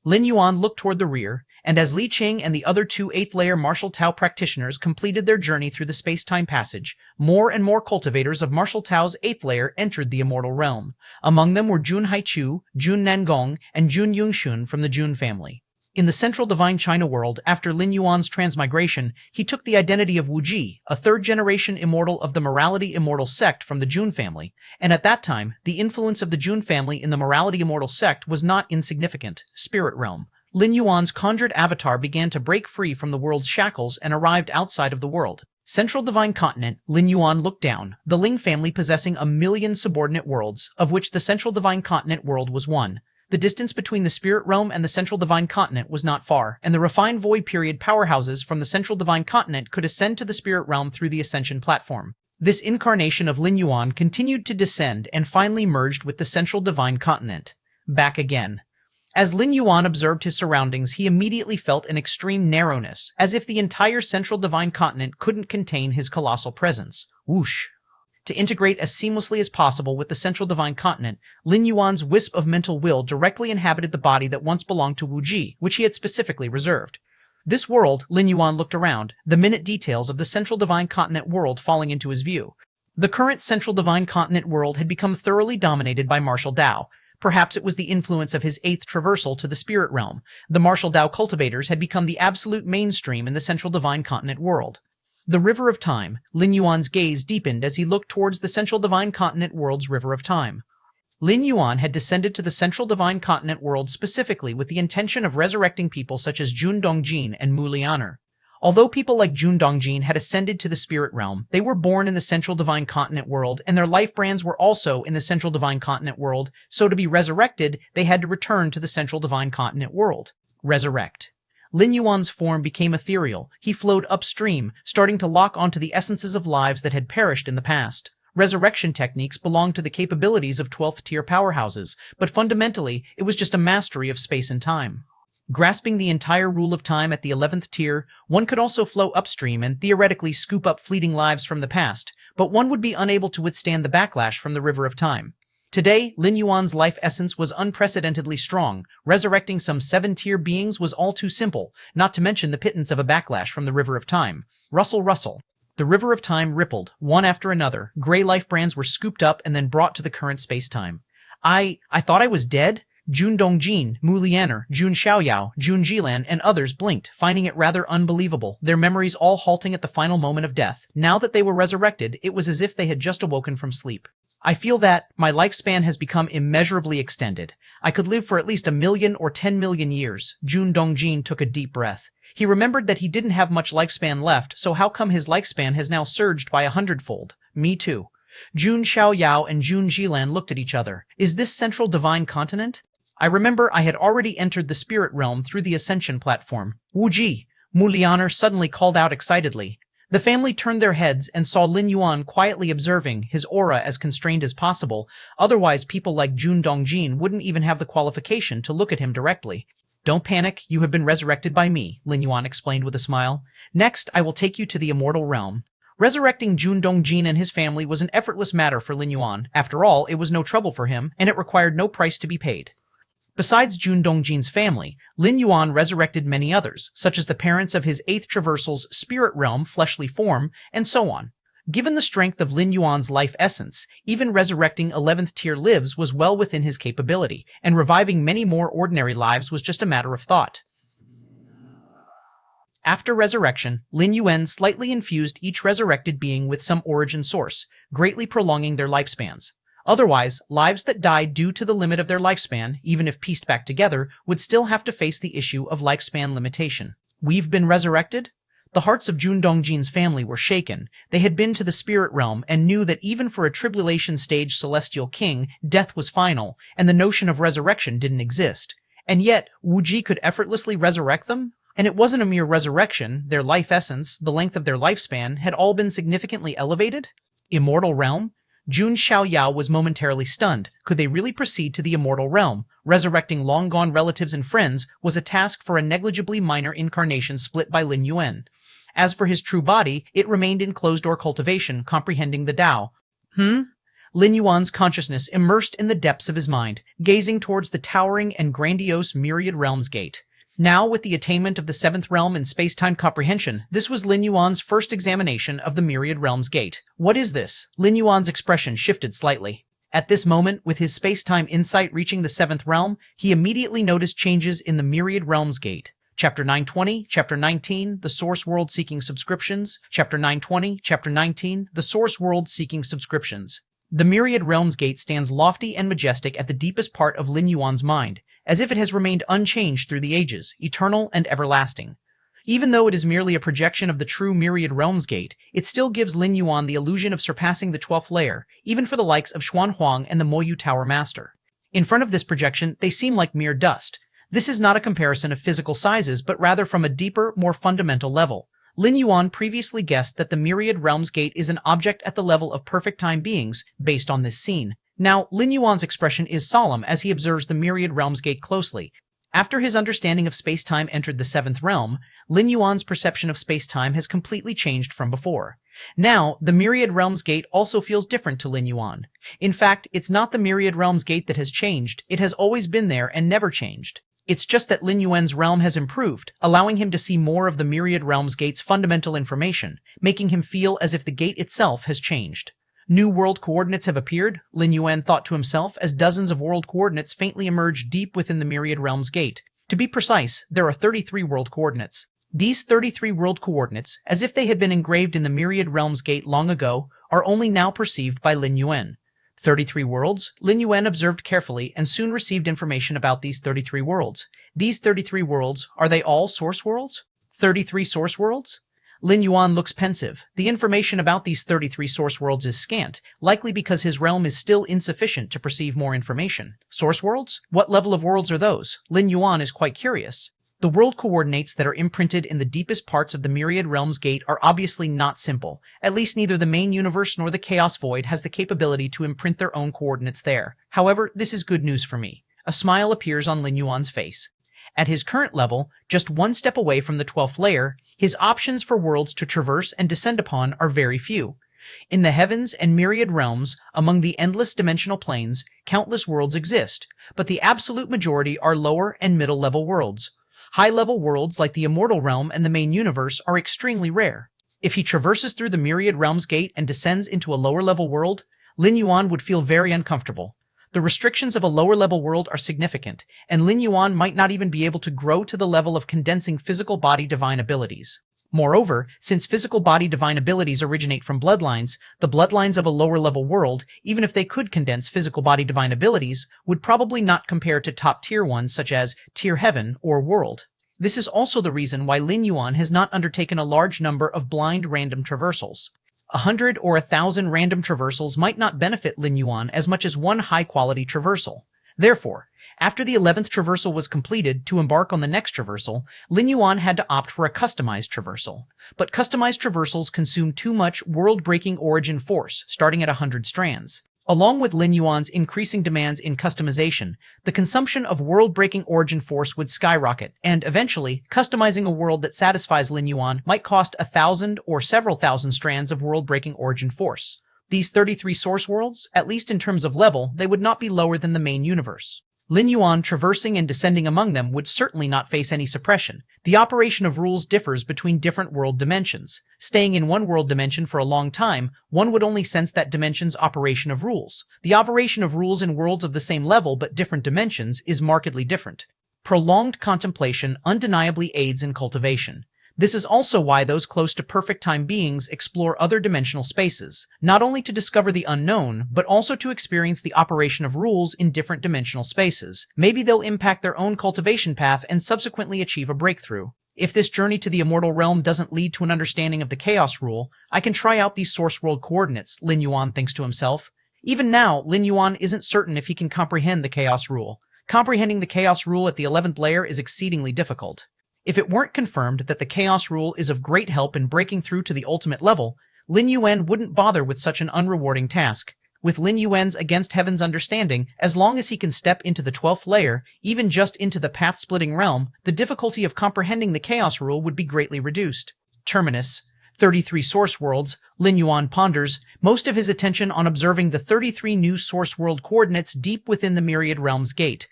Lin Yuan looked toward the rear, and as Li Qing and the other two 8th-layer martial Tao practitioners completed their journey through the space-time passage, more and more cultivators of martial Tao's 8th layer entered the immortal realm. Among them were Jun Haichu, Jun Nangong, and Jun Yungshun from the Jun family. In the central divine China world, after Lin Yuan's transmigration, he took the identity of Wu Ji, a third-generation immortal of the Morality Immortal sect from the Jun family, and at that time, the influence of the Jun family in the Morality Immortal sect was not insignificant. Spirit realm. Lin Yuan's conjured avatar began to break free from the world's shackles and arrived outside of the world. Central Divine Continent, Lin Yuan looked down, the Ling family possessing 1,000,000 subordinate worlds, of which the Central Divine Continent world was one. The distance between the Spirit Realm and the Central Divine Continent was not far, and the refined Void Period powerhouses from the Central Divine Continent could ascend to the Spirit Realm through the Ascension platform. This incarnation of Lin Yuan continued to descend and finally merged with the Central Divine Continent. Back again. As Lin Yuan observed his surroundings, he immediately felt an extreme narrowness, as if the entire Central Divine Continent couldn't contain his colossal presence. Whoosh! To integrate as seamlessly as possible with the Central Divine Continent, Lin Yuan's wisp of mental will directly inhabited the body that once belonged to Wu Ji, which he had specifically reserved. This world, Lin Yuan looked around, the minute details of the Central Divine Continent world falling into his view. The current Central Divine Continent world had become thoroughly dominated by martial Dao. Perhaps it was the influence of his 8th traversal to the Spirit Realm. The martial Dao cultivators had become the absolute mainstream in the Central Divine Continent world. The River of Time. Lin Yuan's gaze deepened as he looked towards the Central Divine Continent world's River of Time. Lin Yuan had descended to the Central Divine Continent world specifically with the intention of resurrecting people such as Jun Dongjin and Mu Lianer. Although people like Jun Dongjin had ascended to the Spirit Realm, they were born in the Central Divine Continent world, and their life brands were also in the Central Divine Continent world, so to be resurrected, they had to return to the Central Divine Continent world. Resurrect. Lin Yuan's form became ethereal. He flowed upstream, starting to lock onto the essences of lives that had perished in the past. Resurrection techniques belonged to the capabilities of 12th-tier powerhouses, but fundamentally, it was just a mastery of space and time. Grasping the entire rule of time at the 11th tier, one could also flow upstream and theoretically scoop up fleeting lives from the past, but one would be unable to withstand the backlash from the River of Time. Today, Lin Yuan's life essence was unprecedentedly strong. Resurrecting some 7-tier beings was all too simple, not to mention the pittance of a backlash from the River of Time. Rustle, rustle. The River of Time rippled, one after another. Gray life brands were scooped up and then brought to the current space-time. I thought I was dead? Jun Dongjin, Mu Lianer, Jun Xiaoyao, Jun Jilan, and others blinked, finding it rather unbelievable, their memories all halting at the final moment of death. Now that they were resurrected, it was as if they had just awoken from sleep. I feel that my lifespan has become immeasurably extended. I could live for at least 1,000,000 or 10,000,000 years. Jun Dongjin took a deep breath. He remembered that he didn't have much lifespan left, so how come his lifespan has now surged by 100-fold? Me too. Jun Xiaoyao and Jun Jilan looked at each other. Is this Central Divine Continent? I remember I had already entered the Spirit Realm through the Ascension platform. Wu Ji! Mu Lianer suddenly called out excitedly. The family turned their heads and saw Lin Yuan quietly observing, his aura as constrained as possible. Otherwise, people like Jun Dongjin wouldn't even have the qualification to look at him directly. Don't panic, you have been resurrected by me, Lin Yuan explained with a smile. Next, I will take you to the immortal realm. Resurrecting Jun Dongjin and his family was an effortless matter for Lin Yuan. After all, it was no trouble for him, and it required no price to be paid. Besides Jun Dongjin's family, Lin Yuan resurrected many others, such as the parents of his 8th traversal's spirit realm fleshly form, and so on. Given the strength of Lin Yuan's life essence, even resurrecting 11th tier lives was well within his capability, and reviving many more ordinary lives was just a matter of thought. After resurrection, Lin Yuan slightly infused each resurrected being with some origin source, greatly prolonging their lifespans. Otherwise, lives that died due to the limit of their lifespan, even if pieced back together, would still have to face the issue of lifespan limitation. We've been resurrected? The hearts of Jun Dongjin's family were shaken. They had been to the spirit realm and knew that even for a tribulation-stage celestial king, death was final, and the notion of resurrection didn't exist. And yet, Wu Ji could effortlessly resurrect them? And it wasn't a mere resurrection. Their life essence, the length of their lifespan, had all been significantly elevated? Immortal realm? Jun Xiaoyao was momentarily stunned. Could they really proceed to the immortal realm? Resurrecting long-gone relatives and friends was a task for a negligibly minor incarnation split by Lin Yuan. As for his true body, it remained in closed-door cultivation, comprehending the Dao. Lin Yuan's consciousness immersed in the depths of his mind, gazing towards the towering and grandiose Myriad Realms gate. Now, with the attainment of the seventh realm in space-time comprehension, this was Lin Yuan's first examination of the Myriad Realms gate. What is this? Lin Yuan's expression shifted slightly. At this moment, with his space-time insight reaching the seventh realm, he immediately noticed changes in the Myriad Realms gate. Chapter 920, Chapter 19, The Source World Seeking Subscriptions. Chapter 920, Chapter 19, The Source World Seeking Subscriptions. The Myriad Realms gate stands lofty and majestic at the deepest part of Lin Yuan's mind, as if it has remained unchanged through the ages, eternal and everlasting. Even though it is merely a projection of the true Myriad Realms gate, it still gives Lin Yuan the illusion of surpassing the 12th layer, even for the likes of Xuan Huang and the Moyu Tower Master. In front of this projection, they seem like mere dust. This is not a comparison of physical sizes, but rather from a deeper, more fundamental level. Lin Yuan previously guessed that the Myriad Realms gate is an object at the level of perfect time beings, based on this scene. Now, Lin Yuan's expression is solemn as he observes the Myriad Realms gate closely. After his understanding of space-time entered the seventh realm, Lin Yuan's perception of space-time has completely changed from before. Now, the Myriad Realms gate also feels different to Lin Yuan. In fact, it's not the Myriad Realms gate that has changed, it has always been there and never changed. It's just that Lin Yuan's realm has improved, allowing him to see more of the Myriad Realms gate's fundamental information, making him feel as if the gate itself has changed. New world coordinates have appeared, Lin Yuan thought to himself as dozens of world coordinates faintly emerged deep within the Myriad Realms gate. To be precise, there are 33 world coordinates. These 33 world coordinates, as if they had been engraved in the Myriad Realms gate long ago, are only now perceived by Lin Yuan. 33 worlds, Lin Yuan observed carefully and soon received information about these 33 worlds. These 33 worlds, are they all source worlds? 33 source worlds? Lin Yuan looks pensive. The information about these 33 source worlds is scant, likely because his realm is still insufficient to perceive more information. Source worlds? What level of worlds are those? Lin Yuan is quite curious. The world coordinates that are imprinted in the deepest parts of the Myriad Realms gate are obviously not simple. At least neither the main universe nor the Chaos Void has the capability to imprint their own coordinates there. However, this is good news for me. A smile appears on Lin Yuan's face. At his current level, just one step away from the 12th layer, his options for worlds to traverse and descend upon are very few. In the heavens and myriad realms, among the endless dimensional planes, countless worlds exist, but the absolute majority are lower and middle level worlds. High-level worlds like the Immortal Realm and the main universe are extremely rare. If he traverses through the Myriad Realms gate and descends into a lower-level world, Lin Yuan would feel very uncomfortable. The restrictions of a lower-level world are significant, and Lin Yuan might not even be able to grow to the level of condensing physical body divine abilities. Moreover, since physical body divine abilities originate from bloodlines, the bloodlines of a lower-level world, even if they could condense physical body divine abilities, would probably not compare to top-tier ones such as Tier Heaven or World. This is also the reason why Lin Yuan has not undertaken a large number of blind random traversals. 100 or 1,000 random traversals might not benefit Lin Yuan as much as one high-quality traversal. Therefore, after the 11th traversal was completed, to embark on the next traversal, Lin Yuan had to opt for a customized traversal. But customized traversals consume too much world-breaking origin force, starting at 100 strands. Along with Lin Yuan's increasing demands in customization, the consumption of world-breaking origin force would skyrocket, and eventually, customizing a world that satisfies Lin Yuan might cost 1,000 or several thousand strands of world-breaking origin force. These 33 source worlds, at least in terms of level, they would not be lower than the main universe. Lin Yuan traversing and descending among them would certainly not face any suppression. The operation of rules differs between different world dimensions. Staying in one world dimension for a long time, one would only sense that dimension's operation of rules. The operation of rules in worlds of the same level but different dimensions is markedly different. Prolonged contemplation undeniably aids in cultivation. This is also why those close to perfect time beings explore other dimensional spaces, not only to discover the unknown, but also to experience the operation of rules in different dimensional spaces. Maybe they'll impact their own cultivation path and subsequently achieve a breakthrough. If this journey to the immortal realm doesn't lead to an understanding of the chaos rule, I can try out these source world coordinates, Lin Yuan thinks to himself. Even now, Lin Yuan isn't certain if he can comprehend the chaos rule. Comprehending the chaos rule at the 11th layer is exceedingly difficult. If it weren't confirmed that the Chaos Rule is of great help in breaking through to the ultimate level, Lin Yuan wouldn't bother with such an unrewarding task. With Lin Yuan's Against Heaven's understanding, as long as he can step into the 12th layer, even just into the path-splitting realm, the difficulty of comprehending the Chaos Rule would be greatly reduced. Terminus. 33 source worlds, Lin Yuan ponders, most of his attention on observing the 33 new source world coordinates deep within the Myriad Realms gate.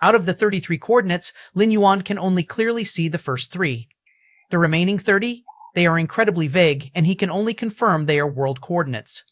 Out of the 33 coordinates, Lin Yuan can only clearly see the first 3. The remaining 30? They are incredibly vague, and he can only confirm they are world coordinates.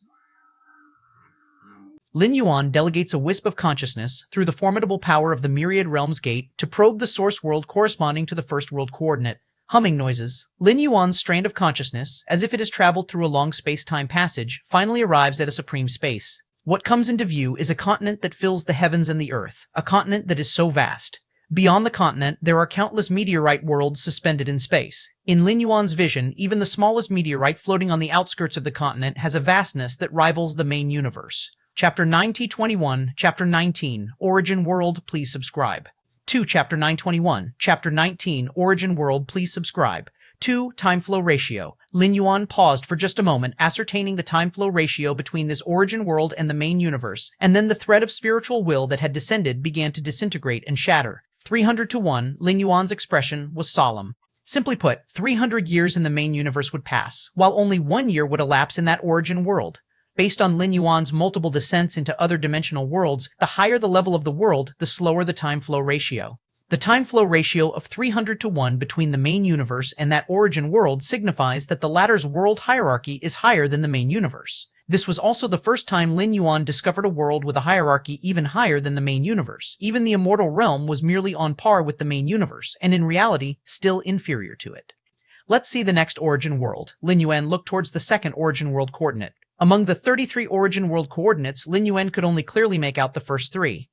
Lin Yuan delegates a wisp of consciousness, through the formidable power of the Myriad Realms gate, to probe the source world corresponding to the first world coordinate. Humming noises. Lin Yuan's strand of consciousness, as if it has traveled through a long space-time passage, finally arrives at a supreme space. What comes into view is a continent that fills the heavens and the earth, a continent that is so vast. Beyond the continent, there are countless meteorite worlds suspended in space. In Lin Yuan's vision, even the smallest meteorite floating on the outskirts of the continent has a vastness that rivals the main universe. Chapter 9T21, Chapter 19, Origin World, please subscribe. 2. Chapter 921, Chapter 19, Origin World, please subscribe. 2. Time Flow Ratio. Lin Yuan paused for just a moment, ascertaining the time flow ratio between this origin world and the main universe, and then the thread of spiritual will that had descended began to disintegrate and shatter. 300 to 1, Lin Yuan's expression was solemn. Simply put, 300 years in the main universe would pass, while only 1 year would elapse in that origin world. Based on Lin Yuan's multiple descents into other dimensional worlds, the higher the level of the world, the slower the time flow ratio. The time flow ratio of 300 to 1 between the main universe and that origin world signifies that the latter's world hierarchy is higher than the main universe. This was also the first time Lin Yuan discovered a world with a hierarchy even higher than the main universe. Even the immortal realm was merely on par with the main universe, and in reality, still inferior to it. Let's see the next origin world. Lin Yuan looked towards the second origin world coordinate. Among the 33 origin world coordinates, Lin Yuan could only clearly make out the first 3.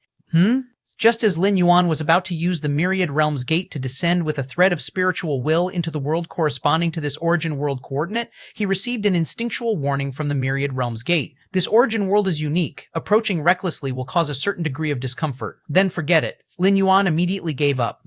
Just as Lin Yuan was about to use the Myriad Realms gate to descend with a thread of spiritual will into the world corresponding to this origin world coordinate, he received an instinctual warning from the Myriad Realms gate. This origin world is unique. Approaching recklessly will cause a certain degree of discomfort. Then forget it. Lin Yuan immediately gave up.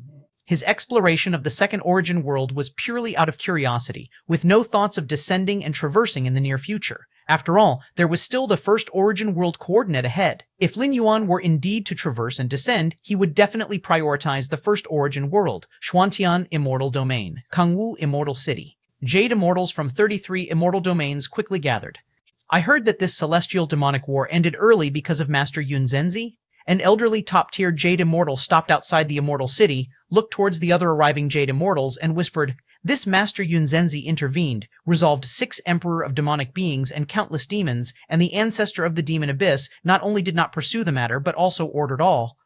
His exploration of the second origin world was purely out of curiosity, with no thoughts of descending and traversing in the near future. After all, there was still the first origin world coordinate ahead. If Lin Yuan were indeed to traverse and descend, he would definitely prioritize the first origin world, Xuantian Immortal Domain, Kangwu Immortal City. Jade immortals from 33 immortal domains quickly gathered. I heard that this celestial demonic war ended early because of Master Yun Zhenzi. An elderly top-tier Jade immortal stopped outside the immortal city, looked towards the other arriving Jade immortals, and whispered, "This Master Yun Zhenzi intervened, resolved 6 Emperor of demonic beings and countless demons, and the ancestor of the demon abyss not only did not pursue the matter, but also ordered all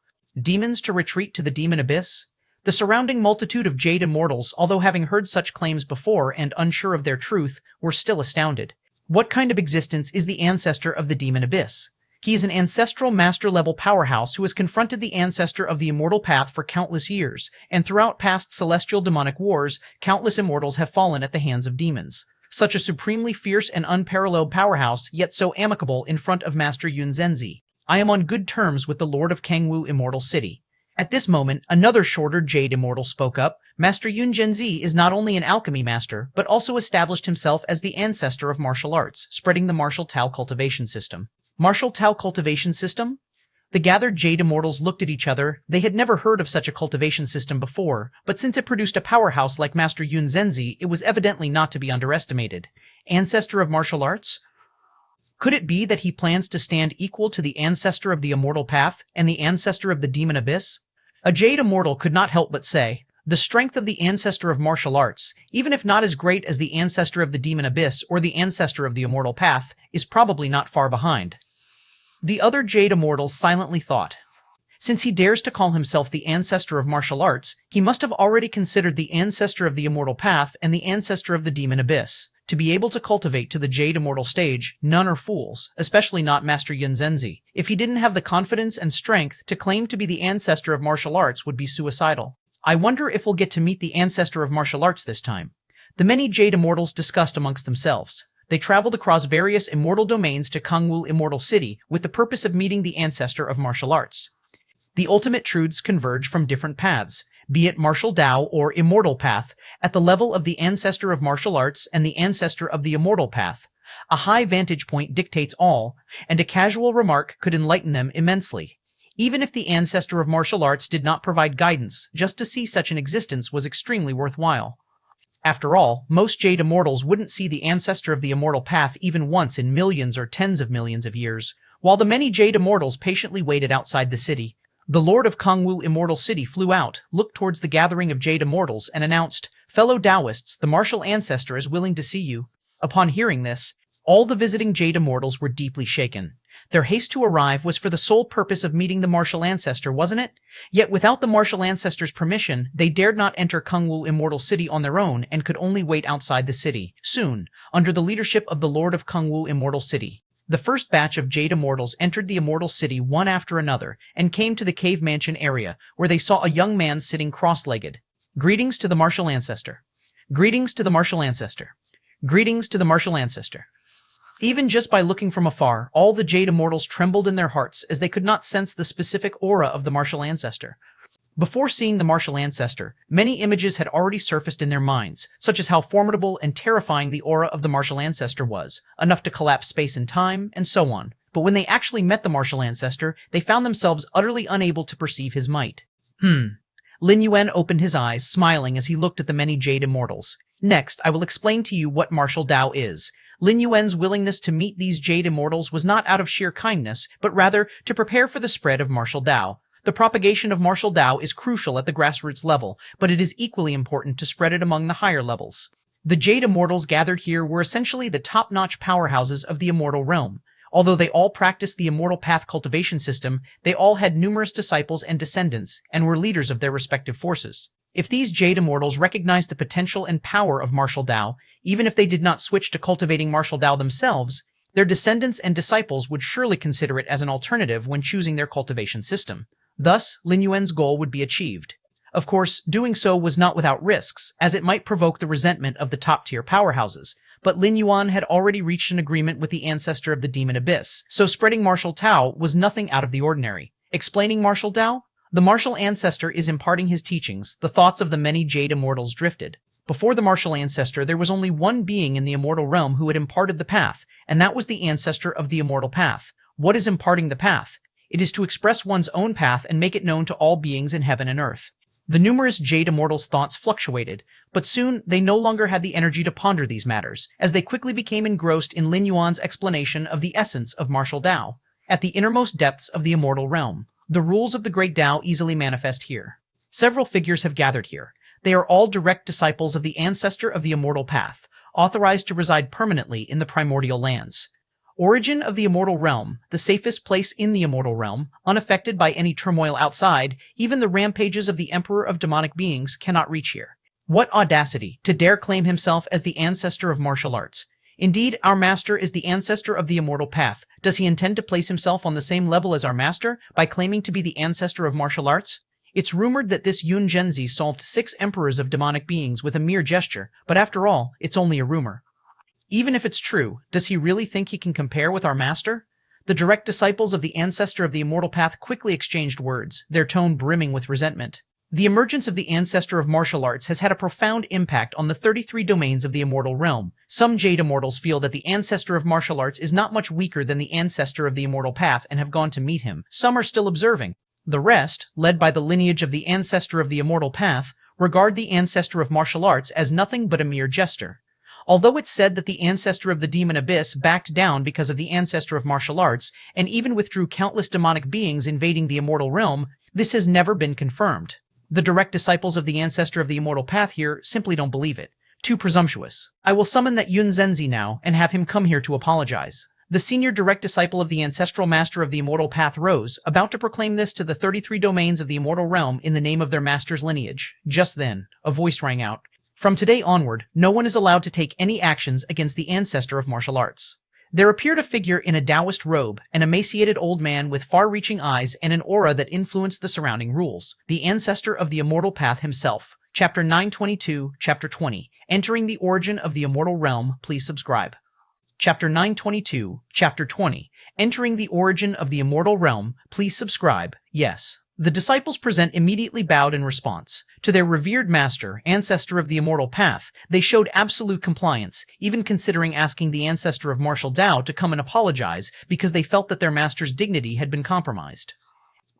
demons to retreat to the demon abyss." The surrounding multitude of Jade immortals, although having heard such claims before and unsure of their truth, were still astounded. What kind of existence is the ancestor of the demon abyss? He is an ancestral master-level powerhouse who has confronted the ancestor of the immortal path for countless years, and throughout past celestial demonic wars, countless immortals have fallen at the hands of demons. Such a supremely fierce and unparalleled powerhouse, yet so amicable in front of Master Yun Zhenzi. I am on good terms with the Lord of Kangwu Immortal City. At this moment, another shorter Jade immortal spoke up. Master Yun Zhenzi is not only an alchemy master, but also established himself as the ancestor of martial arts, spreading the martial Tao cultivation system. Martial Tao cultivation system? The gathered Jade immortals looked at each other. They had never heard of such a cultivation system before, but since it produced a powerhouse like Master Yun Zhenzi, it was evidently not to be underestimated. Ancestor of martial arts? Could it be that he plans to stand equal to the ancestor of the immortal path and the ancestor of the demon abyss? A Jade immortal could not help but say, the strength of the ancestor of martial arts, even if not as great as the ancestor of the demon abyss or the ancestor of the immortal path, is probably not far behind. The other Jade immortals silently thought. Since he dares to call himself the ancestor of martial arts, he must have already considered the ancestor of the immortal path and the ancestor of the demon abyss. To be able to cultivate to the Jade immortal stage, none are fools, especially not Master Yun Zhenzi. If he didn't have the confidence and strength to claim to be the ancestor of martial arts would be suicidal. I wonder if we'll get to meet the ancestor of martial arts this time. The many Jade immortals discussed amongst themselves. They traveled across various immortal domains to Kangwu Immortal City with the purpose of meeting the ancestor of martial arts. The ultimate truths converge from different paths, be it martial Dao or immortal path, at the level of the ancestor of martial arts and the ancestor of the immortal path. A high vantage point dictates all, and a casual remark could enlighten them immensely. Even if the ancestor of martial arts did not provide guidance, just to see such an existence was extremely worthwhile. After all, most Jade Immortals wouldn't see the ancestor of the immortal path even once in millions or tens of millions of years. While the many Jade Immortals patiently waited outside the city, the Lord of Kongwu Immortal City flew out, looked towards the gathering of Jade Immortals, and announced, "Fellow Taoists, the martial ancestor is willing to see you." Upon hearing this, all the visiting Jade Immortals were deeply shaken. Their haste to arrive was for the sole purpose of meeting the martial ancestor, wasn't it? Yet without the martial ancestor's permission, they dared not enter Kongwu Immortal City on their own and could only wait outside the city. Soon, under the leadership of the Lord of Kongwu Immortal City, the first batch of Jade Immortals entered the Immortal City one after another and came to the cave mansion area, where they saw a young man sitting cross-legged. Greetings to the martial ancestor. Greetings to the martial ancestor. Greetings to the martial ancestor. Even just by looking from afar, all the Jade Immortals trembled in their hearts as they could not sense the specific aura of the martial ancestor. Before seeing the martial ancestor, many images had already surfaced in their minds, such as how formidable and terrifying the aura of the martial ancestor was, enough to collapse space and time, and so on. But when they actually met the martial ancestor, they found themselves utterly unable to perceive his might. Lin Yuan opened his eyes, smiling as he looked at the many Jade Immortals. Next, I will explain to you what martial Dao is. Lin Yuan's willingness to meet these Jade Immortals was not out of sheer kindness, but rather to prepare for the spread of martial Dao. The propagation of martial Dao is crucial at the grassroots level, but it is equally important to spread it among the higher levels. The Jade Immortals gathered here were essentially the top-notch powerhouses of the immortal realm. Although they all practiced the immortal path cultivation system, they all had numerous disciples and descendants, and were leaders of their respective forces. If these Jade Immortals recognized the potential and power of martial Dao, even if they did not switch to cultivating martial Dao themselves, their descendants and disciples would surely consider it as an alternative when choosing their cultivation system. Thus, Lin Yuan's goal would be achieved. Of course, doing so was not without risks, as it might provoke the resentment of the top-tier powerhouses, but Lin Yuan had already reached an agreement with the ancestor of the Demon Abyss, so spreading martial Dao was nothing out of the ordinary. Explaining martial Dao? The martial ancestor is imparting his teachings. The thoughts of the many Jade Immortals drifted. Before the martial ancestor, there was only one being in the immortal realm who had imparted the path, and that was the ancestor of the immortal path. What is imparting the path? It is to express one's own path and make it known to all beings in heaven and earth. The numerous Jade Immortals' thoughts fluctuated, but soon they no longer had the energy to ponder these matters, as they quickly became engrossed in Lin Yuan's explanation of the essence of martial Dao. At the innermost depths of the immortal realm, the rules of the great Dao easily manifest here. Several figures have gathered here. They are all direct disciples of the ancestor of the immortal path, authorized to reside permanently in the primordial lands. Origin of the immortal realm, the safest place in the immortal realm, unaffected by any turmoil outside, even the rampages of the Emperor of demonic beings cannot reach here. What audacity, to dare claim himself as the ancestor of martial arts. Indeed, our master is the ancestor of the immortal path. Does he intend to place himself on the same level as our master, by claiming to be the ancestor of martial arts? It's rumored that this Yun Zhenzi solved 6 emperors of demonic beings with a mere gesture, but after all, it's only a rumor. Even if it's true, does he really think he can compare with our master? The direct disciples of the ancestor of the immortal path quickly exchanged words, their tone brimming with resentment. The emergence of the ancestor of martial arts has had a profound impact on the 33 domains of the immortal realm. Some Jade Immortals feel that the ancestor of martial arts is not much weaker than the ancestor of the immortal path and have gone to meet him. Some are still observing. The rest, led by the lineage of the ancestor of the immortal path, regard the ancestor of martial arts as nothing but a mere jester. Although it's said that the ancestor of the Demon Abyss backed down because of the ancestor of martial arts, and even withdrew countless demonic beings invading the immortal realm, this has never been confirmed. The direct disciples of the ancestor of the immortal path here simply don't believe it. Too presumptuous. I will summon that Yun Zhenzi now, and have him come here to apologize. The senior direct disciple of the ancestral master of the immortal path rose, about to proclaim this to the 33 domains of the immortal realm in the name of their master's lineage. Just then, a voice rang out. From today onward, no one is allowed to take any actions against the ancestor of martial arts. There appeared a figure in a Taoist robe, an emaciated old man with far-reaching eyes and an aura that influenced the surrounding rules. The ancestor of the immortal path himself. Chapter 922, Chapter 20. Entering the origin of the immortal realm, please subscribe. Chapter 922, Chapter 20. Entering the origin of the immortal realm, please subscribe. Yes. The disciples present immediately bowed in response. To their revered master, ancestor of the immortal path, they showed absolute compliance, even considering asking the ancestor of martial Dao to come and apologize because they felt that their master's dignity had been compromised.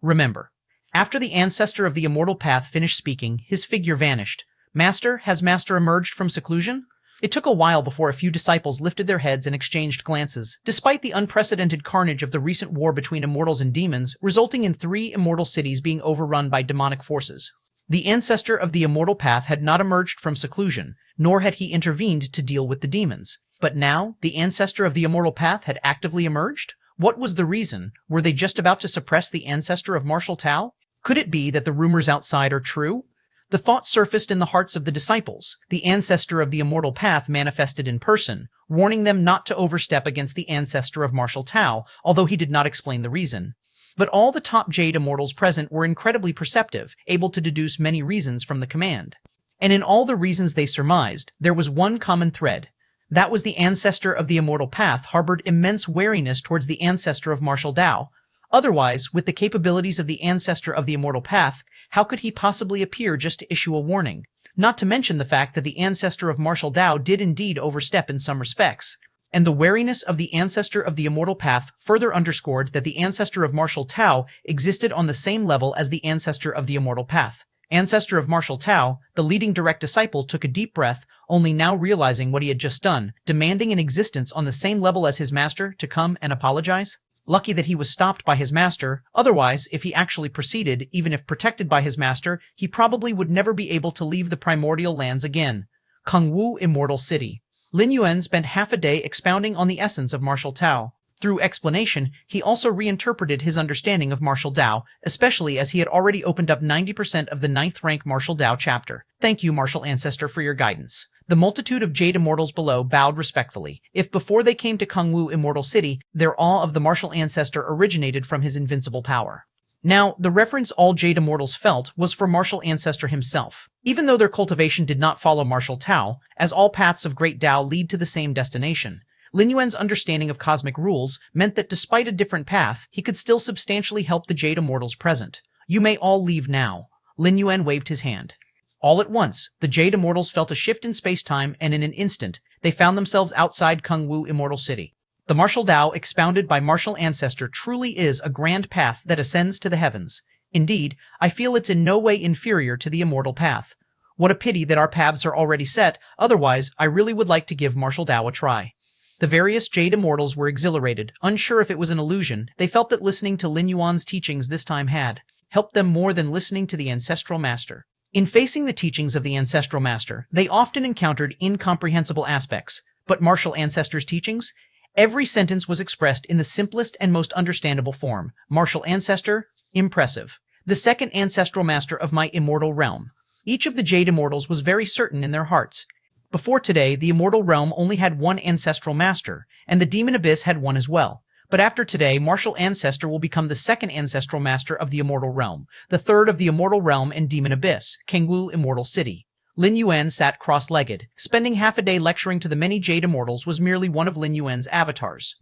Remember, after the ancestor of the immortal path finished speaking, his figure vanished. Master, has Master emerged from seclusion? It took a while before a few disciples lifted their heads and exchanged glances, despite the unprecedented carnage of the recent war between immortals and demons, resulting in 3 immortal cities being overrun by demonic forces. The ancestor of the immortal path had not emerged from seclusion, nor had he intervened to deal with the demons. But now, the ancestor of the immortal path had actively emerged? What was the reason? Were they just about to suppress the ancestor of martial Tao? Could it be that the rumors outside are true? The thought surfaced in the hearts of the disciples. The ancestor of the immortal path manifested in person, warning them not to overstep against the ancestor of martial Tao, although he did not explain the reason. But all the top Jade immortals present were incredibly perceptive, able to deduce many reasons from the command. And in all the reasons they surmised, there was one common thread. That was the ancestor of the immortal path harbored immense wariness towards the ancestor of martial Tao. Otherwise, with the capabilities of the ancestor of the immortal path, how could he possibly appear just to issue a warning? Not to mention the fact that the ancestor of martial Tao did indeed overstep in some respects. And the wariness of the ancestor of the immortal path further underscored that the ancestor of martial Tao existed on the same level as the ancestor of the immortal path. Ancestor of martial Tao, the leading direct disciple took a deep breath, only now realizing what he had just done, demanding an existence on the same level as his master to come and apologize. Lucky that he was stopped by his master, otherwise, if he actually proceeded, even if protected by his master, he probably would never be able to leave the primordial lands again. Kangwu Immortal City. Lin Yuan spent half a day expounding on the essence of martial Tao. Through explanation, he also reinterpreted his understanding of martial Tao, especially as he had already opened up 90% of the 9th rank martial Tao chapter. Thank you, martial ancestor, for your guidance. The multitude of Jade Immortals below bowed respectfully. If before they came to Kangwu Immortal City, their awe of the martial ancestor originated from his invincible power. Now, the reverence all Jade Immortals felt was for martial ancestor himself. Even though their cultivation did not follow martial Tao, as all paths of great Tao lead to the same destination, Lin Yuan's understanding of cosmic rules meant that despite a different path, he could still substantially help the Jade Immortals present. You may all leave now. Lin Yuan waved his hand. All at once, the Jade Immortals felt a shift in space-time, and in an instant, they found themselves outside Kangwu Immortal City. The martial Tao expounded by martial ancestor truly is a grand path that ascends to the heavens. Indeed, I feel it's in no way inferior to the immortal path. What a pity that our paths are already set, otherwise I really would like to give martial Tao a try. The various Jade Immortals were exhilarated, unsure if it was an illusion. They felt that listening to Lin Yuan's teachings this time had helped them more than listening to the ancestral master. In facing the teachings of the ancestral master, they often encountered incomprehensible aspects, but martial ancestor's teachings? Every sentence was expressed in the simplest and most understandable form. Martial ancestor, impressive. The second ancestral master of my immortal realm. Each of the Jade Immortals was very certain in their hearts. Before today, the immortal realm only had one ancestral master, and the demon abyss had one as well. But after today, martial ancestor will become the second ancestral master of the immortal realm, the third of the immortal realm and demon abyss, Kangwu Immortal City. Lin Yuan sat cross-legged. Spending half a day lecturing to the many Jade Immortals was merely one of Lin Yuan's avatars.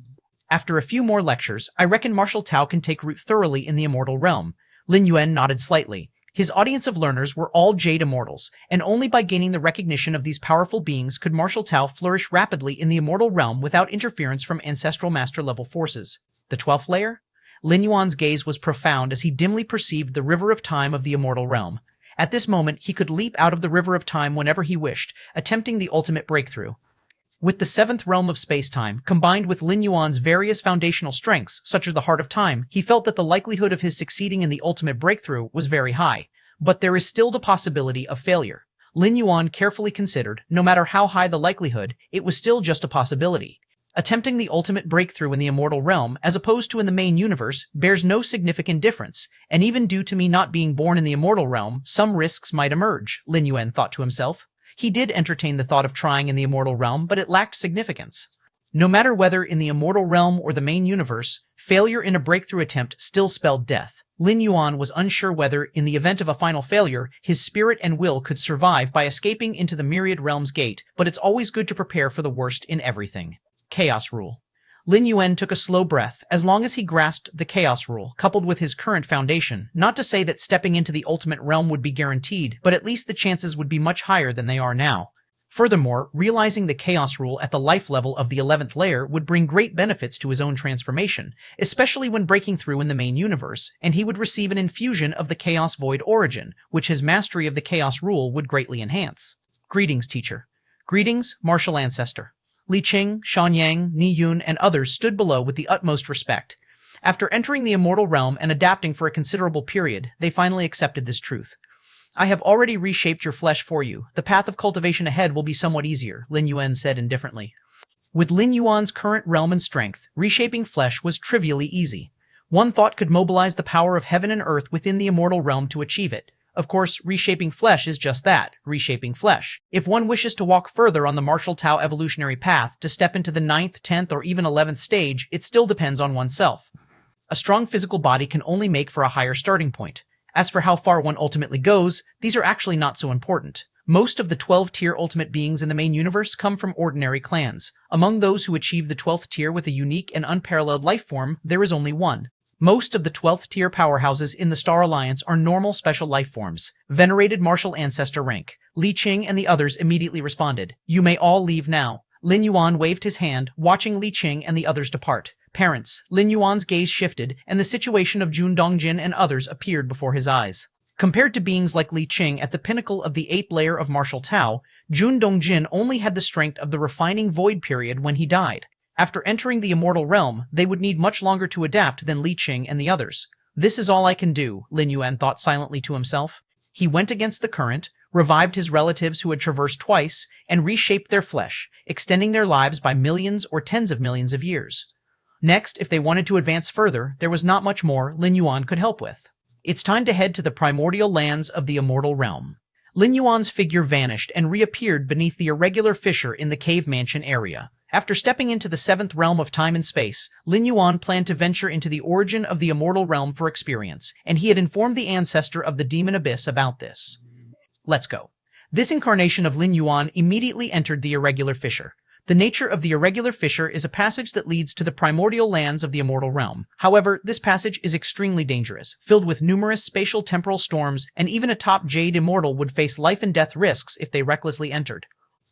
After a few more lectures, I reckon martial Tao can take root thoroughly in the immortal realm. Lin Yuan nodded slightly. His audience of learners were all Jade Immortals, and only by gaining the recognition of these powerful beings could martial Tao flourish rapidly in the immortal realm without interference from ancestral master-level forces. The 12th layer? Lin Yuan's gaze was profound as he dimly perceived the river of time of the immortal realm. At this moment, he could leap out of the river of time whenever he wished, attempting the ultimate breakthrough. With the 7th realm of space-time, combined with Lin Yuan's various foundational strengths, such as the Heart of Time, he felt that the likelihood of his succeeding in the ultimate breakthrough was very high. But there is still the possibility of failure. Lin Yuan carefully considered, no matter how high the likelihood, it was still just a possibility. Attempting the ultimate breakthrough in the immortal realm, as opposed to in the main universe, bears no significant difference, and even due to me not being born in the immortal realm, some risks might emerge, Lin Yuan thought to himself. He did entertain the thought of trying in the immortal realm, but it lacked significance. No matter whether in the immortal realm or the main universe, failure in a breakthrough attempt still spelled death. Lin Yuan was unsure whether, in the event of a final failure, his spirit and will could survive by escaping into the Myriad Realms gate, but it's always good to prepare for the worst in everything. Chaos Rule. Lin Yuan took a slow breath. As long as he grasped the Chaos Rule, coupled with his current foundation, not to say that stepping into the ultimate realm would be guaranteed, but at least the chances would be much higher than they are now. Furthermore, realizing the chaos rule at the life level of the 11th layer would bring great benefits to his own transformation, especially when breaking through in the main universe, and he would receive an infusion of the chaos void origin, which his mastery of the chaos rule would greatly enhance. Greetings, teacher. Greetings, martial ancestor. Li Qing, Shan Yang, Ni Yun, and others stood below with the utmost respect. After entering the immortal realm and adapting for a considerable period, they finally accepted this truth. I have already reshaped your flesh for you. The path of cultivation ahead will be somewhat easier, Lin Yuan said indifferently. With Lin Yuan's current realm and strength, reshaping flesh was trivially easy. One thought could mobilize the power of heaven and earth within the immortal realm to achieve it. Of course, reshaping flesh is just that, reshaping flesh. If one wishes to walk further on the martial Tao evolutionary path, to step into the 9th, 10th, or even 11th stage, it still depends on oneself. A strong physical body can only make for a higher starting point. As for how far one ultimately goes, these are actually not so important. Most of the 12-tier ultimate beings in the main universe come from ordinary clans. Among those who achieve the 12th tier with a unique and unparalleled life form, there is only one. Most of the 12th tier powerhouses in the Star Alliance are normal special life forms. Venerated martial ancestor rank. Li Qing and the others immediately responded. You may all leave now. Lin Yuan waved his hand, watching Li Qing and the others depart. Parents, Lin Yuan's gaze shifted, and the situation of Jun Dongjin and others appeared before his eyes. Compared to beings like Li Qing at the pinnacle of the 8th layer of martial Tao, Jun Dongjin only had the strength of the refining void period when he died. After entering the immortal realm, they would need much longer to adapt than Li Qing and the others. This is all I can do, Lin Yuan thought silently to himself. He went against the current, revived his relatives who had traversed twice, and reshaped their flesh, extending their lives by millions or tens of millions of years. Next, if they wanted to advance further, there was not much more Lin Yuan could help with. It's time to head to the primordial lands of the immortal realm. Lin Yuan's figure vanished and reappeared beneath the irregular fissure in the cave mansion area. After stepping into the 7th realm of time and space, Lin Yuan planned to venture into the origin of the immortal realm for experience, and he had informed the ancestor of the demon abyss about this. Let's go. This incarnation of Lin Yuan immediately entered the irregular fissure. The nature of the irregular fissure is a passage that leads to the primordial lands of the immortal realm. However, this passage is extremely dangerous, filled with numerous spatial temporal storms, and even a top Jade Immortal would face life and death risks if they recklessly entered.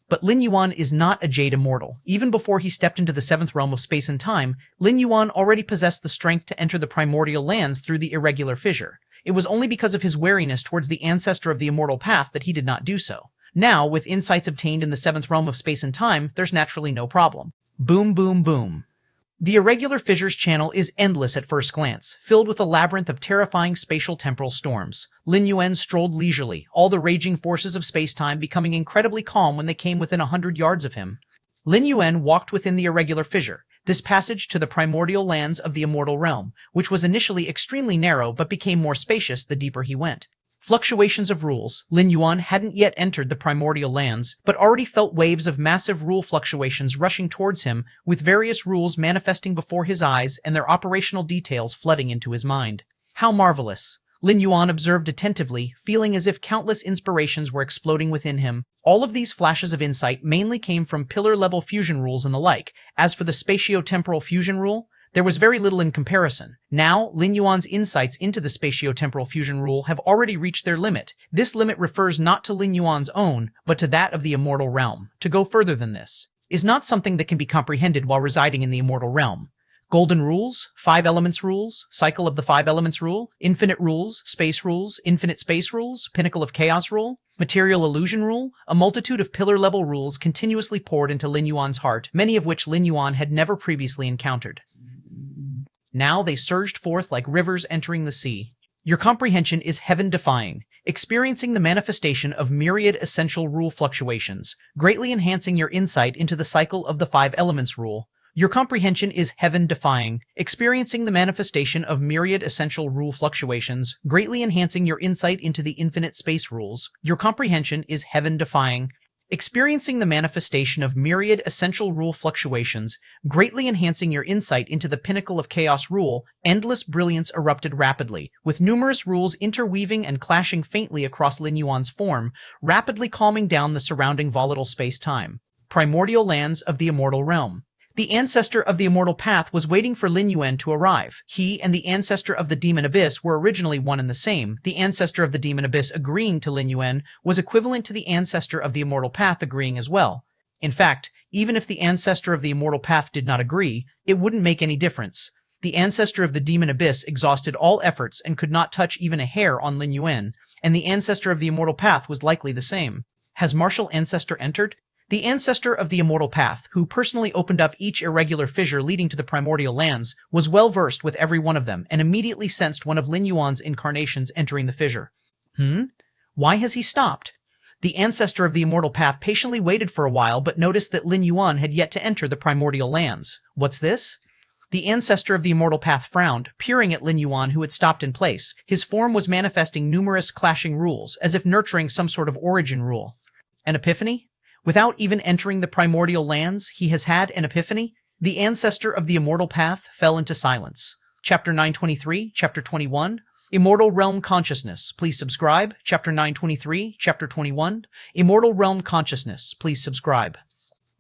But Lin Yuan is not a Jade Immortal. Even before he stepped into the 7th realm of space and time, Lin Yuan already possessed the strength to enter the primordial lands through the irregular fissure. It was only because of his wariness towards the ancestor of the immortal path that he did not do so. Now, with insights obtained in the 7th realm of space and time, there's naturally no problem. Boom, boom, boom. The irregular fissure's channel is endless at first glance, filled with a labyrinth of terrifying spatial temporal storms. Lin Yuan strolled leisurely, all the raging forces of space-time becoming incredibly calm when they came within 100 yards of him. Lin Yuan walked within the irregular fissure, this passage to the primordial lands of the immortal realm, which was initially extremely narrow but became more spacious the deeper he went. Fluctuations of rules. Lin Yuan hadn't yet entered the primordial lands, but already felt waves of massive rule fluctuations rushing towards him, with various rules manifesting before his eyes and their operational details flooding into his mind. How marvelous! Lin Yuan observed attentively, feeling as if countless inspirations were exploding within him. All of these flashes of insight mainly came from pillar-level fusion rules and the like. As for the spatio-temporal fusion rule, there was very little in comparison. Now, Lin Yuan's insights into the spatio-temporal fusion rule have already reached their limit. This limit refers not to Lin Yuan's own, but to that of the immortal realm. To go further than this is not something that can be comprehended while residing in the immortal realm. Golden rules, 5 elements rules, cycle of the 5 elements rule, infinite rules, space rules, infinite space rules, pinnacle of chaos rule, material illusion rule, a multitude of pillar-level rules continuously poured into Lin Yuan's heart, many of which Lin Yuan had never previously encountered. Now they surged forth like rivers entering the sea. Your comprehension is heaven-defying, experiencing the manifestation of myriad essential rule fluctuations, greatly enhancing your insight into the cycle of the 5 elements rule. Your comprehension is heaven-defying, experiencing the manifestation of myriad essential rule fluctuations, greatly enhancing your insight into the infinite space rules. Your comprehension is heaven-defying, experiencing the manifestation of myriad essential rule fluctuations, greatly enhancing your insight into the pinnacle of chaos rule. Endless brilliance erupted rapidly, with numerous rules interweaving and clashing faintly across Lin Yuan's form, rapidly calming down the surrounding volatile space-time. Primordial lands of the immortal realm. The ancestor of the immortal path was waiting for Lin Yuan to arrive. He and the ancestor of the demon abyss were originally one and the same. The ancestor of the demon abyss agreeing to Lin Yuan was equivalent to the ancestor of the immortal path agreeing as well. In fact, even if the ancestor of the immortal path did not agree, it wouldn't make any difference. The ancestor of the demon abyss exhausted all efforts and could not touch even a hair on Lin Yuan, and the ancestor of the immortal path was likely the same. Has martial ancestor entered? The ancestor of the immortal path, who personally opened up each irregular fissure leading to the primordial lands, was well versed with every one of them and immediately sensed one of Lin Yuan's incarnations entering the fissure. Why has he stopped? The ancestor of the immortal path patiently waited for a while but noticed that Lin Yuan had yet to enter the primordial lands. What's this? The ancestor of the immortal path frowned, peering at Lin Yuan, who had stopped in place. His form was manifesting numerous clashing rules, as if nurturing some sort of origin rule. An epiphany? Without even entering the primordial lands, he has had an epiphany? The ancestor of the immortal path fell into silence. Chapter 923, Chapter 21, Immortal Realm Consciousness. Please subscribe. Chapter 923, Chapter 21, Immortal Realm Consciousness. Please subscribe.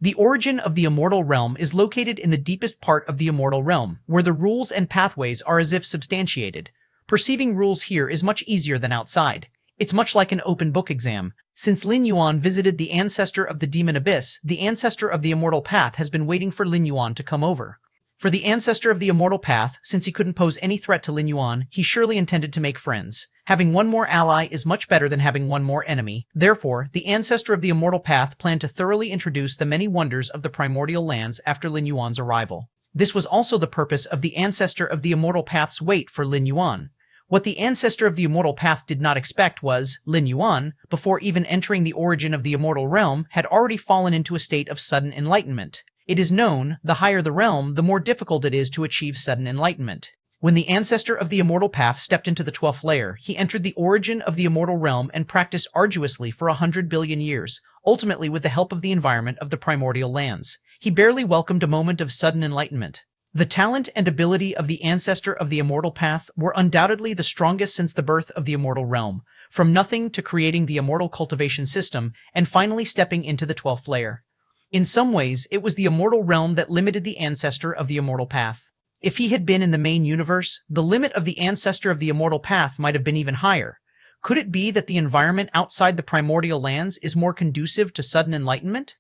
The origin of the immortal realm is located in the deepest part of the immortal realm, where the rules and pathways are as if substantiated. Perceiving rules here is much easier than outside. It's much like an open book exam. Since Lin Yuan visited the ancestor of the demon abyss, the ancestor of the immortal path has been waiting for Lin Yuan to come over. For the ancestor of the immortal path, since he couldn't pose any threat to Lin Yuan, he surely intended to make friends. Having one more ally is much better than having one more enemy. Therefore, the ancestor of the immortal path planned to thoroughly introduce the many wonders of the primordial lands after Lin Yuan's arrival. This was also the purpose of the ancestor of the immortal path's wait for Lin Yuan. What the ancestor of the immortal path did not expect was, Lin Yuan, before even entering the origin of the immortal realm, had already fallen into a state of sudden enlightenment. It is known, the higher the realm, the more difficult it is to achieve sudden enlightenment. When the ancestor of the immortal path stepped into the 12th layer, he entered the origin of the immortal realm and practiced arduously for 100 billion years, ultimately with the help of the environment of the primordial lands. He barely welcomed a moment of sudden enlightenment. The talent and ability of the ancestor of the immortal path were undoubtedly the strongest since the birth of the immortal realm, from nothing to creating the immortal cultivation system and finally stepping into the 12th layer. In some ways, it was the immortal realm that limited the ancestor of the immortal path. If he had been in the main universe, the limit of the ancestor of the immortal path might have been even higher. Could it be that the environment outside the primordial lands is more conducive to sudden enlightenment?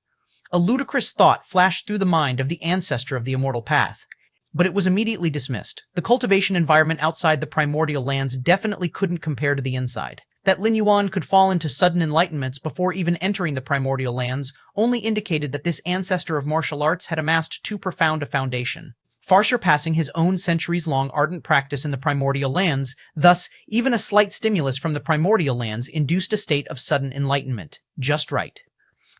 A ludicrous thought flashed through the mind of the ancestor of the immortal path. But it was immediately dismissed. The cultivation environment outside the primordial lands definitely couldn't compare to the inside. That Lin Yuan could fall into sudden enlightenments before even entering the primordial lands only indicated that this ancestor of martial arts had amassed too profound a foundation, far surpassing his own centuries-long ardent practice in the primordial lands. Thus, even a slight stimulus from the primordial lands induced a state of sudden enlightenment. Just right.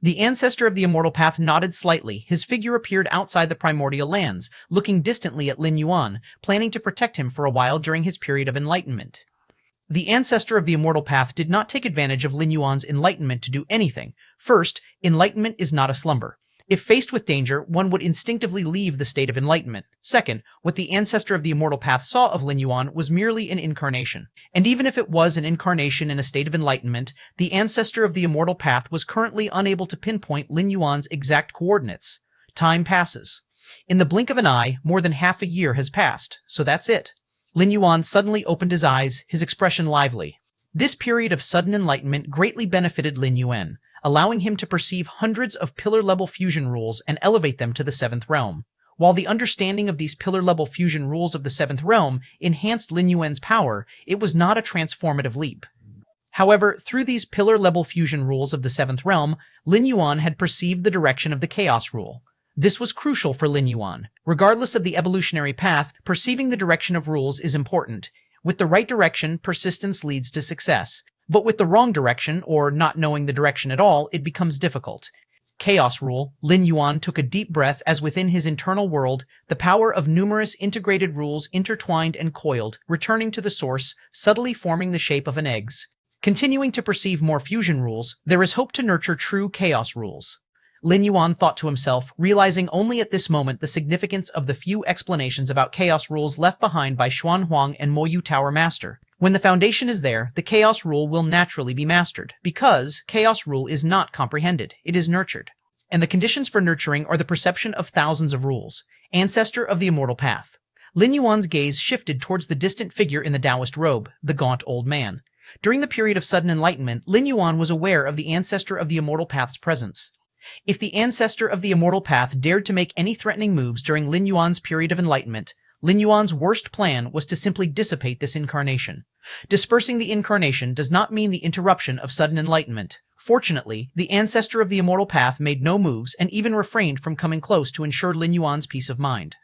The ancestor of the immortal path nodded slightly. His figure appeared outside the primordial lands, looking distantly at Lin Yuan, planning to protect him for a while during his period of enlightenment. The ancestor of the immortal path did not take advantage of Lin Yuan's enlightenment to do anything. First, enlightenment is not a slumber. If faced with danger, one would instinctively leave the state of enlightenment. Second, what the ancestor of the immortal path saw of Lin Yuan was merely an incarnation. And even if it was an incarnation in a state of enlightenment, the ancestor of the immortal path was currently unable to pinpoint Lin Yuan's exact coordinates. Time passes. In the blink of an eye, more than half a year has passed, so that's it. Lin Yuan suddenly opened his eyes, his expression lively. This period of sudden enlightenment greatly benefited Lin Yuan, allowing him to perceive hundreds of pillar-level fusion rules and elevate them to the 7th realm. While the understanding of these pillar-level fusion rules of the 7th realm enhanced Lin Yuan's power, it was not a transformative leap. However, through these pillar-level fusion rules of the 7th realm, Lin Yuan had perceived the direction of the chaos rule. This was crucial for Lin Yuan. Regardless of the evolutionary path, perceiving the direction of rules is important. With the right direction, persistence leads to success. But with the wrong direction, or not knowing the direction at all, it becomes difficult. Chaos rule. Lin Yuan took a deep breath as within his internal world, the power of numerous integrated rules intertwined and coiled, returning to the source, subtly forming the shape of an eggs. Continuing to perceive more fusion rules, there is hope to nurture true chaos rules. Lin Yuan thought to himself, realizing only at this moment the significance of the few explanations about chaos rules left behind by Xuan Huang and Mo Yu Tower Master. When the foundation is there, the chaos rule will naturally be mastered, because chaos rule is not comprehended, it is nurtured. and the conditions for nurturing are the perception of thousands of rules. Ancestor of the Immortal Path. Lin Yuan's gaze shifted towards the distant figure in the Taoist robe, the gaunt old man. During the period of sudden enlightenment, Lin Yuan was aware of the Ancestor of the Immortal Path's presence. If the Ancestor of the Immortal Path dared to make any threatening moves during Lin Yuan's period of enlightenment, Lin Yuan's worst plan was to simply dissipate this incarnation. Dispersing the incarnation does not mean the interruption of sudden enlightenment. Fortunately, the Ancestor of the Immortal Path made no moves and even refrained from coming close to ensure Lin Yuan's peace of mind.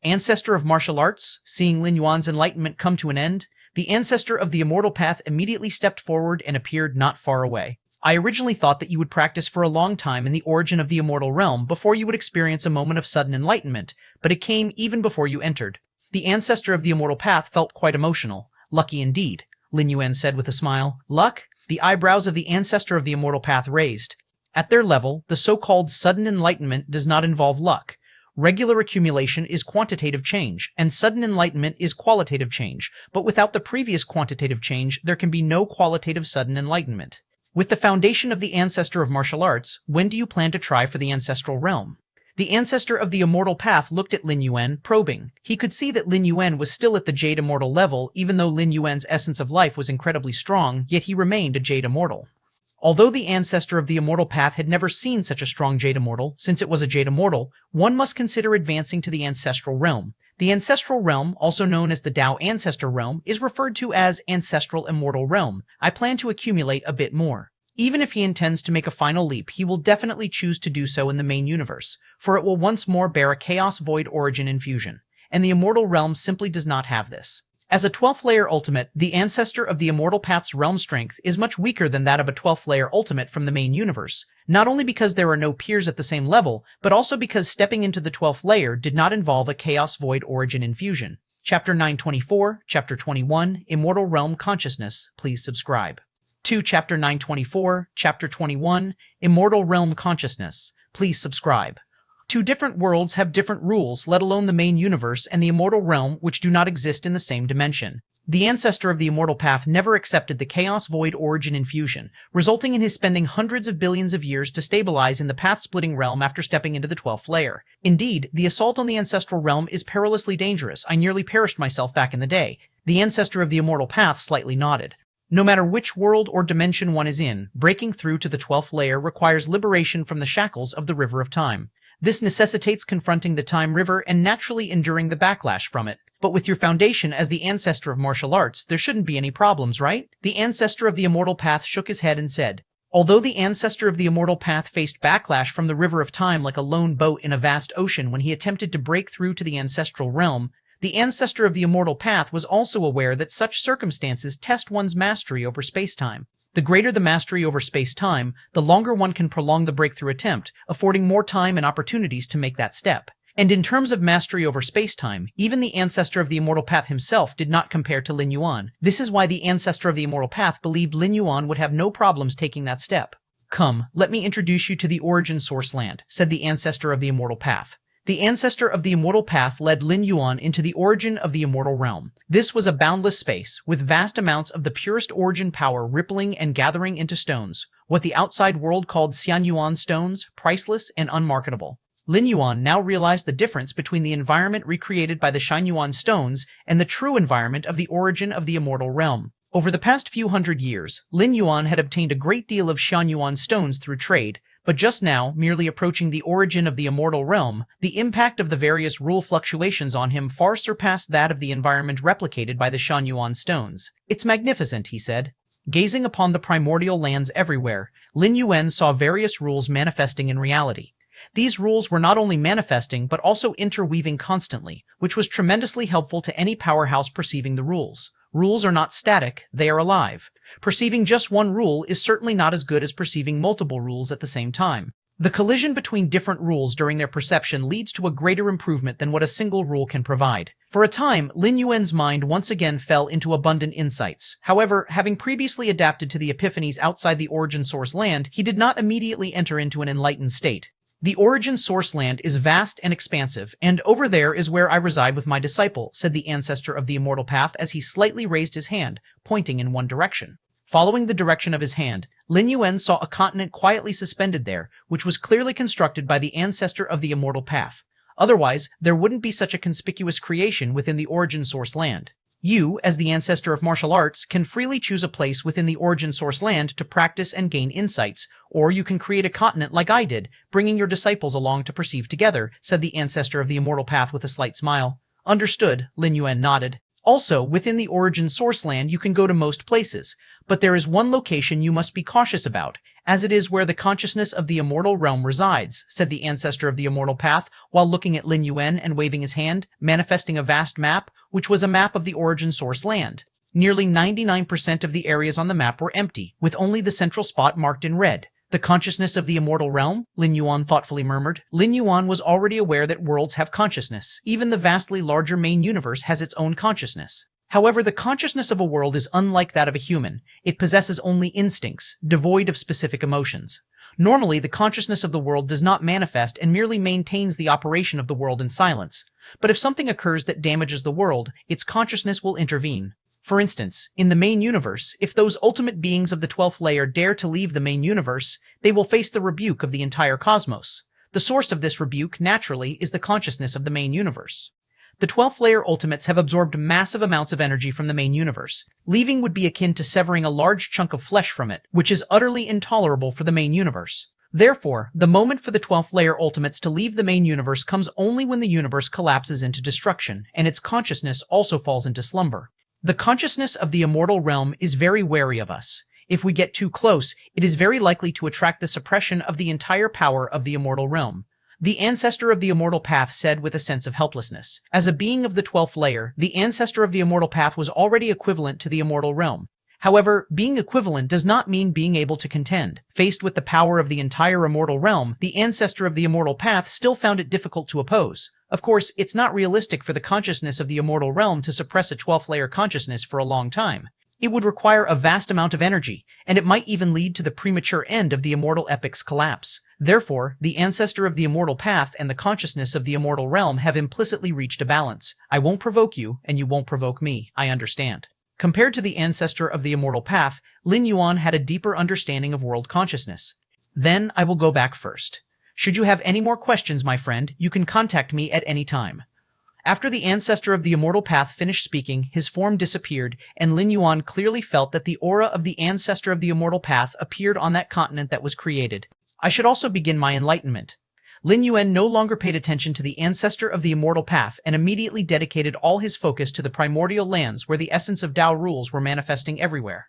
Ancestor of Martial Arts, seeing Lin Yuan's enlightenment come to an end, the Ancestor of the Immortal Path immediately stepped forward and appeared not far away. I originally thought that you would practice for a long time in the origin of the immortal realm before you would experience a moment of sudden enlightenment, but it came even before you entered. The Ancestor of the Immortal Path felt quite emotional. Lucky indeed, Lin Yuan said with a smile. Luck? The eyebrows of the Ancestor of the Immortal Path raised. At their level, the so-called sudden enlightenment does not involve luck. Regular accumulation is quantitative change, and sudden enlightenment is qualitative change, but without the previous quantitative change, there can be no qualitative sudden enlightenment. With the foundation of the Ancestor of Martial Arts, when do you plan to try for the ancestral realm? The Ancestor of the Immortal Path looked at Lin Yuan, probing. He could see that Lin Yuan was still at the Jade Immortal level, even though Lin Yuan's essence of life was incredibly strong, yet he remained a Jade Immortal. Although the Ancestor of the Immortal Path had never seen such a strong Jade Immortal, since it was a Jade Immortal, one must consider advancing to the ancestral realm. The ancestral realm, also known as the Dao Ancestor Realm, is referred to as Ancestral Immortal Realm. I plan to accumulate a bit more. Even if he intends to make a final leap, he will definitely choose to do so in the main universe, for it will once more bear a Chaos Void origin infusion, and the Immortal Realm simply does not have this. As a 12th layer ultimate, the Ancestor of the Immortal Path's realm strength is much weaker than that of a 12th layer ultimate from the main universe, not only because there are no peers at the same level, but also because stepping into the 12th layer did not involve a Chaos Void origin infusion. Chapter 924, Chapter 21, Immortal Realm Consciousness. Please subscribe. 2. Chapter 924, Chapter 21, Immortal Realm Consciousness. Please subscribe. Two different worlds have different rules, let alone the main universe and the immortal realm, which do not exist in the same dimension. The Ancestor of the Immortal Path never accepted the Chaos Void origin infusion, resulting in his spending hundreds of billions of years to stabilize in the path-splitting realm after stepping into the 12th layer. Indeed, the assault on the ancestral realm is perilously dangerous. I nearly perished myself back in the day. The Ancestor of the Immortal Path slightly nodded. No matter which world or dimension one is in, breaking through to the 12th layer requires liberation from the shackles of the River of Time. This necessitates confronting the Time River and naturally enduring the backlash from it. But with your foundation as the Ancestor of Martial Arts, there shouldn't be any problems, right? The Ancestor of the Immortal Path shook his head and said, although the Ancestor of the Immortal Path faced backlash from the River of Time like a lone boat in a vast ocean when he attempted to break through to the ancestral realm, the Ancestor of the Immortal Path was also aware that such circumstances test one's mastery over space-time. The greater the mastery over space-time, the longer one can prolong the breakthrough attempt, affording more time and opportunities to make that step. And in terms of mastery over space-time, even the Ancestor of the Immortal Path himself did not compare to Lin Yuan. This is why the Ancestor of the Immortal Path believed Lin Yuan would have no problems taking that step. Come, let me introduce you to the origin source land, said the Ancestor of the Immortal Path. The Ancestor of the Immortal Path led Lin Yuan into the origin of the immortal realm. This was a boundless space, with vast amounts of the purest origin power rippling and gathering into stones, what the outside world called Xian Yuan stones, priceless and unmarketable. Lin Yuan now realized the difference between the environment recreated by the Xian Yuan stones and the true environment of the origin of the immortal realm. Over the past few hundred years, Lin Yuan had obtained a great deal of Xian Yuan stones through trade, but just now, merely approaching the origin of the immortal realm, the impact of the various rule fluctuations on him far surpassed that of the environment replicated by the Xian Yuan stones. It's magnificent, he said. Gazing upon the primordial lands everywhere, Lin Yuan saw various rules manifesting in reality. These rules were not only manifesting, but also interweaving constantly, which was tremendously helpful to any powerhouse perceiving the rules. Rules are not static, they are alive. Perceiving just one rule is certainly not as good as perceiving multiple rules at the same time. The collision between different rules during their perception leads to a greater improvement than what a single rule can provide. For a time, Lin Yuan's mind once again fell into abundant insights. However, having previously adapted to the epiphanies outside the origin source land, he did not immediately enter into an enlightened state. The origin source land is vast and expansive, and over there is where I reside with my disciple, said the Ancestor of the Immortal Path as he slightly raised his hand, pointing in one direction. Following the direction of his hand, Lin Yuan saw a continent quietly suspended there, which was clearly constructed by the ancestor of the immortal path. Otherwise, there wouldn't be such a conspicuous creation within the origin source land. You, as the ancestor of martial arts, can freely choose a place within the origin source land to practice and gain insights, or you can create a continent like I did, bringing your disciples along to perceive together, said the ancestor of the immortal path with a slight smile. Understood, Lin Yuan nodded. Also, within the origin source land you can go to most places, but there is one location you must be cautious about, as it is where the consciousness of the immortal realm resides, said the ancestor of the immortal path, while looking at Lin Yuan and waving his hand, manifesting a vast map, which was a map of the origin source land. Nearly 99% of the areas on the map were empty, with only the central spot marked in red. The consciousness of the immortal realm, Lin Yuan thoughtfully murmured. Lin Yuan was already aware that worlds have consciousness. Even the vastly larger main universe has its own consciousness. However, the consciousness of a world is unlike that of a human. It possesses only instincts, devoid of specific emotions. Normally, the consciousness of the world does not manifest and merely maintains the operation of the world in silence. But if something occurs that damages the world, its consciousness will intervene. For instance, in the main universe, if those ultimate beings of the 12th layer dare to leave the main universe, they will face the rebuke of the entire cosmos. The source of this rebuke, naturally, is the consciousness of the main universe. The 12th layer ultimates have absorbed massive amounts of energy from the main universe. Leaving would be akin to severing a large chunk of flesh from it, which is utterly intolerable for the main universe. Therefore, the moment for the 12th layer ultimates to leave the main universe comes only when the universe collapses into destruction, and its consciousness also falls into slumber. The consciousness of the immortal realm is very wary of us. If we get too close, it is very likely to attract the suppression of the entire power of the immortal realm. The ancestor of the immortal path said with a sense of helplessness. As a being of the 12th layer, the ancestor of the immortal path was already equivalent to the immortal realm. However, being equivalent does not mean being able to contend. Faced with the power of the entire immortal realm, the ancestor of the immortal path still found it difficult to oppose. Of course, it's not realistic for the consciousness of the immortal realm to suppress a 12th layer consciousness for a long time. It would require a vast amount of energy, and it might even lead to the premature end of the immortal epic's collapse. Therefore, the ancestor of the immortal path and the consciousness of the immortal realm have implicitly reached a balance. I won't provoke you, and you won't provoke me, I understand. Compared to the ancestor of the immortal path, Lin Yuan had a deeper understanding of world consciousness. Then I will go back first. Should you have any more questions, my friend, you can contact me at any time. After the ancestor of the immortal path finished speaking, his form disappeared, and Lin Yuan clearly felt that the aura of the ancestor of the immortal path appeared on that continent that was created. I should also begin my enlightenment. Lin Yuan no longer paid attention to the ancestor of the immortal path and immediately dedicated all his focus to the primordial lands where the essence of Dao rules were manifesting everywhere.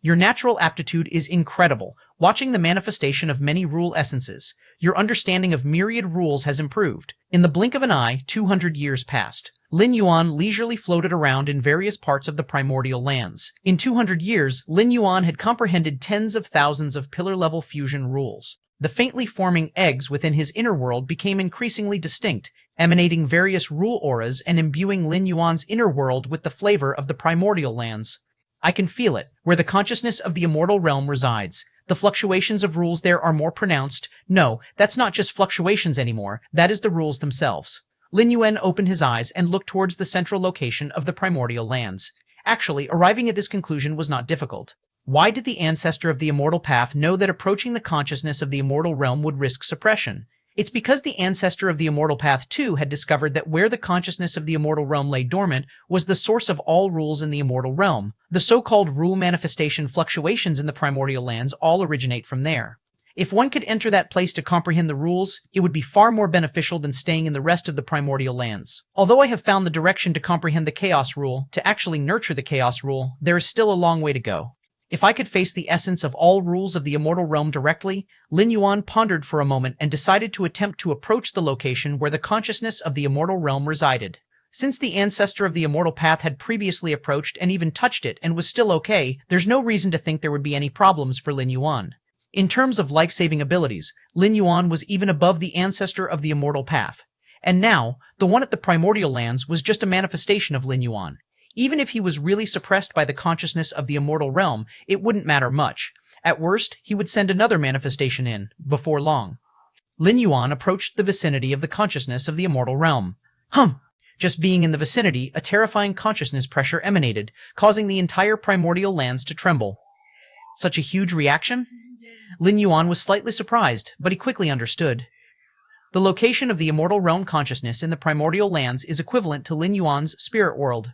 Your natural aptitude is incredible. Watching the manifestation of many rule essences, your understanding of myriad rules has improved. In the blink of an eye, 200 years passed. Lin Yuan leisurely floated around in various parts of the primordial lands. In 200 years, Lin Yuan had comprehended tens of thousands of pillar-level fusion rules. The faintly forming eggs within his inner world became increasingly distinct, emanating various rule auras and imbuing Lin Yuan's inner world with the flavor of the primordial lands. I can feel it, where the consciousness of the immortal realm resides. The fluctuations of rules there are more pronounced. No, that's not just fluctuations anymore, that is the rules themselves. Lin Yuan opened his eyes and looked towards the central location of the primordial lands. Actually, arriving at this conclusion was not difficult. Why did the ancestor of the immortal path know that approaching the consciousness of the immortal realm would risk suppression? It's because the ancestor of the immortal path too had discovered that where the consciousness of the immortal realm lay dormant was the source of all rules in the immortal realm. The so-called rule manifestation fluctuations in the primordial lands all originate from there. If one could enter that place to comprehend the rules, it would be far more beneficial than staying in the rest of the primordial lands. Although I have found the direction to comprehend the chaos rule, to actually nurture the chaos rule, there is still a long way to go. If I could face the essence of all rules of the immortal realm directly, Lin Yuan pondered for a moment and decided to attempt to approach the location where the consciousness of the immortal realm resided. Since the ancestor of the immortal path had previously approached and even touched it and was still okay, there's no reason to think there would be any problems for Lin Yuan. In terms of life-saving abilities, Lin Yuan was even above the ancestor of the immortal path. And now, the one at the primordial lands was just a manifestation of Lin Yuan. Even if he was really suppressed by the consciousness of the immortal realm, it wouldn't matter much. At worst, he would send another manifestation in, before long. Lin Yuan approached the vicinity of the consciousness of the immortal realm. Just being in the vicinity, a terrifying consciousness pressure emanated, causing the entire primordial lands to tremble. Such a huge reaction? Lin Yuan was slightly surprised, but he quickly understood. The location of the immortal realm consciousness in the primordial lands is equivalent to Lin Yuan's spirit world.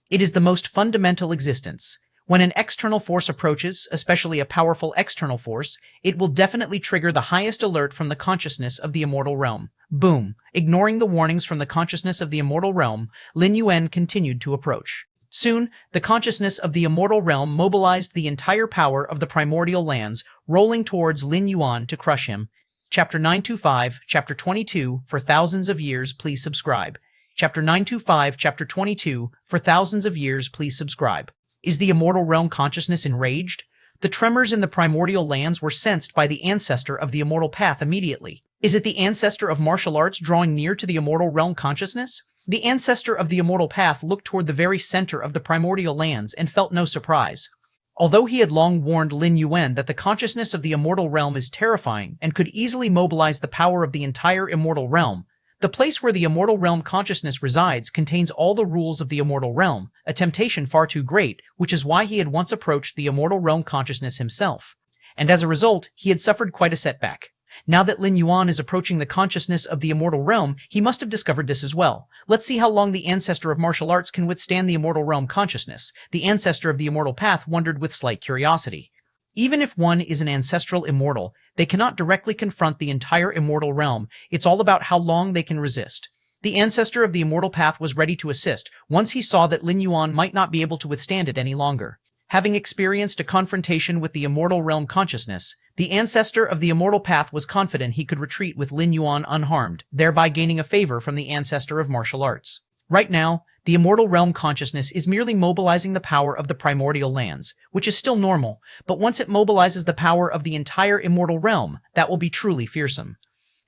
It is the most fundamental existence. When an external force approaches, especially a powerful external force, it will definitely trigger the highest alert from the consciousness of the immortal realm. Boom! Ignoring the warnings from the consciousness of the immortal realm, Lin Yuan continued to approach. Soon, the consciousness of the immortal realm mobilized the entire power of the primordial lands, rolling towards Lin Yuan to crush him. Chapter 925, Chapter 22, For thousands of years, please subscribe. Chapter 925, Chapter 22, For thousands of years, please subscribe. Is the immortal realm consciousness enraged? The tremors in the primordial lands were sensed by the ancestor of the immortal path immediately. Is it the ancestor of martial arts drawing near to the immortal realm consciousness? The ancestor of the immortal path looked toward the very center of the primordial lands and felt no surprise. Although he had long warned Lin Yuan that the consciousness of the immortal realm is terrifying and could easily mobilize the power of the entire immortal realm, the place where the immortal realm consciousness resides contains all the rules of the immortal realm, a temptation far too great, which is why he had once approached the immortal realm consciousness himself. And as a result, he had suffered quite a setback. Now that Lin Yuan is approaching the consciousness of the immortal realm, he must have discovered this as well. Let's see how long the ancestor of martial arts can withstand the immortal realm consciousness. The ancestor of the immortal path wondered with slight curiosity. Even if one is an ancestral immortal, they cannot directly confront the entire immortal realm. It's all about how long they can resist. The ancestor of the immortal path was ready to assist once he saw that Lin Yuan might not be able to withstand it any longer. Having experienced a confrontation with the immortal realm consciousness, the ancestor of the immortal path was confident he could retreat with Lin Yuan unharmed, thereby gaining a favor from the ancestor of martial arts. Right now, the immortal realm consciousness is merely mobilizing the power of the primordial lands, which is still normal, but once it mobilizes the power of the entire immortal realm, that will be truly fearsome.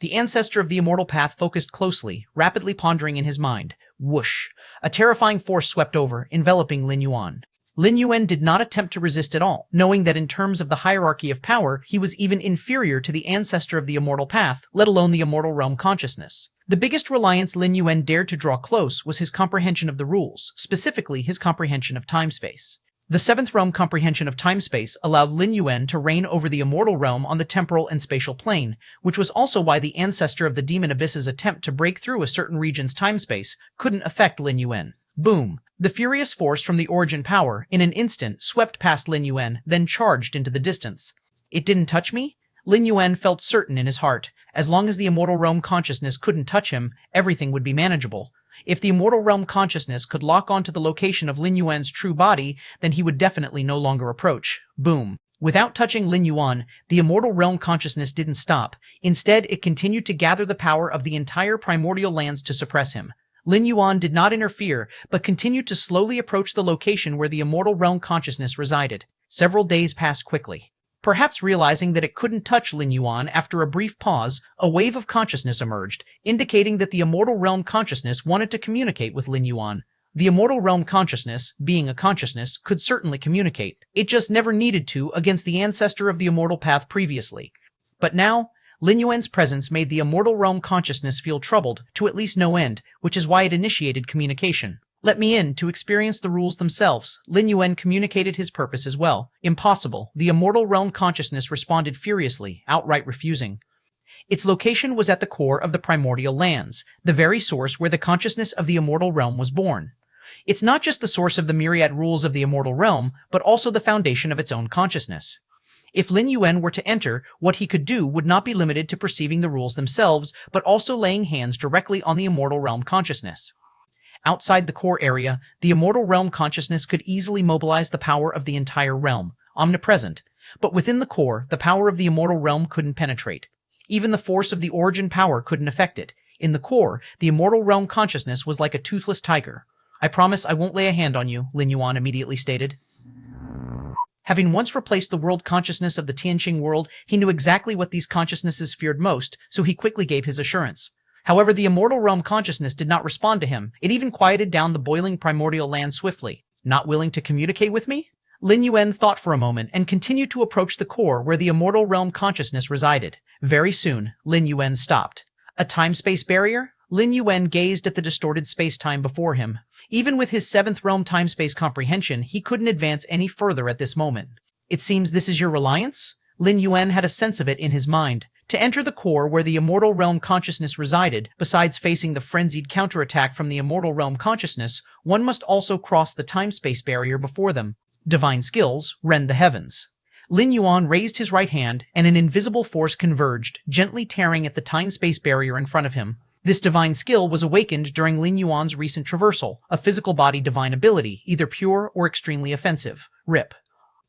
The ancestor of the immortal path focused closely, rapidly pondering in his mind. Whoosh! A terrifying force swept over, enveloping Lin Yuan. Lin Yuan did not attempt to resist at all, knowing that in terms of the hierarchy of power, he was even inferior to the ancestor of the immortal path, let alone the immortal realm consciousness. The biggest reliance Lin Yuan dared to draw close was his comprehension of the rules, specifically his comprehension of time-space. The seventh realm comprehension of time-space allowed Lin Yuan to reign over the immortal realm on the temporal and spatial plane, which was also why the ancestor of the demon abyss's attempt to break through a certain region's time-space couldn't affect Lin Yuan. Boom! The furious force from the origin power, in an instant, swept past Lin Yuan, then charged into the distance. It didn't touch me? Lin Yuan felt certain in his heart. As long as the immortal realm consciousness couldn't touch him, everything would be manageable. If the immortal realm consciousness could lock onto the location of Lin Yuan's true body, then he would definitely no longer approach. Boom. Without touching Lin Yuan, the immortal realm consciousness didn't stop. Instead, it continued to gather the power of the entire primordial lands to suppress him. Lin Yuan did not interfere, but continued to slowly approach the location where the immortal realm consciousness resided. Several days passed quickly. Perhaps realizing that it couldn't touch Lin Yuan, after a brief pause, a wave of consciousness emerged, indicating that the immortal realm consciousness wanted to communicate with Lin Yuan. The immortal realm consciousness, being a consciousness, could certainly communicate. It just never needed to against the ancestor of the immortal path previously. But now, Lin Yuan's presence made the immortal realm consciousness feel troubled, to at least no end, which is why it initiated communication. Let me in to experience the rules themselves. Lin Yuan communicated his purpose as well. Impossible. The immortal realm consciousness responded furiously, outright refusing. Its location was at the core of the primordial lands, the very source where the consciousness of the immortal realm was born. It's not just the source of the myriad rules of the immortal realm, but also the foundation of its own consciousness. If Lin Yuan were to enter, what he could do would not be limited to perceiving the rules themselves, but also laying hands directly on the immortal realm consciousness. Outside the core area, the immortal realm consciousness could easily mobilize the power of the entire realm, omnipresent. But within the core, the power of the immortal realm couldn't penetrate. Even the force of the origin power couldn't affect it. In the core, the immortal realm consciousness was like a toothless tiger. I promise I won't lay a hand on you, Lin Yuan immediately stated. Having once replaced the world consciousness of the Tianqing world, he knew exactly what these consciousnesses feared most, so he quickly gave his assurance. However, the immortal realm consciousness did not respond to him. It even quieted down the boiling primordial land swiftly. Not willing to communicate with me? Lin Yuan thought for a moment and continued to approach the core where the immortal realm consciousness resided. Very soon, Lin Yuan stopped. A time-space barrier? Lin Yuan gazed at the distorted space-time before him. Even with his seventh realm time-space comprehension, he couldn't advance any further at this moment. It seems this is your reliance? Lin Yuan had a sense of it in his mind. To enter the core where the immortal realm consciousness resided, besides facing the frenzied counterattack from the immortal realm consciousness, one must also cross the time-space barrier before them. Divine skills rend the heavens. Lin Yuan raised his right hand, and an invisible force converged, gently tearing at the time-space barrier in front of him. This divine skill was awakened during Lin Yuan's recent traversal, a physical body divine ability, either pure or extremely offensive. Rip.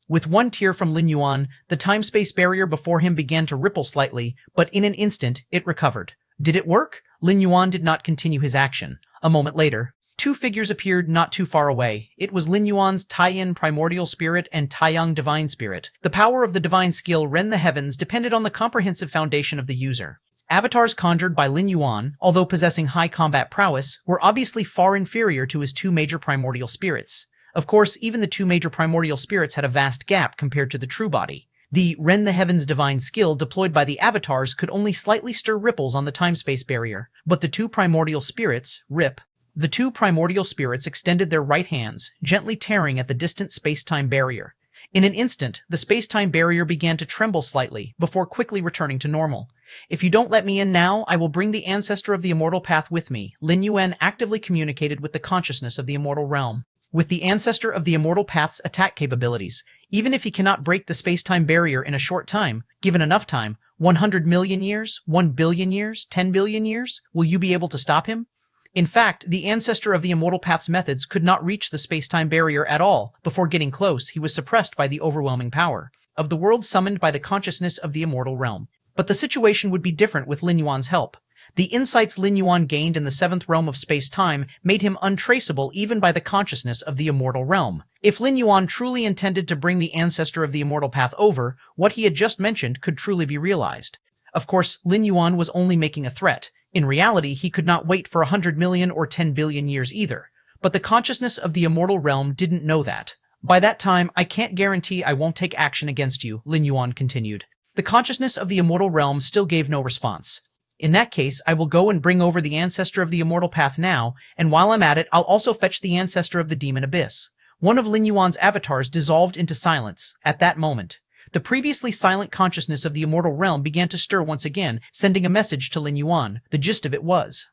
With one tear from Lin Yuan, the time-space barrier before him began to ripple slightly, but in an instant, it recovered. Did it work? Lin Yuan did not continue his action. A moment later, two figures appeared not too far away. It was Lin Yuan's Taiyin primordial spirit and Taiyang divine spirit. The power of the divine skill rend the heavens depended on the comprehensive foundation of the user. Avatars conjured by Lin Yuan, although possessing high combat prowess, were obviously far inferior to his two major primordial spirits. Of course, even the two major primordial spirits had a vast gap compared to the true body. The rend the heavens divine skill deployed by the avatars could only slightly stir ripples on the time-space barrier, but the two primordial spirits, the two primordial spirits extended their right hands, gently tearing at the distant space-time barrier. In an instant, the space-time barrier began to tremble slightly, before quickly returning to normal. If you don't let me in now, I will bring the ancestor of the immortal path with me. Lin Yuan actively communicated with the consciousness of the immortal realm. With the ancestor of the immortal path's attack capabilities, even if he cannot break the space-time barrier in a short time, given enough time, 100 million years, 1 billion years, 10 billion years, will you be able to stop him? In fact, the ancestor of the immortal path's methods could not reach the space-time barrier at all. Before getting close, he was suppressed by the overwhelming power of the world summoned by the consciousness of the immortal realm. But the situation would be different with Lin Yuan's help. The insights Lin Yuan gained in the seventh realm of space-time made him untraceable even by the consciousness of the immortal realm. If Lin Yuan truly intended to bring the ancestor of the immortal path over, what he had just mentioned could truly be realized. Of course, Lin Yuan was only making a threat. In reality, he could not wait for 100 million or 10 billion years either. But the consciousness of the immortal realm didn't know that. By that time, I can't guarantee I won't take action against you, Lin Yuan continued. The consciousness of the immortal realm still gave no response. In that case, I will go and bring over the ancestor of the immortal path now, and while I'm at it, I'll also fetch the ancestor of the demon abyss. One of Lin Yuan's avatars dissolved into silence. At that moment, the previously silent consciousness of the immortal realm began to stir once again, sending a message to Lin Yuan. The gist of it was: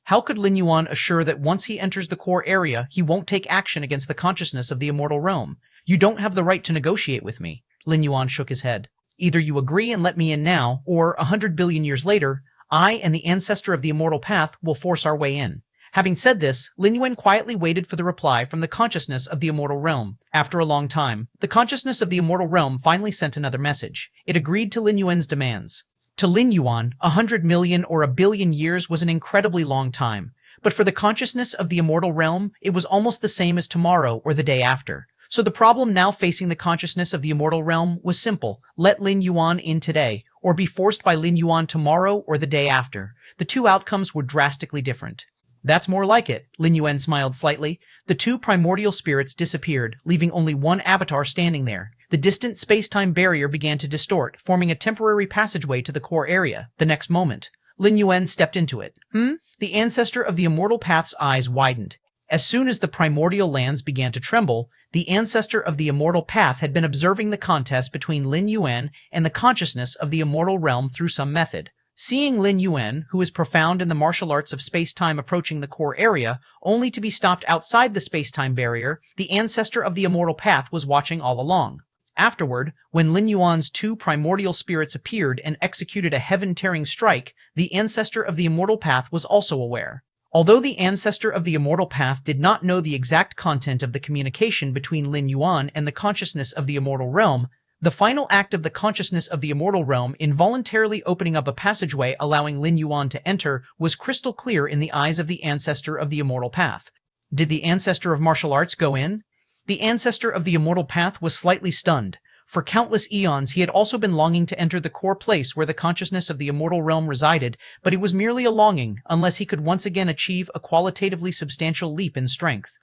how could Lin Yuan assure that once he enters the core area, he won't take action against the consciousness of the immortal realm? You don't have the right to negotiate with me. Lin Yuan shook his head. Either you agree and let me in now, or 100 billion years later, I and the ancestor of the immortal path will force our way in. Having said this, Lin Yuan quietly waited for the reply from the consciousness of the immortal realm. After a long time, the consciousness of the immortal realm finally sent another message. It agreed to Lin Yuan's demands. To Lin Yuan, 100 million or a billion years was an incredibly long time, but for the consciousness of the immortal realm, it was almost the same as tomorrow or the day after. So the problem now facing the consciousness of the immortal realm was simple: let Lin Yuan in today, or be forced by Lin Yuan tomorrow or the day after. The two outcomes were drastically different. That's more like it, Lin Yuan smiled slightly. The two primordial spirits disappeared, leaving only one avatar standing there. The distant space-time barrier began to distort, forming a temporary passageway to the core area. The next moment, Lin Yuan stepped into it. The ancestor of the immortal path's eyes widened. As soon as the primordial lands began to tremble, the ancestor of the immortal path had been observing the contest between Lin Yuan and the consciousness of the immortal realm through some method. Seeing Lin Yuan, who is profound in the martial arts of space-time, approaching the core area, only to be stopped outside the space-time barrier, the ancestor of the immortal path was watching all along. Afterward, when Lin Yuan's two primordial spirits appeared and executed a heaven-tearing strike, the ancestor of the immortal path was also aware. Although the ancestor of the immortal path did not know the exact content of the communication between Lin Yuan and the consciousness of the immortal realm, the final act of the consciousness of the immortal realm involuntarily opening up a passageway allowing Lin Yuan to enter was crystal clear in the eyes of the ancestor of the immortal path. Did the ancestor of martial arts go in? The ancestor of the immortal path was slightly stunned. For countless eons, he had also been longing to enter the core place where the consciousness of the immortal realm resided, but it was merely a longing, unless he could once again achieve a qualitatively substantial leap in strength.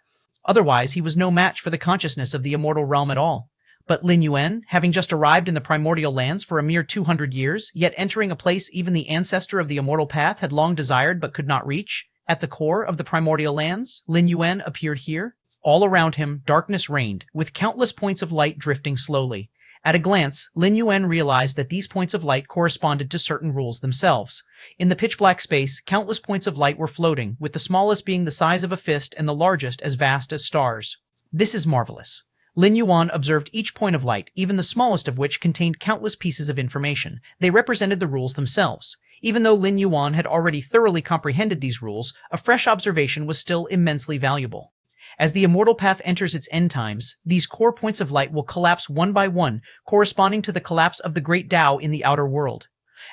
Otherwise, he was no match for the consciousness of the immortal realm at all. But Lin Yuan, having just arrived in the primordial lands for a mere 200 years, yet entering a place even the ancestor of the immortal path had long desired but could not reach, at the core of the primordial lands, Lin Yuan appeared here. All around him, darkness reigned, with countless points of light drifting slowly. At a glance, Lin Yuan realized that these points of light corresponded to certain rules themselves. In the pitch-black space, countless points of light were floating, with the smallest being the size of a fist and the largest as vast as stars. This is marvelous. Lin Yuan observed each point of light, even the smallest of which contained countless pieces of information. They represented the rules themselves. Even though Lin Yuan had already thoroughly comprehended these rules, a fresh observation was still immensely valuable. As the immortal path enters its end times, these core points of light will collapse one by one, corresponding to the collapse of the great Dao in the outer world.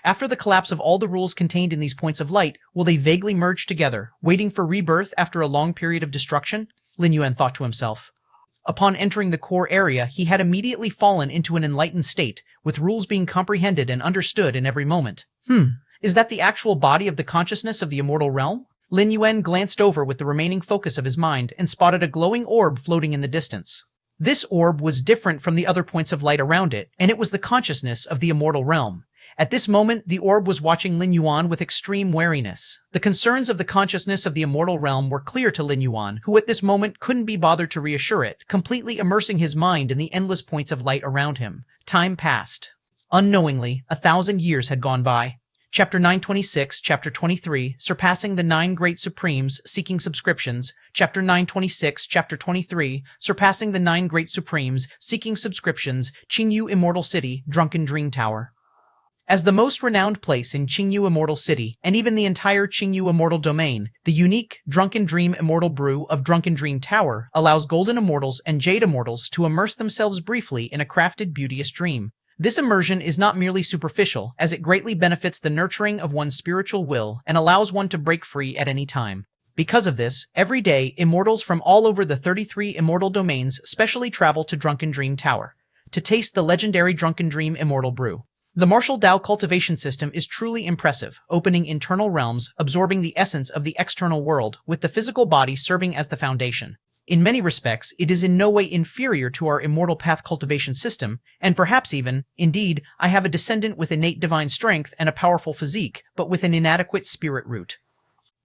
After the collapse of all the rules contained in these points of light, will they vaguely merge together, waiting for rebirth after a long period of destruction? Lin Yuan thought to himself. Upon entering the core area, he had immediately fallen into an enlightened state, with rules being comprehended and understood in every moment. Is that the actual body of the consciousness of the immortal realm? Lin Yuan glanced over with the remaining focus of his mind and spotted a glowing orb floating in the distance. This orb was different from the other points of light around it, and it was the consciousness of the immortal realm. At this moment, the orb was watching Lin Yuan with extreme wariness. The concerns of the consciousness of the immortal realm were clear to Lin Yuan, who at this moment couldn't be bothered to reassure it, completely immersing his mind in the endless points of light around him. Time passed. Unknowingly, 1,000 years had gone by. Chapter 926, Chapter 23, Surpassing the 9 Great Supremes, Seeking Subscriptions. Chapter 926, Chapter 23, Surpassing the 9 Great Supremes, Seeking Subscriptions, Qingyu Immortal City, Drunken Dream Tower. As the most renowned place in Qingyu Immortal City, and even the entire Qingyu Immortal Domain, the unique Drunken Dream Immortal Brew of Drunken Dream Tower allows Golden Immortals and Jade Immortals to immerse themselves briefly in a crafted beauteous dream. This immersion is not merely superficial, as it greatly benefits the nurturing of one's spiritual will and allows one to break free at any time. Because of this, every day, immortals from all over the 33 immortal domains specially travel to Drunken Dream Tower to taste the legendary Drunken Dream Immortal Brew. The martial Dao cultivation system is truly impressive, opening internal realms, absorbing the essence of the external world, with the physical body serving as the foundation. In many respects, it is in no way inferior to our immortal path cultivation system, and perhaps even, indeed, I have a descendant with innate divine strength and a powerful physique, but with an inadequate spirit root.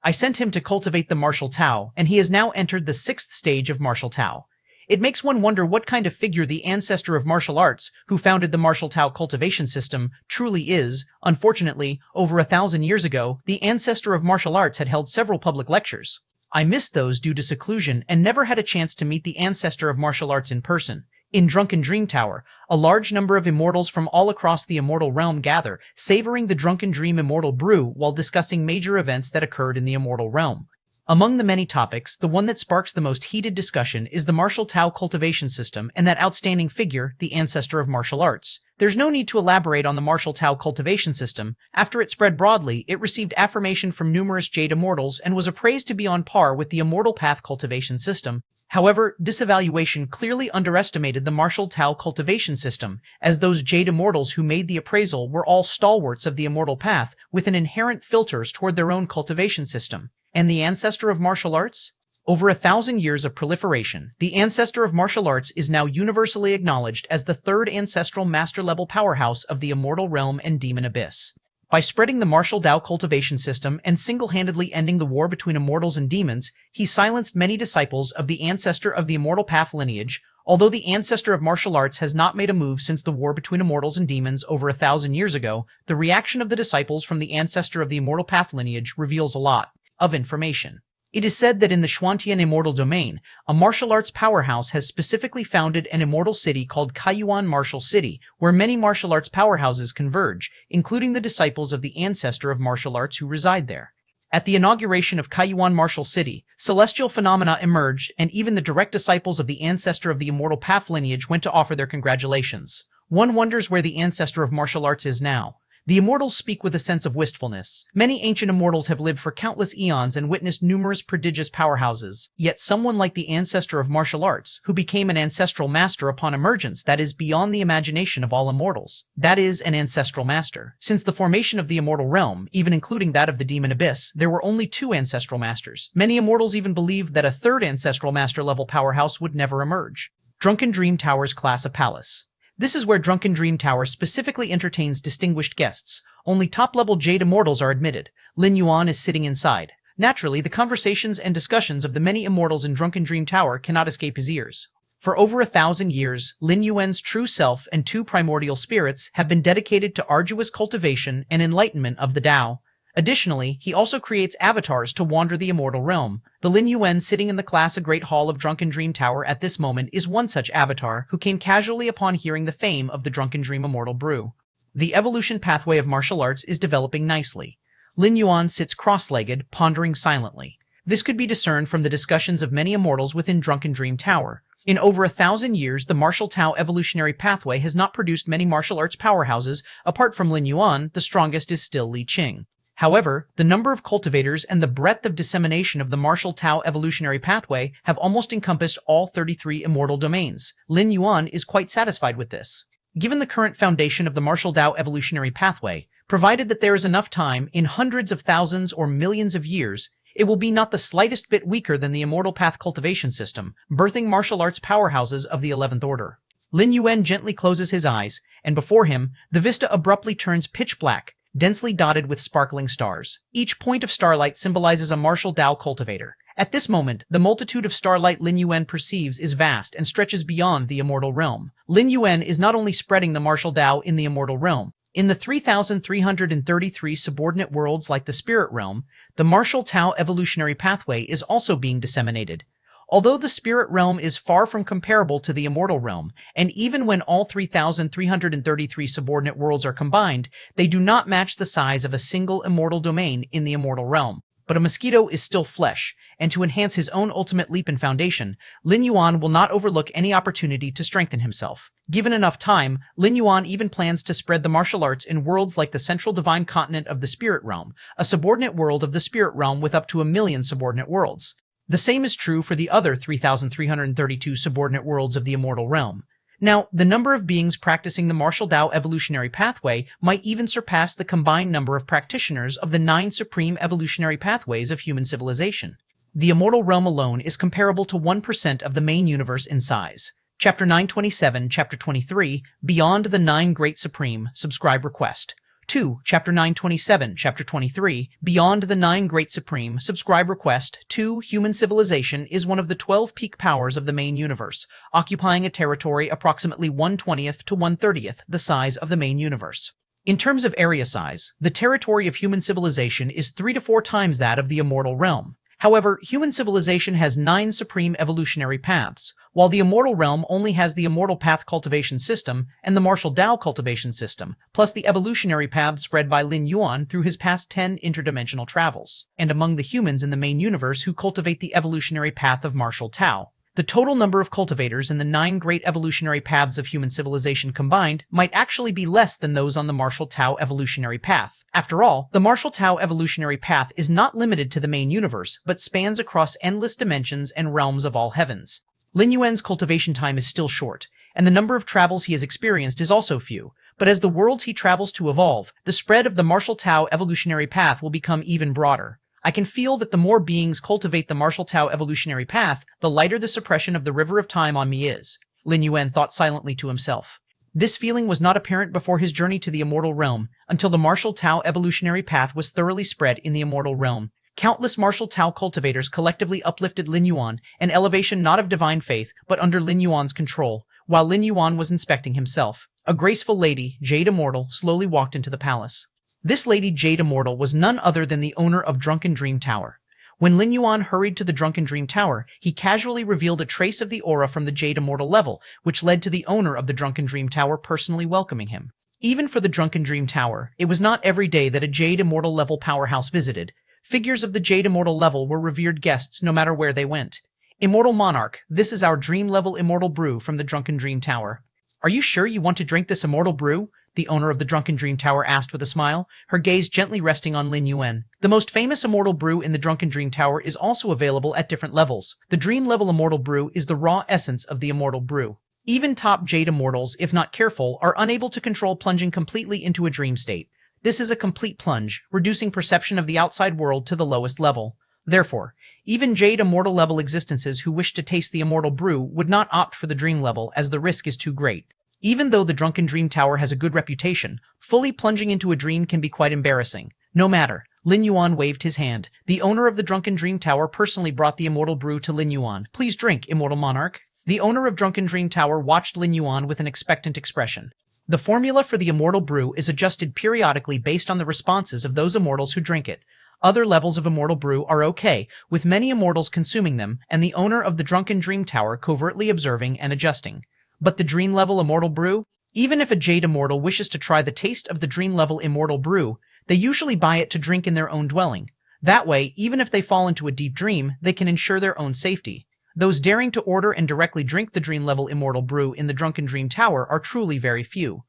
I sent him to cultivate the martial Tao, and he has now entered the 6th stage of martial Tao. It makes one wonder what kind of figure the ancestor of martial arts, who founded the martial Tao cultivation system, truly is. Unfortunately, over 1,000 years ago, the ancestor of martial arts had held several public lectures. I missed those due to seclusion and never had a chance to meet the ancestor of martial arts in person. In Drunken Dream Tower, a large number of immortals from all across the immortal realm gather, savoring the Drunken Dream Immortal Brew while discussing major events that occurred in the immortal realm. Among the many topics, the one that sparks the most heated discussion is the martial Tao cultivation system and that outstanding figure, the ancestor of martial arts. There's no need to elaborate on the martial Tao cultivation system. After it spread broadly, it received affirmation from numerous Jade Immortals and was appraised to be on par with the Immortal Path cultivation system. However, this evaluation clearly underestimated the martial Tao cultivation system, as those Jade Immortals who made the appraisal were all stalwarts of the Immortal Path with an inherent filters toward their own cultivation system. And the ancestor of martial arts? Over 1,000 years of proliferation, the ancestor of martial arts is now universally acknowledged as the 3rd ancestral master-level powerhouse of the immortal realm and demon abyss. By spreading the martial Dao cultivation system and single-handedly ending the war between immortals and demons, he silenced many disciples of the ancestor of the immortal path lineage. Although the ancestor of martial arts has not made a move since the war between immortals and demons over 1,000 years ago, the reaction of the disciples from the ancestor of the immortal path lineage reveals a lot of information. It is said that in the Xuantian Immortal Domain, a martial arts powerhouse has specifically founded an immortal city called Kaiyuan Martial City, where many martial arts powerhouses converge, including the disciples of the ancestor of martial arts who reside there. At the inauguration of Kaiyuan Martial City, celestial phenomena emerged, and even the direct disciples of the ancestor of the immortal path lineage went to offer their congratulations. One wonders where the ancestor of martial arts is now. The immortals speak with a sense of wistfulness. Many ancient immortals have lived for countless eons and witnessed numerous prodigious powerhouses. Yet someone like the ancestor of martial arts, who became an ancestral master upon emergence that is beyond the imagination of all immortals. That is, an ancestral master. Since the formation of the immortal realm, even including that of the demon abyss, there were only 2 ancestral masters. Many immortals even believed that a 3rd ancestral master-level powerhouse would never emerge. Drunken Dream Tower's class of palace. This is where Drunken Dream Tower specifically entertains distinguished guests. Only top-level Jade Immortals are admitted. Lin Yuan is sitting inside. Naturally, the conversations and discussions of the many immortals in Drunken Dream Tower cannot escape his ears. For over 1,000 years, Lin Yuan's true self and two primordial spirits have been dedicated to arduous cultivation and enlightenment of the Dao. Additionally, he also creates avatars to wander the immortal realm. The Lin Yuan sitting in the class A Great Hall of Drunken Dream Tower at this moment is one such avatar who came casually upon hearing the fame of the Drunken Dream Immortal Brew. The evolution pathway of martial arts is developing nicely. Lin Yuan sits cross-legged, pondering silently. This could be discerned from the discussions of many immortals within Drunken Dream Tower. In over 1,000 years, the martial Tao evolutionary pathway has not produced many martial arts powerhouses. Apart from Lin Yuan, the strongest is still Li Qing. However, the number of cultivators and the breadth of dissemination of the martial Tao evolutionary pathway have almost encompassed all 33 immortal domains. Lin Yuan is quite satisfied with this. Given the current foundation of the martial Tao evolutionary pathway, provided that there is enough time, in hundreds of thousands or millions of years, it will be not the slightest bit weaker than the Immortal Path cultivation system, birthing martial arts powerhouses of the 11th order. Lin Yuan gently closes his eyes, and before him, the vista abruptly turns pitch black, densely dotted with sparkling stars. Each point of starlight symbolizes a martial Dao cultivator. At this moment, the multitude of starlight Lin Yuan perceives is vast and stretches beyond the immortal realm. Lin Yuan is not only spreading the martial Dao in the immortal realm. In the 3,333 subordinate worlds like the spirit realm, the martial Tao evolutionary pathway is also being disseminated. Although the spirit realm is far from comparable to the immortal realm, and even when all 3,333 subordinate worlds are combined, they do not match the size of a single immortal domain in the immortal realm. But a mosquito is still flesh, and to enhance his own ultimate leap in foundation, Lin Yuan will not overlook any opportunity to strengthen himself. Given enough time, Lin Yuan even plans to spread the martial arts in worlds like the central divine continent of the spirit realm, a subordinate world of the spirit realm with up to 1,000,000 subordinate worlds. The same is true for the other 3,332 subordinate worlds of the immortal realm. Now, the number of beings practicing the martial Dao evolutionary pathway might even surpass the combined number of practitioners of the 9 supreme evolutionary pathways of human civilization. The immortal realm alone is comparable to 1% of the main universe in size. Chapter 927, Chapter 23, Beyond the 9 Great Supreme, Subscribe Request. 2. Chapter 927, Chapter 23, Beyond the 9 Great Supreme, Subscribe Request. 2. Human civilization is one of the 12 peak powers of the main universe, occupying a territory approximately 1/20th to 1/30th the size of the main universe. In terms of area size, the territory of human civilization is 3 to 4 times that of the immortal realm. However, human civilization has 9 supreme evolutionary paths, while the immortal realm only has the immortal path cultivation system and the martial Dao cultivation system, plus the evolutionary paths spread by Lin Yuan through his past 10 interdimensional travels, and among the humans in the main universe who cultivate the evolutionary path of martial Tao. The total number of cultivators in the 9 great evolutionary paths of human civilization combined might actually be less than those on the martial Tao evolutionary path. After all, the martial Tao evolutionary path is not limited to the main universe, but spans across endless dimensions and realms of all heavens. Lin Yuan's cultivation time is still short, and the number of travels he has experienced is also few, but as the worlds he travels to evolve, the spread of the martial Tao evolutionary path will become even broader. I can feel that the more beings cultivate the martial Tao evolutionary path, the lighter the suppression of the river of time on me is, Lin Yuan thought silently to himself. This feeling was not apparent before his journey to the immortal realm, until the martial Tao evolutionary path was thoroughly spread in the immortal realm. Countless martial Tao cultivators collectively uplifted Lin Yuan, an elevation not of divine faith, but under Lin Yuan's control, while Lin Yuan was inspecting himself. A graceful lady, Jade Immortal, slowly walked into the palace. This Lady Jade Immortal was none other than the owner of Drunken Dream Tower. When Lin Yuan hurried to the Drunken Dream Tower, he casually revealed a trace of the aura from the Jade Immortal level, which led to the owner of the Drunken Dream Tower personally welcoming him. Even for the Drunken Dream Tower, it was not every day that a Jade Immortal level powerhouse visited. Figures of the Jade Immortal level were revered guests no matter where they went. Immortal Monarch, this is our dream level immortal brew from the Drunken Dream Tower. Are you sure you want to drink this immortal brew? The owner of the Drunken Dream Tower asked with a smile, her gaze gently resting on Lin Yuan. The most famous immortal brew in the Drunken Dream Tower is also available at different levels. The dream level immortal brew is the raw essence of the immortal brew. Even top Jade Immortals, if not careful, are unable to control plunging completely into a dream state. This is a complete plunge, reducing perception of the outside world to the lowest level. Therefore, even Jade Immortal level existences who wish to taste the immortal brew would not opt for the dream level as the risk is too great. Even though the Drunken Dream Tower has a good reputation, fully plunging into a dream can be quite embarrassing. No matter, Lin Yuan waved his hand. The owner of the Drunken Dream Tower personally brought the immortal brew to Lin Yuan. Please drink, immortal monarch. The owner of Drunken Dream Tower watched Lin Yuan with an expectant expression. The formula for the immortal brew is adjusted periodically based on the responses of those immortals who drink it. Other levels of immortal brew are okay, with many immortals consuming them, and the owner of the Drunken Dream Tower covertly observing and adjusting. But the dream level immortal brew? Even if a Jade immortal wishes to try the taste of the dream level immortal brew, they usually buy it to drink in their own dwelling. That way, even if they fall into a deep dream, they can ensure their own safety. Those daring to order and directly drink the dream level immortal brew in the Drunken Dream Tower are truly very few.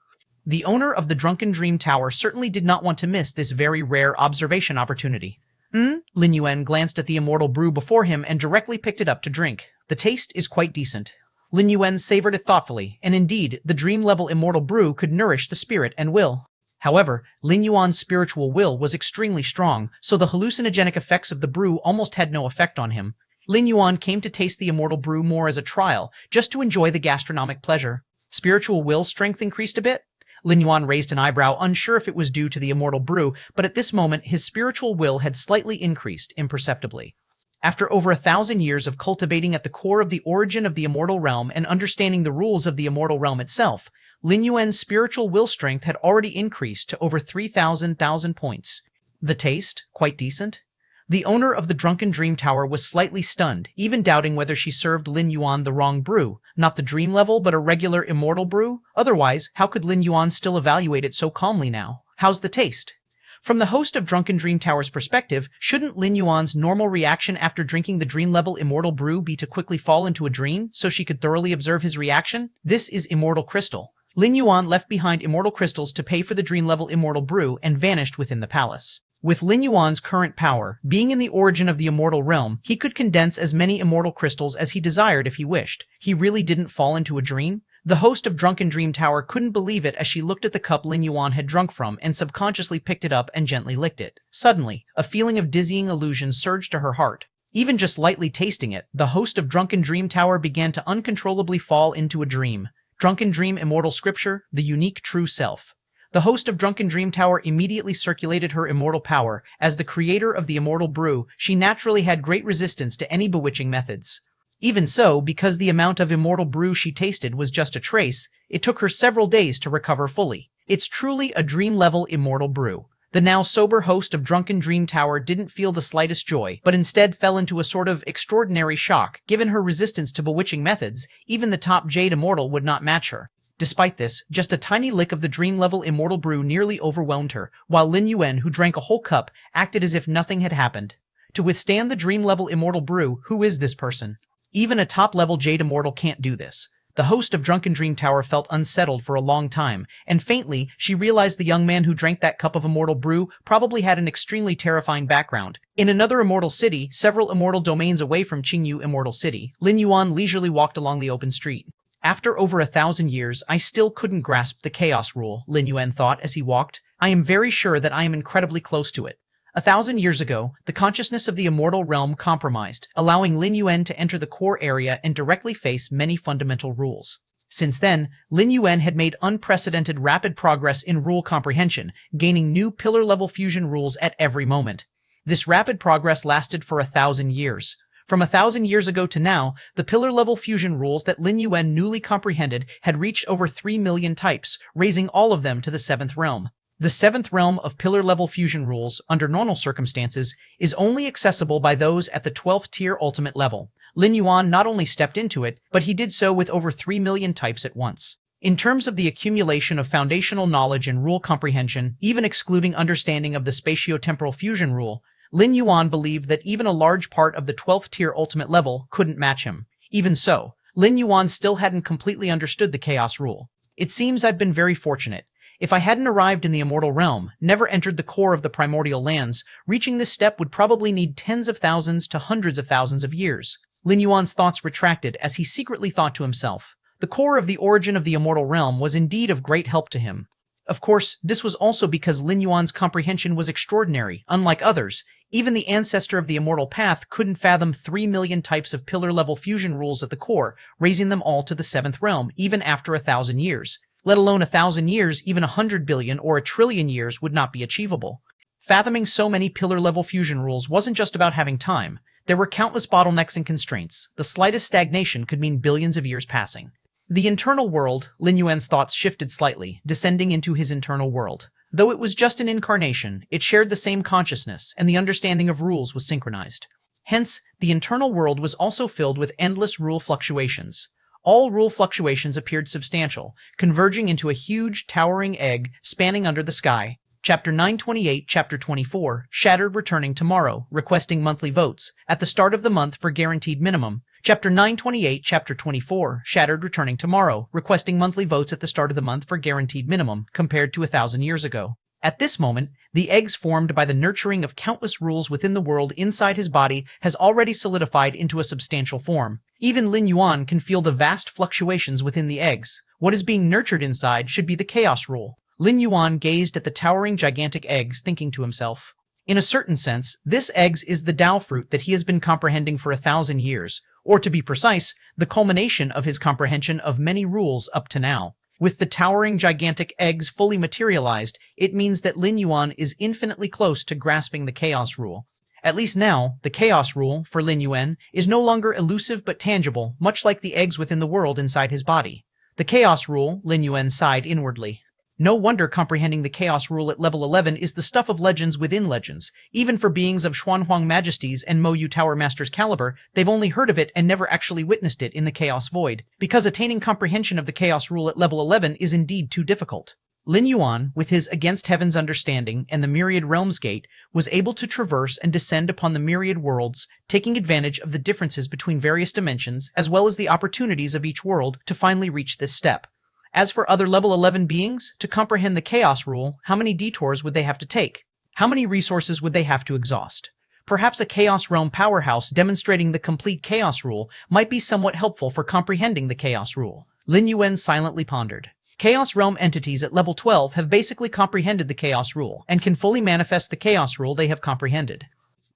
The owner of the Drunken Dream Tower certainly did not want to miss this very rare observation opportunity. Lin Yuan glanced at the immortal brew before him and directly picked it up to drink. The taste is quite decent. Lin Yuan savored it thoughtfully, and indeed, the dream-level immortal brew could nourish the spirit and will. However, Lin Yuan's spiritual will was extremely strong, so the hallucinogenic effects of the brew almost had no effect on him. Lin Yuan came to taste the immortal brew more as a trial, just to enjoy the gastronomic pleasure. Spiritual will strength increased a bit? Lin Yuan raised an eyebrow, unsure if it was due to the immortal brew, but at this moment his spiritual will had slightly increased imperceptibly. After over 1,000 years of cultivating at the core of the origin of the immortal realm and understanding the rules of the immortal realm itself, Lin Yuan's spiritual will strength had already increased to over 3,000 points. The taste? Quite decent? The owner of the Drunken Dream Tower was slightly stunned, even doubting whether she served Lin Yuan the wrong brew, not the dream level but a regular immortal brew. Otherwise, how could Lin Yuan still evaluate it so calmly now? How's the taste? From the host of Drunken Dream Tower's perspective, shouldn't Lin Yuan's normal reaction after drinking the dream-level immortal brew be to quickly fall into a dream so she could thoroughly observe his reaction? This is immortal crystal. Lin Yuan left behind immortal crystals to pay for the dream-level immortal brew and vanished within the palace. With Lin Yuan's current power, being in the origin of the immortal realm, he could condense as many immortal crystals as he desired if he wished. He really didn't fall into a dream? The host of Drunken Dream Tower couldn't believe it as she looked at the cup Lin Yuan had drunk from and subconsciously picked it up and gently licked it. Suddenly, a feeling of dizzying illusion surged to her heart. Even just lightly tasting it, the host of Drunken Dream Tower began to uncontrollably fall into a dream. Drunken Dream Immortal Scripture, the unique true self. The host of Drunken Dream Tower immediately circulated her immortal power. As the creator of the immortal brew, she naturally had great resistance to any bewitching methods. Even so, because the amount of immortal brew she tasted was just a trace, it took her several days to recover fully. It's truly a dream-level immortal brew. The now sober host of Drunken Dream Tower didn't feel the slightest joy, but instead fell into a sort of extraordinary shock. Given her resistance to bewitching methods, even the top Jade Immortal would not match her. Despite this, just a tiny lick of the dream-level immortal brew nearly overwhelmed her, while Lin Yuan, who drank a whole cup, acted as if nothing had happened. To withstand the dream-level immortal brew, who is this person? Even a top-level Jade Immortal can't do this. The host of Drunken Dream Tower felt unsettled for a long time, and faintly, she realized the young man who drank that cup of immortal brew probably had an extremely terrifying background. In another immortal city, several immortal domains away from Qingyu Immortal City, Lin Yuan leisurely walked along the open street. After over 1,000 years, I still couldn't grasp the chaos rule, Lin Yuan thought as he walked. I am very sure that I am incredibly close to it. 1,000 years ago, the consciousness of the immortal realm compromised, allowing Lin Yuan to enter the core area and directly face many fundamental rules. Since then, Lin Yuan had made unprecedented rapid progress in rule comprehension, gaining new pillar-level fusion rules at every moment. This rapid progress lasted for 1,000 years. From 1,000 years ago to now, the pillar-level fusion rules that Lin Yuan newly comprehended had reached over 3 million types, raising all of them to the 7th realm. The 7th realm of pillar-level fusion rules, under normal circumstances, is only accessible by those at the 12th tier ultimate level. Lin Yuan not only stepped into it, but he did so with over 3 million types at once. In terms of the accumulation of foundational knowledge and rule comprehension, even excluding understanding of the spatio-temporal fusion rule, Lin Yuan believed that even a large part of the 12th tier ultimate level couldn't match him. Even so, Lin Yuan still hadn't completely understood the chaos rule. It seems I've been very fortunate. If I hadn't arrived in the immortal realm, never entered the core of the primordial lands, reaching this step would probably need tens of thousands to hundreds of thousands of years. Lin Yuan's thoughts retracted as he secretly thought to himself. The core of the origin of the immortal realm was indeed of great help to him. Of course, this was also because Lin Yuan's comprehension was extraordinary. Unlike others, even the ancestor of the immortal path couldn't fathom 3 million types of pillar-level fusion rules at the core, raising them all to the 7th realm, even after 1,000 years. Let alone 1,000 years, even 100 billion or 1 trillion years would not be achievable. Fathoming so many pillar-level fusion rules wasn't just about having time. There were countless bottlenecks and constraints. The slightest stagnation could mean billions of years passing. The internal world, Lin Yuan's thoughts shifted slightly, descending into his internal world. Though it was just an incarnation, it shared the same consciousness, and the understanding of rules was synchronized. Hence, the internal world was also filled with endless rule fluctuations. All rule fluctuations appeared substantial, converging into a huge, towering egg spanning under the sky. Chapter 928, Chapter 24, Shattered returning tomorrow, requesting monthly votes, at the start of the month for guaranteed minimum. Chapter 928, Chapter 24, Shattered returning tomorrow, requesting monthly votes at the start of the month for guaranteed minimum, compared to 1,000 years ago. At this moment, the eggs formed by the nurturing of countless rules within the world inside his body has already solidified into a substantial form. Even Lin Yuan can feel the vast fluctuations within the eggs. What is being nurtured inside should be the chaos rule. Lin Yuan gazed at the towering gigantic eggs, thinking to himself. In a certain sense, this eggs is the Dao fruit that he has been comprehending for 1,000 years, or to be precise, the culmination of his comprehension of many rules up to now. With the towering gigantic eggs fully materialized, it means that Lin Yuan is infinitely close to grasping the chaos rule. At least now, the chaos rule, for Lin Yuan, is no longer elusive but tangible, much like the eggs within the world inside his body. The chaos rule, Lin Yuan sighed inwardly. No wonder comprehending the chaos rule at level 11 is the stuff of legends within legends. Even for beings of Xuanhuang Majesties and Mo Yu Tower Master's caliber, they've only heard of it and never actually witnessed it in the chaos void, because attaining comprehension of the chaos rule at level 11 is indeed too difficult. Lin Yuan, with his Against Heaven's Understanding and the Myriad Realms Gate, was able to traverse and descend upon the Myriad Worlds, taking advantage of the differences between various dimensions as well as the opportunities of each world to finally reach this step. As for other level 11 beings, to comprehend the chaos rule, how many detours would they have to take? How many resources would they have to exhaust? Perhaps a Chaos Realm powerhouse demonstrating the complete chaos rule might be somewhat helpful for comprehending the chaos rule. Lin Yuan silently pondered. Chaos Realm entities at level 12 have basically comprehended the chaos rule, and can fully manifest the chaos rule they have comprehended.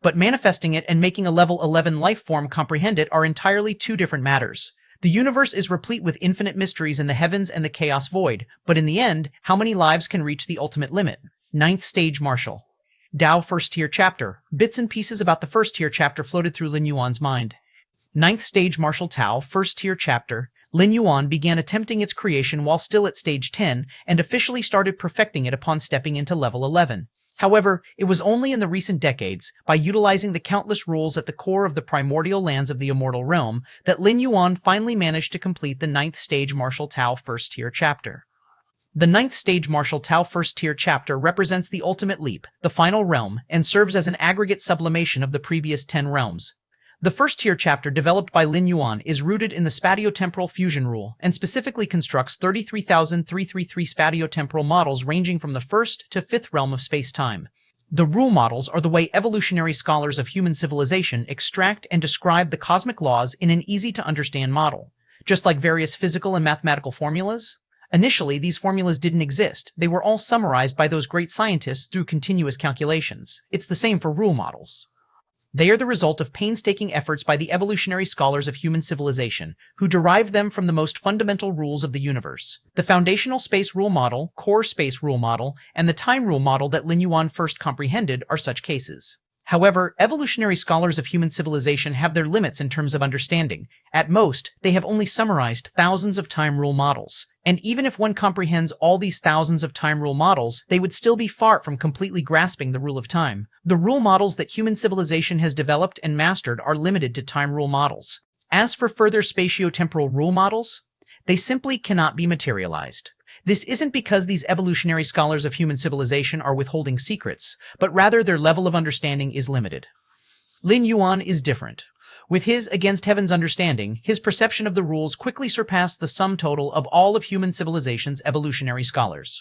But manifesting it and making a level 11 life form comprehend it are entirely two different matters. The universe is replete with infinite mysteries in the heavens and the chaos void, but in the end, how many lives can reach the ultimate limit? 9th Stage Martial. Dao First Tier Chapter. Bits and pieces about the First Tier Chapter floated through Lin Yuan's mind. 9th Stage Martial Tao First Tier Chapter. Lin Yuan began attempting its creation while still at Stage 10, and officially started perfecting it upon stepping into level 11. However, it was only in the recent decades, by utilizing the countless rules at the core of the primordial lands of the immortal realm, that Lin Yuan finally managed to complete the 9th Stage Martial Tao First Tier Chapter. The 9th Stage Martial Tao First Tier Chapter represents the ultimate leap, the final realm, and serves as an aggregate sublimation of the previous 10 realms. The First Tier Chapter developed by Lin Yuan is rooted in the spatio-temporal fusion rule, and specifically constructs 33,333 spatio-temporal models ranging from the 1st to 5th realm of space-time. The rule models are the way evolutionary scholars of human civilization extract and describe the cosmic laws in an easy-to-understand model. Just like various physical and mathematical formulas? Initially, these formulas didn't exist. They were all summarized by those great scientists through continuous calculations. It's the same for rule models. They are the result of painstaking efforts by the evolutionary scholars of human civilization, who derived them from the most fundamental rules of the universe. The foundational space rule model, core space rule model, and the time rule model that Lin Yuan first comprehended are such cases. However, evolutionary scholars of human civilization have their limits in terms of understanding. At most, they have only summarized thousands of time rule models. And even if one comprehends all these thousands of time rule models, they would still be far from completely grasping the rule of time. The rule models that human civilization has developed and mastered are limited to time rule models. As for further spatio-temporal rule models, they simply cannot be materialized. This isn't because these evolutionary scholars of human civilization are withholding secrets, but rather their level of understanding is limited. Lin Yuan is different. With his Against Heaven's Understanding, his perception of the rules quickly surpassed the sum total of all of human civilization's evolutionary scholars.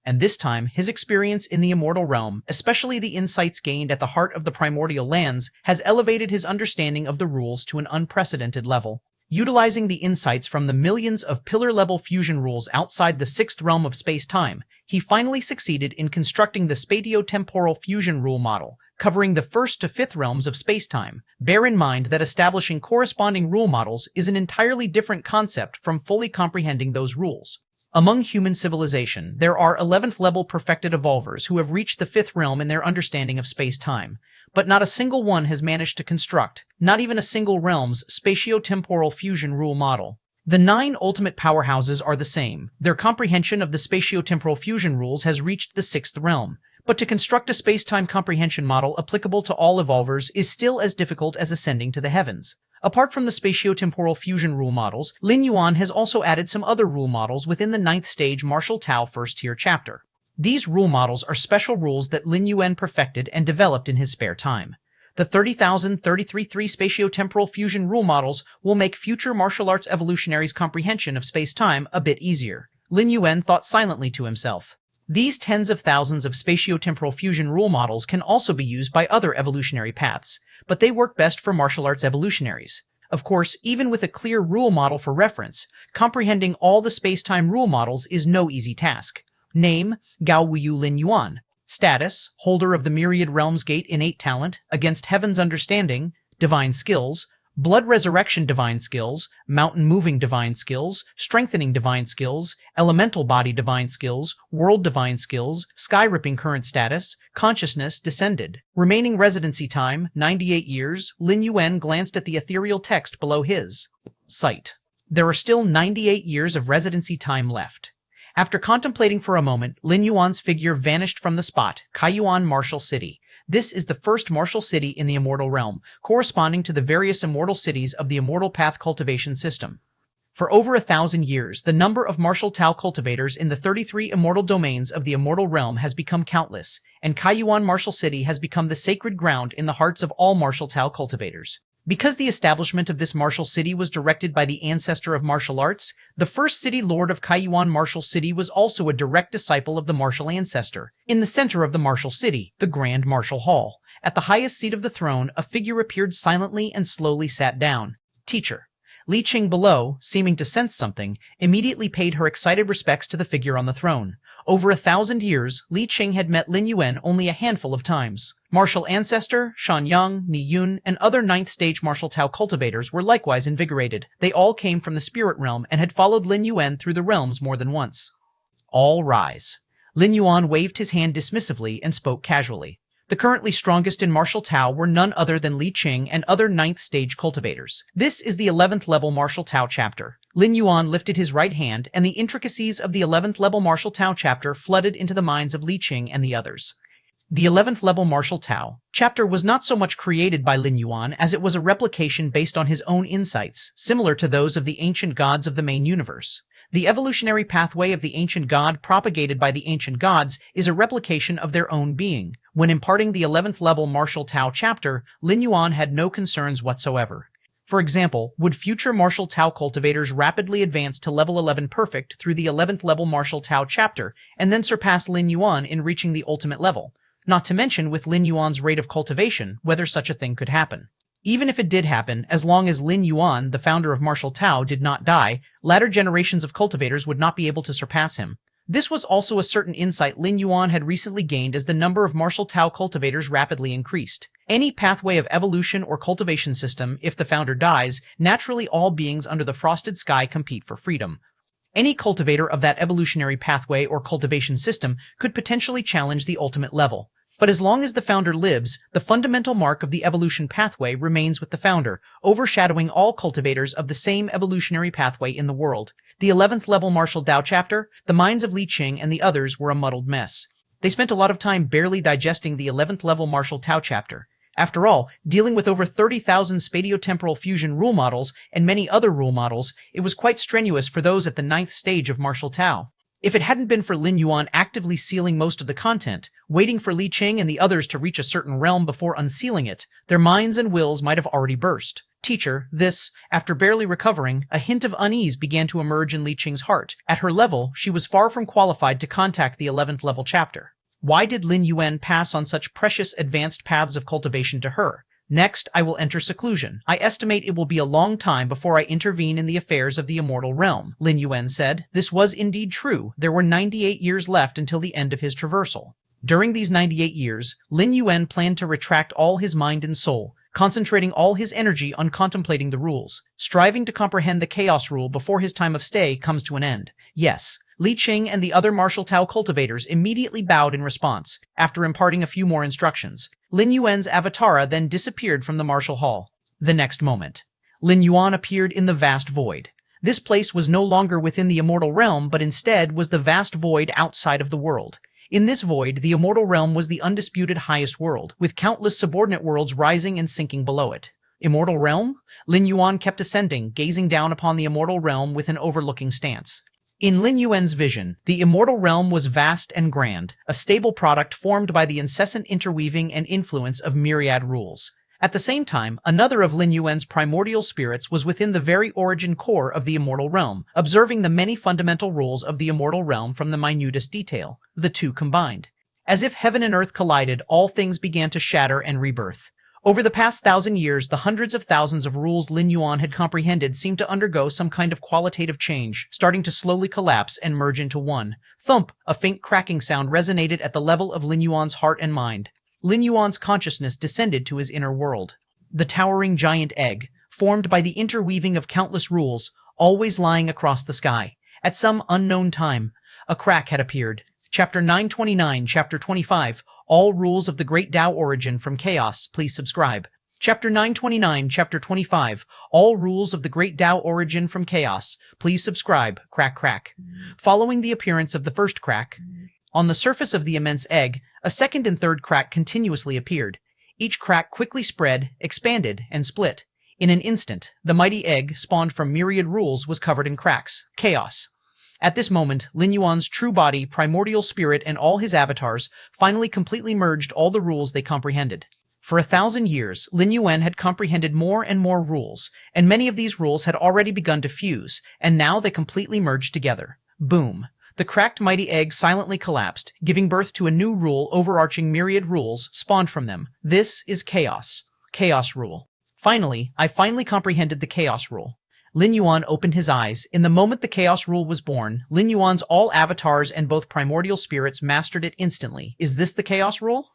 And this time, his experience in the immortal realm, especially the insights gained at the heart of the primordial lands, has elevated his understanding of the rules to an unprecedented level. Utilizing the insights from the millions of pillar-level fusion rules outside the 6th realm of space-time, he finally succeeded in constructing the spatio-temporal fusion rule model, covering the 1st to 5th realms of space-time. Bear in mind that establishing corresponding rule models is an entirely different concept from fully comprehending those rules. Among human civilization, there are 11th level perfected evolvers who have reached the 5th realm in their understanding of space-time, but not a single one has managed to construct, not even a single realm's spatio-temporal fusion rule model. The 9 ultimate powerhouses are the same. Their comprehension of the spatio-temporal fusion rules has reached the 6th realm, but to construct a space-time comprehension model applicable to all evolvers is still as difficult as ascending to the heavens. Apart from the spatio-temporal fusion rule models, Lin Yuan has also added some other rule models within the 9th stage Martial Tao first tier chapter. These rule models are special rules that Lin Yuan perfected and developed in his spare time. The 30,033 spatio-temporal fusion rule models will make future martial arts evolutionaries' comprehension of space-time a bit easier. Lin Yuan thought silently to himself. These tens of thousands of spatio-temporal fusion rule models can also be used by other evolutionary paths, but they work best for martial arts evolutionaries. Of course, even with a clear rule model for reference, comprehending all the space-time rule models is no easy task. Name, Gao Wuyu Lin Yuan. Status, holder of the Myriad Realms Gate innate talent, against heaven's understanding, divine skills, blood resurrection divine skills, mountain moving divine skills, strengthening divine skills, elemental body divine skills, world divine skills, sky ripping current status, consciousness descended. Remaining residency time, 98 years. Lin Yuan glanced at the ethereal text below his sight. There are still 98 years of residency time left. After contemplating for a moment, Lin Yuan's figure vanished from the spot, Kaiyuan Martial City. This is the first martial city in the Immortal Realm, corresponding to the various immortal cities of the Immortal Path cultivation system. For over 1,000 years, the number of martial Tao cultivators in the 33 immortal domains of the Immortal Realm has become countless, and Kaiyuan Martial City has become the sacred ground in the hearts of all martial Tao cultivators. Because the establishment of this martial city was directed by the ancestor of martial arts, the first city lord of Kaiyuan Martial City was also a direct disciple of the martial ancestor. In the center of the martial city, the Grand Martial Hall, at the highest seat of the throne, a figure appeared silently and slowly sat down. Teacher. Li Qing below, seeming to sense something, immediately paid her excited respects to the figure on the throne. Over 1,000 years, Li Qing had met Lin Yuan only a handful of times. Martial Ancestor, Shan Yang, Ni Yun, and other 9th stage martial Tao cultivators were likewise invigorated. They all came from the spirit realm and had followed Lin Yuan through the realms more than once. All rise. Lin Yuan waved his hand dismissively and spoke casually. The currently strongest in martial Tao were none other than Li Qing and other 9th stage cultivators. This is the 11th level martial Tao chapter. Lin Yuan lifted his right hand, and the intricacies of the 11th level martial Tao chapter flooded into the minds of Li Qing and the others. The 11th level martial Tao chapter was not so much created by Lin Yuan as it was a replication based on his own insights, similar to those of the ancient gods of the main universe. The evolutionary pathway of the ancient god propagated by the ancient gods is a replication of their own being. When imparting the 11th level martial Tao chapter, Lin Yuan had no concerns whatsoever. For example, would future martial Tao cultivators rapidly advance to level 11 perfect through the 11th level martial Tao chapter and then surpass Lin Yuan in reaching the ultimate level? Not to mention with Lin Yuan's rate of cultivation, whether such a thing could happen. Even if it did happen, as long as Lin Yuan, the founder of martial Tao, did not die, latter generations of cultivators would not be able to surpass him. This was also a certain insight Lin Yuan had recently gained as the number of martial Tao cultivators rapidly increased. Any pathway of evolution or cultivation system, if the founder dies, naturally all beings under the frosted sky compete for freedom. Any cultivator of that evolutionary pathway or cultivation system could potentially challenge the ultimate level. But as long as the founder lives, the fundamental mark of the evolution pathway remains with the founder, overshadowing all cultivators of the same evolutionary pathway in the world. The 11th level martial Dao chapter, the minds of Li Qing and the others were a muddled mess. They spent a lot of time barely digesting the 11th level martial Tao chapter. After all, dealing with over 30,000 spatio-temporal fusion rule models and many other rule models, it was quite strenuous for those at the 9th stage of martial Tao. If it hadn't been for Lin Yuan actively sealing most of the content, waiting for Li Qing and the others to reach a certain realm before unsealing it, their minds and wills might have already burst. Teacher, after barely recovering, a hint of unease began to emerge in Li Qing's heart. At her level, she was far from qualified to contact the 11th level chapter. Why did Lin Yuan pass on such precious advanced paths of cultivation to her? Next, I will enter seclusion. I estimate it will be a long time before I intervene in the affairs of the immortal realm, Lin Yuan said. This was indeed true. There were 98 years left until the end of his traversal. During these 98 years, Lin Yuan planned to retract all his mind and soul, concentrating all his energy on contemplating the rules, striving to comprehend the chaos rule before his time of stay comes to an end. Yes, Li Qing and the other martial Tao cultivators immediately bowed in response, after imparting a few more instructions. Lin Yuan's avatara then disappeared from the martial hall. The next moment, Lin Yuan appeared in the vast void. This place was no longer within the immortal realm, but instead was the vast void outside of the world. In this void, the immortal realm was the undisputed highest world, with countless subordinate worlds rising and sinking below it. Immortal realm? Lin Yuan kept ascending, gazing down upon the immortal realm with an overlooking stance. In Lin Yuan's vision, the immortal realm was vast and grand, a stable product formed by the incessant interweaving and influence of myriad rules. At the same time, another of Lin Yuan's primordial spirits was within the very origin core of the immortal realm, observing the many fundamental rules of the immortal realm from the minutest detail, the two combined. As if heaven and earth collided, all things began to shatter and rebirth. Over the past 1,000 years, the hundreds of thousands of rules Lin Yuan had comprehended seemed to undergo some kind of qualitative change, starting to slowly collapse and merge into one. Thump! A faint cracking sound resonated at the level of Lin Yuan's heart and mind. Lin Yuan's consciousness descended to his inner world. The towering giant egg, formed by the interweaving of countless rules, always lying across the sky. At some unknown time, a crack had appeared. Chapter 929, Chapter 25, All Rules of the Great Dao Origin from Chaos. Please subscribe. Chapter 929, Chapter 25, All Rules of the Great Dao Origin from Chaos. Please subscribe. Crack, crack. Following the appearance of the first crack, on the surface of the immense egg, a second and third crack continuously appeared. Each crack quickly spread, expanded, and split. In an instant, the mighty egg, spawned from myriad rules, was covered in cracks. Chaos. At this moment, Lin Yuan's true body, primordial spirit, and all his avatars finally completely merged all the rules they comprehended. For 1,000 years, Lin Yuan had comprehended more and more rules, and many of these rules had already begun to fuse, and now they completely merged together. Boom. The cracked mighty egg silently collapsed, giving birth to a new rule overarching myriad rules spawned from them. This is chaos. Chaos rule. Finally, I finally comprehended the chaos rule. Lin Yuan opened his eyes. In the moment the chaos rule was born, Lin Yuan's all avatars and both primordial spirits mastered it instantly. Is this the chaos rule?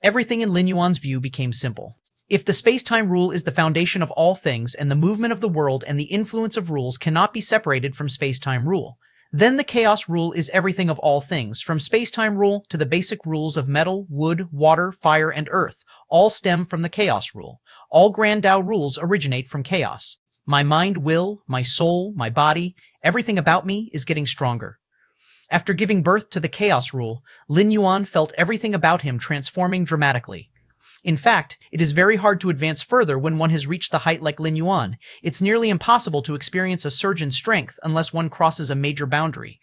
Everything in Lin Yuan's view became simple. If the space-time rule is the foundation of all things and the movement of the world and the influence of rules cannot be separated from space-time rule, then the chaos rule is everything of all things, from space-time rule to the basic rules of metal, wood, water, fire, and earth, all stem from the chaos rule. All grand Tao rules originate from chaos. My mind, will, my soul, my body, everything about me is getting stronger. After giving birth to the chaos rule, Lin Yuan felt everything about him transforming dramatically. In fact, it is very hard to advance further when one has reached the height like Lin Yuan. It's nearly impossible to experience a surge in strength unless one crosses a major boundary.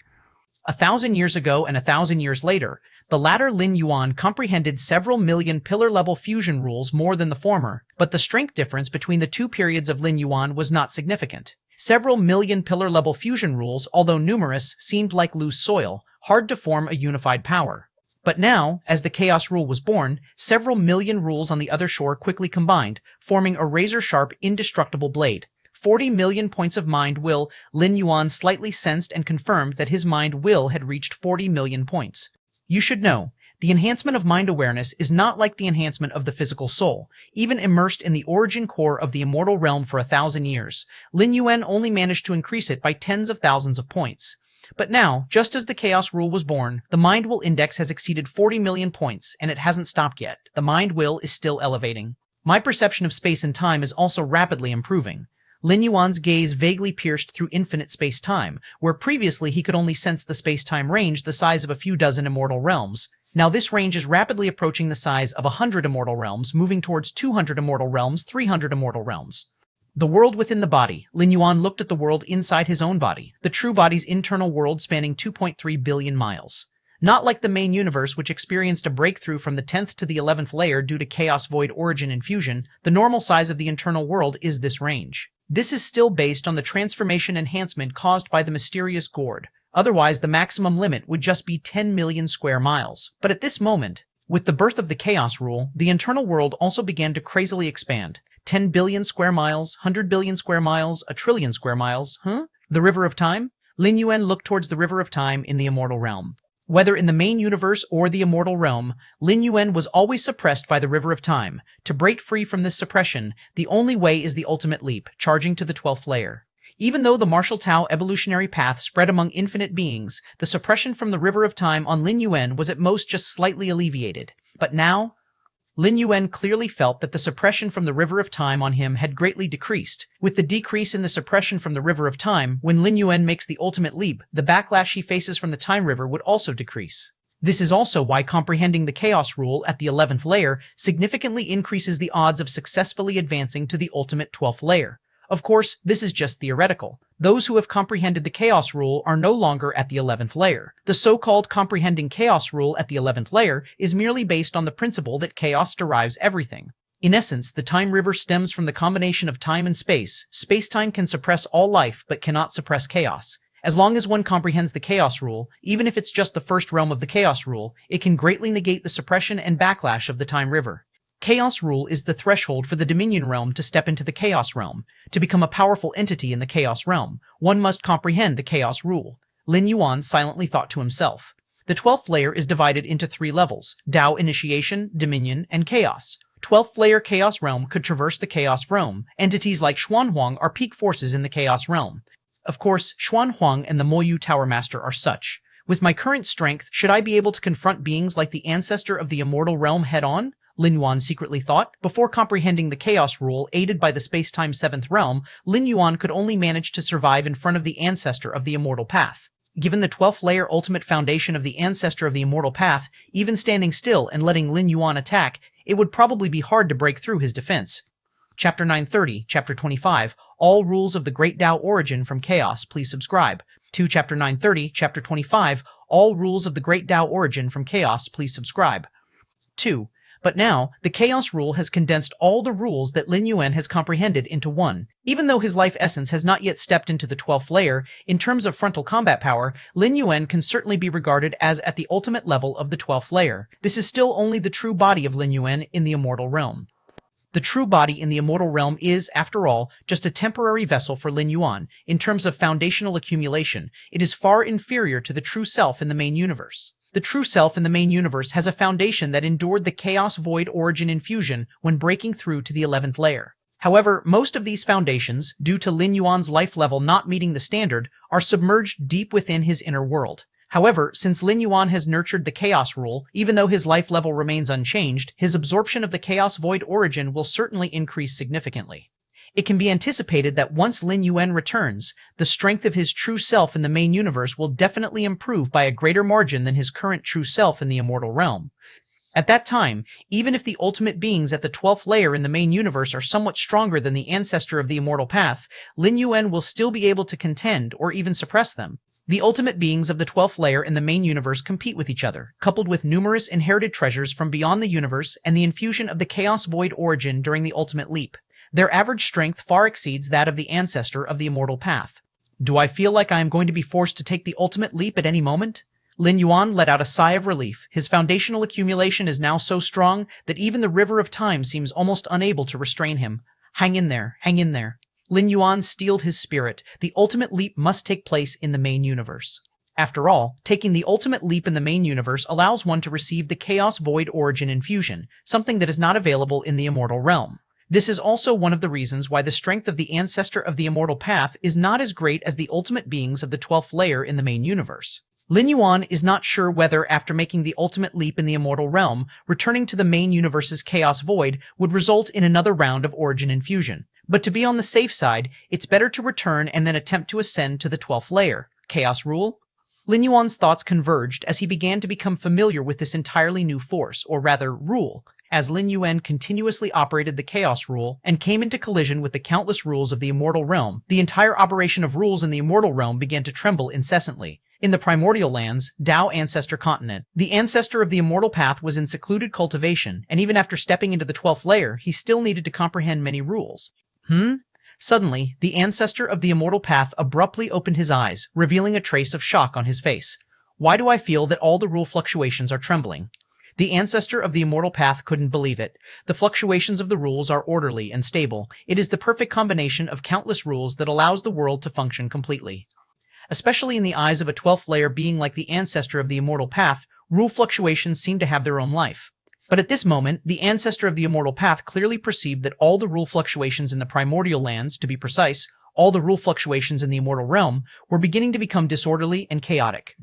1,000 years ago and 1,000 years later, the latter Lin Yuan comprehended several million pillar-level fusion rules more than the former, but the strength difference between the two periods of Lin Yuan was not significant. Several million pillar-level fusion rules, although numerous, seemed like loose soil, hard to form a unified power. But now, as the chaos rule was born, several million rules on the other shore quickly combined, forming a razor-sharp, indestructible blade. 40 million points of mind will. Lin Yuan slightly sensed and confirmed that his mind will had reached 40 million points. You should know, the enhancement of mind awareness is not like the enhancement of the physical soul. Even immersed in the origin core of the immortal realm for 1,000 years, Lin Yuan only managed to increase it by tens of thousands of points. But now, just as the chaos rule was born, the mind will index has exceeded 40 million points, and it hasn't stopped yet. The mind will is still elevating. My perception of space and time is also rapidly improving. Lin Yuan's gaze vaguely pierced through infinite space-time, where previously he could only sense the space-time range the size of a few dozen immortal realms. Now this range is rapidly approaching the size of 100 immortal realms, moving towards 200 immortal realms, 300 immortal realms. The world within the body. Lin Yuan looked at the world inside his own body, the true body's internal world spanning 2.3 billion miles. Not like the main universe, which experienced a breakthrough from the 10th to the 11th layer due to chaos void origin and fusion, the normal size of the internal world is this range. This is still based on the transformation enhancement caused by the mysterious gourd. Otherwise, the maximum limit would just be 10 million square miles. But at this moment, with the birth of the chaos rule, the internal world also began to crazily expand. 10 billion square miles, 100 billion square miles, a trillion square miles, The river of time? Lin Yuan looked towards the river of time in the immortal realm. Whether in the main universe or the immortal realm, Lin Yuan was always suppressed by the river of time. To break free from this suppression, the only way is the ultimate leap, charging to the 12th layer. Even though the martial Tao evolutionary path spread among infinite beings, the suppression from the River of Time on Lin Yuan was at most just slightly alleviated. But now, Lin Yuan clearly felt that the suppression from the River of Time on him had greatly decreased. With the decrease in the suppression from the River of Time, when Lin Yuan makes the ultimate leap, the backlash he faces from the Time River would also decrease. This is also why comprehending the Chaos Rule at the 11th layer significantly increases the odds of successfully advancing to the ultimate 12th layer. Of course, this is just theoretical. Those who have comprehended the Chaos Rule are no longer at the 11th layer. The so-called comprehending Chaos Rule at the 11th layer is merely based on the principle that chaos derives everything. In essence, the Time River stems from the combination of time and space. Space-time can suppress all life, but cannot suppress chaos. As long as one comprehends the Chaos Rule, even if it's just the first realm of the Chaos Rule, it can greatly negate the suppression and backlash of the Time River. Chaos Rule is the threshold for the Dominion Realm to step into the Chaos Realm. To become a powerful entity in the Chaos Realm, one must comprehend the Chaos Rule. Lin Yuan silently thought to himself. The 12th layer is divided into 3 levels: Dao Initiation, Dominion, and Chaos. 12th layer Chaos Realm could traverse the Chaos Realm. Entities like Xuanhuang are peak forces in the Chaos Realm. Of course, Xuanhuang and the Moyu Tower Master are such. With my current strength, should I be able to confront beings like the ancestor of the Immortal Realm head-on? Lin Yuan secretly thought. Before comprehending the Chaos Rule, aided by the space-time 7th realm, Lin Yuan could only manage to survive in front of the ancestor of the Immortal Path. Given the 12th layer ultimate foundation of the ancestor of the Immortal Path, even standing still and letting Lin Yuan attack, it would probably be hard to break through his defense. Chapter 930, Chapter 25, All Rules of the Great Dao Origin from Chaos, please subscribe. To Chapter 930, Chapter 25, All Rules of the Great Dao Origin from Chaos, please subscribe. 2. But now, the Chaos Rule has condensed all the rules that Lin Yuan has comprehended into one. Even though his life essence has not yet stepped into the 12th layer, in terms of frontal combat power, Lin Yuan can certainly be regarded as at the ultimate level of the 12th layer. This is still only the true body of Lin Yuan in the Immortal Realm. The true body in the Immortal Realm is, after all, just a temporary vessel for Lin Yuan. In terms of foundational accumulation, it is far inferior to the true self in the main universe. The true self in the main universe has a foundation that endured the Chaos Void origin infusion when breaking through to the 11th layer. However, most of these foundations, due to Lin Yuan's life level not meeting the standard, are submerged deep within his inner world. However, since Lin Yuan has nurtured the Chaos Rule, even though his life level remains unchanged, his absorption of the Chaos Void origin will certainly increase significantly. It can be anticipated that once Lin Yuan returns, the strength of his true self in the main universe will definitely improve by a greater margin than his current true self in the Immortal Realm. At that time, even if the ultimate beings at the 12th layer in the main universe are somewhat stronger than the ancestor of the Immortal Path, Lin Yuan will still be able to contend or even suppress them. The ultimate beings of the 12th layer in the main universe compete with each other, coupled with numerous inherited treasures from beyond the universe and the infusion of the Chaos Void origin during the ultimate leap. Their average strength far exceeds that of the ancestor of the Immortal Path. Do I feel like I am going to be forced to take the ultimate leap at any moment? Lin Yuan let out a sigh of relief. His foundational accumulation is now so strong that even the River of Time seems almost unable to restrain him. Hang in there, hang in there. Lin Yuan steeled his spirit. The ultimate leap must take place in the main universe. After all, taking the ultimate leap in the main universe allows one to receive the Chaos Void origin infusion, something that is not available in the Immortal Realm. This is also one of the reasons why the strength of the ancestor of the Immortal Path is not as great as the ultimate beings of the 12th layer in the main universe. Lin Yuan is not sure whether, after making the ultimate leap in the Immortal Realm, returning to the main universe's Chaos Void would result in another round of origin infusion. But to be on the safe side, it's better to return and then attempt to ascend to the 12th layer. Chaos Rule? Lin Yuan's thoughts converged as he began to become familiar with this entirely new force, or rather, rule, as Lin Yuan continuously operated the Chaos Rule and came into collision with the countless rules of the Immortal Realm. The entire operation of rules in the Immortal Realm began to tremble incessantly. In the primordial lands, Dao Ancestor Continent, the ancestor of the Immortal Path was in secluded cultivation, and even after stepping into the 12th layer, he still needed to comprehend many rules. Suddenly, the ancestor of the Immortal Path abruptly opened his eyes, revealing a trace of shock on his face. Why do I feel that all the rule fluctuations are trembling? The ancestor of the Immortal Path couldn't believe it. The fluctuations of the rules are orderly and stable. It is the perfect combination of countless rules that allows the world to function completely. Especially in the eyes of a 12th layer being like the ancestor of the Immortal Path, rule fluctuations seem to have their own life. But at this moment, the ancestor of the Immortal Path clearly perceived that all the rule fluctuations in the primordial lands, to be precise, all the rule fluctuations in the immortal realm were beginning to become disorderly and chaotic.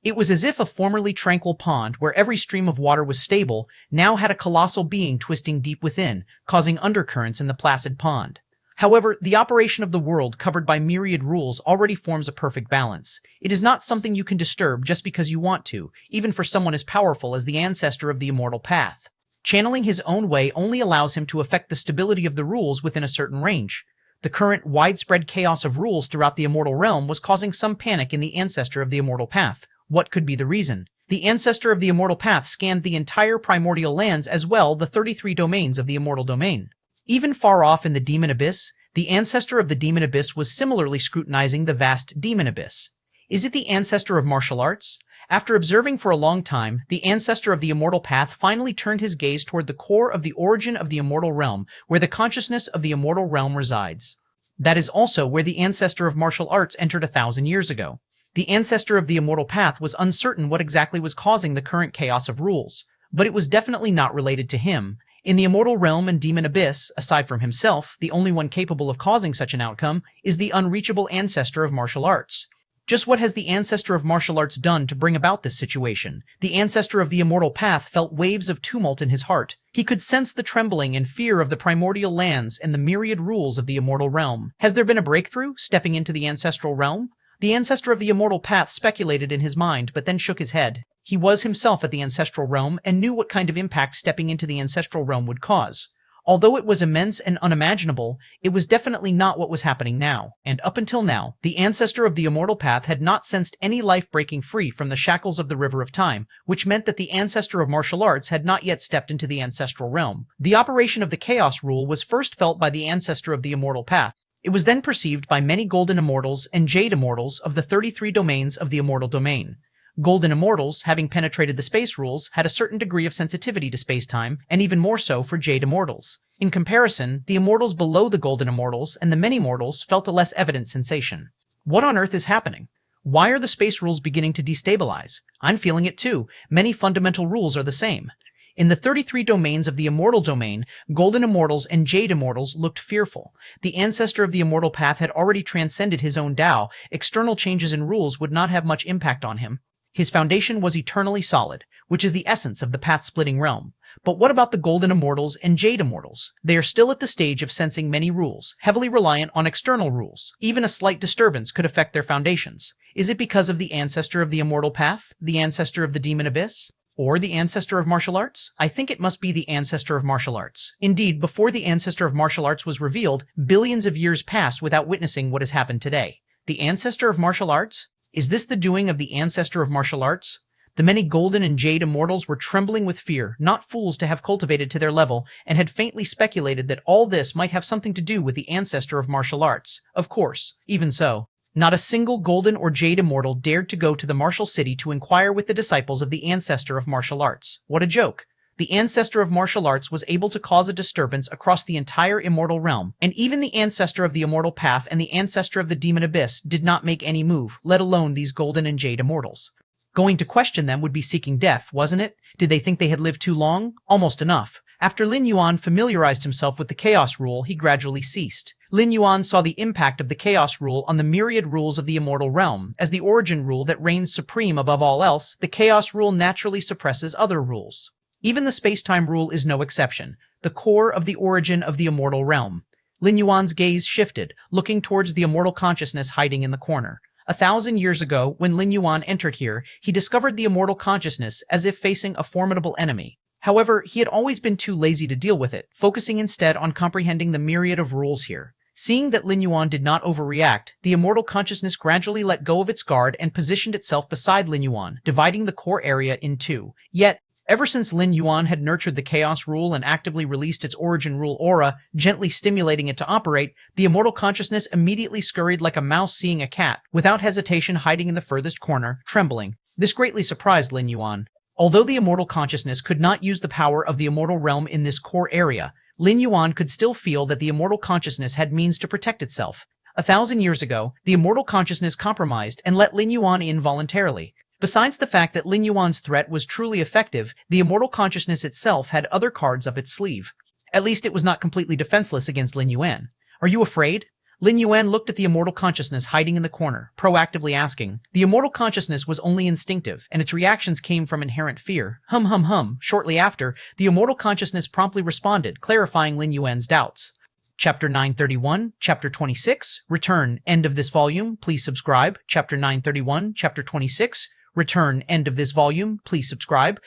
It was as if a formerly tranquil pond where every stream of water was stable now had a colossal being twisting deep within, causing undercurrents in the placid pond. However, the operation of the world covered by myriad rules already forms a perfect balance. It is not something you can disturb just because you want to, even for someone as powerful as the ancestor of the immortal path. Channeling his own way only allows him to affect the stability of the rules within a certain range. The current widespread chaos of rules throughout the immortal realm was causing some panic in the ancestor of the immortal path. What could be the reason? The ancestor of the immortal path scanned the entire primordial lands as well the 33 domains of the immortal domain. Even far off in the demon abyss, the ancestor of the demon abyss was similarly scrutinizing the vast demon abyss. Is it the ancestor of martial arts? After observing for a long time, the ancestor of the immortal path finally turned his gaze toward the core of the origin of the immortal realm, where the consciousness of the immortal realm resides. That is also where the ancestor of martial arts entered 1,000 years ago. The ancestor of the immortal path was uncertain what exactly was causing the current chaos of rules, but it was definitely not related to him. In the immortal realm and demon abyss, aside from himself, the only one capable of causing such an outcome is the unreachable ancestor of martial arts. Just what has the ancestor of martial arts done to bring about this situation? The ancestor of the immortal path felt waves of tumult in his heart. He could sense the trembling and fear of the primordial lands and the myriad rules of the immortal realm. Has there been a breakthrough, stepping into the ancestral realm? The ancestor of the immortal path speculated in his mind, but then shook his head. He was himself at the ancestral realm and knew what kind of impact stepping into the ancestral realm would cause. Although it was immense and unimaginable, it was definitely not what was happening now, and up until now, the ancestor of the immortal path had not sensed any life breaking free from the shackles of the river of time, which meant that the ancestor of martial arts had not yet stepped into the ancestral realm. The operation of the chaos rule was first felt by the ancestor of the immortal path. It was then perceived by many golden immortals and jade immortals of the 33 domains of the immortal domain. Golden immortals, having penetrated the space rules, had a certain degree of sensitivity to space-time, and even more so for jade immortals. In comparison, the immortals below the golden immortals and the many mortals felt a less evident sensation. What on earth is happening? Why are the space rules beginning to destabilize? I'm feeling it too. Many fundamental rules are the same. In the 33 domains of the immortal domain, golden immortals and jade immortals looked fearful. The ancestor of the immortal path had already transcended his own Dao. External changes in rules would not have much impact on him. His foundation was eternally solid, which is the essence of the path-splitting realm. But what about the golden immortals and jade immortals? They are still at the stage of sensing many rules, heavily reliant on external rules. Even a slight disturbance could affect their foundations. Is it because of the ancestor of the immortal path, the ancestor of the demon abyss, or the ancestor of martial arts? I think it must be the ancestor of martial arts. Indeed, before the ancestor of martial arts was revealed, billions of years passed without witnessing what has happened today. The ancestor of martial arts? Is this the doing of the ancestor of martial arts? The many golden and jade immortals were trembling with fear, not fools to have cultivated to their level, and had faintly speculated that all this might have something to do with the ancestor of martial arts. Of course, even so, not a single golden or jade immortal dared to go to the martial city to inquire with the disciples of the ancestor of martial arts. What a joke! The ancestor of martial arts was able to cause a disturbance across the entire immortal realm, and even the ancestor of the immortal path and the ancestor of the demon abyss did not make any move, let alone these golden and jade immortals. Going to question them would be seeking death, wasn't it? Did they think they had lived too long? Almost enough. After Lin Yuan familiarized himself with the chaos rule, he gradually ceased. Lin Yuan saw the impact of the chaos rule on the myriad rules of the immortal realm. As the origin rule that reigns supreme above all else, the chaos rule naturally suppresses other rules. Even the space-time rule is no exception, the core of the origin of the immortal realm. Lin Yuan's gaze shifted, looking towards the immortal consciousness hiding in the corner. 1,000 years ago, when Lin Yuan entered here, he discovered the immortal consciousness as if facing a formidable enemy. However, he had always been too lazy to deal with it, focusing instead on comprehending the myriad of rules here. Seeing that Lin Yuan did not overreact, the immortal consciousness gradually let go of its guard and positioned itself beside Lin Yuan, dividing the core area in two. Yet, ever since Lin Yuan had nurtured the chaos rule and actively released its origin rule aura, gently stimulating it to operate, the immortal consciousness immediately scurried like a mouse seeing a cat, without hesitation hiding in the furthest corner, trembling. This greatly surprised Lin Yuan. Although the immortal consciousness could not use the power of the immortal realm in this core area, Lin Yuan could still feel that the immortal consciousness had means to protect itself. 1,000 years ago, the immortal consciousness compromised and let Lin Yuan in voluntarily. Besides the fact that Lin Yuan's threat was truly effective, the immortal consciousness itself had other cards up its sleeve. At least it was not completely defenseless against Lin Yuan. Are you afraid? Lin Yuan looked at the immortal consciousness hiding in the corner, proactively asking. The immortal consciousness was only instinctive, and its reactions came from inherent fear. Hum hum hum. Shortly after, the immortal consciousness promptly responded, clarifying Lin Yuan's doubts. Chapter 931, Chapter 26, Return, end of this volume, please subscribe. Chapter 931, Chapter 26, Return, end of this volume, please subscribe.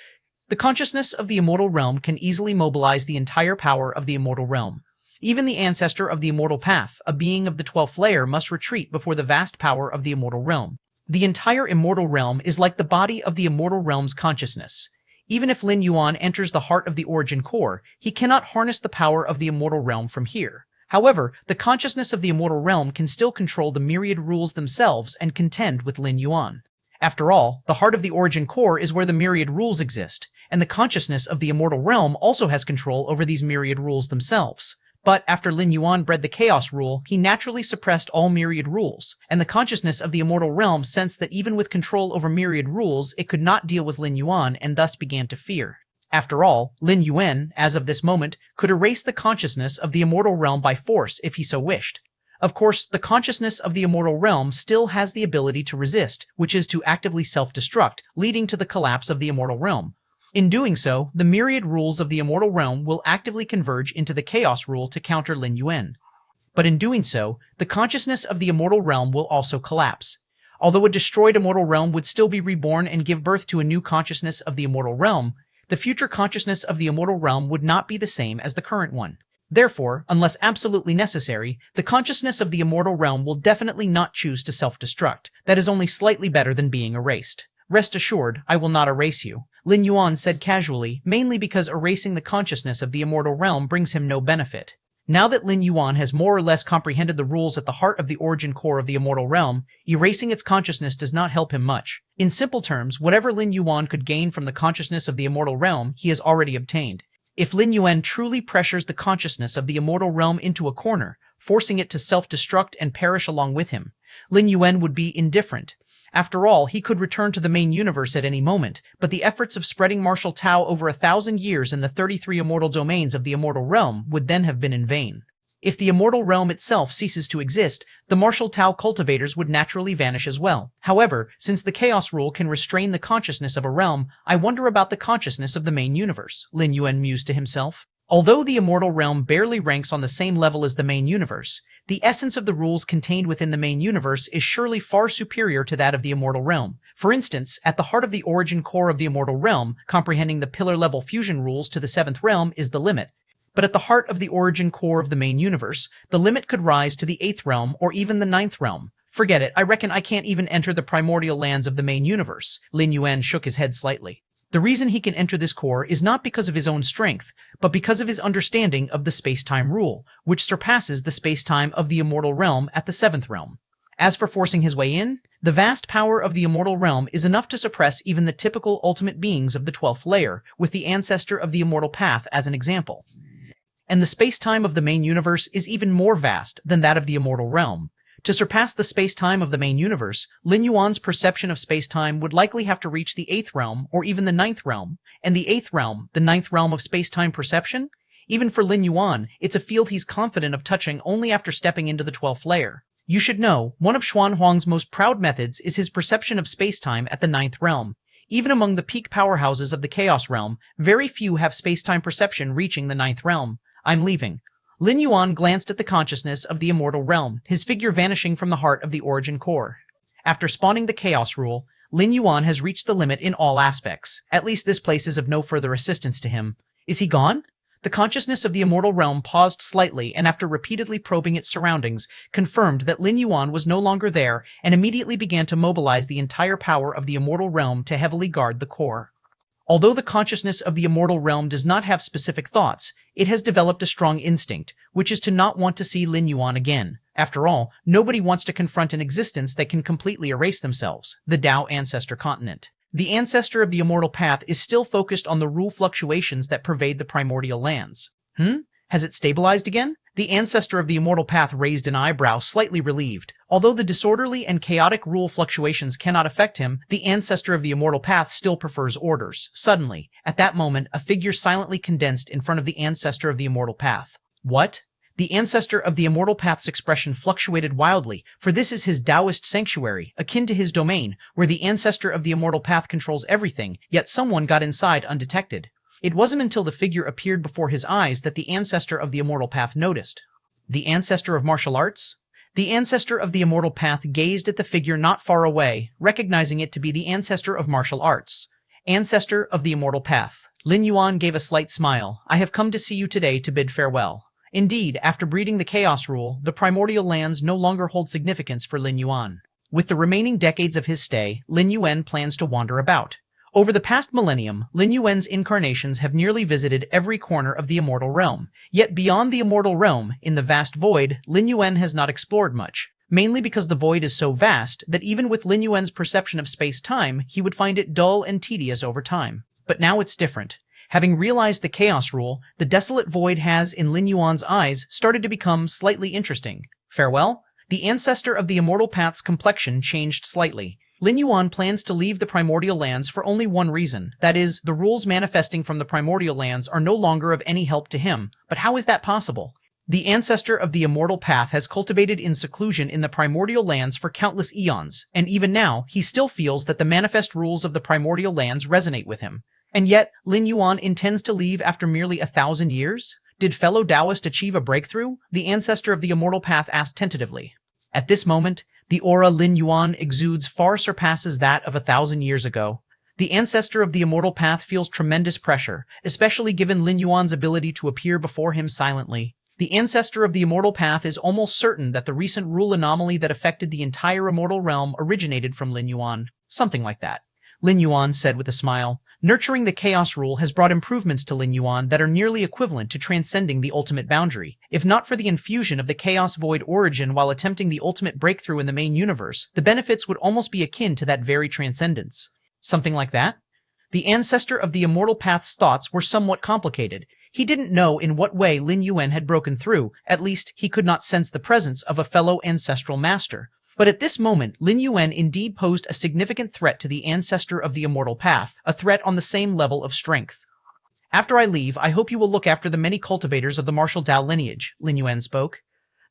The consciousness of the immortal realm can easily mobilize the entire power of the immortal realm. Even the ancestor of the immortal path, a being of the 12th layer, must retreat before the vast power of the immortal realm. The entire immortal realm is like the body of the immortal realm's consciousness. Even if Lin Yuan enters the heart of the origin core, he cannot harness the power of the immortal realm from here. However, the consciousness of the immortal realm can still control the myriad rules themselves and contend with Lin Yuan. After all, the heart of the origin core is where the myriad rules exist, and the consciousness of the immortal realm also has control over these myriad rules themselves. But after Lin Yuan bred the chaos rule, he naturally suppressed all myriad rules, and the consciousness of the immortal realm sensed that even with control over myriad rules, it could not deal with Lin Yuan and thus began to fear. After all, Lin Yuan, as of this moment, could erase the consciousness of the immortal realm by force if he so wished. Of course, the consciousness of the immortal realm still has the ability to resist, which is to actively self-destruct, leading to the collapse of the immortal realm. In doing so, the myriad rules of the immortal realm will actively converge into the chaos rule to counter Lin Yuan. But in doing so, the consciousness of the immortal realm will also collapse. Although a destroyed immortal realm would still be reborn and give birth to a new consciousness of the immortal realm, the future consciousness of the immortal realm would not be the same as the current one. Therefore, unless absolutely necessary, the consciousness of the immortal realm will definitely not choose to self-destruct. That is only slightly better than being erased. Rest assured, I will not erase you, Lin Yuan said casually, mainly because erasing the consciousness of the immortal realm brings him no benefit. Now that Lin Yuan has more or less comprehended the rules at the heart of the origin core of the immortal realm, erasing its consciousness does not help him much. In simple terms, whatever Lin Yuan could gain from the consciousness of the immortal realm, he has already obtained. If Lin Yuan truly pressures the consciousness of the immortal realm into a corner, forcing it to self-destruct and perish along with him, Lin Yuan would be indifferent. After all, he could return to the main universe at any moment, but the efforts of spreading martial Tao over 1,000 years in the 33 immortal domains of the immortal realm would then have been in vain. If the immortal realm itself ceases to exist, the martial Tao cultivators would naturally vanish as well. However, since the chaos rule can restrain the consciousness of a realm, I wonder about the consciousness of the main universe, Lin Yuan mused to himself. Although the immortal realm barely ranks on the same level as the main universe, the essence of the rules contained within the main universe is surely far superior to that of the immortal realm. For instance, at the heart of the origin core of the immortal realm, comprehending the pillar-level fusion rules to the 7th realm is the limit. But at the heart of the origin core of the main universe, the limit could rise to the 8th realm or even the 9th realm. Forget it, I reckon I can't even enter the primordial lands of the main universe. Lin Yuan shook his head slightly. The reason he can enter this core is not because of his own strength, but because of his understanding of the space-time rule, which surpasses the space-time of the immortal realm at the 7th realm. As for forcing his way in, the vast power of the immortal realm is enough to suppress even the typical ultimate beings of the 12th layer, with the ancestor of the immortal path as an example. And the space-time of the main universe is even more vast than that of the immortal realm. To surpass the space-time of the main universe, Lin Yuan's perception of space-time would likely have to reach the 8th realm or even the 9th realm, and the 8th realm, the 9th realm of space-time perception? Even for Lin Yuan, it's a field he's confident of touching only after stepping into the 12th layer. You should know, one of Xuan Huang's most proud methods is his perception of space-time at the 9th realm. Even among the peak powerhouses of the Chaos realm, very few have space-time perception reaching the 9th realm. I'm leaving. Lin Yuan glanced at the consciousness of the immortal realm, his figure vanishing from the heart of the origin core. After spawning the chaos rule, Lin Yuan has reached the limit in all aspects. At least this place is of no further assistance to him. Is he gone? The consciousness of the immortal realm paused slightly and after repeatedly probing its surroundings, confirmed that Lin Yuan was no longer there and immediately began to mobilize the entire power of the immortal realm to heavily guard the core. Although the consciousness of the immortal realm does not have specific thoughts, it has developed a strong instinct, which is to not want to see Lin Yuan again. After all, nobody wants to confront an existence that can completely erase themselves, the Dao ancestor continent. The ancestor of the immortal path is still focused on the rule fluctuations that pervade the primordial lands. Has it stabilized again? The ancestor of the immortal path raised an eyebrow, slightly relieved. Although the disorderly and chaotic rule fluctuations cannot affect him, the ancestor of the immortal path still prefers orders. Suddenly, at that moment, a figure silently condensed in front of the ancestor of the immortal path. What? The ancestor of the immortal path's expression fluctuated wildly, for this is his Taoist sanctuary, akin to his domain, where the ancestor of the immortal path controls everything, yet someone got inside undetected. It wasn't until the figure appeared before his eyes that the ancestor of the immortal path noticed. The ancestor of martial arts? The ancestor of the immortal path gazed at the figure not far away, recognizing it to be the ancestor of martial arts. Ancestor of the immortal path. Lin Yuan gave a slight smile. I have come to see you today to bid farewell. Indeed, after breeding the Chaos Rule, the primordial lands no longer hold significance for Lin Yuan. With the remaining decades of his stay, Lin Yuan plans to wander about. Over the past millennium, Lin Yuan's incarnations have nearly visited every corner of the immortal realm. Yet beyond the immortal realm, in the vast void, Lin Yuan has not explored much, mainly because the void is so vast that even with Lin Yuan's perception of space-time, he would find it dull and tedious over time. But now it's different. Having realized the Chaos Rule, the desolate void has, in Lin Yuan's eyes, started to become slightly interesting. Farewell? The ancestor of the immortal path's complexion changed slightly. Lin Yuan plans to leave the primordial lands for only one reason. That is, the rules manifesting from the primordial lands are no longer of any help to him. But how is that possible? The ancestor of the immortal path has cultivated in seclusion in the primordial lands for countless eons, and even now, he still feels that the manifest rules of the primordial lands resonate with him. And yet, Lin Yuan intends to leave after merely 1,000 years? Did fellow Taoist achieve a breakthrough? The ancestor of the immortal path asked tentatively. At this moment, the aura Lin Yuan exudes far surpasses that of 1,000 years ago. The ancestor of the immortal path feels tremendous pressure, especially given Lin Yuan's ability to appear before him silently. The ancestor of the immortal path is almost certain that the recent rule anomaly that affected the entire immortal realm originated from Lin Yuan. Something like that. Lin Yuan said with a smile. Nurturing the Chaos Rule has brought improvements to Lin Yuan that are nearly equivalent to transcending the ultimate boundary. If not for the infusion of the Chaos Void origin while attempting the ultimate breakthrough in the main universe, the benefits would almost be akin to that very transcendence. Something like that? The ancestor of the immortal path's thoughts were somewhat complicated. He didn't know in what way Lin Yuan had broken through, at least he could not sense the presence of a fellow ancestral master. But at this moment, Lin Yuan indeed posed a significant threat to the ancestor of the immortal path, a threat on the same level of strength. After I leave, I hope you will look after the many cultivators of the martial Dao lineage, Lin Yuan spoke.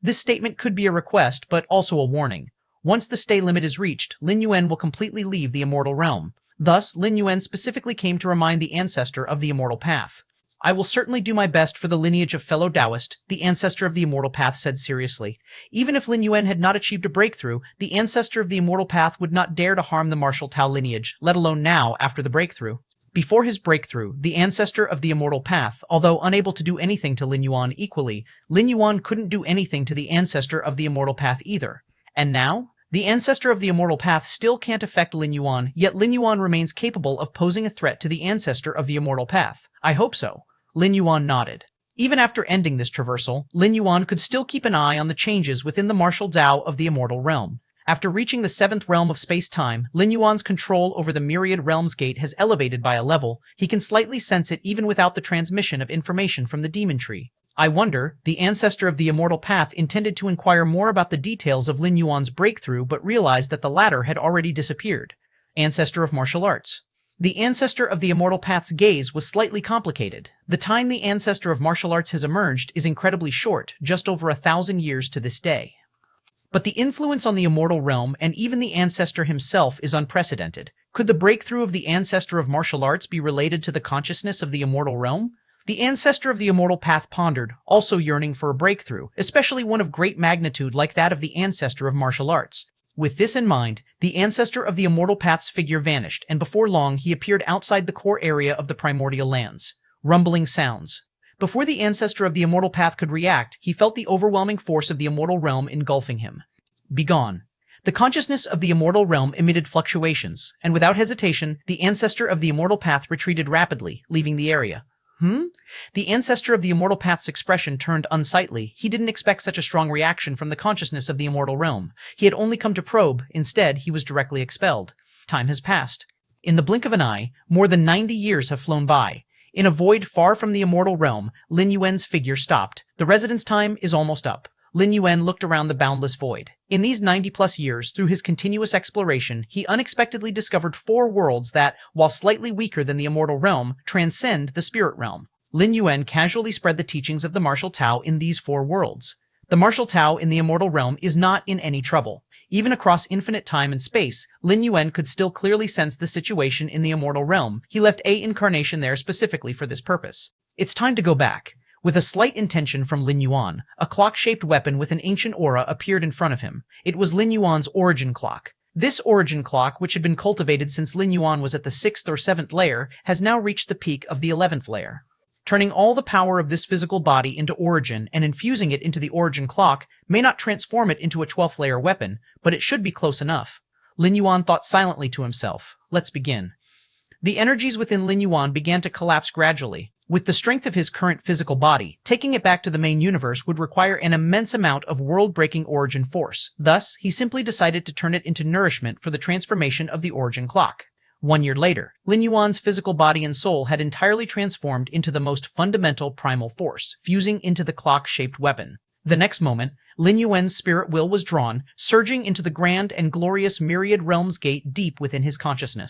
This statement could be a request, but also a warning. Once the stay limit is reached, Lin Yuan will completely leave the immortal realm. Thus, Lin Yuan specifically came to remind the ancestor of the immortal path. I will certainly do my best for the lineage of fellow Taoist, the ancestor of the immortal path said seriously. Even if Lin Yuan had not achieved a breakthrough, the ancestor of the immortal path would not dare to harm the martial Tao lineage, let alone now after the breakthrough. Before his breakthrough, the ancestor of the immortal path, although unable to do anything to Lin Yuan equally, Lin Yuan couldn't do anything to the ancestor of the immortal path either. And now? The ancestor of the immortal path still can't affect Lin Yuan, yet Lin Yuan remains capable of posing a threat to the ancestor of the immortal path. I hope so. Lin Yuan nodded. Even after ending this traversal, Lin Yuan could still keep an eye on the changes within the martial Dao of the immortal realm. After reaching the 7th realm of space-time, Lin Yuan's control over the Myriad Realms gate has elevated by a level. He can slightly sense it even without the transmission of information from the demon tree. I wonder, the ancestor of the immortal path intended to inquire more about the details of Lin Yuan's breakthrough but realized that the latter had already disappeared. Ancestor of martial arts. The ancestor of the immortal path's gaze was slightly complicated. The time the ancestor of martial arts has emerged is incredibly short, just over 1,000 years to this day. But the influence on the immortal realm and even the ancestor himself is unprecedented. Could the breakthrough of the ancestor of martial arts be related to the consciousness of the immortal realm? The ancestor of the immortal path pondered, also yearning for a breakthrough, especially one of great magnitude like that of the ancestor of martial arts. With this in mind, the ancestor of the immortal path's figure vanished, and before long he appeared outside the core area of the primordial lands. Rumbling sounds. Before the ancestor of the immortal path could react, he felt the overwhelming force of the immortal realm engulfing him. Begone. The consciousness of the immortal realm emitted fluctuations, and without hesitation, the ancestor of the immortal path retreated rapidly, leaving the area. The ancestor of the immortal path's expression turned unsightly. He didn't expect such a strong reaction from the consciousness of the immortal realm. He had only come to probe. Instead, he was directly expelled. Time has passed. In the blink of an eye, more than 90 years have flown by. In a void far from the immortal realm, Lin Yuan's figure stopped. The residence time is almost up. Lin Yuan looked around the boundless void. In these 90-plus years, through his continuous exploration, he unexpectedly discovered 4 worlds that, while slightly weaker than the immortal realm, transcend the spirit realm. Lin Yuan casually spread the teachings of the martial Tao in these 4 worlds. The martial Tao in the immortal realm is not in any trouble. Even across infinite time and space, Lin Yuan could still clearly sense the situation in the immortal realm. He left a incarnation there specifically for this purpose. It's time to go back. With a slight intention from Lin Yuan, a clock-shaped weapon with an ancient aura appeared in front of him. It was Lin Yuan's origin clock. This origin clock, which had been cultivated since Lin Yuan was at the 6th or 7th layer, has now reached the peak of the 11th layer. Turning all the power of this physical body into origin and infusing it into the origin clock may not transform it into a 12th layer weapon, but it should be close enough. Lin Yuan thought silently to himself. Let's begin. The energies within Lin Yuan began to collapse gradually. With the strength of his current physical body, taking it back to the main universe would require an immense amount of world-breaking origin force. Thus, he simply decided to turn it into nourishment for the transformation of the origin clock. 1 year later, Lin Yuan's physical body and soul had entirely transformed into the most fundamental primal force, fusing into the clock-shaped weapon. The next moment, Lin Yuan's spirit will was drawn, surging into the grand and glorious Myriad Realms gate deep within his consciousness.